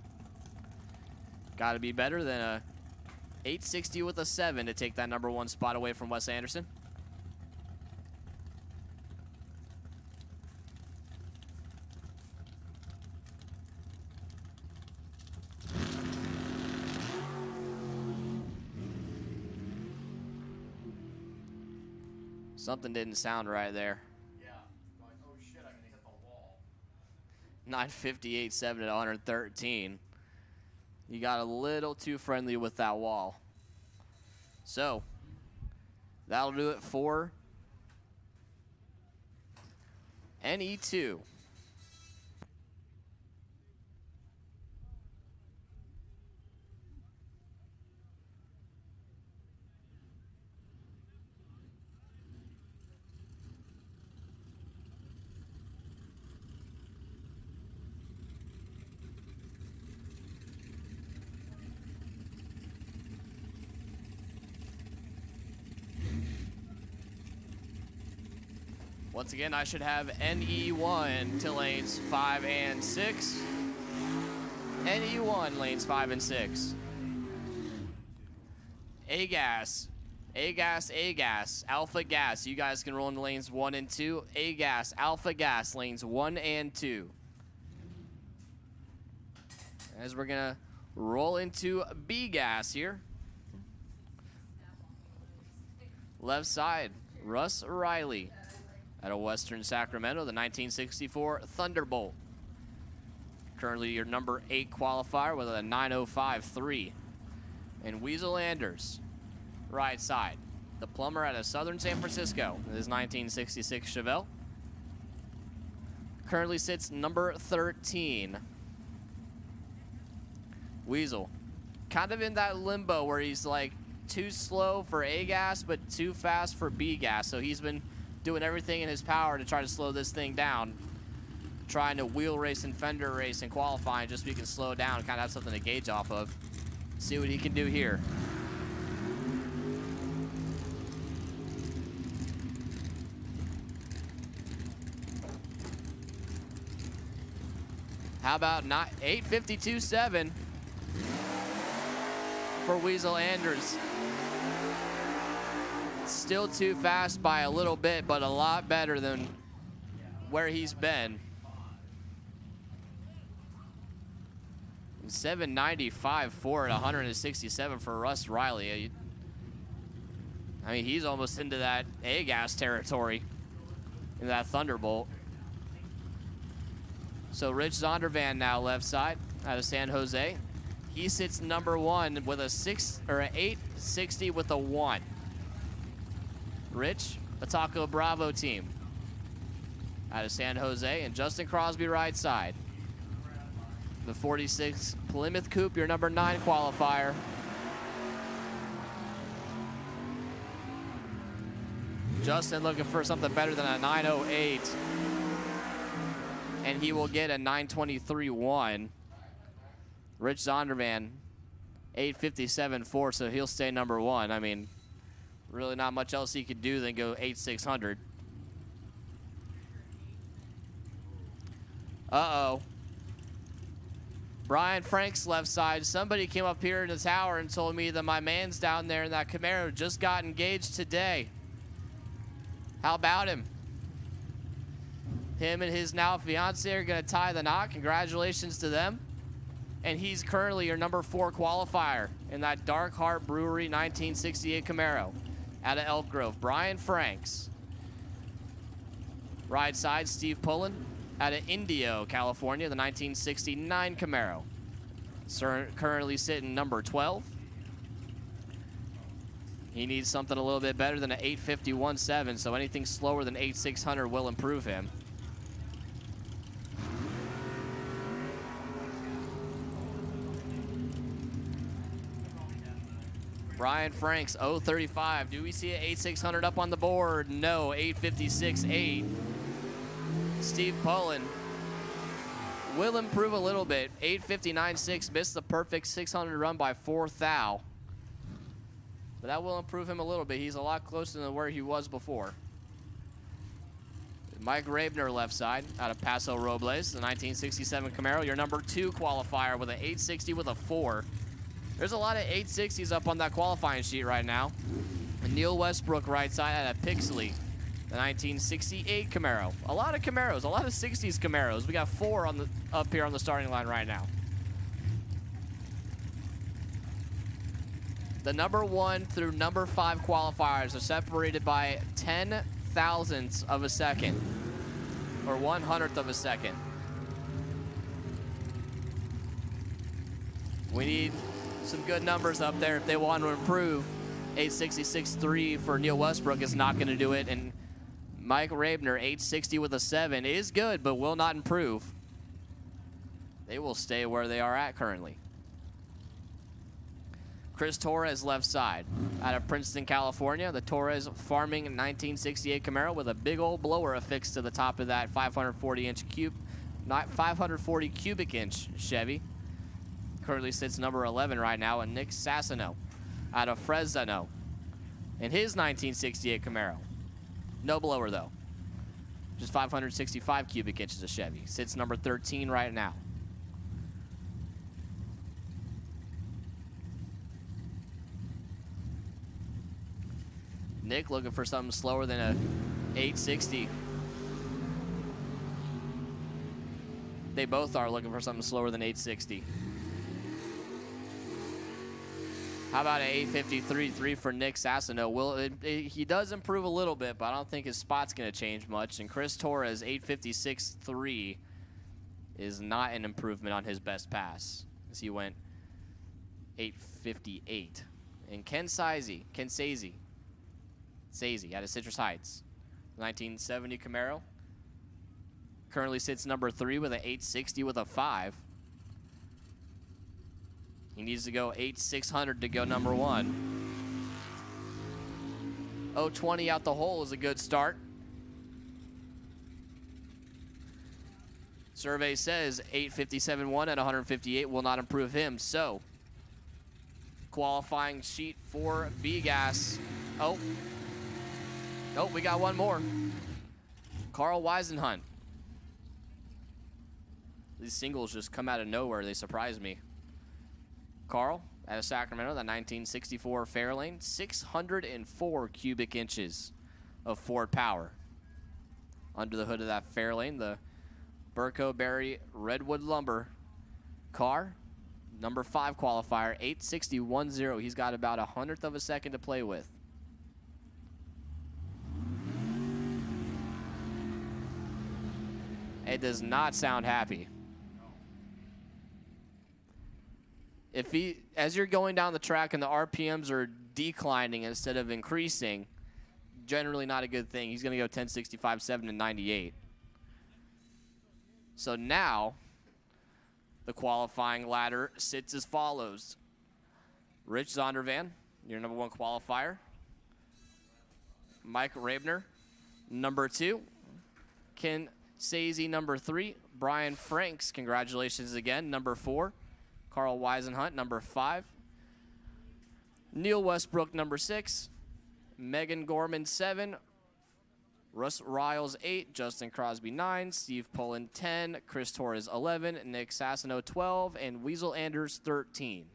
Got to be better than a 860 with a 7 to take that number 1 spot away from Wes Anderson. Something didn't sound right there. Yeah. Like, oh shit, I'm gonna hit the wall. 958.7 at 113. You got a little too friendly with that wall. So, that'll do it for NE2. Once again, I should have NE1 to lanes 5 and 6. NE1 lanes 5 and 6. A-gas. A-gas, A-gas. Alpha gas. You guys can roll into lanes 1 and 2. A-gas, Alpha gas, lanes 1 and 2. As we're going to roll into B-gas here. Left side, Russ Riley. Out of Western Sacramento, the 1964 Thunderbolt. Currently your number 8 qualifier with a 905.3. And Weasel Anders, right side. The plumber out of Southern San Francisco, his 1966 Chevelle. Currently sits number 13. Weasel, kind of in that limbo where he's like too slow for A-gas, but too fast for B-gas. So he's been doing everything in his power to try to slow this thing down. Trying to wheel race and fender race and qualifying just so he can slow down and kind of have something to gauge off of. See what he can do here. How about 852.7 for Weasel Anders. Still too fast by a little bit, but a lot better than where he's been. 795.4 at 167 for Russ Riley. I mean, he's almost into that A-gas territory in that Thunderbolt. So Rich Zondervan now left side out of San Jose. He sits number 1 with a 860 with a 1. Rich, a Taco Bravo team out of San Jose, and Justin Crosby right side. The 46 Plymouth Coupe, your number 9 qualifier. Justin looking for something better than a 908. And he will get a 923.1. Rich Zondervan, 857.4, so he'll stay number 1. I mean, really not much else he could do than go 8600. Uh-oh. Brian Frank's left side. Somebody came up here in the tower and told me that my man's down there in that Camaro just got engaged today. How about him? Him and his now fiance are going to tie the knot. Congratulations to them. And he's currently your number 4 qualifier in that Dark Heart Brewery 1968 Camaro out of Elk Grove. Brian Franks. Right side, Steve Pullen out of Indio, California, the 1969 Camaro. Currently sitting number 12. He needs something a little bit better than an 851.7, so anything slower than 8600 will improve him. Brian Franks, 035. Do we see an 8600 up on the board? No, 856.8. Steve Pullen will improve a little bit. 859.6, missed the perfect 600 run by 4 thou. But that will improve him a little bit. He's a lot closer than where he was before. Mike Rabner left side out of Paso Robles, the 1967 Camaro. Your number 2 qualifier with an 860 with a 4. There's a lot of 860s up on that qualifying sheet right now. And Neil Westbrook right side out of Pixley, the 1968 Camaro. A lot of Camaros, a lot of 60s Camaros. We got 4 on the up here on the starting line right now. The number 1 through number 5 qualifiers are separated by 10 thousandths of a second, or 1/100th of a second. We need some good numbers up there if they want to improve. 866.3 for Neil Westbrook is not going to do it, and Mike Rabner, 860 with a 7, is good, but will not improve. They will stay where they are at currently. Chris Torres left side out of Princeton, California. The Torres farming 1968 Camaro with a big old blower affixed to the top of that 540 cubic inch Chevy. Currently sits number 11 right now, and Nick Sassino out of Fresno in his 1968 Camaro. No blower though. Just 565 cubic inches of Chevy. Sits number 13 right now. Nick looking for something slower than a 860. They both are looking for something slower than 860. How about an 853.3 for Nick Sassino? He does improve a little bit, but I don't think his spot's going to change much. And Chris Torres, 856.3, is not an improvement on his best pass, as he went 858. And Ken Sazy out of Citrus Heights, 1970 Camaro. Currently sits number 3 with an 860 with a 5. He needs to go 8600 to go number 1. 020 out the hole is a good start. Survey says 857.1 at 158 will not improve him. So, qualifying sheet for B-Gas. Oh, we got one more. Carl Weisenhunt. These singles just come out of nowhere. They surprise me. Carl out of Sacramento, the 1964 Fairlane, 604 cubic inches of Ford power. Under the hood of that Fairlane, the Burko Berry Redwood Lumber car, number 5 qualifier, 860.10. He's got about 1/100th of a second to play with. It does not sound happy. As you're going down the track and the RPMs are declining instead of increasing, generally not a good thing. He's going to go 1065.7 to 98. So now, the qualifying ladder sits as follows. Rich Zondervan, your number 1 qualifier. Mike Rabner, number 2. Ken Sazy, number 3. Brian Franks, congratulations again, number 4. Carl Weisenhunt, number 5. Neil Westbrook, number 6. Megan Gorman, 7. Russ Riles 8, Justin Crosby 9, Steve Poland 10, Chris Torres 11, Nick Sassino 12, and Weasel Anders 13.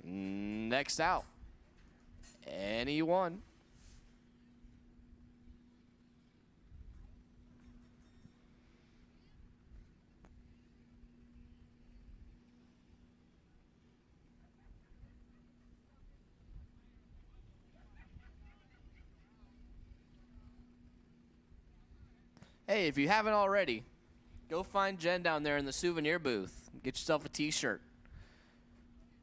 Next out, anyone. Hey, if you haven't already, go find Jen down there in the souvenir booth. Get yourself a t-shirt.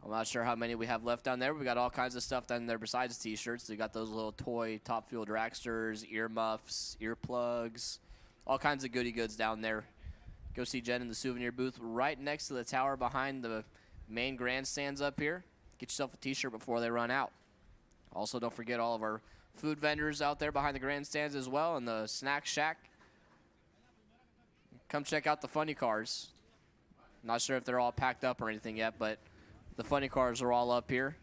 I'm not sure how many we have left down there. We got all kinds of stuff down there besides t-shirts. We got those little toy Top Fuel dragsters, earmuffs, earplugs, all kinds of goodie goods down there. Go see Jen in the souvenir booth right next to the tower behind the main grandstands up here. Get yourself a t-shirt before they run out. Also, don't forget all of our food vendors out there behind the grandstands as well, and the snack shack. Come check out the funny cars. Not sure if they're all packed up or anything yet, but the funny cars are all up here.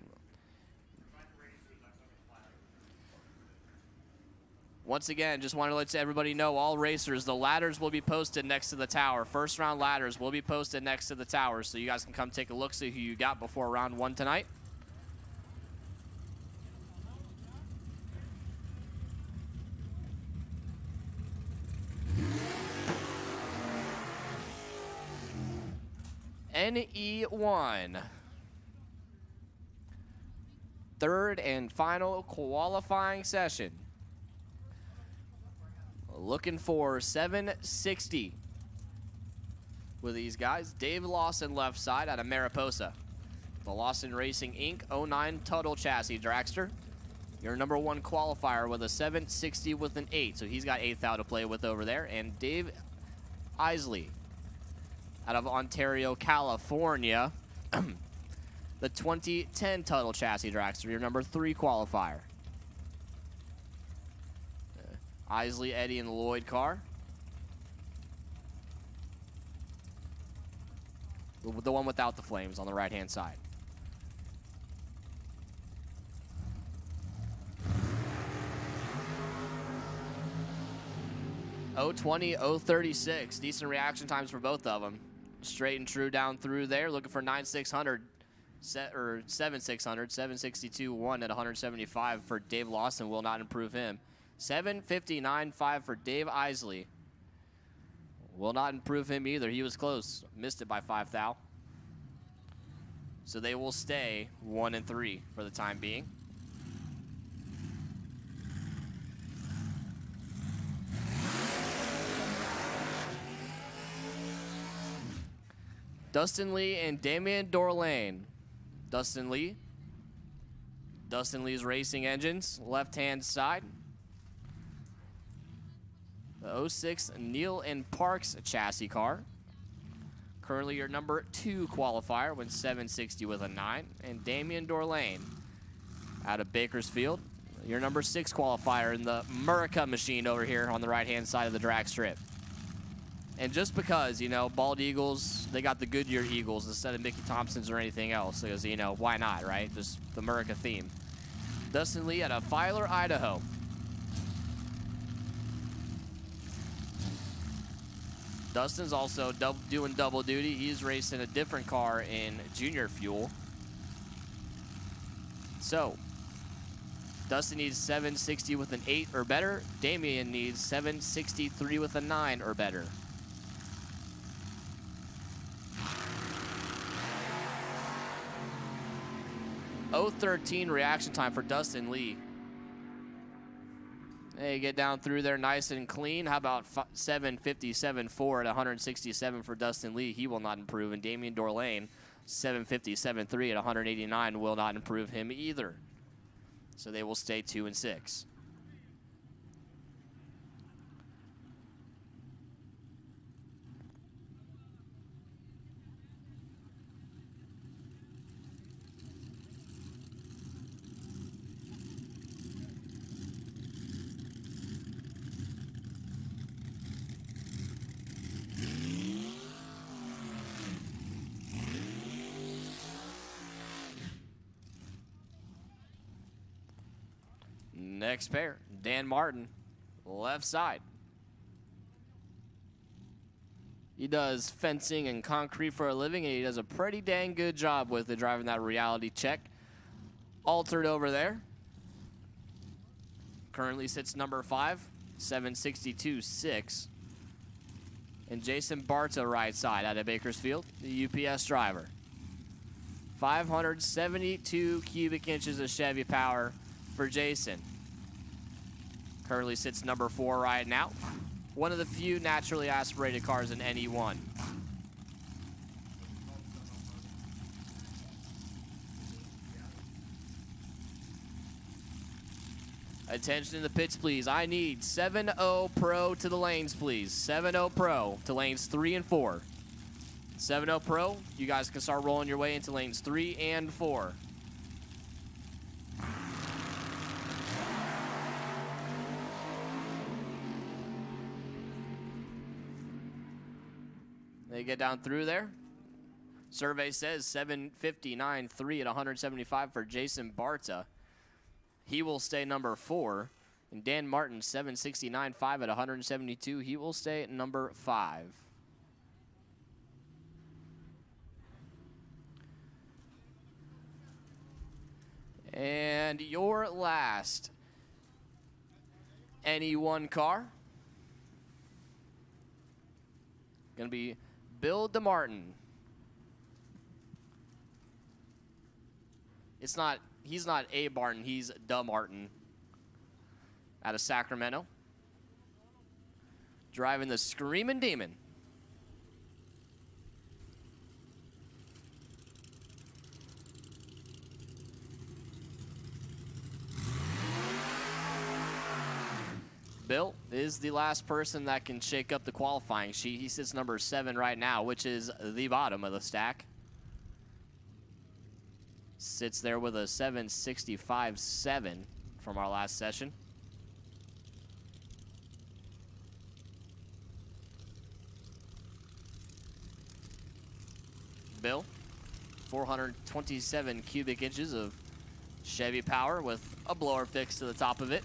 Once again, just want to let everybody know, all racers, the ladders will be posted next to the tower. First round ladders will be posted next to the tower, so you guys can come take a look, see who you got before round 1 tonight. NE1. Third and final qualifying session. Looking for 760 with these guys. Dave Lawson left side out of Mariposa. The Lawson Racing Inc. 09 Tuttle chassis dragster. Your number 1 qualifier with a 760 with an 8. So he's got 8th out to play with over there. And Dave Isley out of Ontario, California. The 2010 Tuttle chassis dragster, your number 3 qualifier. Isley, Eddie, and the Lloyd car. The one without the flames on the right-hand side. .020, .036. Decent reaction times for both of them. Straight and true down through there. Looking for 9,600. 7,600, 762.1 at 175 for Dave Lawson. Will not improve him. 759.5 for Dave Isley. Will not improve him either. He was close. Missed it by 5 thou. So they will stay 1 and 3 for the time being. Dustin Lee and Damian Dorlain. Dustin Lee. Dustin Lee's Racing Engines, left-hand side. The 06 Neal and Parks chassis car. Currently your number 2 qualifier with 760 with a 9. And Damian Dorlain out of Bakersfield. Your number 6 qualifier in the Murica machine over here on the right-hand side of the drag strip. And just because, you know, Bald Eagles, they got the Goodyear Eagles instead of Mickey Thompsons or anything else. Because, you know, why not, right? Just the Murica theme. Dustin Lee out of Filer, Idaho. Dustin's also doing double duty. He's racing a different car in Junior Fuel. So, Dustin needs 760 with an 8 or better. Damian needs 763 with a 9 or better. .013 reaction time for Dustin Lee. Hey, get down through there nice and clean. How about 757.4 at 167 for Dustin Lee? He will not improve. And Damian Dorlain, 757.3 at 189 will not improve him either. So they will stay 2 and 6. next pair. Dan Martin, left side. He does fencing and concrete for a living, and he does a pretty dang good job with it, driving that reality check. Altered over there. Currently sits number 5, 762.6. And Jason Barta right side out of Bakersfield, the UPS driver. 572 cubic inches of Chevy power for Jason. Currently sits number 4 right now. One of the few naturally aspirated cars in NE1. Attention in the pits, please. I need 7-0 Pro to the lanes, please. 7-0 Pro to lanes 3 and 4. 7-0 Pro, you guys can start rolling your way into lanes 3 and 4. They get down through there. Survey says 759.3 at 175 for Jason Barta. He will stay number 4. And Dan Martin, 769.5 at 172. He will stay at number 5. And your last NE1 car gonna be Bill DeMartin. He's not a Barton, he's DeMartin out of Sacramento. Driving the Screamin' Demon. Bill is the last person that can shake up the qualifying sheet. He sits number 7 right now, which is the bottom of the stack. Sits there with a 765.7 from our last session. Bill, 427 cubic inches of Chevy power with a blower fixed to the top of it.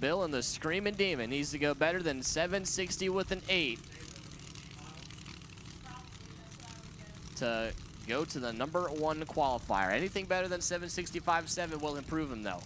Bill and the Screamin' Demon needs to go better than 760 with an 8 to go to the number 1 qualifier. Anything better than 765.7 will improve him, though.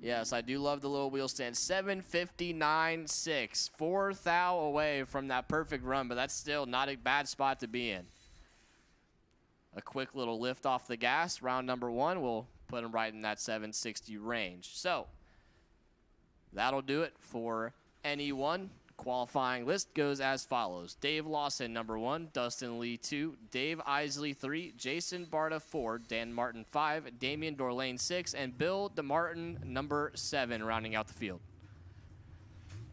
Yes, I do love the little wheel stand. 759.6. 4th thou away from that perfect run, but that's still not a bad spot to be in. A quick little lift off the gas. Round number 1 will put him right in that 760 range. So that'll do it for NE1. Qualifying list goes as follows. Dave Lawson, number 1. Dustin Lee, 2. Dave Isley, 3. Jason Barta, 4. Dan Martin, 5. Damian Dorlain, 6. And Bill DeMartin, number 7, rounding out the field.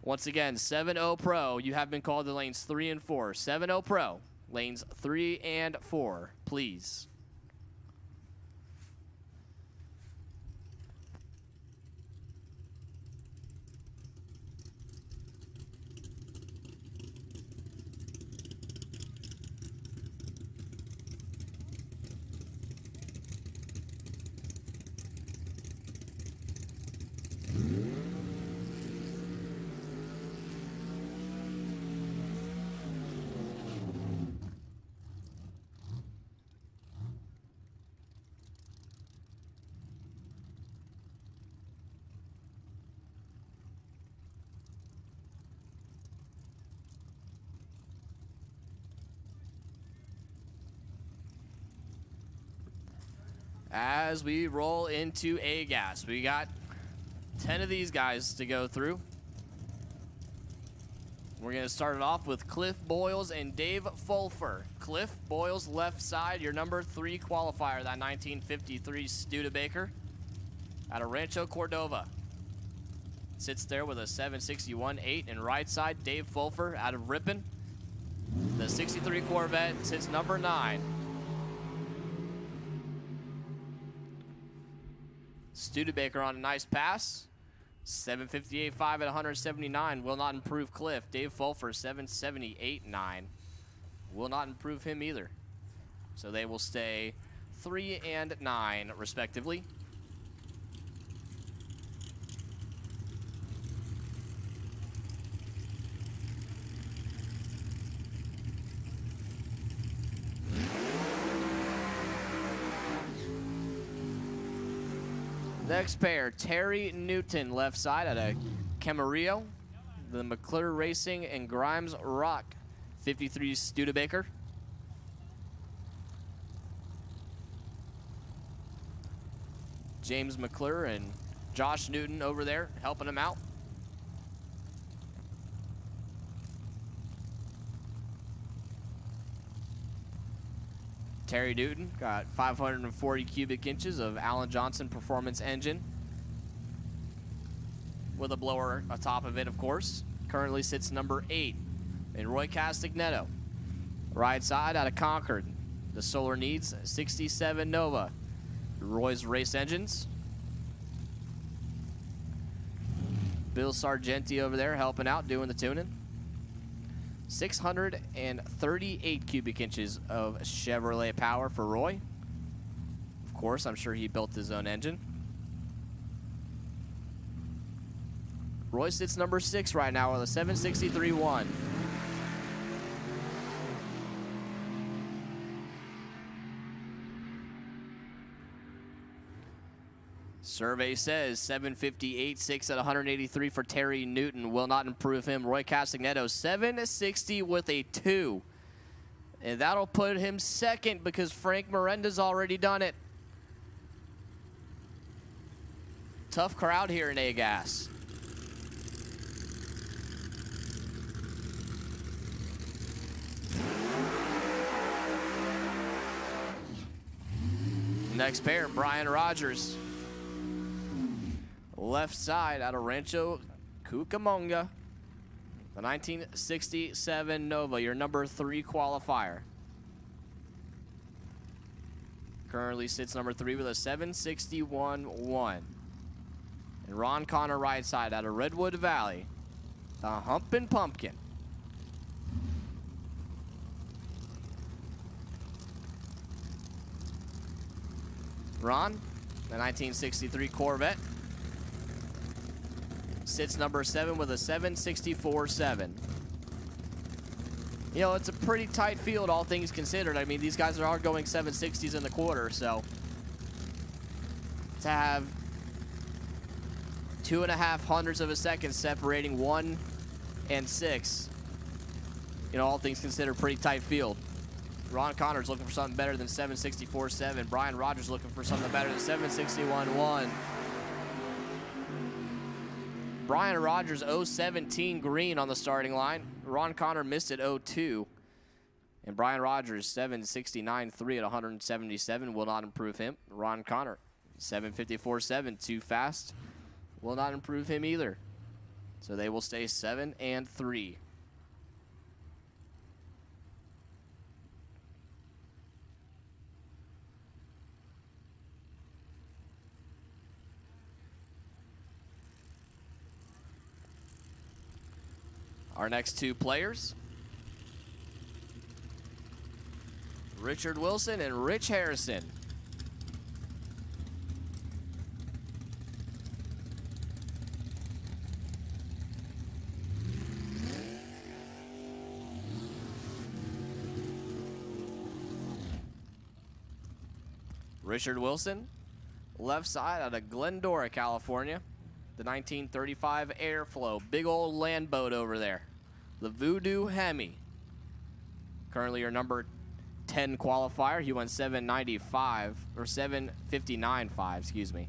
Once again, 7-0 Pro. You have been called to lanes 3 and 4. 7-0 Pro. Lanes 3 and 4, please. As we roll into A-Gas, we got 10 of these guys to go through. We're going to start it off with Cliff Boyles and Dave Fulfer. Cliff Boyles, left side, your number 3 qualifier, that 1953 Studebaker out of Rancho Cordova. sits there with a 761.8. And right side, Dave Fulfer out of Ripon. The 63 Corvette sits number 9. Studebaker on a nice pass. 758.5 at 179 will not improve Cliff. Dave Fulfer 778.9 will not improve him either. So they will stay 3 and 9 respectively. Next pair, Terry Newton, left side out of Camarillo. The McClure Racing and Grimes Rock, 53 Studebaker. James McClure and Josh Newton over there helping him out. Terry Newton got 540 cubic inches of Alan Johnson Performance engine with a blower atop of it, of course. Currently sits number 8. And Roy Castignetto, right side out of Concord. The Solar Needs 67 Nova. Roy's race engines. Bill Sargenti over there helping out, doing the tuning. 638 cubic inches of Chevrolet power for Roy. Of course, I'm sure he built his own engine. Roy sits number 6 right now with a 763.1. Survey says 758.6 at 183 for Terry Newton will not improve him. Roy Castignetto 760 with a 2. And that'll put him second because Frank Miranda's already done it. Tough crowd here in A-Gas. Next pair, Brian Rogers. Left side out of Rancho Cucamonga. The 1967 Nova, your number 3 qualifier. Currently sits number 3 with a 761.1. And Ron Connor right side out of Redwood Valley. The Humpin' Pumpkin. Ron, the 1963 Corvette. Sits number 7 with a 764.7. You know, it's a pretty tight field, all things considered. I mean, these guys are all going 760s in the quarter, so to have 2.5 hundredths of a second separating 1 and 6, you know, all things considered, pretty tight field. Ron Connor's looking for something better than 764.7. Brian Rogers looking for something better than 761.1. Brian Rogers 017 green on the starting line. Ron Connor missed at 02. And Brian Rogers 769.3 at 177 will not improve him. Ron Connor 754.7 too fast will not improve him either. So they will stay 7 and 3. Our next 2 players, Richard Wilson and Rich Harrison. Richard Wilson, left side out of Glendora, California. The 1935 Airflow, big old land boat over there. The Voodoo Hemi. Currently your number 10 qualifier. He went 795, or 759.5, excuse me.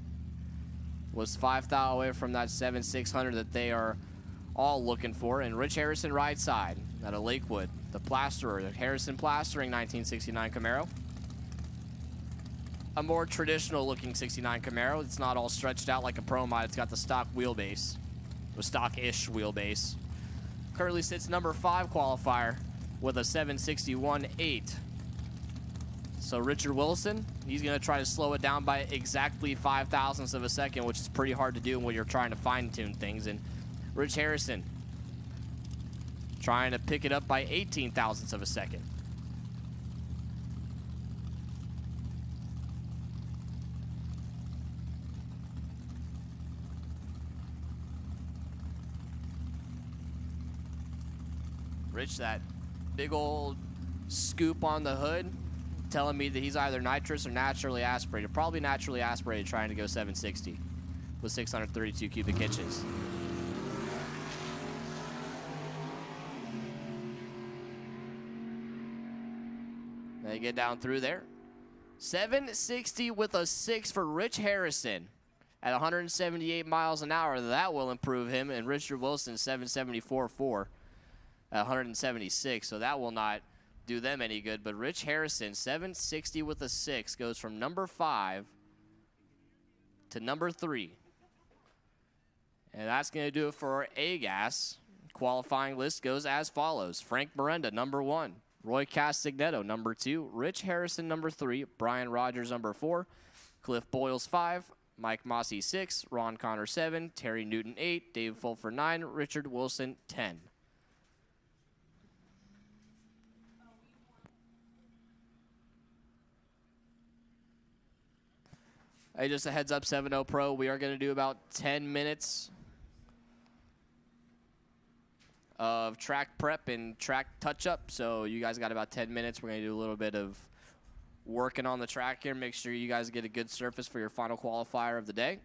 Was 5 thou away from that 7,600 that they are all looking for. And Rich Harrison right side out of Lakewood. The plasterer, the Harrison Plastering 1969 Camaro. A more traditional looking 69 Camaro. It's not all stretched out like a Pro Mod. It's got the stock wheelbase. with stock-ish wheelbase. Currently sits number 5 qualifier with a 761.8. So Richard Wilson, he's going to try to slow it down by exactly 5 thousandths of a second, which is pretty hard to do when you're trying to fine-tune things. And Rich Harrison trying to pick it up by 18 thousandths of a second. Rich, that big old scoop on the hood, telling me that he's either nitrous or naturally aspirated. Probably naturally aspirated, trying to go 760 with 632 cubic inches. They get down through there. 760 with a 6 for Rich Harrison at 178 miles an hour. That will improve him. And Richard Wilson, 774.4 at 176. So that will not do them any good. But Rich Harrison, 760 with a 6, goes from number 5 to number 3. And that's going to do it for A-Gas. Qualifying list goes as follows. Frank Miranda, number 1. Roy Castignetto, number 2. Rich Harrison, number 3. Brian Rogers, number 4. Cliff Boyles, 5. Mike Mossy, 6. Ron Connor, 7. Terry Newton, 8. Dave Fulfer, 9. Richard Wilson, 10. Hey, just a heads up, 7-0 Pro. We are going to do about 10 minutes of track prep and track touch-up. So you guys got about 10 minutes. We're going to do a little bit of working on the track here. Make sure you guys get a good surface for your final qualifier of the day.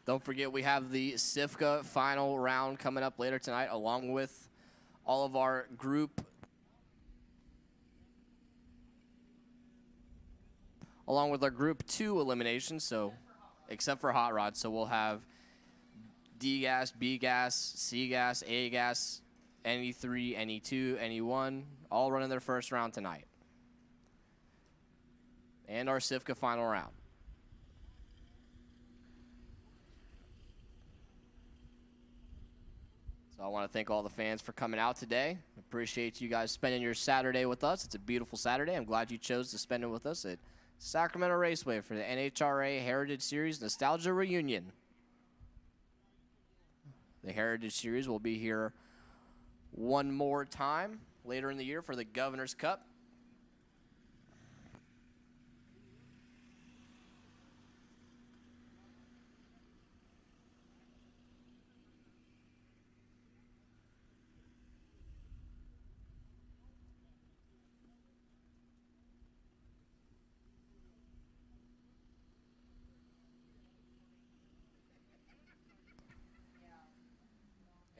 Don't forget, we have the SIFCA final round coming up later tonight, along with all of our group, along with our group 2 eliminations. So, except for hot rods, so we'll have D gas, B gas, C gas, A gas, NE3, NE2, NE1, all running their first round tonight, and our SIFCA final round. So I want to thank all the fans for coming out today. Appreciate you guys spending your Saturday with us. It's a beautiful Saturday. I'm glad you chose to spend it with us at Sacramento Raceway for the NHRA Heritage Series Nostalgia Reunion. The Heritage Series will be here one more time later in the year for the Governor's Cup.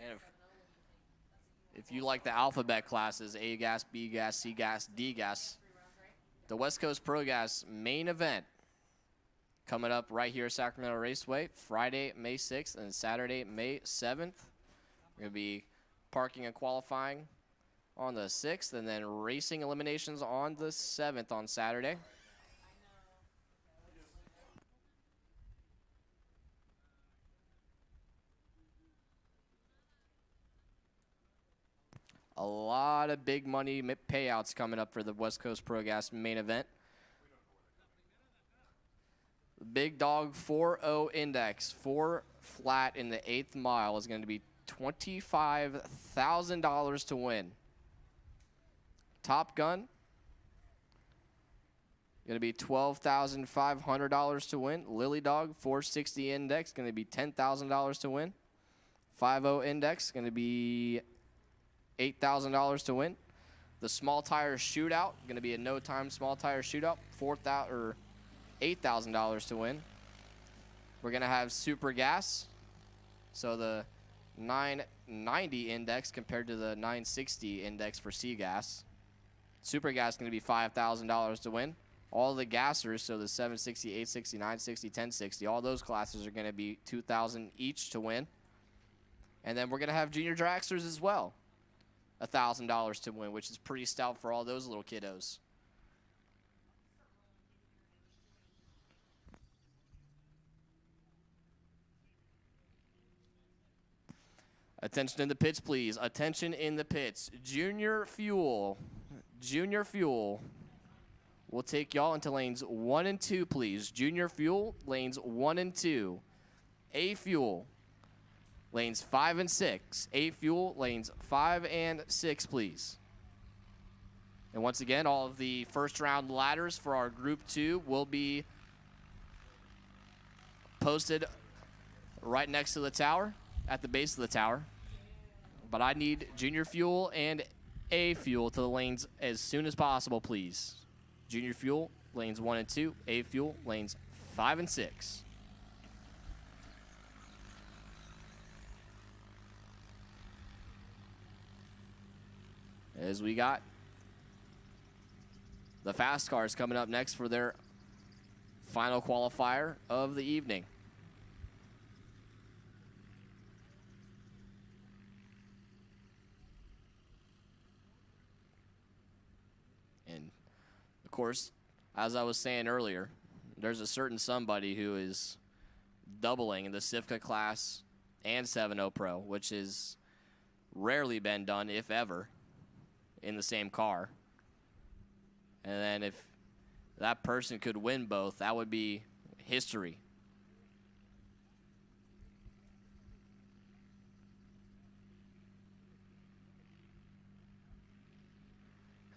And if you like the alphabet classes, A gas, B gas, C gas, D gas, the West Coast Pro Gas main event coming up right here at Sacramento Raceway, Friday, May 6th, and Saturday, May 7th. We're going to be parking and qualifying on the 6th, and then racing eliminations on the 7th on Saturday. a lot of big money payouts coming up for the West Coast Pro Gas main event. Big dog 4.0 index, 4 flat in the 8th mile is going to be $25,000 to win. Top Gun, going to be $12,500 to win. Lily Dog 460 index, going to be $10,000 to win. 5.0 index, going to be $8,000 to win. The small tire shootout, going to be a no time small tire shootout, $8,000 to win. We're going to have Super Gas. So the 990 index compared to the 960 index for C-Gas. Super Gas is going to be $5,000 to win. All the gassers, so the 760, 860, 960, 1060, all those classes are going to be $2,000 each to win. And then we're going to have junior dragsters as well. $1,000 to win, which is pretty stout for all those little kiddos. Attention in the pits, please. Attention in the pits. Junior Fuel. Junior Fuel. We'll take y'all into lanes 1 and 2, please. Junior Fuel, lanes 1 and 2. A Fuel, lanes 5 and 6. A Fuel, lanes 5 and 6, please. And once again, all of the first round ladders for our Group 2 will be posted right next to the tower, at the base of the tower. But I need Junior Fuel and A Fuel to the lanes as soon as possible, please. Junior Fuel, lanes 1 and 2. A Fuel, lanes 5 and 6. As we got the fast cars coming up next for their final qualifier of the evening. And of course, as I was saying earlier, there's a certain somebody who is doubling in the Sifka class and 7.0 Pro, which has rarely been done, if ever, in the same car. And then if that person could win both, that would be history.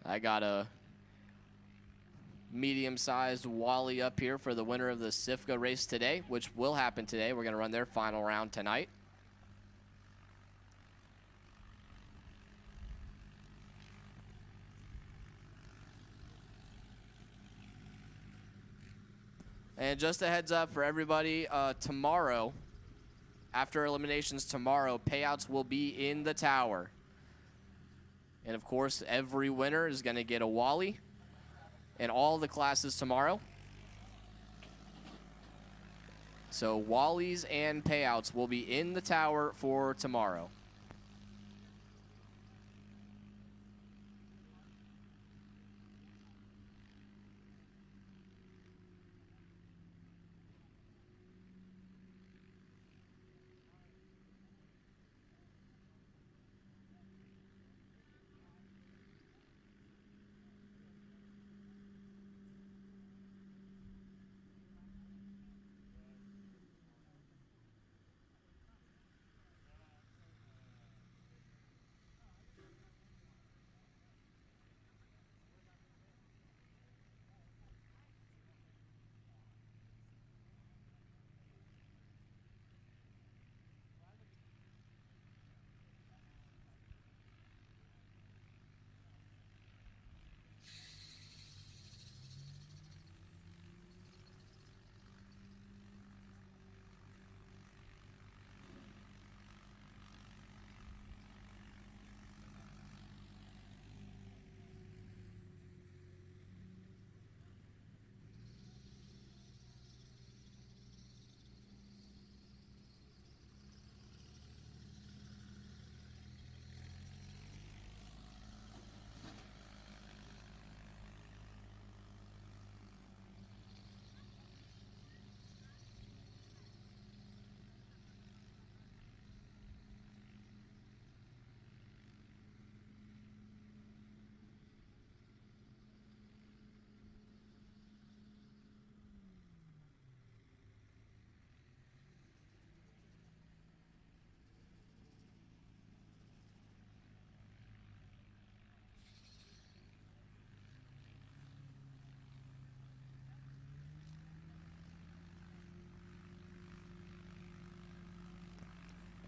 I got a medium-sized Wally up here for the winner of the Sifka race today, which will happen today. We're going to run their final round tonight. And just a heads up for everybody, tomorrow, after eliminations tomorrow, payouts will be in the tower. And of course, every winner is going to get a Wally in all the classes tomorrow. So Wallies and payouts will be in the tower for tomorrow.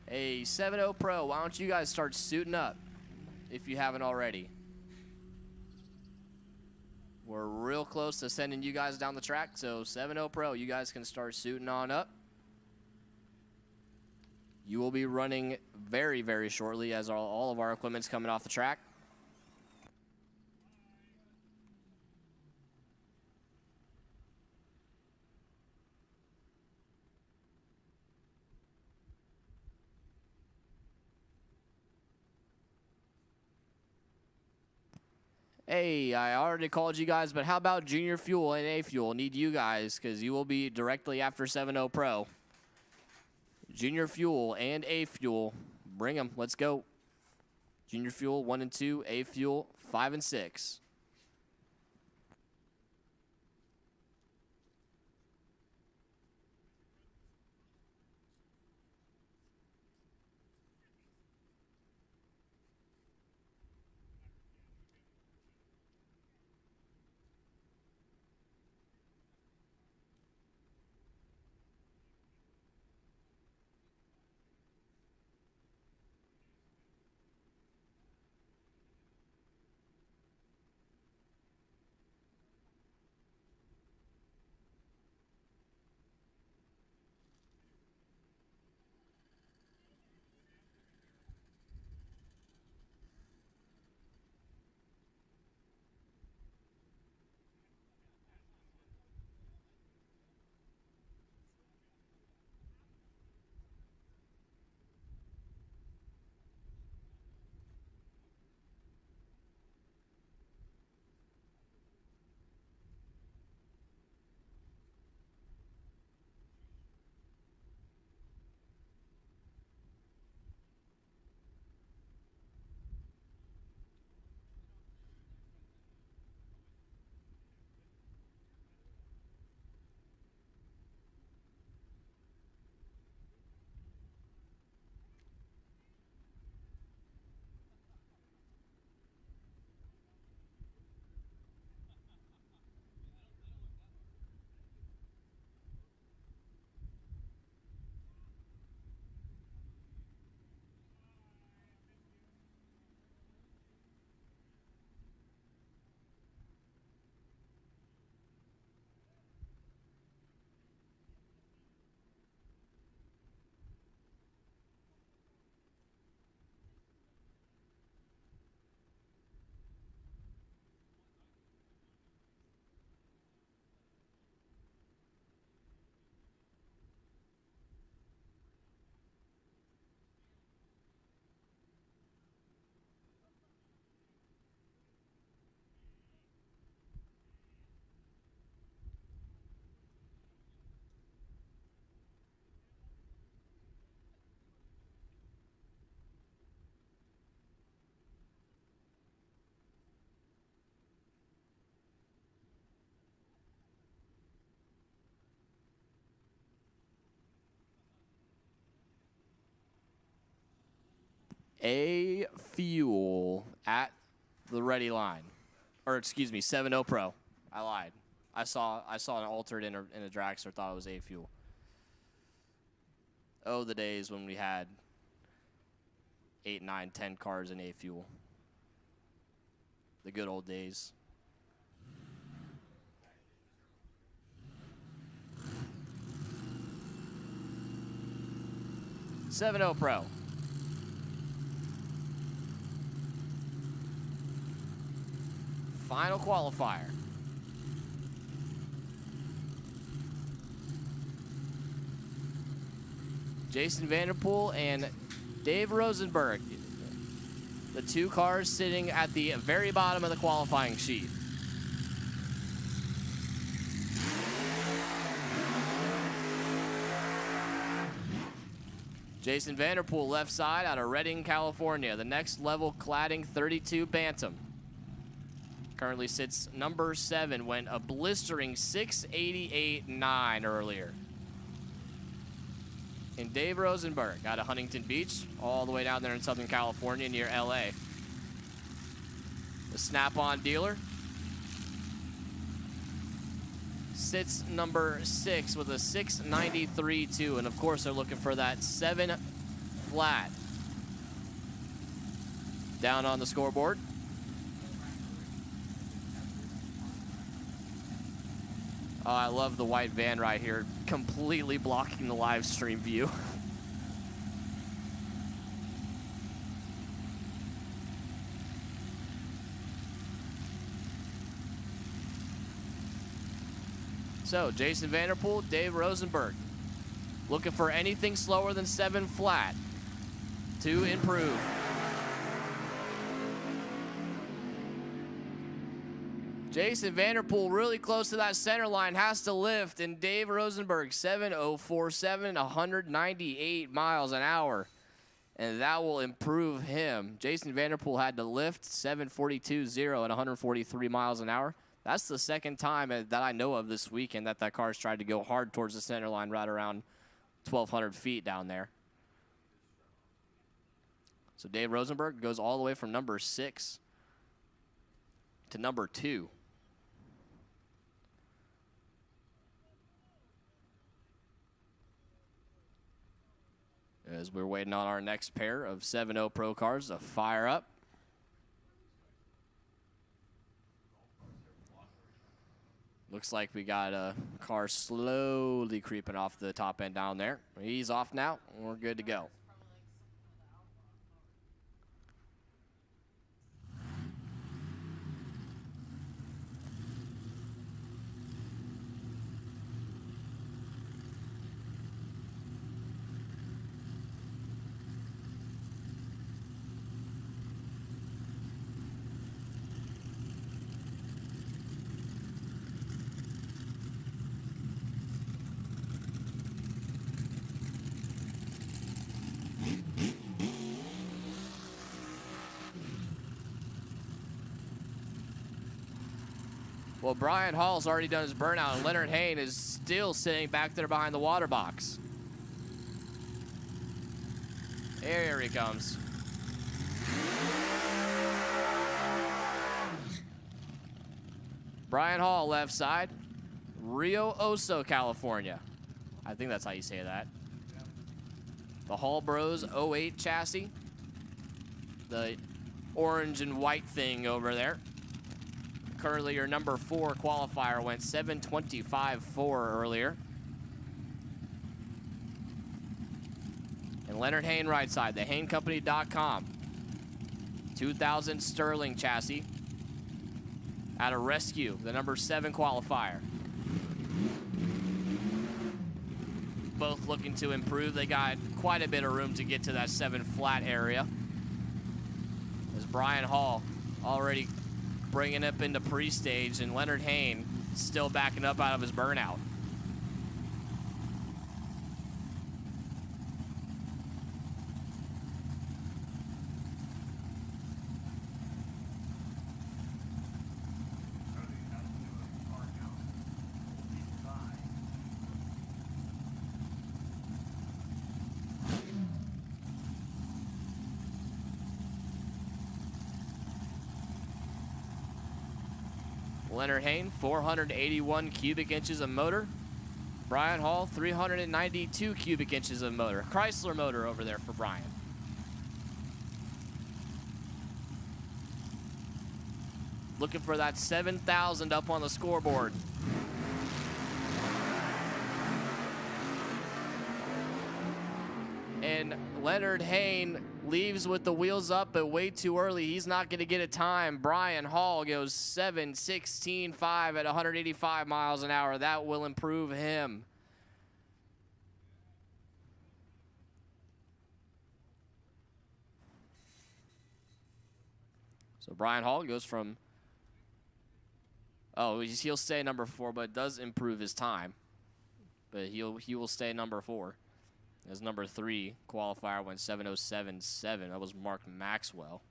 Hey, 7-0 Pro, why don't you guys start suiting up if you haven't already? We're real close to sending you guys down the track, so 7-0 Pro, you guys can start suiting on up. You will be running very, very shortly as all of our equipment's coming off the track. Hey, I already called you guys, but how about Junior Fuel and A Fuel? Need you guys, because you will be directly after 7-0 Pro. Junior Fuel and A Fuel, bring them. Let's go. Junior Fuel 1 and 2, A Fuel 5 and 6. A Fuel at the ready line. Or excuse me, 7-0 Pro. I lied. I saw an altered in a dragster, thought it was A Fuel. Oh, the days when we had 8, 9, 10 cars in A Fuel. The good old days. $7-0 Pro. Final qualifier. Jason Vanderpool and Dave Rosenberg. The two cars sitting at the very bottom of the qualifying sheet. Jason Vanderpool left side out of Redding, California. The next level cladding 32 Bantam. Currently sits number 7, went a blistering 688.9 earlier. And Dave Rosenberg out of Huntington Beach, all the way down there in Southern California near LA. The Snap-on dealer sits number 6 with a 693.2, and of course they're looking for that 7 flat. Down on the scoreboard. Oh, I love the white van right here, completely blocking the live stream view. So, Jason Vanderpool, Dave Rosenberg, looking for anything slower than 7 flat to improve. Jason Vanderpool really close to that center line, has to lift, and Dave Rosenberg, 7:047, 198 miles an hour. And that will improve him. Jason Vanderpool had to lift 7:42.0 at 143 miles an hour. That's the second time that I know of this weekend that car's tried to go hard towards the center line right around 1,200 feet down there. So Dave Rosenberg goes all the way from number 6 to number 2. As we're waiting on our next pair of 7.0 Pro cars to fire up. Looks like we got a car slowly creeping off the top end down there. He's off now, and we're good to go. Well, Brian Hall's already done his burnout, and Leonard Hayne is still sitting back there behind the water box. Here he comes. Brian Hall, left side. Rio Oso, California. I think that's how you say that. The Hall Bros 08 chassis. The orange and white thing over there. Currently, your number 4 qualifier went 7:25.4 earlier. And Leonard Hayne right side, thehaynecompany.com. 2000 Sterling chassis. Out of Rescue, the number 7 qualifier. Both looking to improve. They got quite a bit of room to get to that 7 flat area. As Brian Hall already bringing up into pre-stage, and Leonard Hayne still backing up out of his burnout. Leonard Hayne, 481 cubic inches of motor. Brian Hall, 392 cubic inches of motor. Chrysler motor over there for Brian. Looking for that 7,000 up on the scoreboard. And Leonard Hayne leaves with the wheels up, but way too early. He's not going to get a time. Brian Hall goes 7:16.5 at 185 miles an hour. That will improve him. So Brian Hall goes from, he'll stay number 4, but it does improve his time. But he will stay number 4. As number 3 qualifier went 7:07.7. That was Mark Maxwell.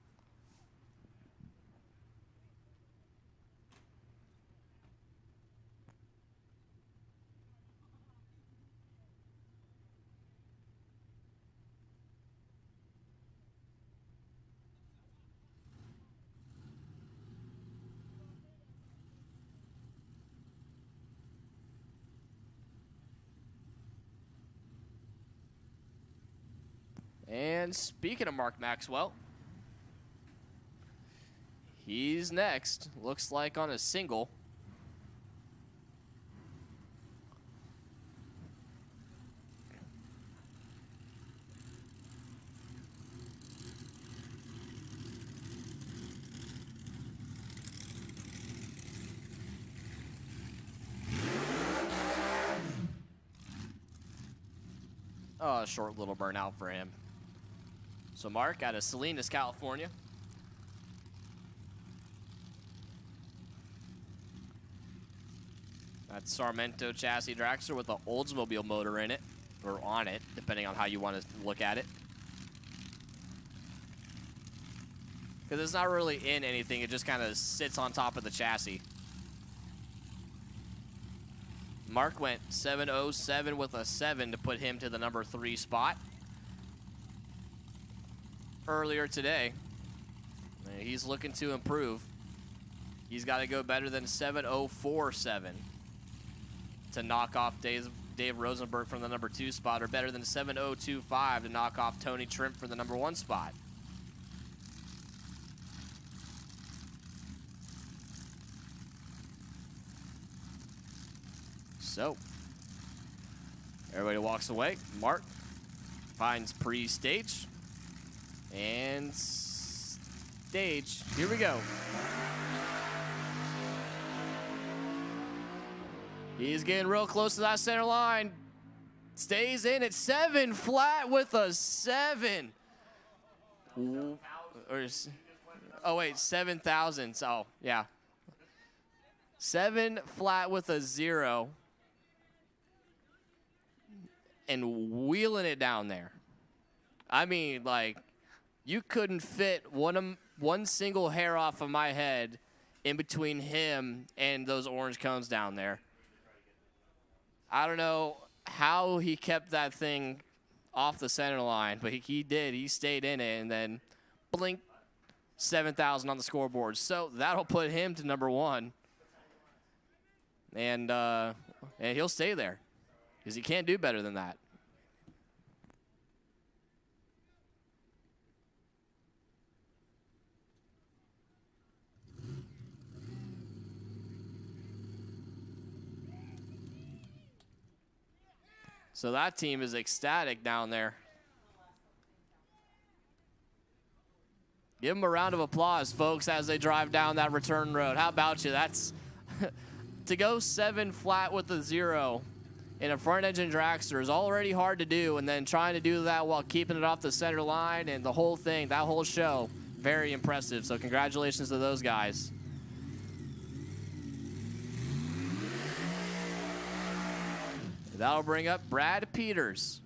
And speaking of Mark Maxwell, he's next. Looks like on a single. Oh, a short little burnout for him. So Mark out of Salinas, California. That's Sacramento chassis dragster with an Oldsmobile motor in it, or on it, depending on how you want to look at it. Because it's not really in anything, it just kind of sits on top of the chassis. Mark went 707 with a 7 to put him to the number 3 spot. Earlier today, he's looking to improve. He's got to go better than 7047 to knock off Dave Rosenberg from the number 2 spot, or better than 7025 to knock off Tony Trimp for the number 1 spot. So, everybody walks away. Mark finds pre-stage. And stage. Here we go. He's getting real close to that center line. Stays in at 7 flat with a 7. Oh, wait, 7,000. Oh, yeah. 7 flat with a 0. And wheeling it down there. I mean, like, you couldn't fit one single hair off of my head in between him and those orange cones down there. I don't know how he kept that thing off the center line, but he did. He stayed in it, and then blink, 7,000 on the scoreboard. So that'll put him to number 1. And he'll stay there because he can't do better than that. So that team is ecstatic down there. Give them a round of applause, folks, as they drive down that return road. How about you? That's to go 7 flat with a 0 in a front engine dragster is already hard to do, and then trying to do that while keeping it off the center line and the whole thing, that whole show, very impressive. So congratulations to those guys. That'll bring up Brad Peters.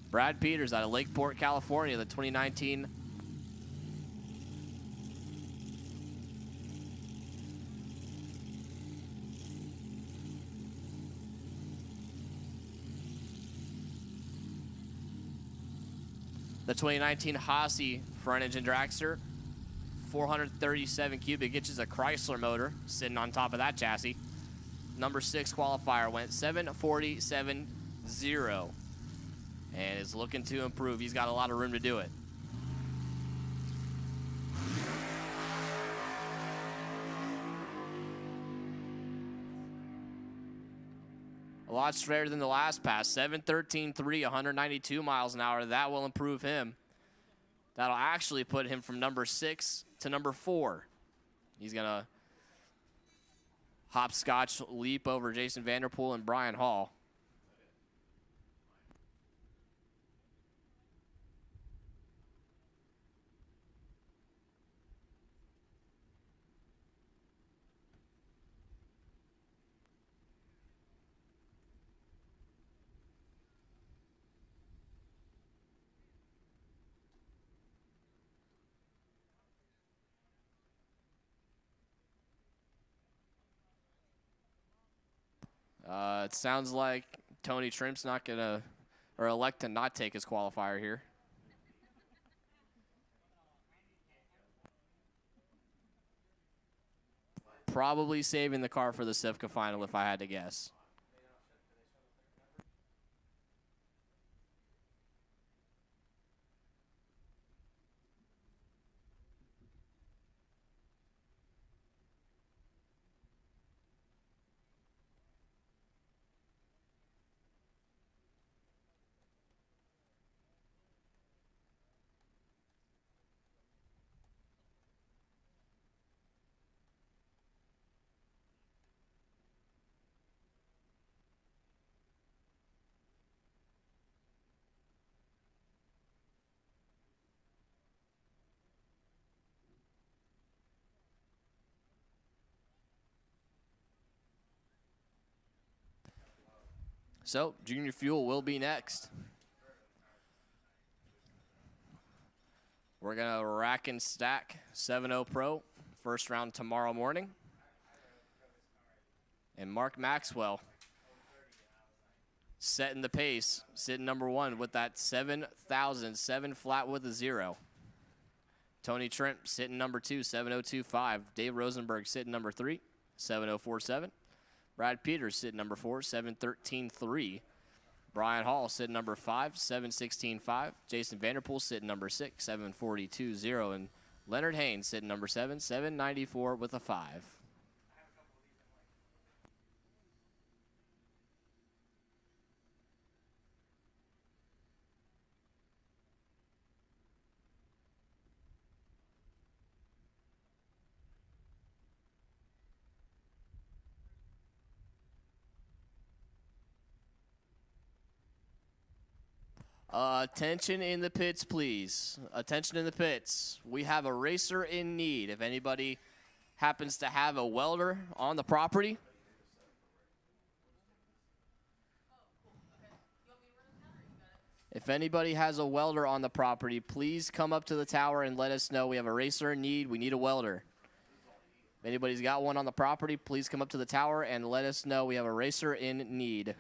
Brad Peters out of Lakeport, California, the 2019 Haase front engine dragster, 437 cubic inches of Chrysler motor sitting on top of that chassis. Number 6 qualifier went 747.0. And is looking to improve. He's got a lot of room to do it. A lot straighter than the last pass. 713.3, 192 miles an hour. That will improve him. That'll actually put him from number 6 to number 4. He's going to hopscotch leap over Jason Vanderpool and Brian Hall. It sounds like Tony Trimp's not going to, or elect to not take his qualifier here. Probably saving the car for the Sivka final if I had to guess. So, Junior Fuel will be next. We're going to rack and stack 7-0 Pro, first round tomorrow morning. And Mark Maxwell setting the pace, sitting number 1 with that 7,007 flat with a 0. Tony Trimp sitting number 2, 7,025. Dave Rosenberg sitting number 3, 7,047. Brad Peters sitting number 4, 713.3. Brian Hall sitting number 5, 716.5. Jason Vanderpool sitting number 6, 742.0. And Leonard Haynes sitting number 7, 794 with a 5. Attention in the pits, please. Attention in the pits. We have a racer in need. If anybody happens to have a welder on the property, if anybody has a welder on the property, please come up to the tower and let us know. We have a racer in need. We need a welder. If anybody's got one on the property, please come up to the tower and let us know. We have a racer in need.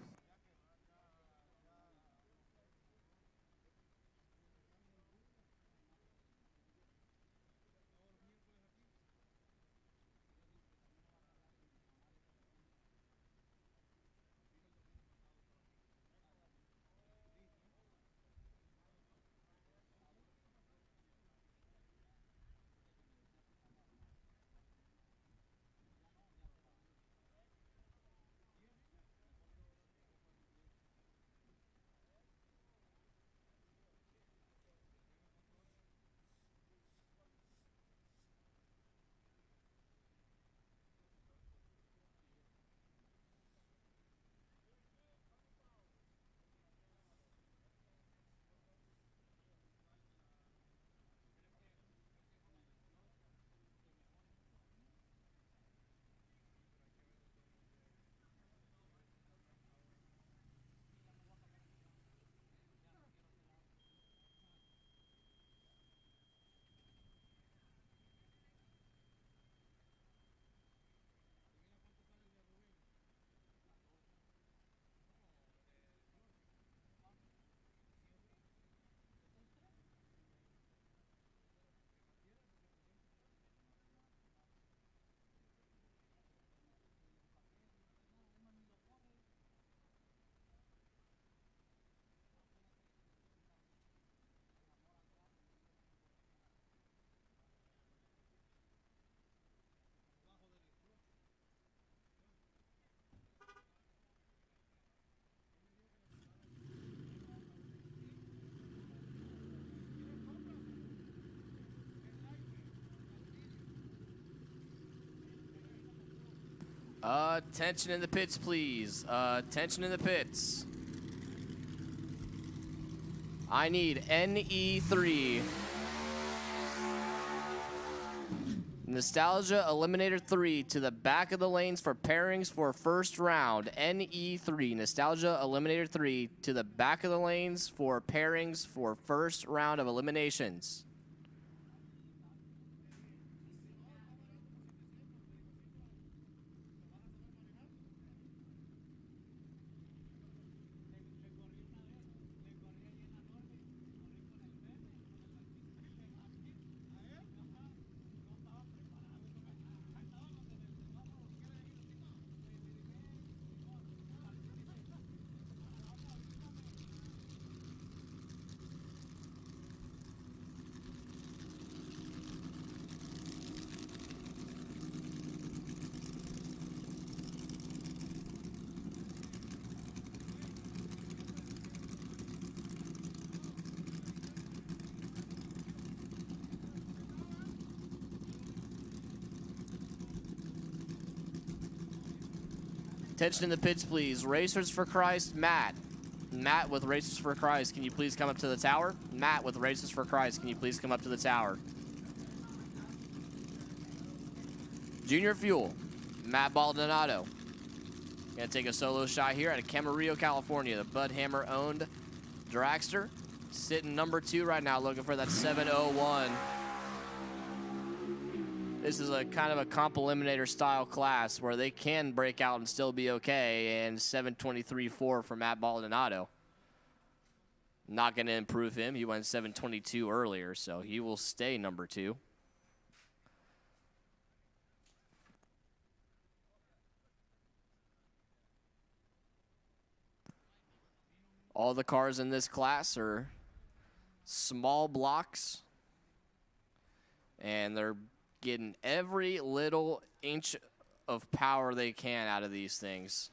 Attention in the pits, please. Attention in the pits. I need NE3. Nostalgia Eliminator 3 to the back of the lanes for pairings for first round. NE3. Nostalgia Eliminator 3 to the back of the lanes for pairings for first round of eliminations. Attention in the pits, please. Racers for Christ, Matt. Matt with Racers for Christ, can you please come up to the tower? Matt with Racers for Christ, can you please come up to the tower? Junior Fuel, Matt Baldonado. Gonna take a solo shot here out of Camarillo, California. The Bud Hammer owned dragster. Sitting number 2 right now, looking for that 701. This is a kind of a comp eliminator style class where they can break out and still be okay. And 723.4 for Matt Baldonado. Not going to improve him. He went 722 earlier, so he will stay number 2. All the cars in this class are small blocks, and they're getting every little inch of power they can out of these things.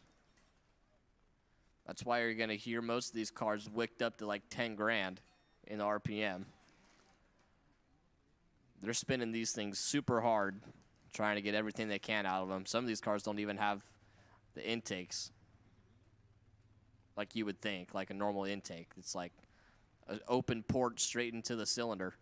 That's why you're going to hear most of these cars wicked up to like 10 grand in RPM. They're spinning these things super hard, trying to get everything they can out of them. Some of these cars don't even have the intakes like you would think, like a normal intake. It's like an open port straight into the cylinder.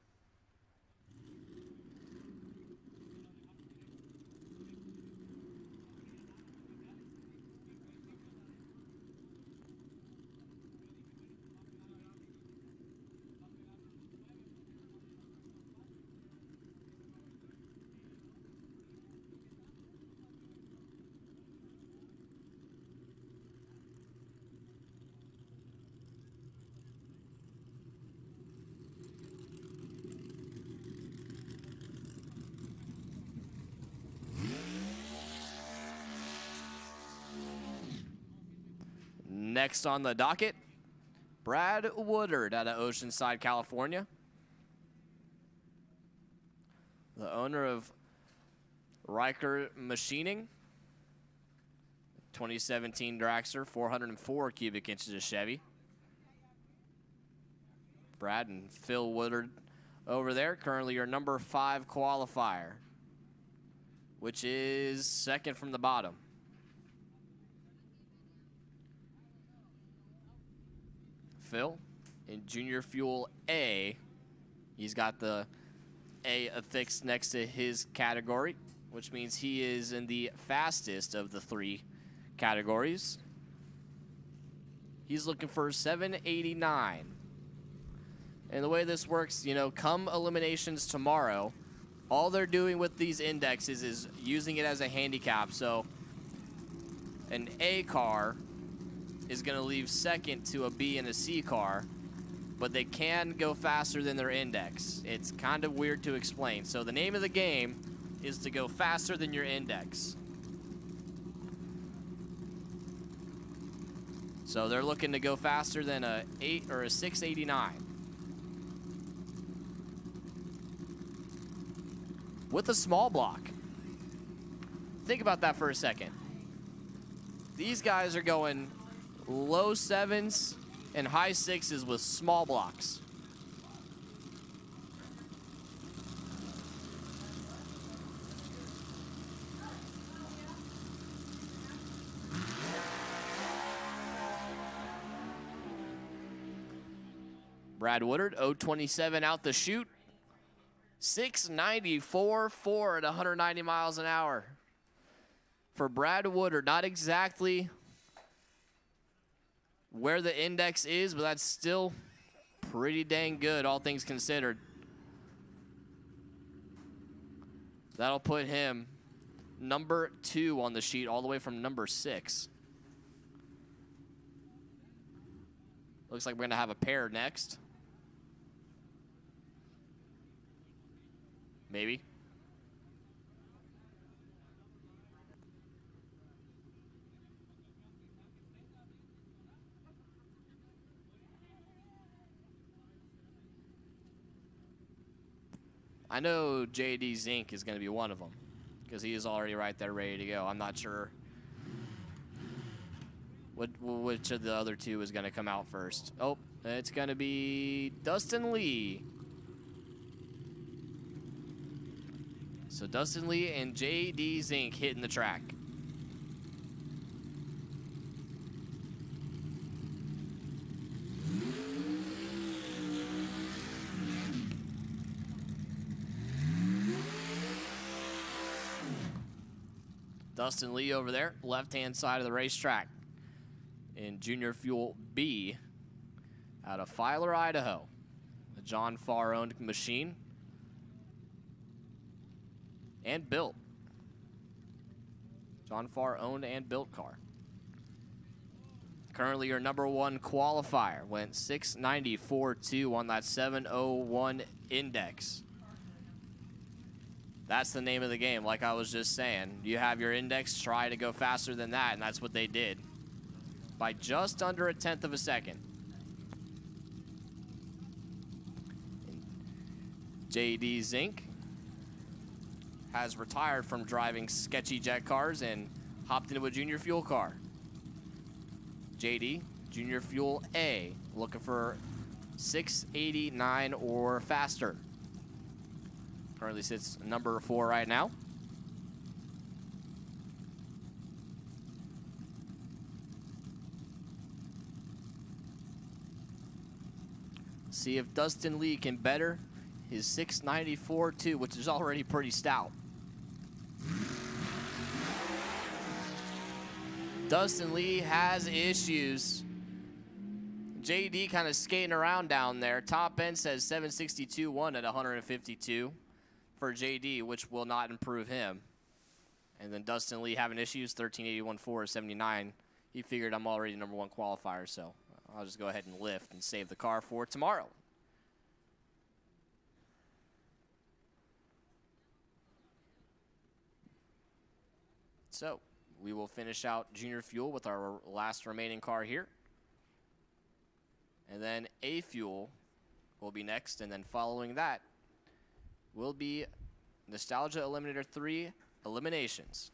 Next on the docket, Brad Woodard out of Oceanside, California. The owner of Riker Machining. 2017 dragster, 404 cubic inches of Chevy. Brad and Phil Woodard over there. Currently your number 5 qualifier, which is second from the bottom. Phil in Junior Fuel A. He's got the A affixed next to his category, which means he is in the fastest of the 3 categories. He's looking for 789. And the way this works, you know, come eliminations tomorrow, all they're doing with these indexes is using it as a handicap. So an A car is going to leave second to a B and a C car, but they can go faster than their index. It's kind of weird to explain. So the name of the game is to go faster than your index. So they're looking to go faster than a 8 or a 689. With a small block. Think about that for a second. These guys are going low 7s and high 6s with small blocks. Brad Woodard, 027 out the chute. 694.4 at 190 miles an hour. For Brad Woodard, not exactly where the index is, but that's still pretty dang good, all things considered. That'll put him number 2 on the sheet, all the way from number 6. Looks like we're gonna have a pair next. Maybe. I know JD Zink is going to be one of them because he is already right there ready to go. I'm not sure which of the other 2 is going to come out first. Oh, it's going to be Dustin Lee. So Dustin Lee and JD Zink hitting the track. Dustin Lee over there, left-hand side of the racetrack in Junior Fuel B out of Filer, Idaho. A John Farr-owned machine and built. John Farr owned and built car. Currently your number one qualifier went 694.2 on that 701 index. That's the name of the game, like I was just saying. You have your index, try to go faster than that, and that's what they did. By just under a tenth of a second. JD Zink has retired from driving sketchy jet cars and hopped into a junior fuel car. JD, Junior Fuel A, looking for 689 or faster. Currently sits number 4 right now. See if Dustin Lee can better his 694.2, which is already pretty stout. Dustin Lee has issues. JD kind of skating around down there. Top end says 762.1 at 152 for JD, which will not improve him. And then Dustin Lee having issues, 1381.4 at 79. He figured I'm already number one qualifier, so I'll just go ahead and lift and save the car for tomorrow. So we will finish out Junior Fuel with our last remaining car here. And then A Fuel will be next, and then following that will be Nostalgia Eliminator 3 Eliminations.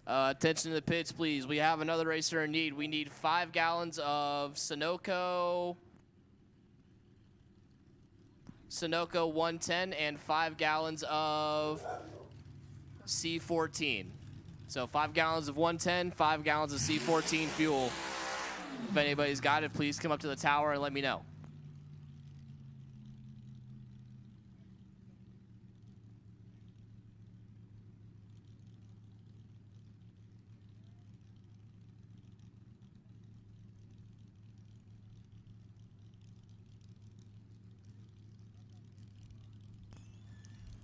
Attention to the pits, please. We have another racer in need. We need 5 gallons of Sunoco 110 and 5 gallons of C14. So 5 gallons of 110, 5 gallons of C14 fuel. If anybody's got it, please come up to the tower and let me know.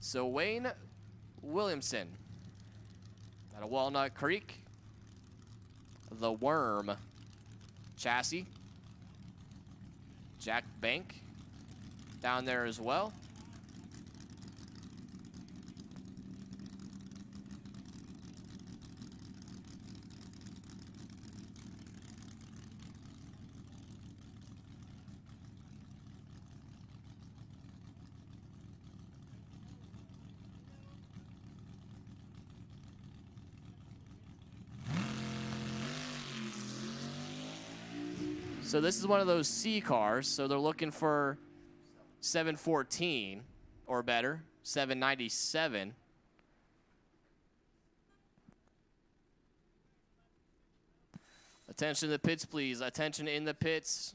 So Wayne Williamson out of Walnut Creek, the Worm chassis. Jack Bank down there as well. So this is one of those C cars, so they're looking for 714 or better, 797. Attention in the pits, please. Attention in the pits.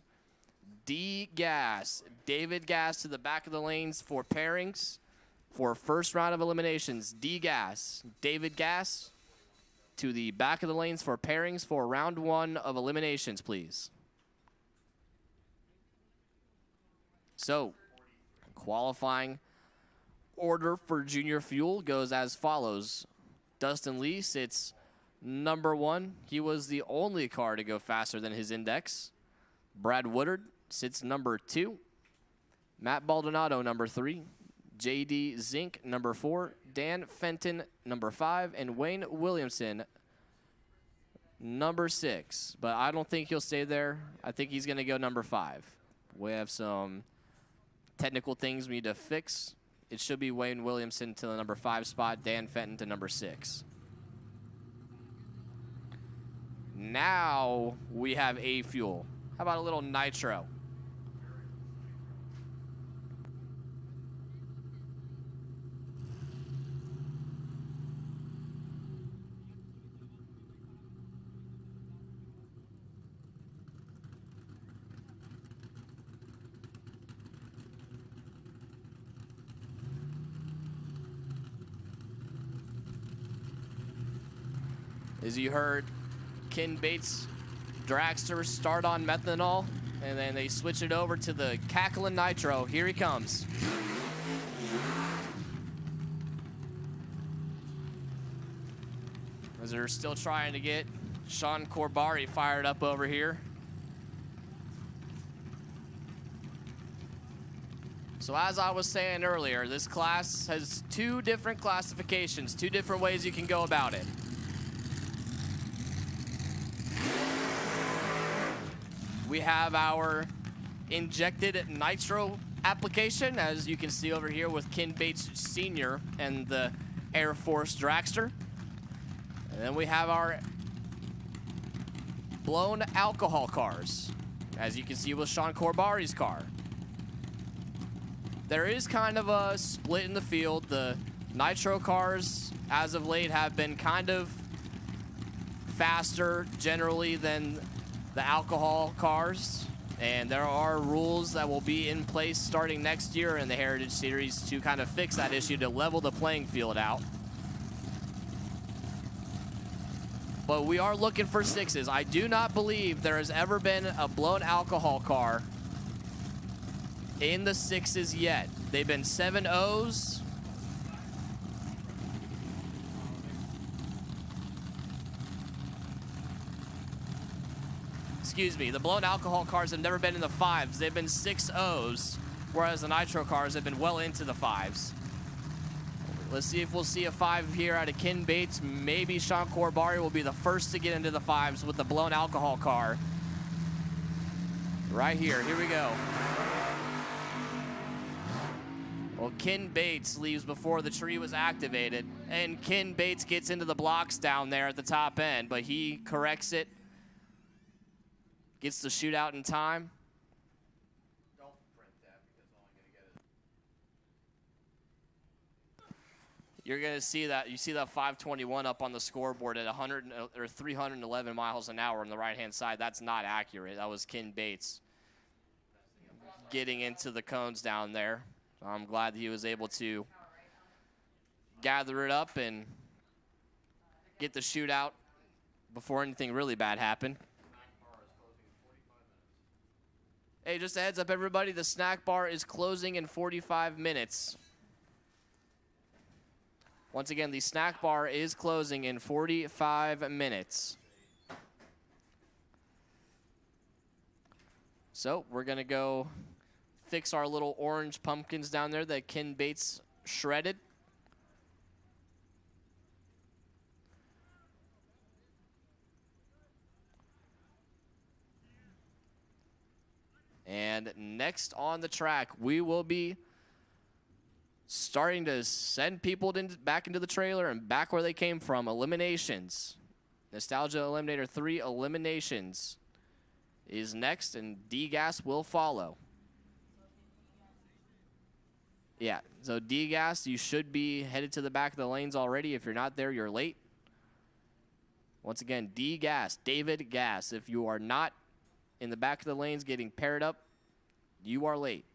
D Gas. David Gas to the back of the lanes for pairings for first round of eliminations. D Gas. David Gas to the back of the lanes for pairings for round 1 of eliminations, please. So, qualifying order for Junior Fuel goes as follows. Dustin Lee sits number 1. He was the only car to go faster than his index. Brad Woodard sits number 2. Matt Baldonado, number 3. JD Zink, number 4. Dan Fenton, number 5. And Wayne Williamson, number 6, but I don't think he'll stay there. I think he's going to go number 5. We have some technical things we need to fix. It should be Wayne Williamson to the number 5 spot, Dan Fenton to number 6. Now we have A fuel. How about a little nitro? As you heard, Ken Bates dragster start on methanol, and then they switch it over to the Cackling Nitro. Here he comes. As they're still trying to get Sean Corbari fired up over here. So as I was saying earlier, this class has 2 different classifications, 2 different ways you can go about it. We have our injected nitro application, as you can see over here with Ken Bates Sr. and the Air Force dragster. And then we have our blown alcohol cars, as you can see with Sean Corbari's car. There is kind of a split in the field. The nitro cars, as of late, have been kind of faster generally than the alcohol cars, and there are rules that will be in place starting next year in the Heritage Series to kind of fix that issue, to level the playing field out. But we are looking for 6s. I do not believe there has ever been a blown alcohol car in the 6s yet. They've been 7.0s. Excuse me, the blown alcohol cars have never been in the 5s. They've been 6.0s, whereas the nitro cars have been well into the 5s. Let's see if we'll see a 5 here out of Ken Bates. Maybe Sean Corbari will be the first to get into the 5s with the blown alcohol car. Right here we go. Well, Ken Bates leaves before the tree was activated, and Ken Bates gets into the blocks down there at the top end, but he corrects it. Gets the shootout in time. Don't print that because all I'm going to get is... You're going to see that. You see that 521 up on the scoreboard at 311 miles an hour on the right-hand side. That's not accurate. That was Ken Bates getting into the cones down there. I'm glad he was able to gather it up and get the shootout before anything really bad happened. Hey, just a heads up, everybody. The snack bar is closing in 45 minutes. Once again, the snack bar is closing in 45 minutes. So we're going to go fix our little orange pumpkins down there that Ken Bates shredded. And next on the track, we will be starting to send people back into the trailer and back where they came from. Eliminations. Nostalgia Eliminator 3 Eliminations is next, and D-Gas will follow. Yeah, so D-Gas, you should be headed to the back of the lanes already. If you're not there, you're late. Once again, D-Gas, David Gas. If you are not in the back of the lanes getting paired up, you are late.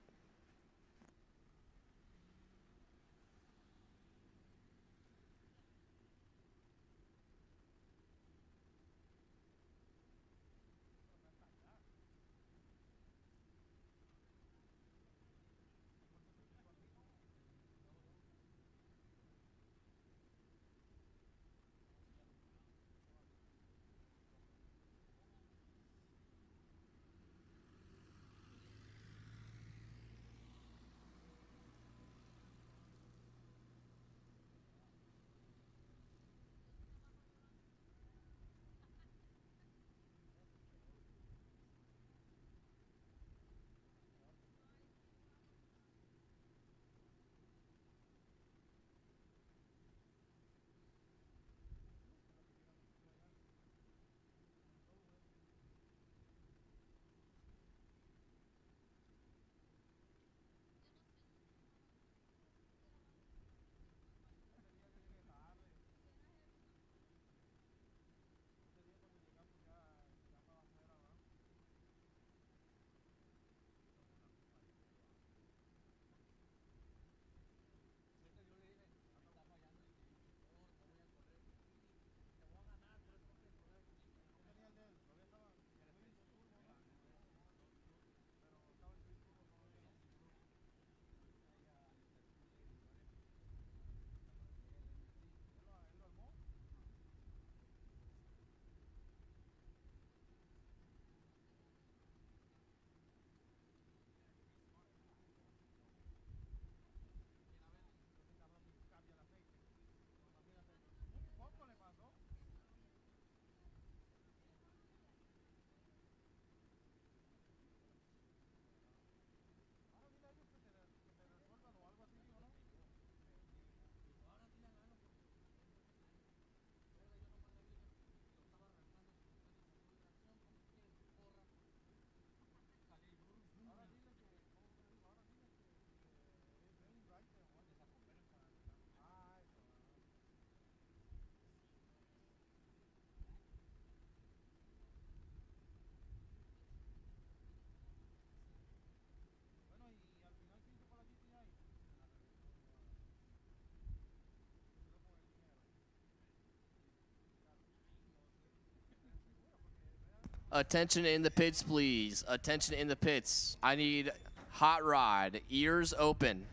Attention in the pits, please. Attention in the pits. I need hot rod, ears open.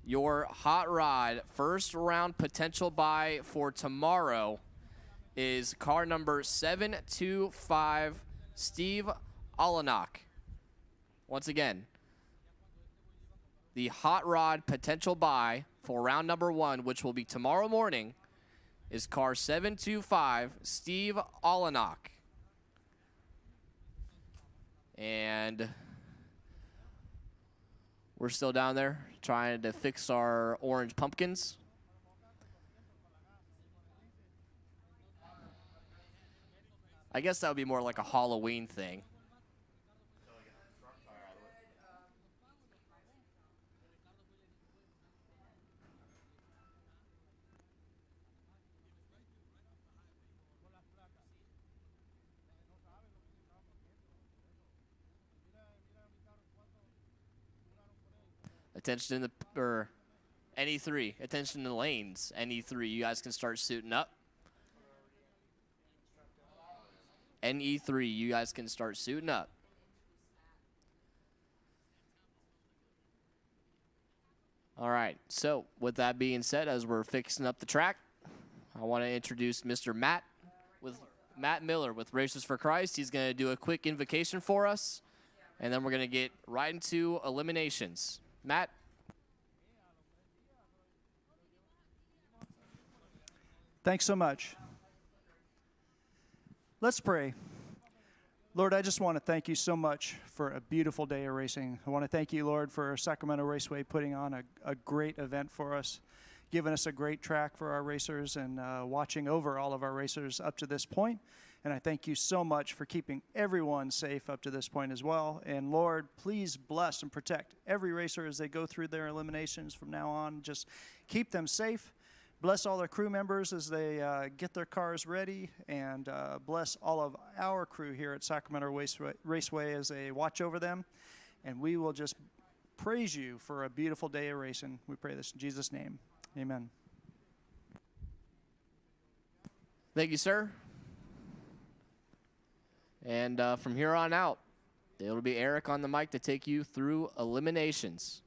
Your hot rod first round potential buy for tomorrow is car number 725, Steve Olenak. Once again, the hot rod potential buy for round number 1, which will be tomorrow morning, is car 725, Steve Olenak. And we're still down there trying to fix our orange pumpkins. I guess that would be more like a Halloween thing. Attention in the, or NE3, attention in the lanes. NE3, you guys can start suiting up. NE3, you guys can start suiting up. All right, so with that being said, as we're fixing up the track, I want to introduce Mr. Matt Miller with Racers for Christ. He's going to do a quick invocation for us, and then we're going to get right into eliminations. Matt? Thanks so much. Let's pray. Lord, I just want to thank you so much for a beautiful day of racing. I want to thank you, Lord, for Sacramento Raceway putting on a great event for us, giving us a great track for our racers, and watching over all of our racers up to this point. And I thank you so much for keeping everyone safe up to this point as well. And Lord, please bless and protect every racer as they go through their eliminations from now on. Just keep them safe. Bless all their crew members as they get their cars ready, and bless all of our crew here at Sacramento Raceway as they watch over them. And we will just praise you for a beautiful day of racing. We pray this in Jesus' name. Amen. Thank you, sir. And from here on out, it'll be Eric on the mic to take you through eliminations.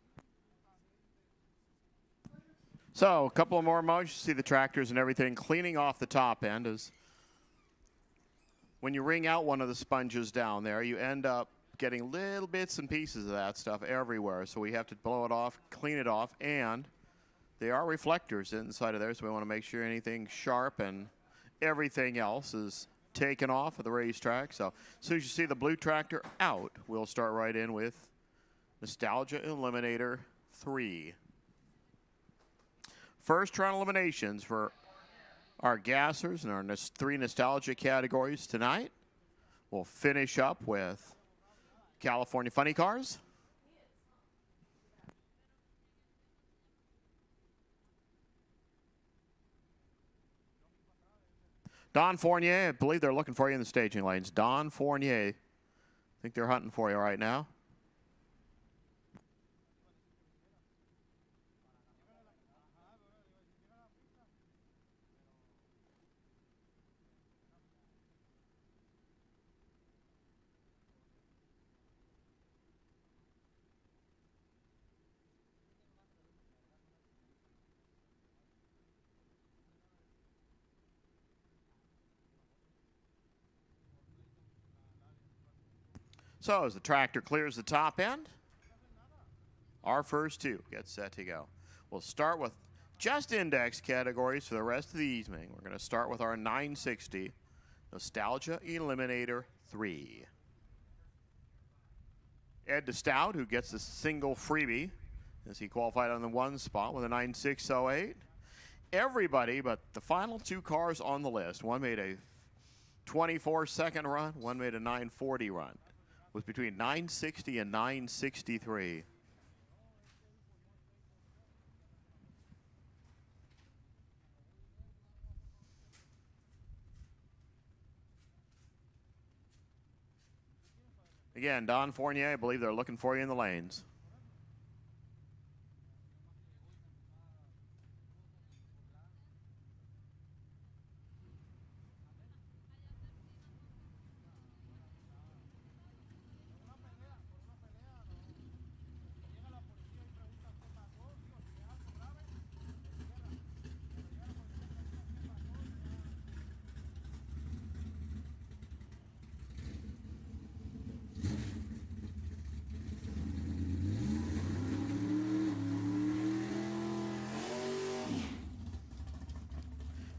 So, a couple of more modes. You see the tractors and everything cleaning off the top end. Is when you wring out one of the sponges down there, you end up getting little bits and pieces of that stuff everywhere. So we have to blow it off, clean it off, and there are reflectors inside of there, so we want to make sure anything sharp and everything else is taken off of the racetrack. So as soon as you see the blue tractor out, we'll start right in with Nostalgia Eliminator 3. First round eliminations for our gassers and our 3 nostalgia categories tonight. We'll finish up with California Funny Cars. Don Fournier, I believe they're looking for you in the staging lanes. Don Fournier, I think they're hunting for you right now. So as the tractor clears the top end, our first 2 get set to go. We'll start with just index categories for the rest of the evening. We're going to start with our 960 Nostalgia Eliminator 3. Ed DeStout, who gets the single freebie as he qualified on the 1 spot with a 9608. Everybody but the final 2 cars on the list. One made a 24-second run, one made a 940 run. Was between 960 and 963. Again, Don Fournier, I believe they're looking for you in the lanes.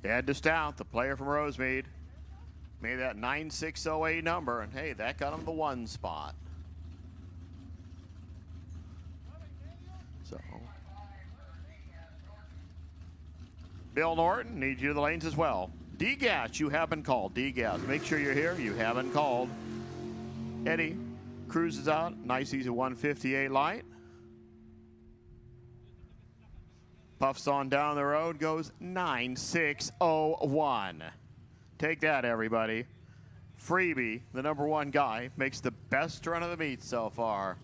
Ed DeStout, the player from Rosemead, made that 9608 number, and hey, that got him the 1 spot. So, Bill Norton needs you to the lanes as well. D-Gas, you have been called. D-Gas, make sure you're here. You have been called. Eddie cruises out. Nice easy 158 light. Puffs on down the road, goes 9601. Take that, everybody. Freebie, the #1 guy, makes the best run of the meet so far.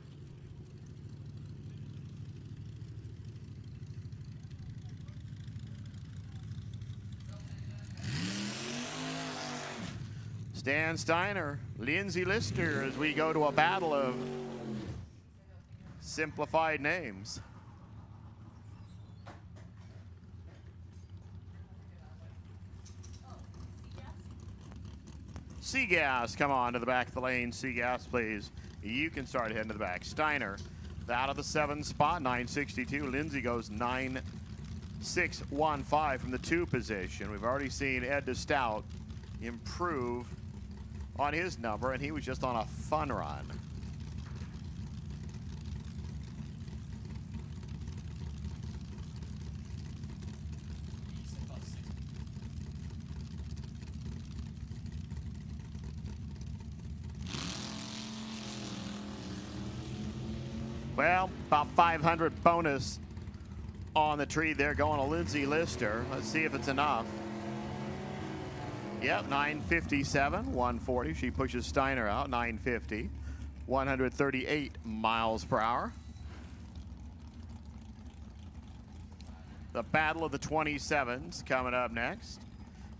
Stan Steiner, Lindsay Lister, as we go to a battle of simplified names. Seagas, come on to the back of the lane. Seagas, please. You can start heading to the back. Steiner, out of the 7 spot, 962. Lindsay goes 9615 from the 2 position. We've already seen Ed DeStout improve on his number, and he was just on a fun run. Well, about 500 bonus on the tree there going to Lindsay Lister. Let's see if it's enough. Yep, 957, 140. She pushes Steiner out, 950, 138 miles per hour. The battle of the 27s coming up next.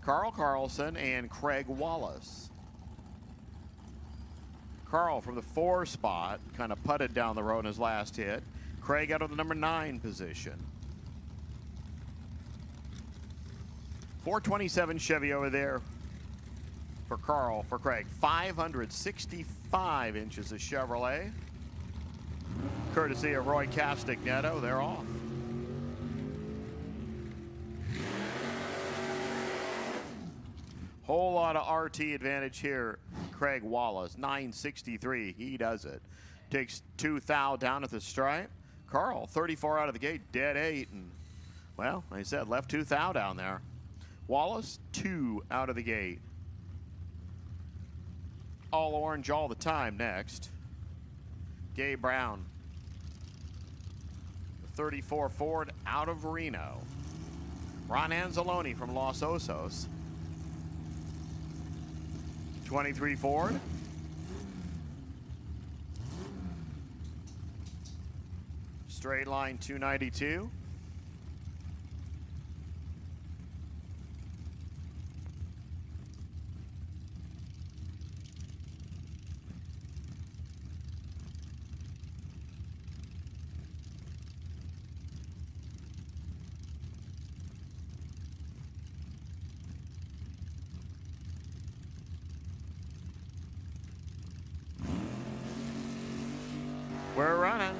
Carl Carlson and Craig Wallace. Carl from the 4 spot kind of putted down the road in his last hit. Craig out of the #9 position. 427 Chevy over there for Carl. For Craig, 565 inches of Chevrolet. Courtesy of Roy Castignetto, they're off. Whole lot of RT advantage here. Craig Wallace, 963, he does it. Takes 2 thou down at the stripe. Carl, 34 out of the gate, dead 8. And, well, like I said, left 2 thou down there. Wallace, 2 out of the gate. All orange all the time next. Gabe Brown. The 34 Ford out of Reno. Ron Anzalone from Los Osos. 23 Ford. Straight line 292. We're running.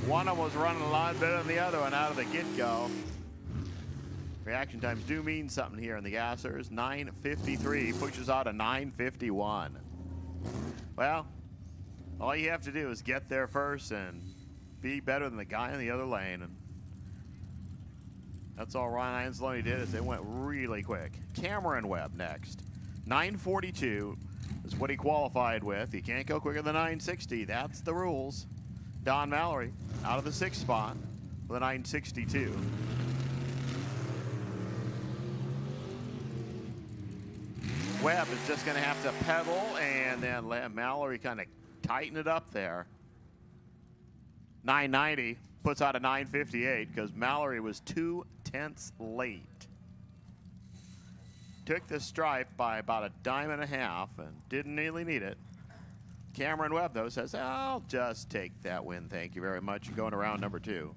One of them was running a lot better than the other one out of the get-go. Reaction times do mean something here in the gassers. 953 pushes out a 951. Well, all you have to do is get there first and be better than the guy in the other lane. And that's all Ryan Anzalone did, is they went really quick. Cameron Webb next. 942 is what he qualified with. He can't go quicker than 960. That's the rules. Don Mallory out of the 6th spot with a 962. Webb is just going to have to pedal and then let Mallory kind of tighten it up there. 990 puts out a 958 because Mallory was 2/10 late. Took the stripe by about a dime and a half and didn't really need it. Cameron Webb, though, says, I'll just take that win. Thank you very much. Going to round number 2.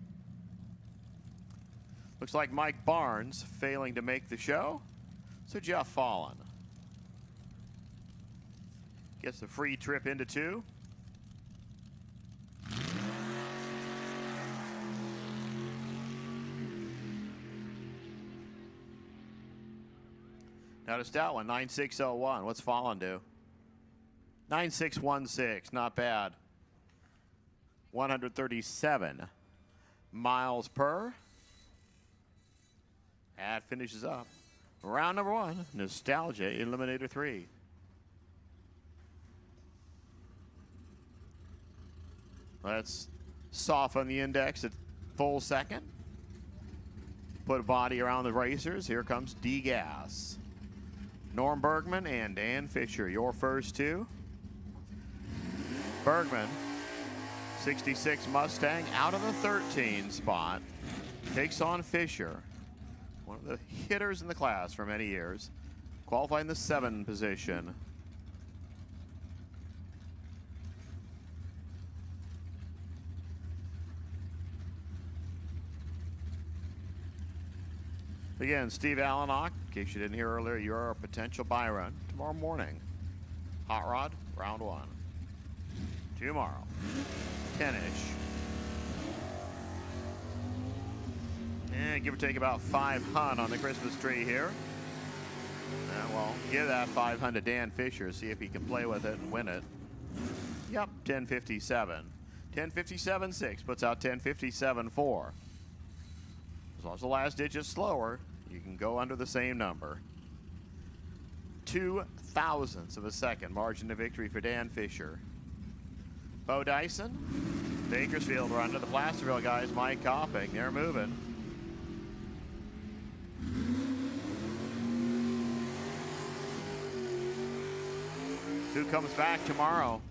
Looks like Mike Barnes failing to make the show. So Jeff Fallon gets the free trip into 2. Not a stout one, 9601. What's Fallen do? 9616, not bad. 137 miles per. That finishes up round number 1, Nostalgia Eliminator 3. Let's soften the index at full second. Put a body around the racers. Here comes D-Gas. Norm Bergman and Dan Fisher, your first two. Bergman, 66 Mustang, out of the 13 spot. Takes on Fisher, one of the hitters in the class for many years. Qualified in the 7 position. Again, Steve Allenock, in case you didn't hear earlier, you're a potential buy run tomorrow morning. Hot Rod, round 1. Tomorrow, 10-ish. And give or take about 500 on the Christmas tree here. And we'll give that 500 to Dan Fisher, see if he can play with it and win it. Yep, 1057. 1057.6 puts out 1057.4. As long as the last ditch is slower, you can go under the same number. 0.02 of a second margin of victory for Dan Fisher. Bo Dyson, Bakersfield run to the Placerville guys. Mike Copping, they're moving. Who comes back tomorrow?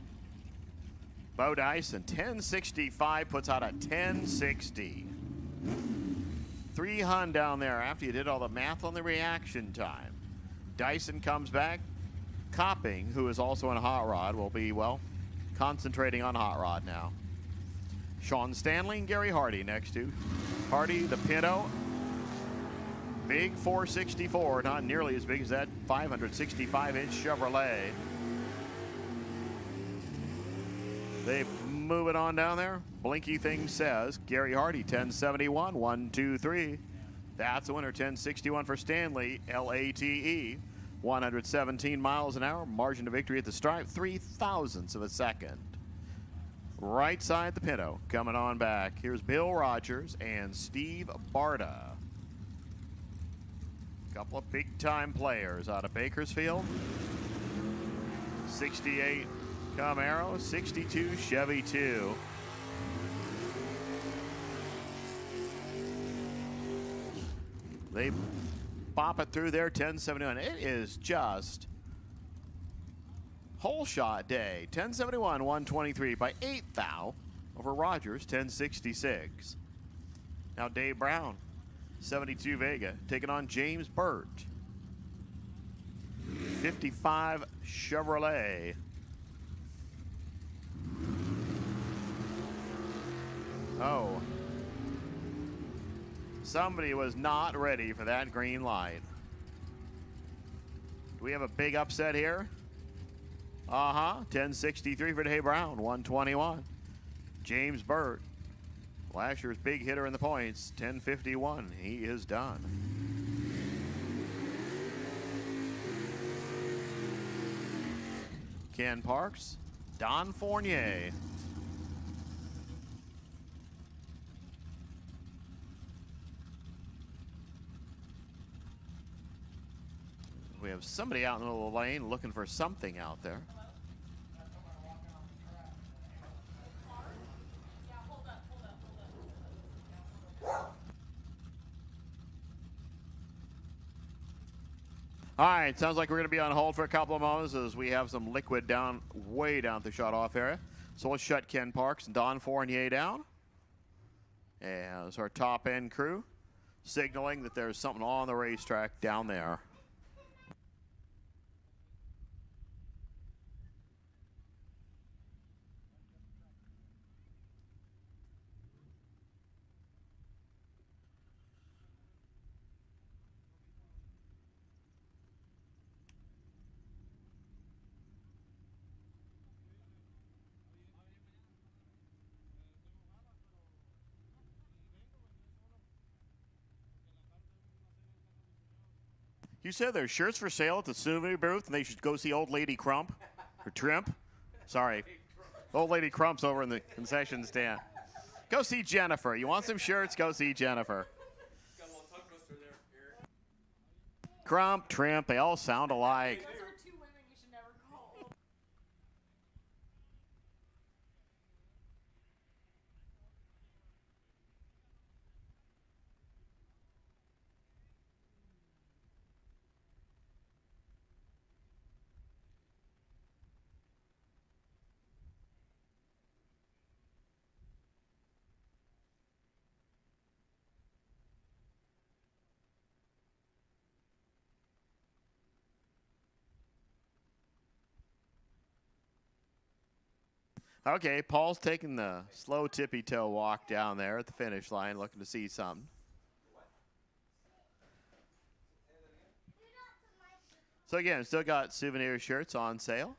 Bo Dyson, 1065 puts out a 1060. 300 down there after you did all the math on the reaction time. Dyson comes back. Copping, who is also in Hot Rod, will be, well, concentrating on Hot Rod now. Sean Stanley and Gary Hardy next to. Hardy, the Pinto. Big 464, not nearly as big as that 565-inch Chevrolet. They move it on down there. Blinky thing says Gary Hardy, 1071, 1, 2, 3. That's the winner, 1061 for Stanley, LATE. 117 miles an hour, margin of victory at the stripe, 0.03 of a second. Right side the Pinto, coming on back. Here's Bill Rogers and Steve Barta. Couple of big-time players out of Bakersfield. 68 Camaro, 62 Chevy 2. They pop it through there, 1071. It is just whole shot day. 1071, 123 by 8 thou over Rogers, 1066. Now Dave Brown, 72 Vega, taking on James Burt. 55 Chevrolet. Oh. Somebody was not ready for that green light. Do we have a big upset here? 1063 for Dave Brown, 121. James Burt, last year's big hitter in the points, 1051. He is done. Ken Parks, Don Fournier. We have somebody out in the middle of the lane looking for something out there. All right, sounds like we're going to be on hold for a couple of moments as we have some liquid down, way down at the shut-off area. So let's shut Ken Parks and Don Fournier down. As our top-end crew signaling that there's something on the racetrack down there. You said there's shirts for sale at the souvenir booth, and they should go see Old Lady Crump or Trimp. Sorry, Old Lady Crump's over in the concession stand. Go see Jennifer. You want some shirts? Go see Jennifer. Crump, Trimp, they all sound alike. Those are two women you should never call. Okay, Paul's taking the slow tippy-toe walk down there at the finish line, looking to see something. So again, still got souvenir shirts on sale.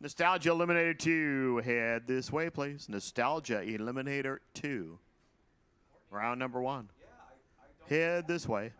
Nostalgia Eliminator 2, head this way, please. Nostalgia Eliminator 2. Round number 1. Head this way.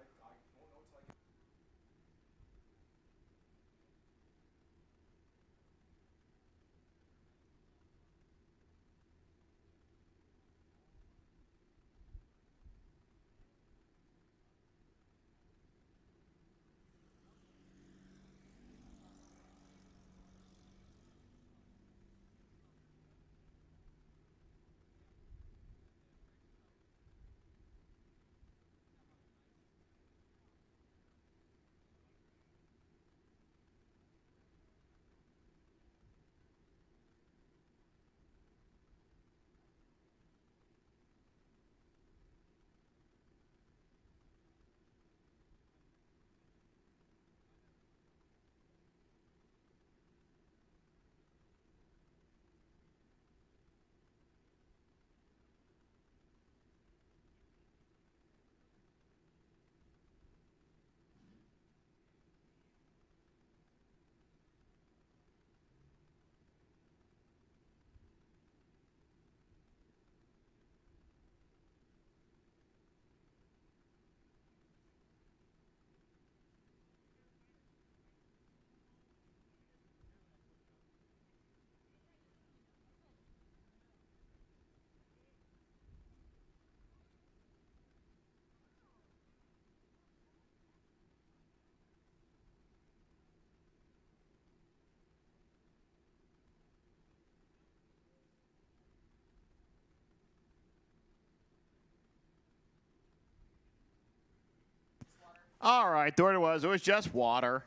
All right, there it was. It was just water.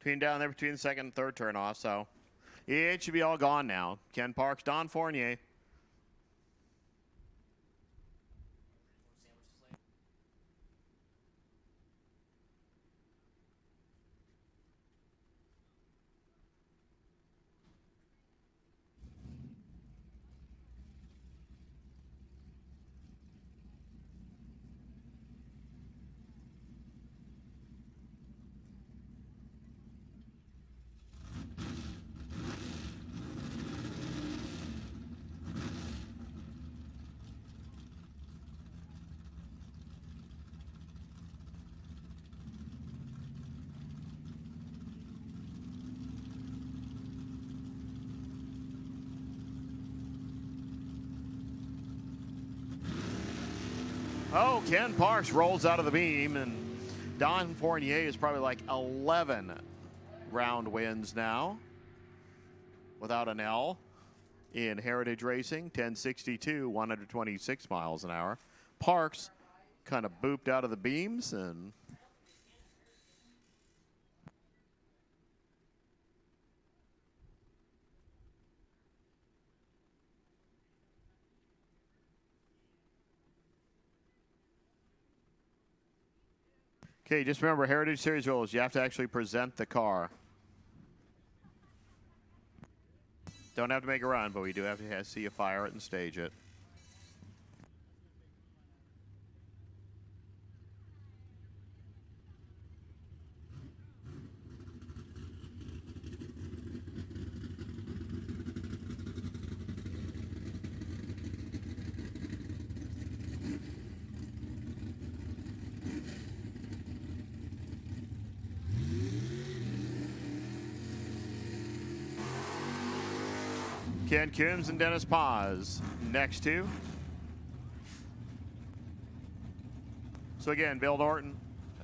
Down there between the second and third turnoff, so it should be all gone now. Ken Parks, Don Fournier. Oh, Ken Parks rolls out of the beam, and Don Fournier is probably like 11 round wins now without an L in Heritage Racing. 1062, 126 miles an hour. Parks kind of booped out of the beams, and Okay, just remember Heritage Series rules. You have to actually present the car. Don't have to make a run, but we do have to see you fire it and stage it. Ken Coombs and Dennis Paz next two. So again, Bill Norton,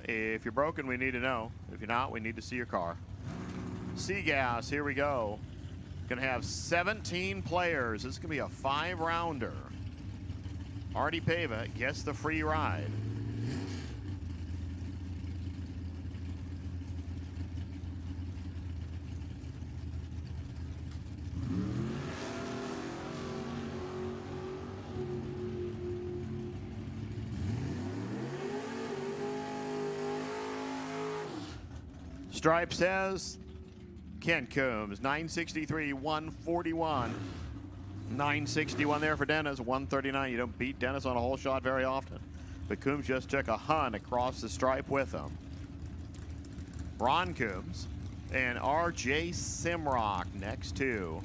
if you're broken, we need to know. If you're not, we need to see your car. Seagas, here we go. Gonna have 17 players. This is gonna be a 5-rounder. Artie Pava gets the free ride. Stripe says Ken Coombs, 963, 141. 961 there for Dennis, 139. You don't beat Dennis on a hole shot very often. But Coombs just took a hunt across the stripe with him. Ron Coombs and RJ Simrock next two.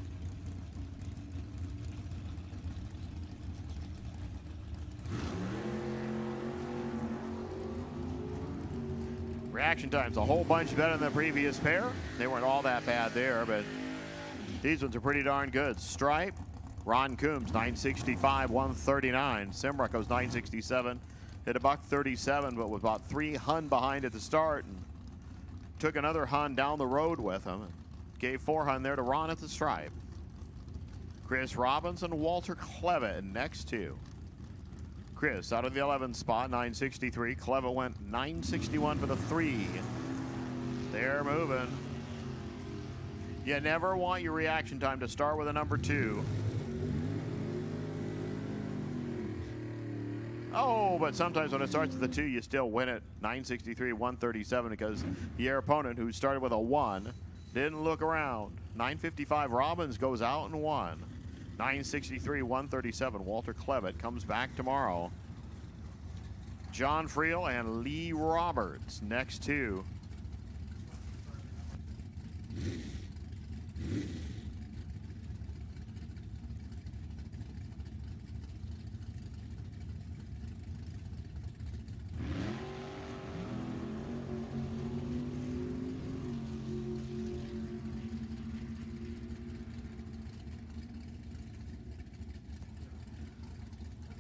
Reaction time's a whole bunch better than the previous pair. They weren't all that bad there, but these ones are pretty darn good. Stripe, Ron Coombs, 965, 139. Simrock goes 967, hit a $137, but was about 3 hun behind at the start, and took another hun down the road with him. Gave 4 hun there to Ron at the stripe. Chris Robinson, Walter Clevitt next two. Chris out of the 11th spot, 963. Clevitt went 961 for the 3. They're moving. You never want your reaction time to start with a number 2. Oh, but sometimes when it starts with a 2, you still win it. 963, 137, because your opponent, who started with a 1, didn't look around. 955, Robbins goes out and 1. 963, 137, Walter Clevitt comes back tomorrow. John Friel and Lee Roberts next two.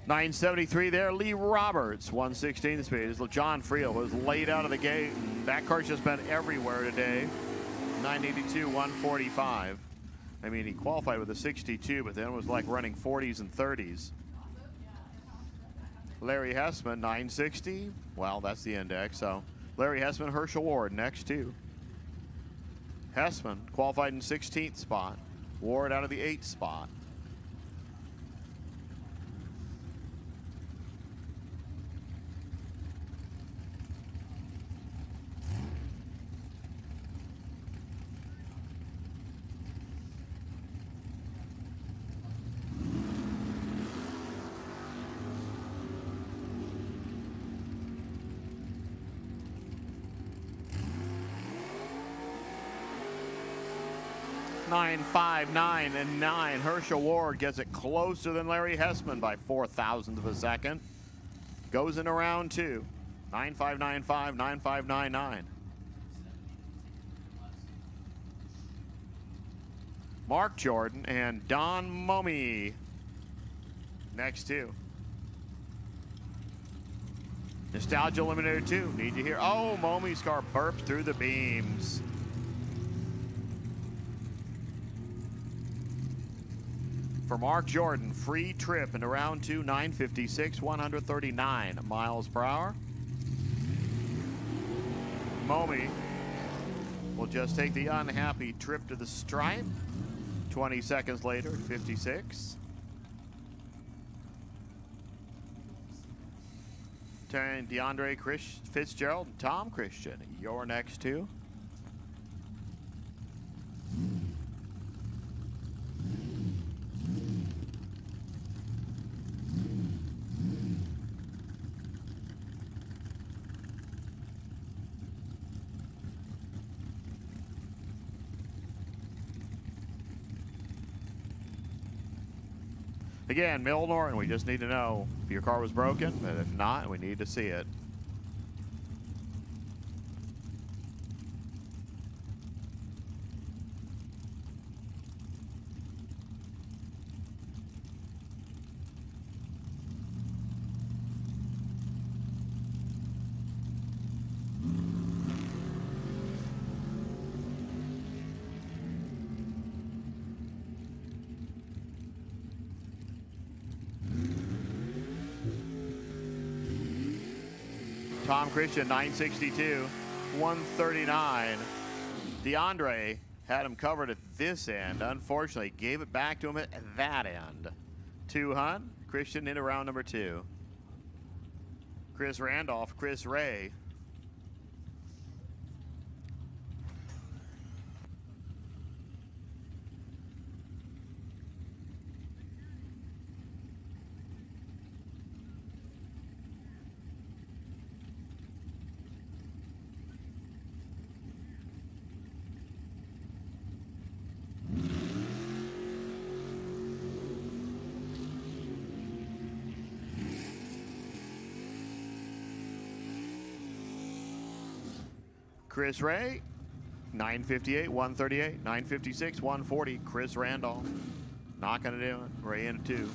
.973 there, Lee Roberts, 116 speed. John Friel was laid out of the gate. That car's just been everywhere today. 982, 145. I mean, he qualified with a 62, but then was like running 40s and 30s. Larry Hessman, 960. Well, that's the index, so Larry Hessman, Herschel Ward, next two. Hessman qualified in 16th spot. Ward out of the 8th spot. .959 and 9. Herschel Ward gets it closer than Larry Hessman by 0.04 of a second. Goes into round 2. 9595, 9599. Mark Jordan and Don Momey next two. Nostalgia Eliminator 2. Need to hear. Oh, Momey's car burped through the beams. For Mark Jordan, free trip into round 2, 956, 139 miles per hour. Momey will just take the unhappy trip to the stripe. 20 seconds later at 56. Turn DeAndre Fitzgerald and Tom Christian. Your next two. Again, Mill Norton, we just need to know if your car was broken, and if not, we need to see it. Tom Christian, 962, 139. DeAndre had him covered at this end. Unfortunately, gave it back to him at that end. 200, Christian into round number 2. Chris Randolph, Chris Ray. Chris Ray, 958, 138, 956, 140. Chris Randolph, not going to do it. Ray in a 2.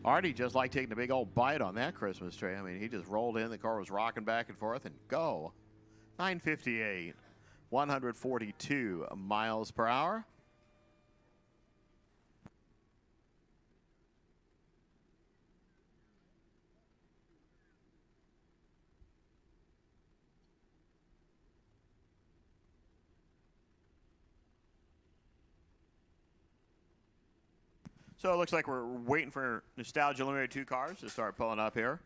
Artie just like taking a big old bite on that Christmas tree. I mean, he just rolled in. The car was rocking back and forth and go. 958, 142 miles per hour. So it looks like we're waiting for Nostalgia Eliminator 2 cars to start pulling up here.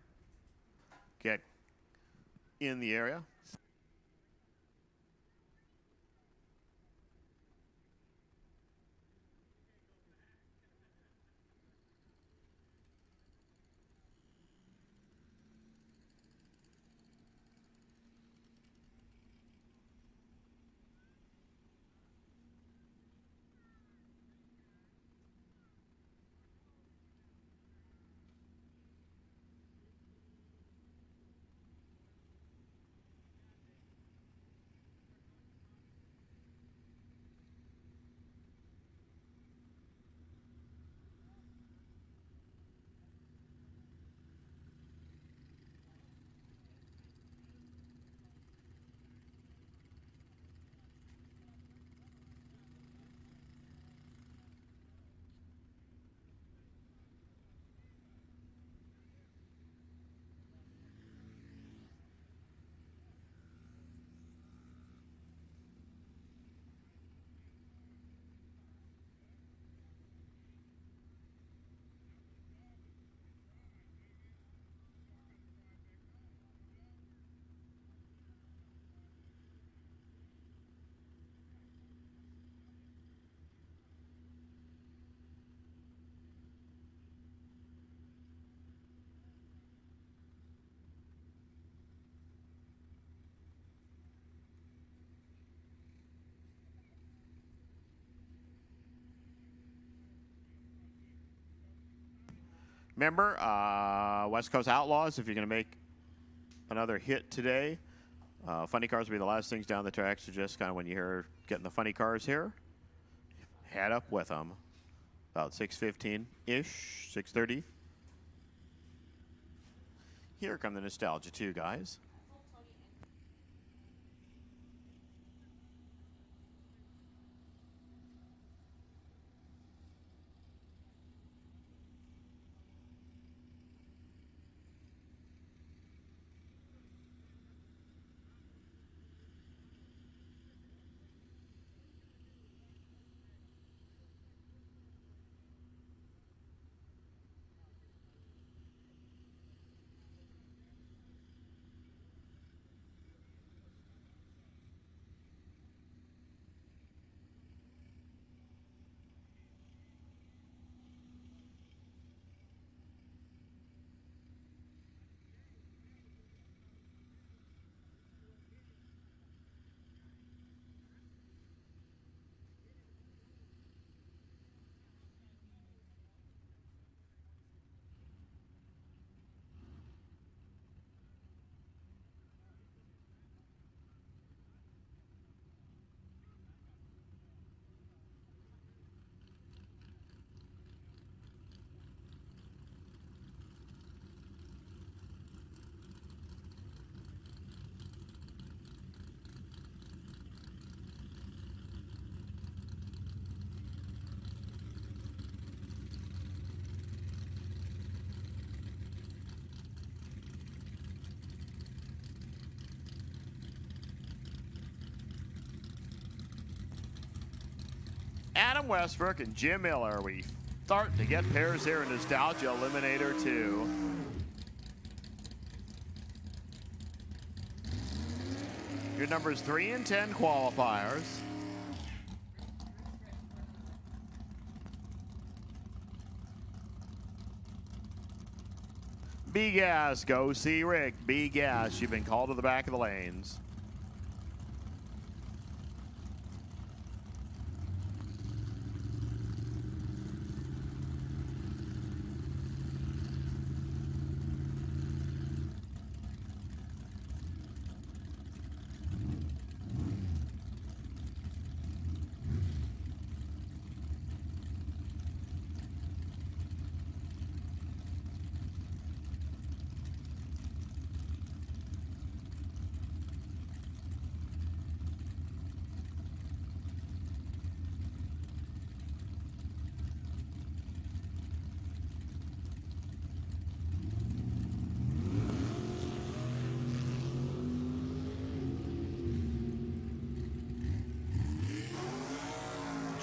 Get in the area. Remember, West Coast Outlaws, if you're going to make another hit today, funny cars will be the last things down the track. So just kind of when you hear getting the funny cars here, head up with them. About 6:15-ish, 6:30. Here come the Nostalgia 2 guys. Adam Westbrook and Jim Miller. We start to get pairs here in Nostalgia Eliminator 2. Your numbers 3 and 10 qualifiers. B-Gas, go see Rick. B-Gas, you've been called to the back of the lanes.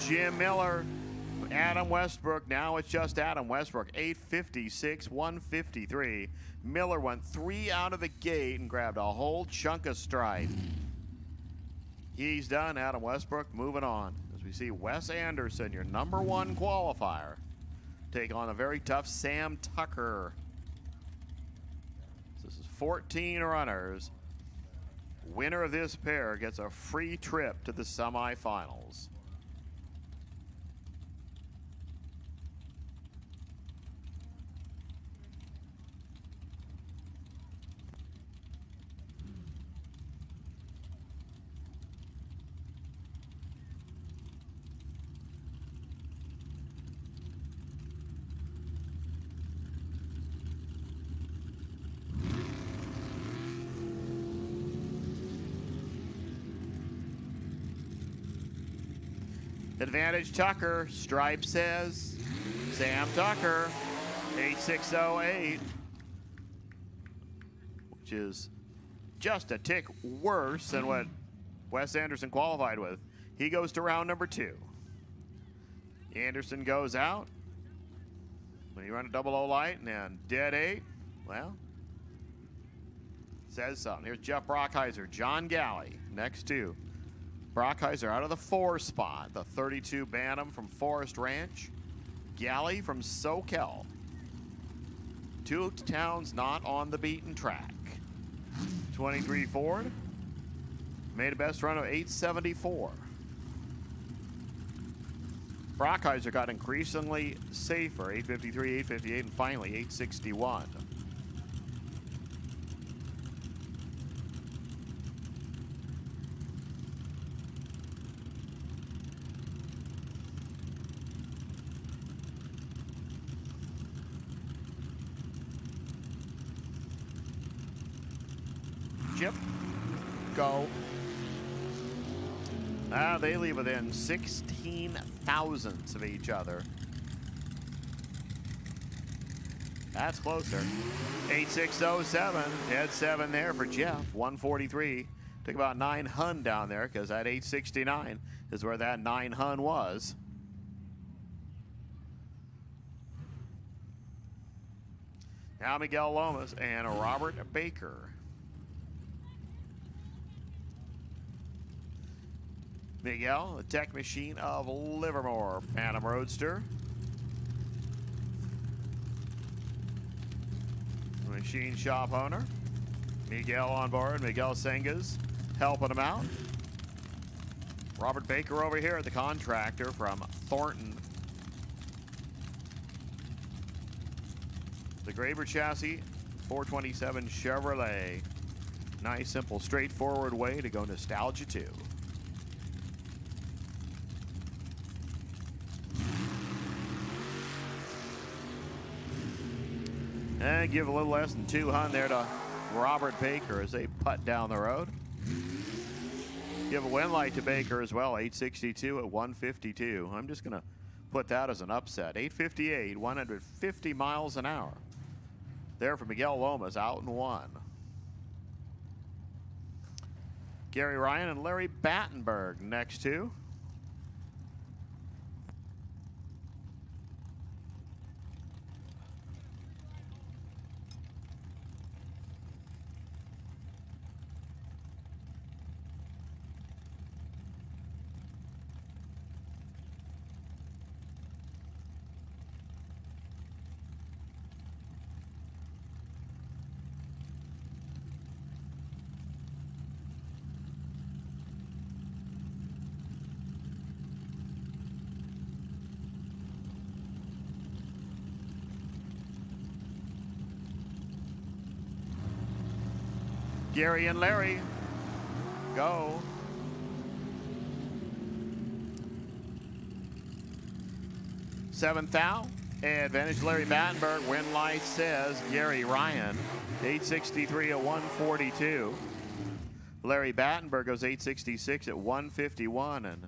Jim Miller, Adam Westbrook. Now it's just Adam Westbrook. 856, 153. Miller went 3 out of the gate and grabbed a whole chunk of stripe. He's done. Adam Westbrook moving on. As we see Wes Anderson, your number 1 qualifier, take on a very tough Sam Tucker. So this is 14 runners. Winner of this pair gets a free trip to the semifinals. Advantage Tucker, stripe says Sam Tucker, 8608, which is just a tick worse than what Wes Anderson qualified with. He goes to round number 2. Anderson goes out. When you run a 00 light and then dead 8, well, says something. Here's Jeff Brockheiser, John Galley, next 2. Brockheiser out of the 4 spot. The 32 Bantam from Forest Ranch. Galley from Soquel. 2 towns not on the beaten track. 23 Ford. Made a best run of 874. Brockheiser got increasingly safer. 853, 858, and finally 861. Chip. Go. They leave within 16 thousandths of each other. That's closer. 8607, dead 7 there for Jeff. 143. Took about 9 hun down there because that 869 is where that 9 hun was. Now Miguel Lomas and Robert Baker. Miguel, the tech machine of Livermore, Phantom Roadster. Machine shop owner. Miguel on board. Miguel Sengas helping him out. Robert Baker over here, the contractor from Thornton. The Graber chassis, 427 Chevrolet. Nice, simple, straightforward way to go nostalgia too. And give a little less than 200 there to Robert Baker as they putt down the road. Give a win light to Baker as well, 862 at 152. I'm just going to put that as an upset. 858, 150 miles an hour. There for Miguel Lomas, out in 1. Gary Ryan and Larry Battenberg next 2. Gary and Larry, go. Seventh out, advantage Larry Battenberg. Win light says Gary Ryan, 863 at 142. Larry Battenberg goes 866 at 151 and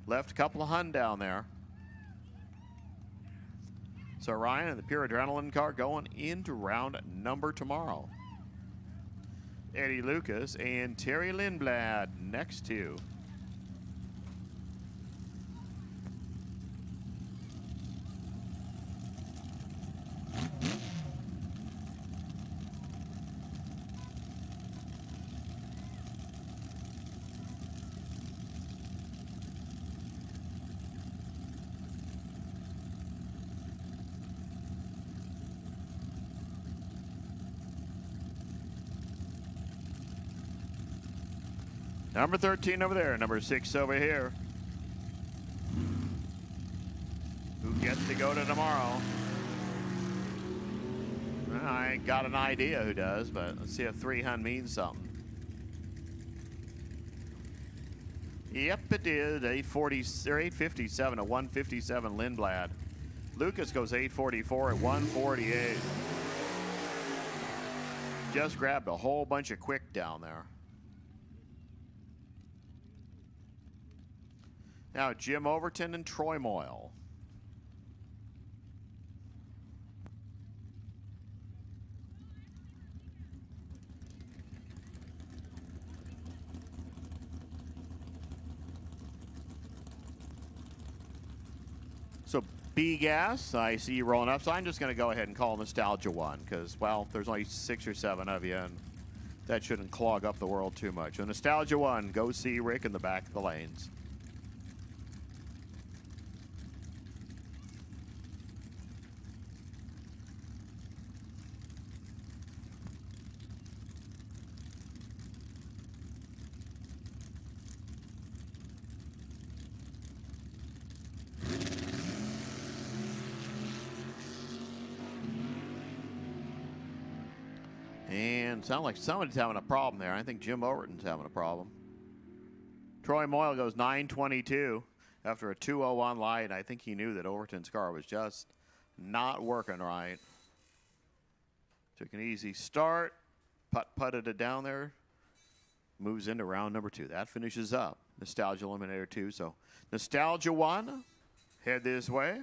left a couple of hun down there. So Ryan and the Pure Adrenaline car going into round number tomorrow. Eddie Lucas and Terry Lindblad next 2. Number 13 over there, number 6 over here. Who gets to go to tomorrow? Well, I ain't got an idea who does, but let's see if 3 hun means something. Yep, it did. 857 to 157 Lindblad. Lucas goes 844 at 148. Just grabbed a whole bunch of quick down there. Now, Jim Overton and Troy Moyle. So, B-Gas, I see you rolling up. So I'm just going to go ahead and call Nostalgia 1 because, well, there's only 6 or 7 of you, and that shouldn't clog up the world too much. So, Nostalgia 1, go see Rick in the back of the lanes. And sound like somebody's having a problem there. I think Jim Overton's having a problem. Troy Moyle goes 922 after a 201 light. I think he knew that Overton's car was just not working right. Took an easy start, putted it down there moves into round number 2. That finishes up Nostalgia Eliminator 2. So Nostalgia 1, head this way.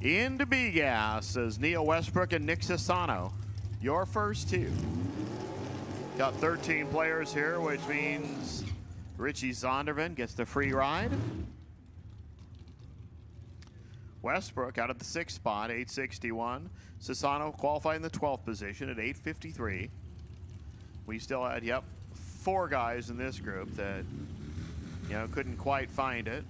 Into B-Gas as Neil Westbrook and Nick Sassano. Your first 2. Got 13 players here, which means Richie Zondervan gets the free ride. Westbrook out at the 6th spot, 861. Sassano qualified in the 12th position at 853. We still had, 4 guys in this group that, couldn't quite find it.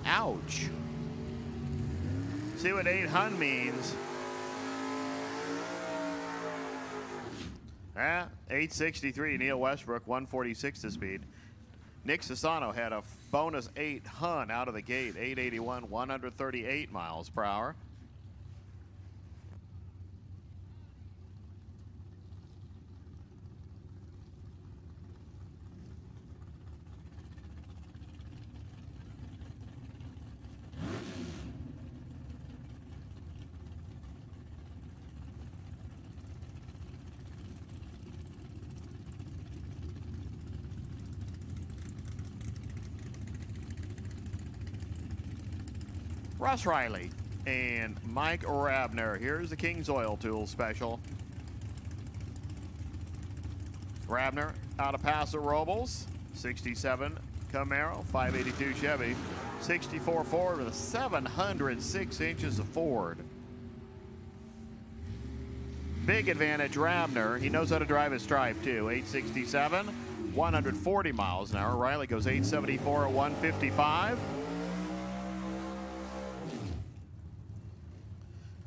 Ouch. See what 800 means. 863, Neil Westbrook, 146 to speed. Nick Sassano had a bonus 8 Hun out of the gate, 881, 138 miles per hour. Russ Riley and Mike Rabner. Here's the King's Oil Tool special. Rabner out of Paso Robles, 67 Camaro, 582 Chevy, 64 Ford with 706 inches of Ford. Big advantage Rabner. He knows how to drive his stripe too. 867, 140 miles an hour. Riley goes 874 at 155.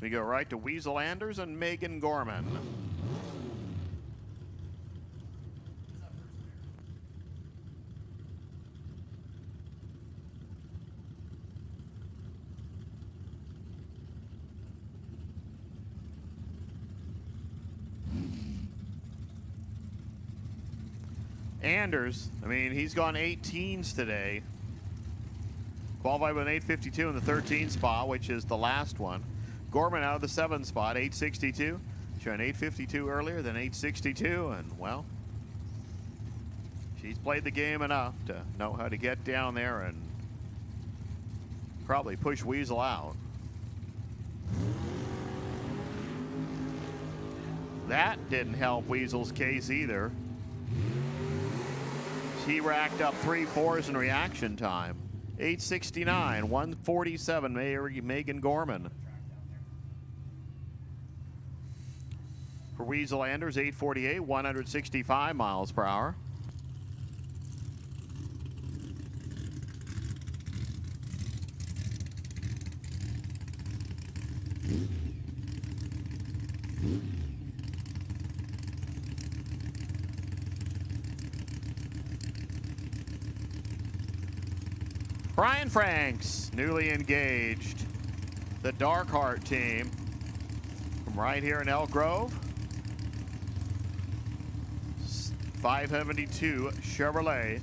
We go right to Weasel Anders and Megan Gorman. Anders, I mean, he's gone 18s today. Qualified with an 852 in the 13 spot, which is the last one. Gorman out of the 7 spot, 862. Showing 852 earlier than 862, and well, she's played the game enough to know how to get down there and probably push Weasel out. That didn't help Weasel's case either. She racked up 3 4s in reaction time. 869, 147, Megan Gorman. For Weasel Anders, 848, 165 miles per hour. Brian Franks, newly engaged. The Dark Heart team from right here in Elk Grove. 572 Chevrolet.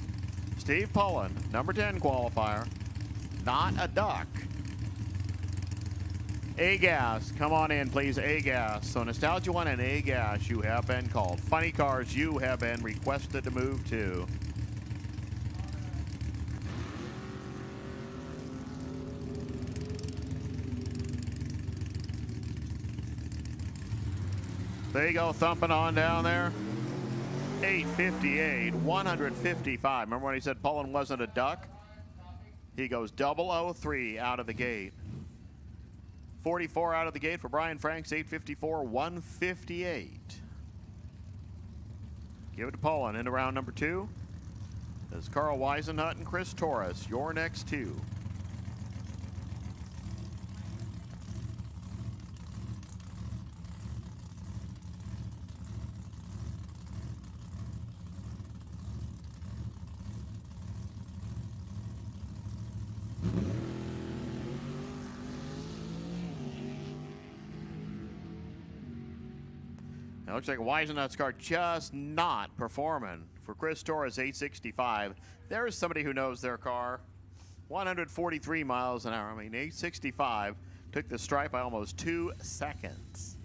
Steve Pullen, number 10 qualifier. Not a duck. A-Gas, come on in, please, A-Gas. So Nostalgia One and A-Gas, you have been called. Funny Cars, you have been requested to move to. There you go, thumping on down there. 858, 155. Remember when he said Pullen wasn't a duck? He goes 003 out of the gate. 44 out of the gate for Brian Franks, 854, 158. Give it to Pullen into round number 2. There's Carl Weisenhut and Chris Torres, your next 2. It looks like Weisenhut's car just not performing. For Chris Torres, 865. There is somebody who knows their car. 143 miles an hour. I mean, 865 took the stripe by almost 2 seconds.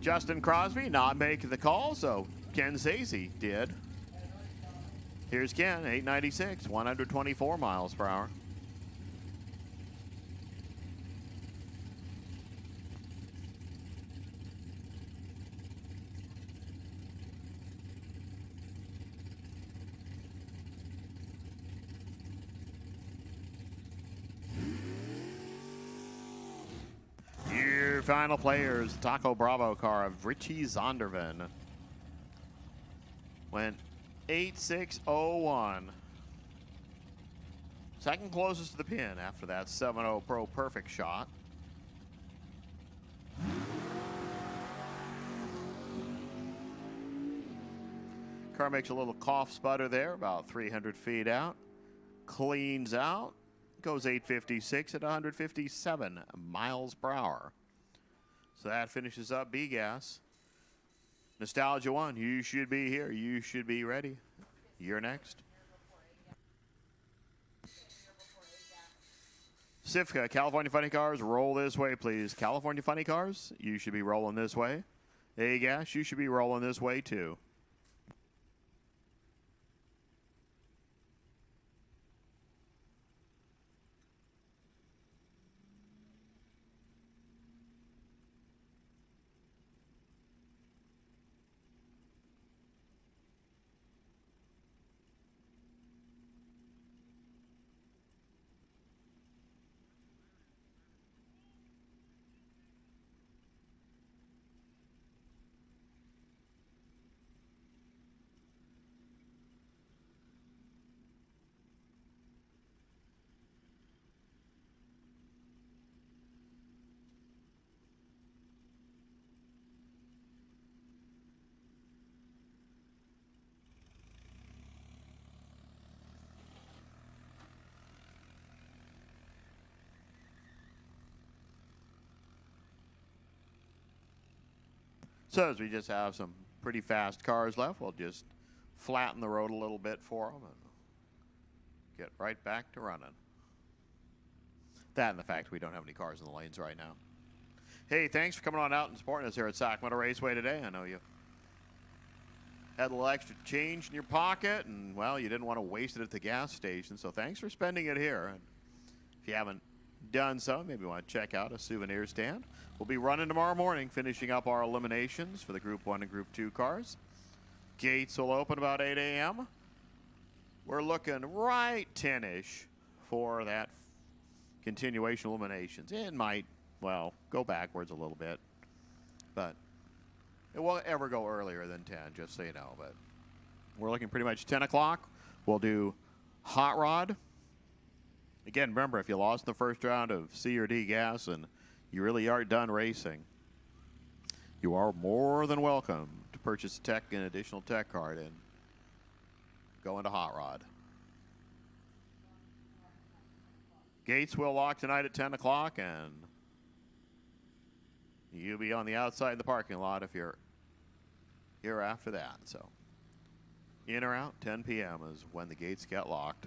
Justin Crosby not making the call, so Ken Zazy did. Here's Ken, 896, 124 miles per hour. Quarterfinal players, Taco Bravo car of Richie Zondervan. Went 8.601. Second closest to the pin after that 7.0 Pro perfect shot. Car makes a little cough sputter there, about 300 feet out. Cleans out. Goes 856 at 157 miles per hour. So that finishes up B-Gas. Nostalgia 1, you should be here. You should be ready. You're next. Sifka, California Funny Cars, roll this way, please. California Funny Cars, you should be rolling this way. A-Gas, you should be rolling this way, too. So as we just have some pretty fast cars left, we'll just flatten the road a little bit for them and get right back to running. That and the fact we don't have any cars in the lanes right now. Hey, thanks for coming on out and supporting us here at Sacramento Raceway today. I know you had a little extra change in your pocket and, well, you didn't want to waste it at the gas station, so thanks for spending it here. And if you haven't done so, maybe you want to check out a souvenir stand. We'll be running tomorrow morning, finishing up our eliminations for the Group 1 and Group 2 cars. Gates will open about 8 a.m. We're looking right 10-ish for that continuation eliminations. It might, well, go backwards a little bit, but it won't ever go earlier than 10, just so you know. But we're looking pretty much 10 o'clock. We'll do Hot Rod. Again, remember, if you lost the first round of C or D gas and you really are done racing, you are more than welcome to purchase an additional tech card and go into Hot Rod. Gates will lock tonight at 10 o'clock, and you'll be on the outside of the parking lot if you're here after that. So in or out, 10 p.m. is when the gates get locked.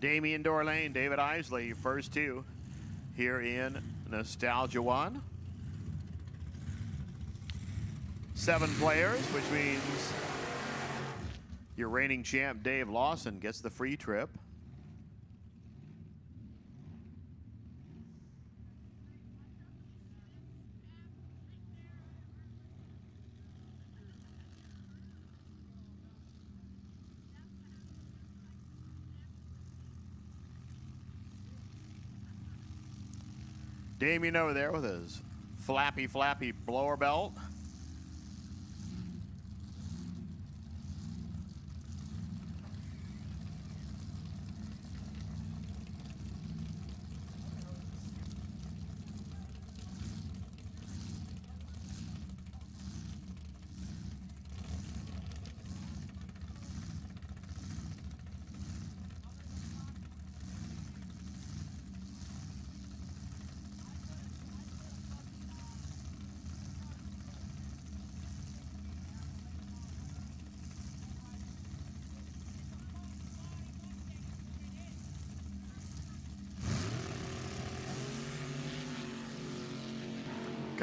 Damian Dorlain, David Isley, first two here in Nostalgia 1. 7 players, which means your reigning champ Dave Lawson gets the free trip. Damian over there with his flappy blower belt.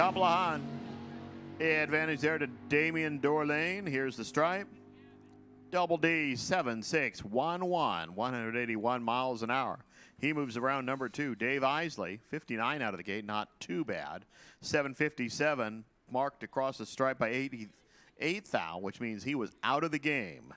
Couple of on. Advantage there to Damian Dorlain. Here's the stripe. Double D 7611, 181 miles an hour. He moves around number 2. Dave Isley, 59 out of the gate, not too bad. 757 marked across the stripe by 88th thou, which means he was out of the game.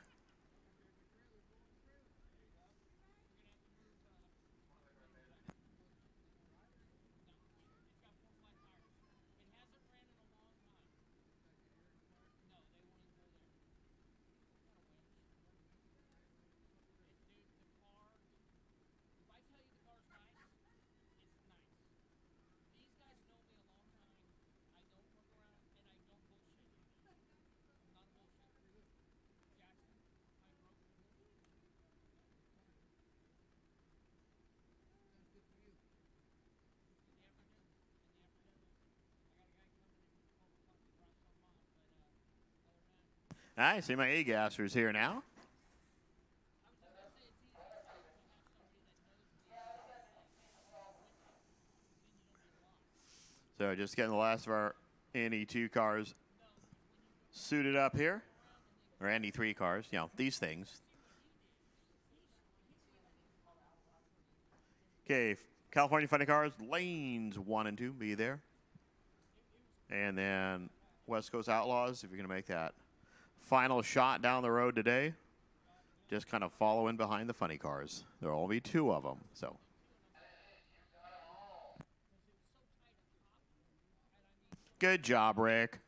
I see my A-gassers here now. So just getting the last of our NE2 cars suited up here. Or NE3 cars, you know, these things. Okay, California Funny Cars, lanes 1 and 2, be there. And then West Coast Outlaws, if you're going to make that final shot down the road today, just kind of follow in behind the funny cars. There'll only be 2 of them, so. Good job, Rick.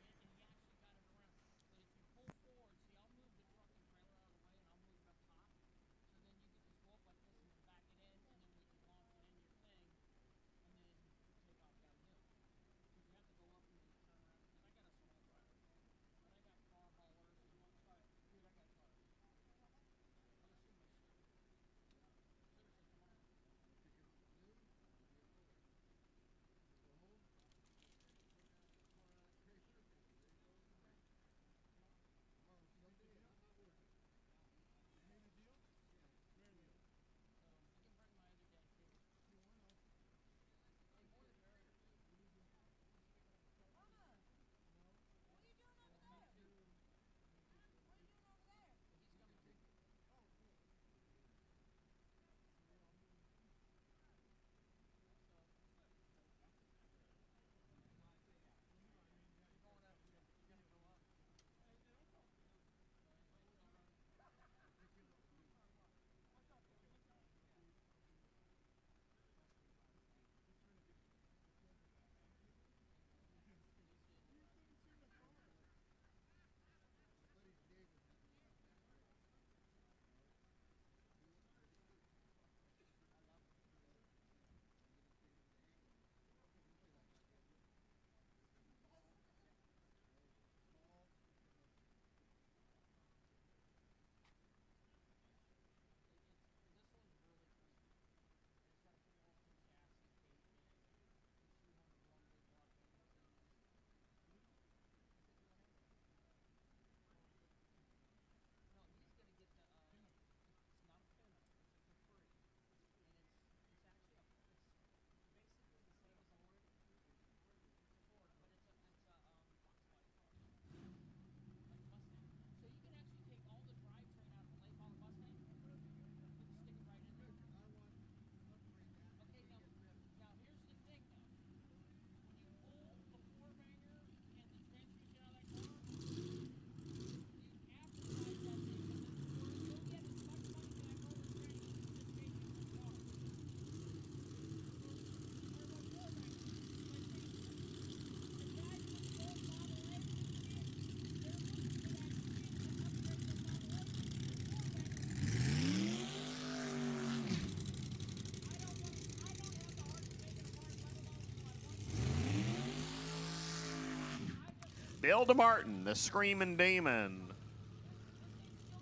Bill DeMartin, the Screaming Damon.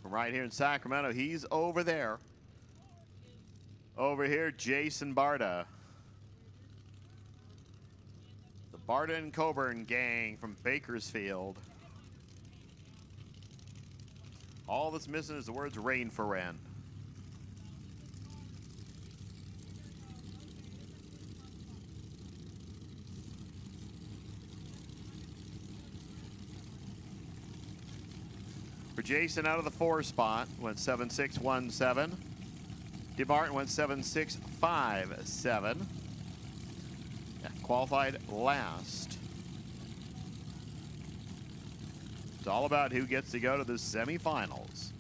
From right here in Sacramento, he's over there. Over here, Jason Barta. The Barta and Coburn gang from Bakersfield. All that's missing is the words rain for Ren. For Jason out of the 4 spot, went 7.617. DeMartin went 7.657. Yeah, qualified last. It's all about who gets to go to the semifinals.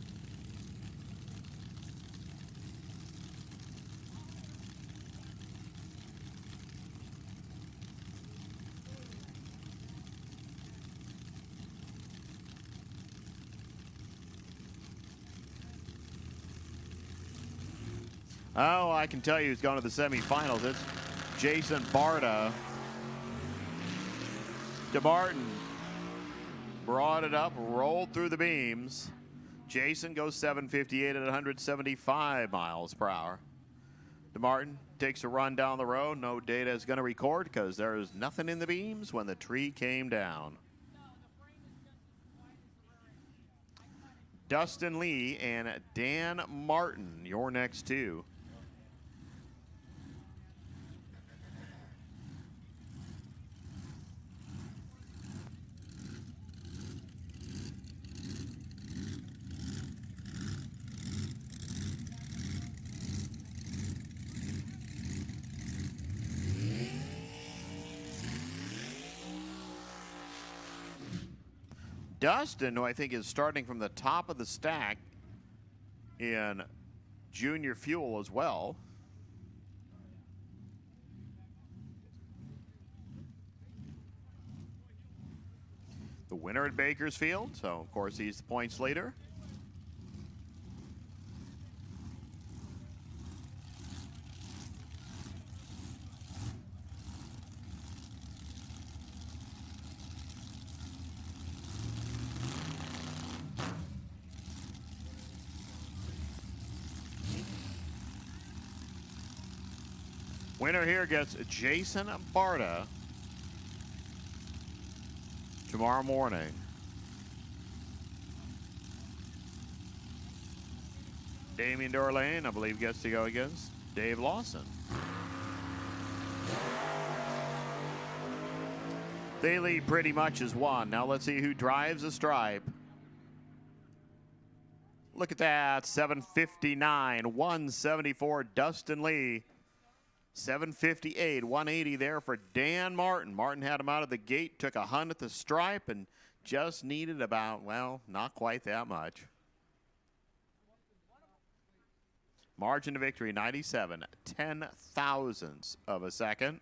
Oh, I can tell you who's going to the semifinals. It's Jason Barta. DeMartin brought it up, rolled through the beams. Jason goes 758 at 175 miles per hour. DeMartin takes a run down the road. No data is going to record because there is nothing in the beams when the tree came down. Dustin Lee and Dan Martin, your next two. Dustin, who I think is starting from the top of the stack in junior fuel as well. The winner at Bakersfield, so of course he's the points leader. Winner here gets Jason Barta tomorrow morning. Damian Dorlain, I believe, gets to go against Dave Lawson. They lead pretty much as one. Now let's see who drives the stripe. Look at that, 759, 174, Dustin Lee. 758, 180 there for Dan Martin. Martin had him out of the gate, took a hunt at the stripe, and just needed about, well, not quite that much. Margin of victory, 97 10,000ths of a second.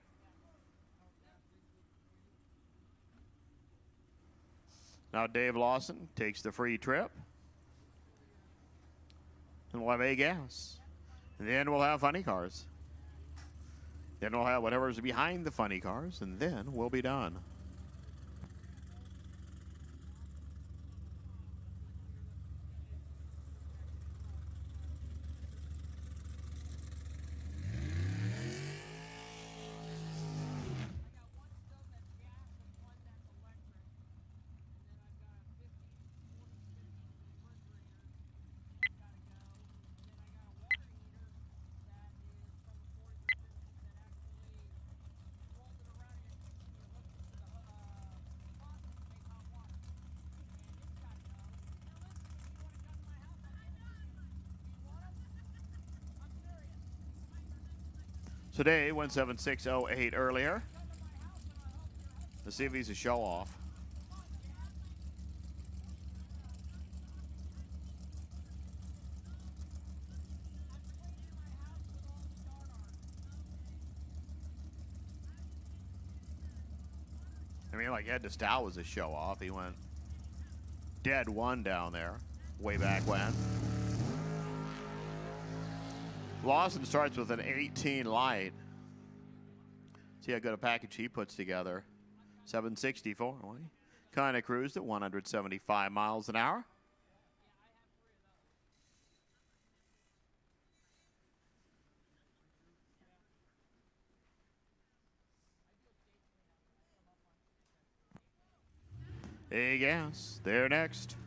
Now Dave Lawson takes the free trip. And we'll have A gas. And then we'll have funny cars. Then we'll have whatever's behind the funny cars, and then we'll be done. Today, 17608 earlier. Let's see if he's a show off. I mean, like Ed DeStowell was a show off. He went dead one down there way back when. Lawson starts with an 18 light. See how good a package he puts together. 764. Well, he kind of cruised at 175 miles an hour. A gas, they're next.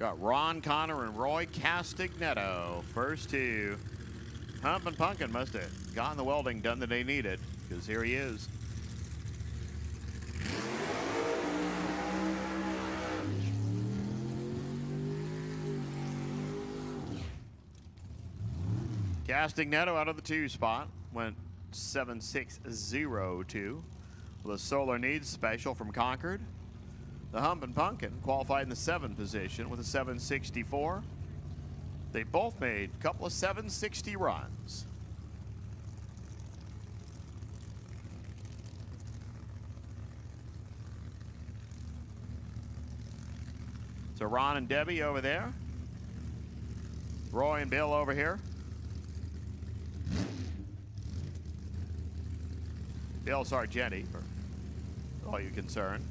Got Ron Connor and Roy Castignetto, first two. Hump and Pumpkin must have gotten the welding done that they needed, because here he is. Castignetto out of the 2 spot, went 7.602 with a Solar Needs special from Concord. The Hump and Pumpkin qualified in the 7th position with a 7.64. They both made a couple of 7.60 runs. So Ron and Debbie over there. Roy and Bill over here. Bill Sargenti, for all you concerned.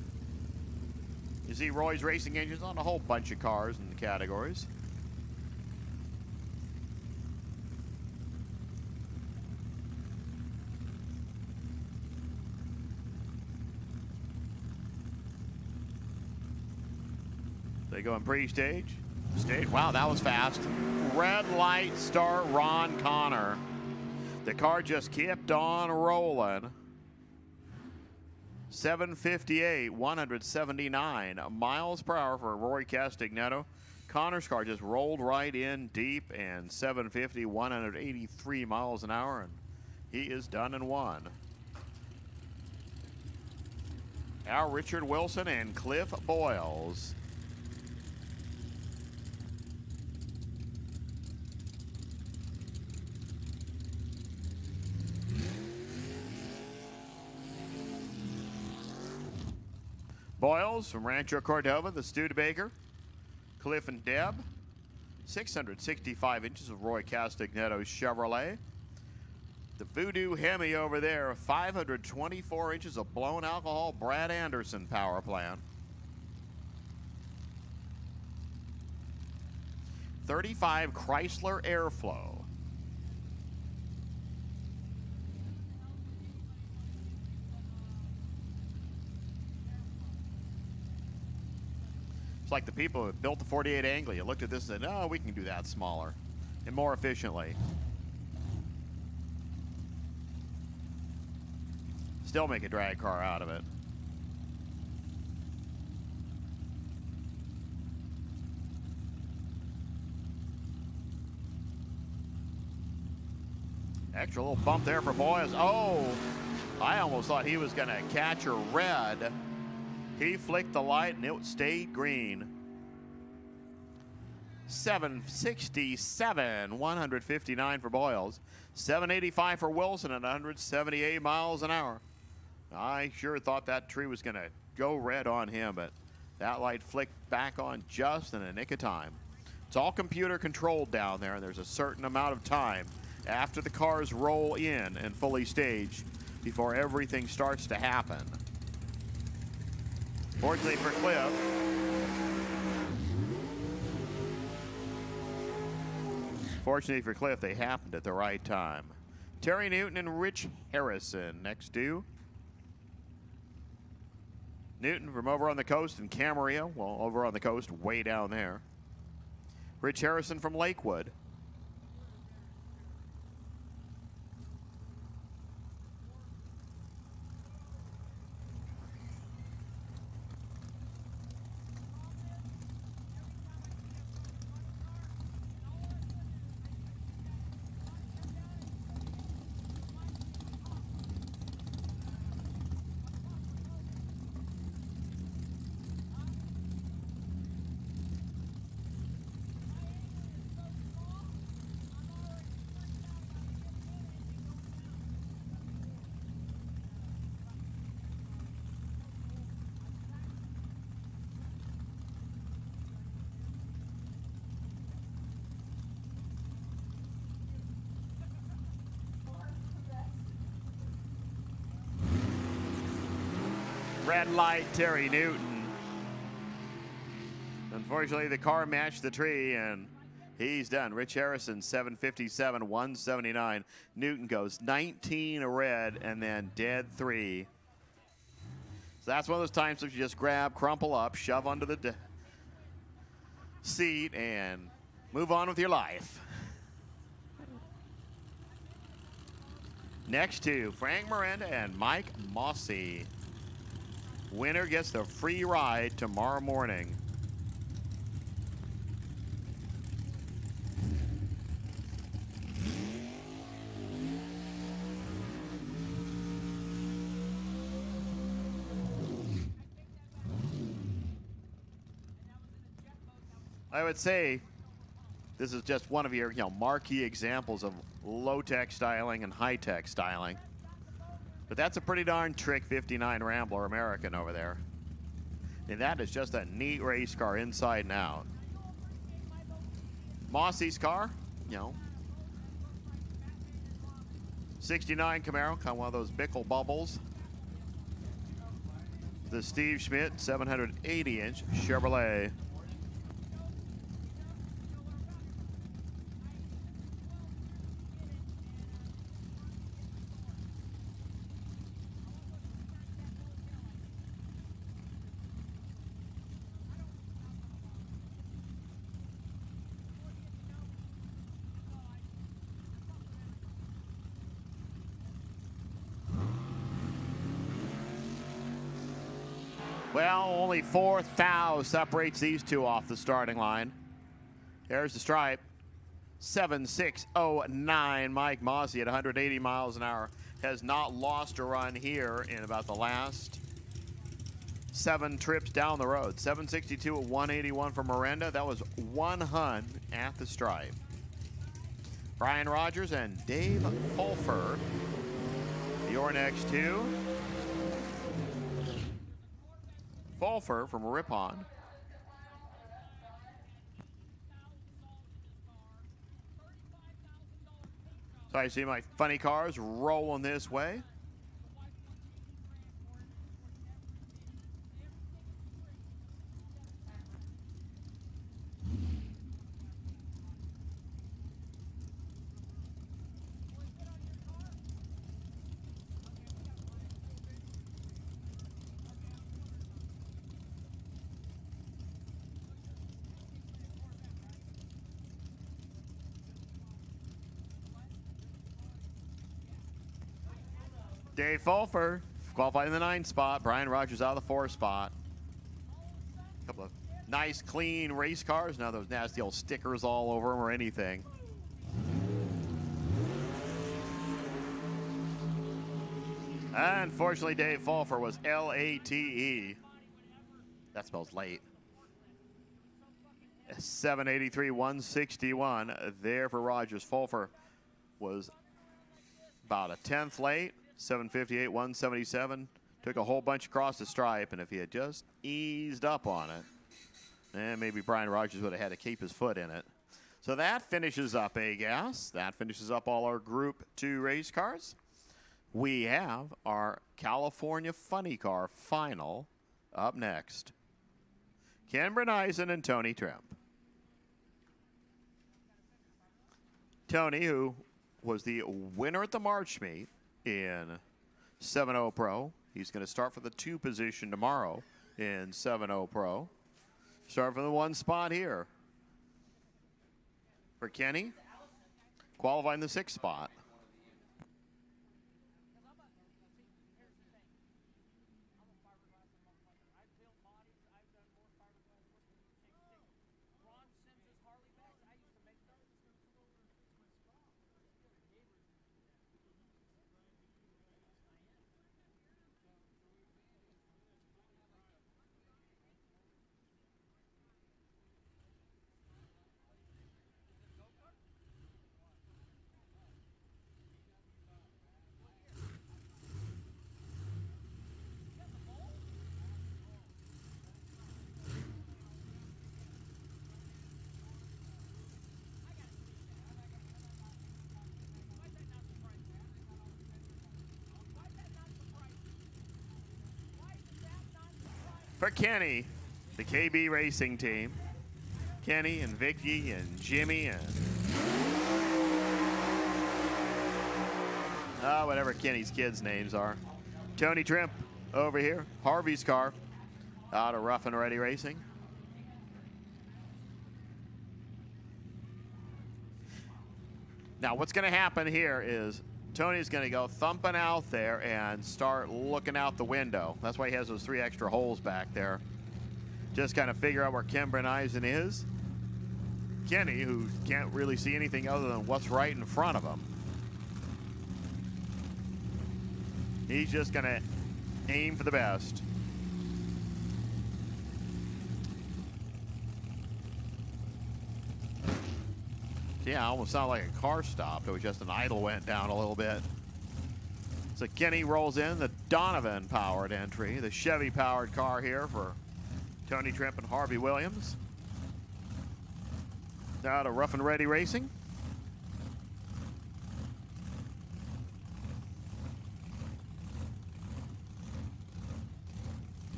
You see Roy's Racing Engines on a whole bunch of cars in the categories. They go in pre-stage. Wow, that was fast. Red light start Ron Connor. The car just kept on rolling. 758, 179 miles per hour for Roy Castignetto. Connor's car just rolled right in deep, and 750, 183 miles an hour, and he is done in one. Now Richard Wilson and Cliff Boyles. Boyles from Rancho Cordova, the Studebaker. Cliff and Deb, 665 inches of Roy Castignetto's Chevrolet. The Voodoo Hemi over there, 524 inches of blown alcohol Brad Anderson power plant. 35 Chrysler Airflow. It's like the people who built the 48 Anglia. You looked at this and said, oh, we can do that smaller and more efficiently. Still make a drag car out of it. Extra little bump there for Boyles. Oh, I almost thought he was going to catch a red. He flicked the light and it stayed green. 767, 159 for Boyles. 785 for Wilson at 178 miles an hour. I sure thought that tree was going to go red on him, but that light flicked back on just in a nick of time. It's all computer controlled down there, and there's a certain amount of time after the cars roll in and fully staged before everything starts to happen. Fortunately for Cliff, they happened at the right time. Terry Newton and Rich Harrison next to. Newton from over on the coast in Camarillo, well, over on the coast, way down there. Rich Harrison from Lakewood. Red light, Terry Newton. Unfortunately, the car matched the tree, and he's done. Rich Harrison, 757, 179. Newton goes 19 red and then dead 3. So that's one of those times that you just grab, crumple up, shove under the seat, and move on with your life. Next to Frank Miranda and Mike Mossy. Winner gets the free ride tomorrow morning. I would say this is just one of your marquee examples of low-tech styling and high-tech styling. But that's a pretty darn trick 59 Rambler American over there. And that is just a neat race car inside and out. Mossy's car, 69 Camaro, kind of one of those Bickle bubbles. The Steve Schmidt 780-inch Chevrolet. Well, only 4 thou separates these two off the starting line. There's the stripe. 7609 Mike Mossy at 180 miles an hour. Has not lost a run here in about the last 7 trips down the road. 762 at 181 for Miranda. That was 1 hun at the stripe. Brian Rogers and Dave Fulfer. Your next two. Fulfer from Ripon. So I see my funny cars rolling this way. Dave Fulfer qualified in the 9th spot. Brian Rogers out of the 4th spot. A couple of nice, clean race cars. Now those nasty old stickers all over them or anything. Unfortunately, Dave Fulfer was LATE. That smells late. 783, 161 there for Rogers. Fulfer was about a 10th late. 758, 177. Took a whole bunch across the stripe, and if he had just eased up on it, then maybe Brian Rogers would have had to keep his foot in it. So that finishes up A-Gas. That finishes up all our Group 2 race cars. We have our California Funny Car final up next. Ken Brunisen and Tony Trimp. Tony, who was the winner at the March meet in 7-0 Pro. He's going to start for the 2 position tomorrow in 7-0 Pro. Start from the 1 spot here. For Kenny, qualifying the 6th spot. For Kenny, the KB Racing team. Kenny and Vicky and Jimmy and whatever Kenny's kids' names are. Tony Trimp over here. Harvey's car out of Rough and Ready Racing. Now what's going to happen here is Tony's going to go thumping out there and start looking out the window. That's why he has those 3 extra holes back there. Just kind of figure out where Ken Brunison is. Kenny, who can't really see anything other than what's right in front of him. He's just going to aim for the best. Yeah, almost sounded like a car stopped. It was just an idle went down a little bit. So Kenny rolls in the Donovan-powered entry, the Chevy-powered car here for Tony Trimp and Harvey Williams. Now to Rough and Ready Racing.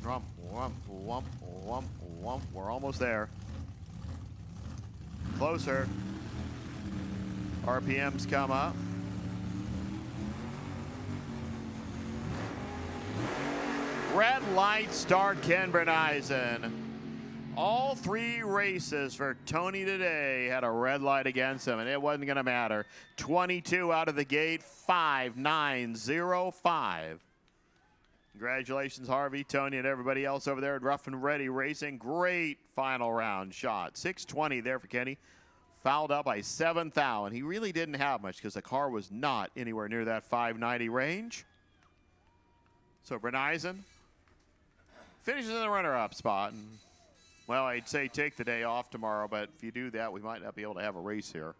Wump, wump, wump, wump, wump. We're almost there. Closer. RPMs come up. Red light start Ken Brunison. All 3 races for Tony today had a red light against him, and it wasn't going to matter. 22 out of the gate, 5.905. Congratulations, Harvey, Tony, and everybody else over there at Rough and Ready Racing. Great final round shot. 620 there for Kenny. Fouled up by 7 thou, and he really didn't have much because the car was not anywhere near that 590 range. So Brunison finishes in the runner-up spot. And, well, I'd say take the day off tomorrow, but if you do that, we might not be able to have a race here.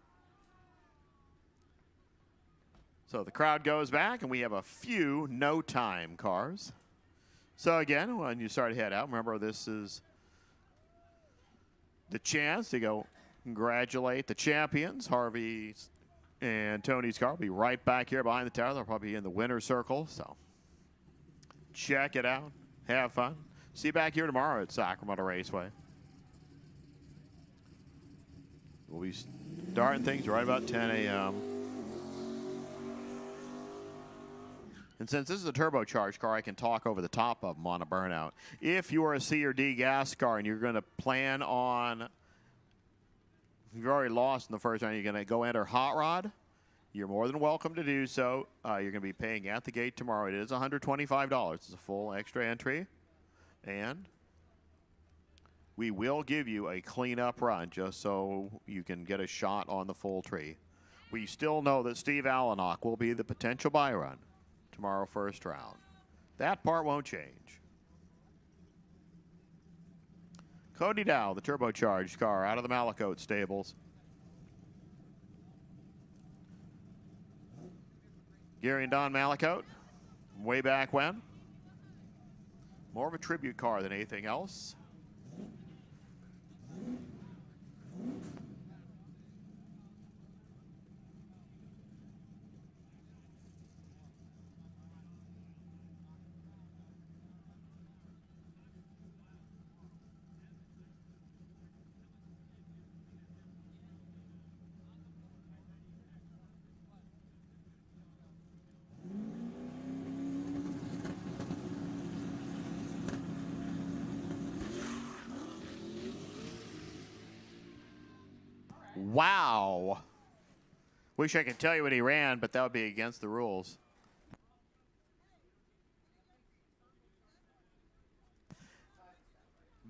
So the crowd goes back, and we have a few no-time cars. So again, when you start to head out, remember this is the chance to go congratulate the champions. Harvey and Tony's car will be right back here behind the tower. They'll probably be in the winner's circle, so check it out. Have fun. See you back here tomorrow at Sacramento Raceway. We'll be starting things right about 10 a.m. And since this is a turbocharged car, I can talk over the top of them on a burnout. If you are a C or D gas car and you're going to plan on, you've already lost in the first round, you're going to go enter Hot Rod, you're more than welcome to do so. You're going to be paying at the gate tomorrow. It is $125. It's a full extra entry. And we will give you a cleanup run just so you can get a shot on the full tree. We still know that Steve Allenock will be the potential buy run tomorrow first round. That part won't change. Cody Dow, the turbocharged car out of the Malachote stables. Gary and Don Malachote, way back when. More of a tribute car than anything else. Wow. Wish I could tell you what he ran, but that would be against the rules.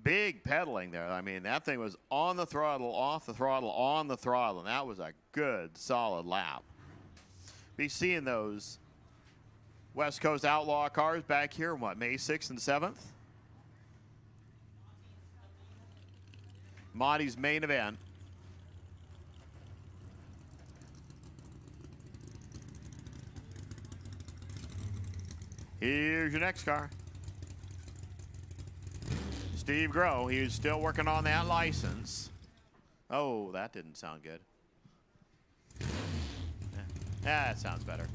Big pedaling there. I mean, that thing was on the throttle, off the throttle, on the throttle, and that was a good, solid lap. Be seeing those West Coast Outlaw cars back here, what, May 6th and 7th? Monty's main event. Here's your next car. Steve Groh, he's still working on that license. Oh, that didn't sound good. That sounds better.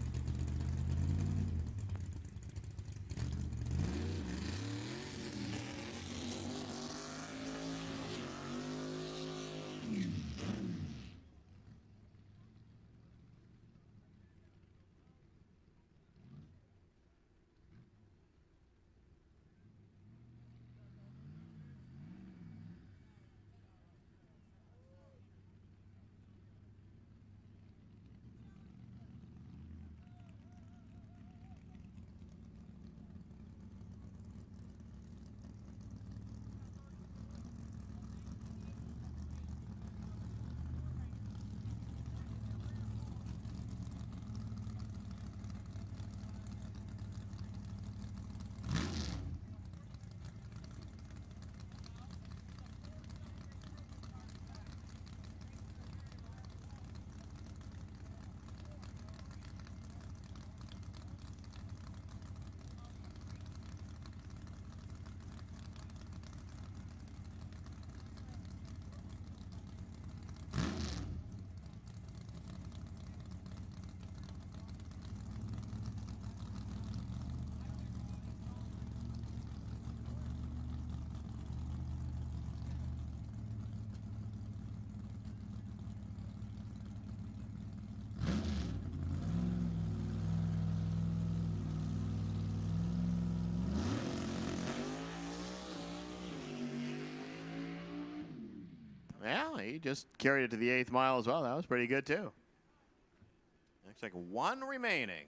Well, he just carried it to the 8th mile as well. That was pretty good, too. Looks like one remaining.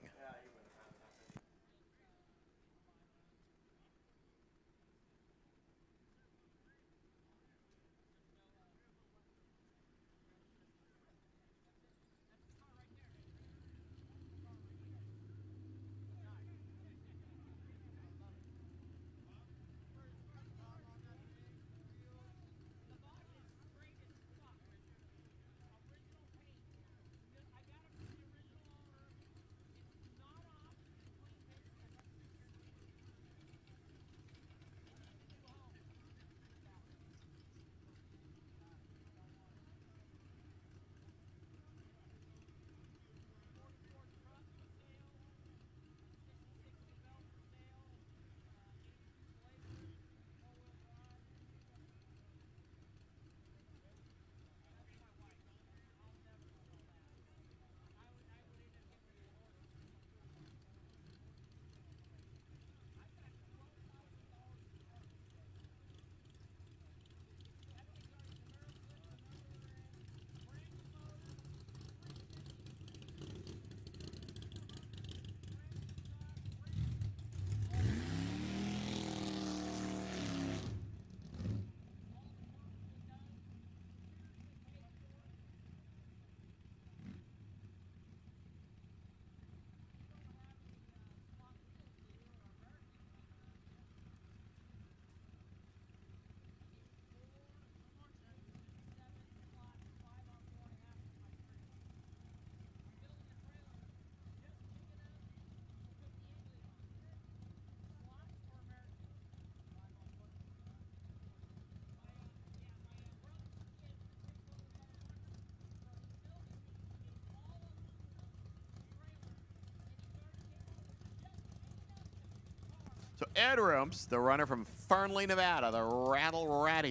So Ed Rumps, the runner from Fernley, Nevada, the Rattle Rat.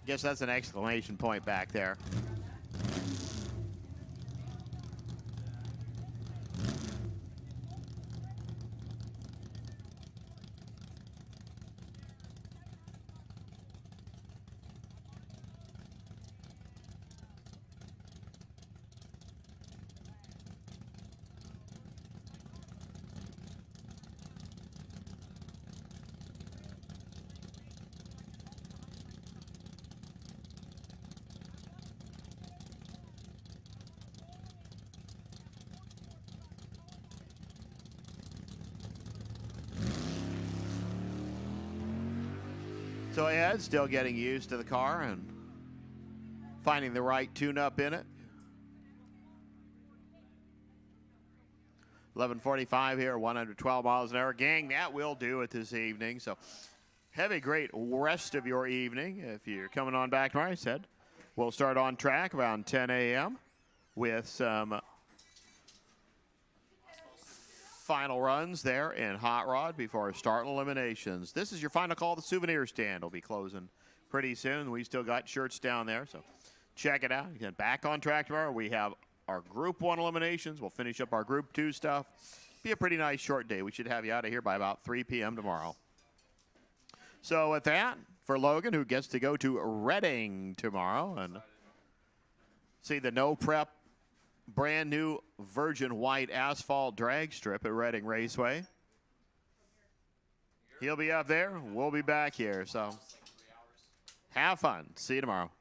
Guess that's an exclamation point back there. So Ed's still getting used to the car and finding the right tune-up in it. 11:45 here, 112 miles an hour. Gang, that will do it this evening. So have a great rest of your evening. If you're coming on back tomorrow, I said, we'll start on track around 10 a.m. with some final runs there in Hot Rod before starting eliminations. This is your final call. The souvenir stand will be closing pretty soon. We still got shirts down there, so check it out. Again, back on track tomorrow. We have our Group 1 eliminations. We'll finish up our Group 2 stuff. Be a pretty nice short day. We should have you out of here by about 3 p.m. tomorrow. So with that, for Logan, who gets to go to Reading tomorrow and see the no prep brand new virgin white asphalt drag strip at Reading Raceway. He'll be up there. We'll be back here. So have fun. See you tomorrow.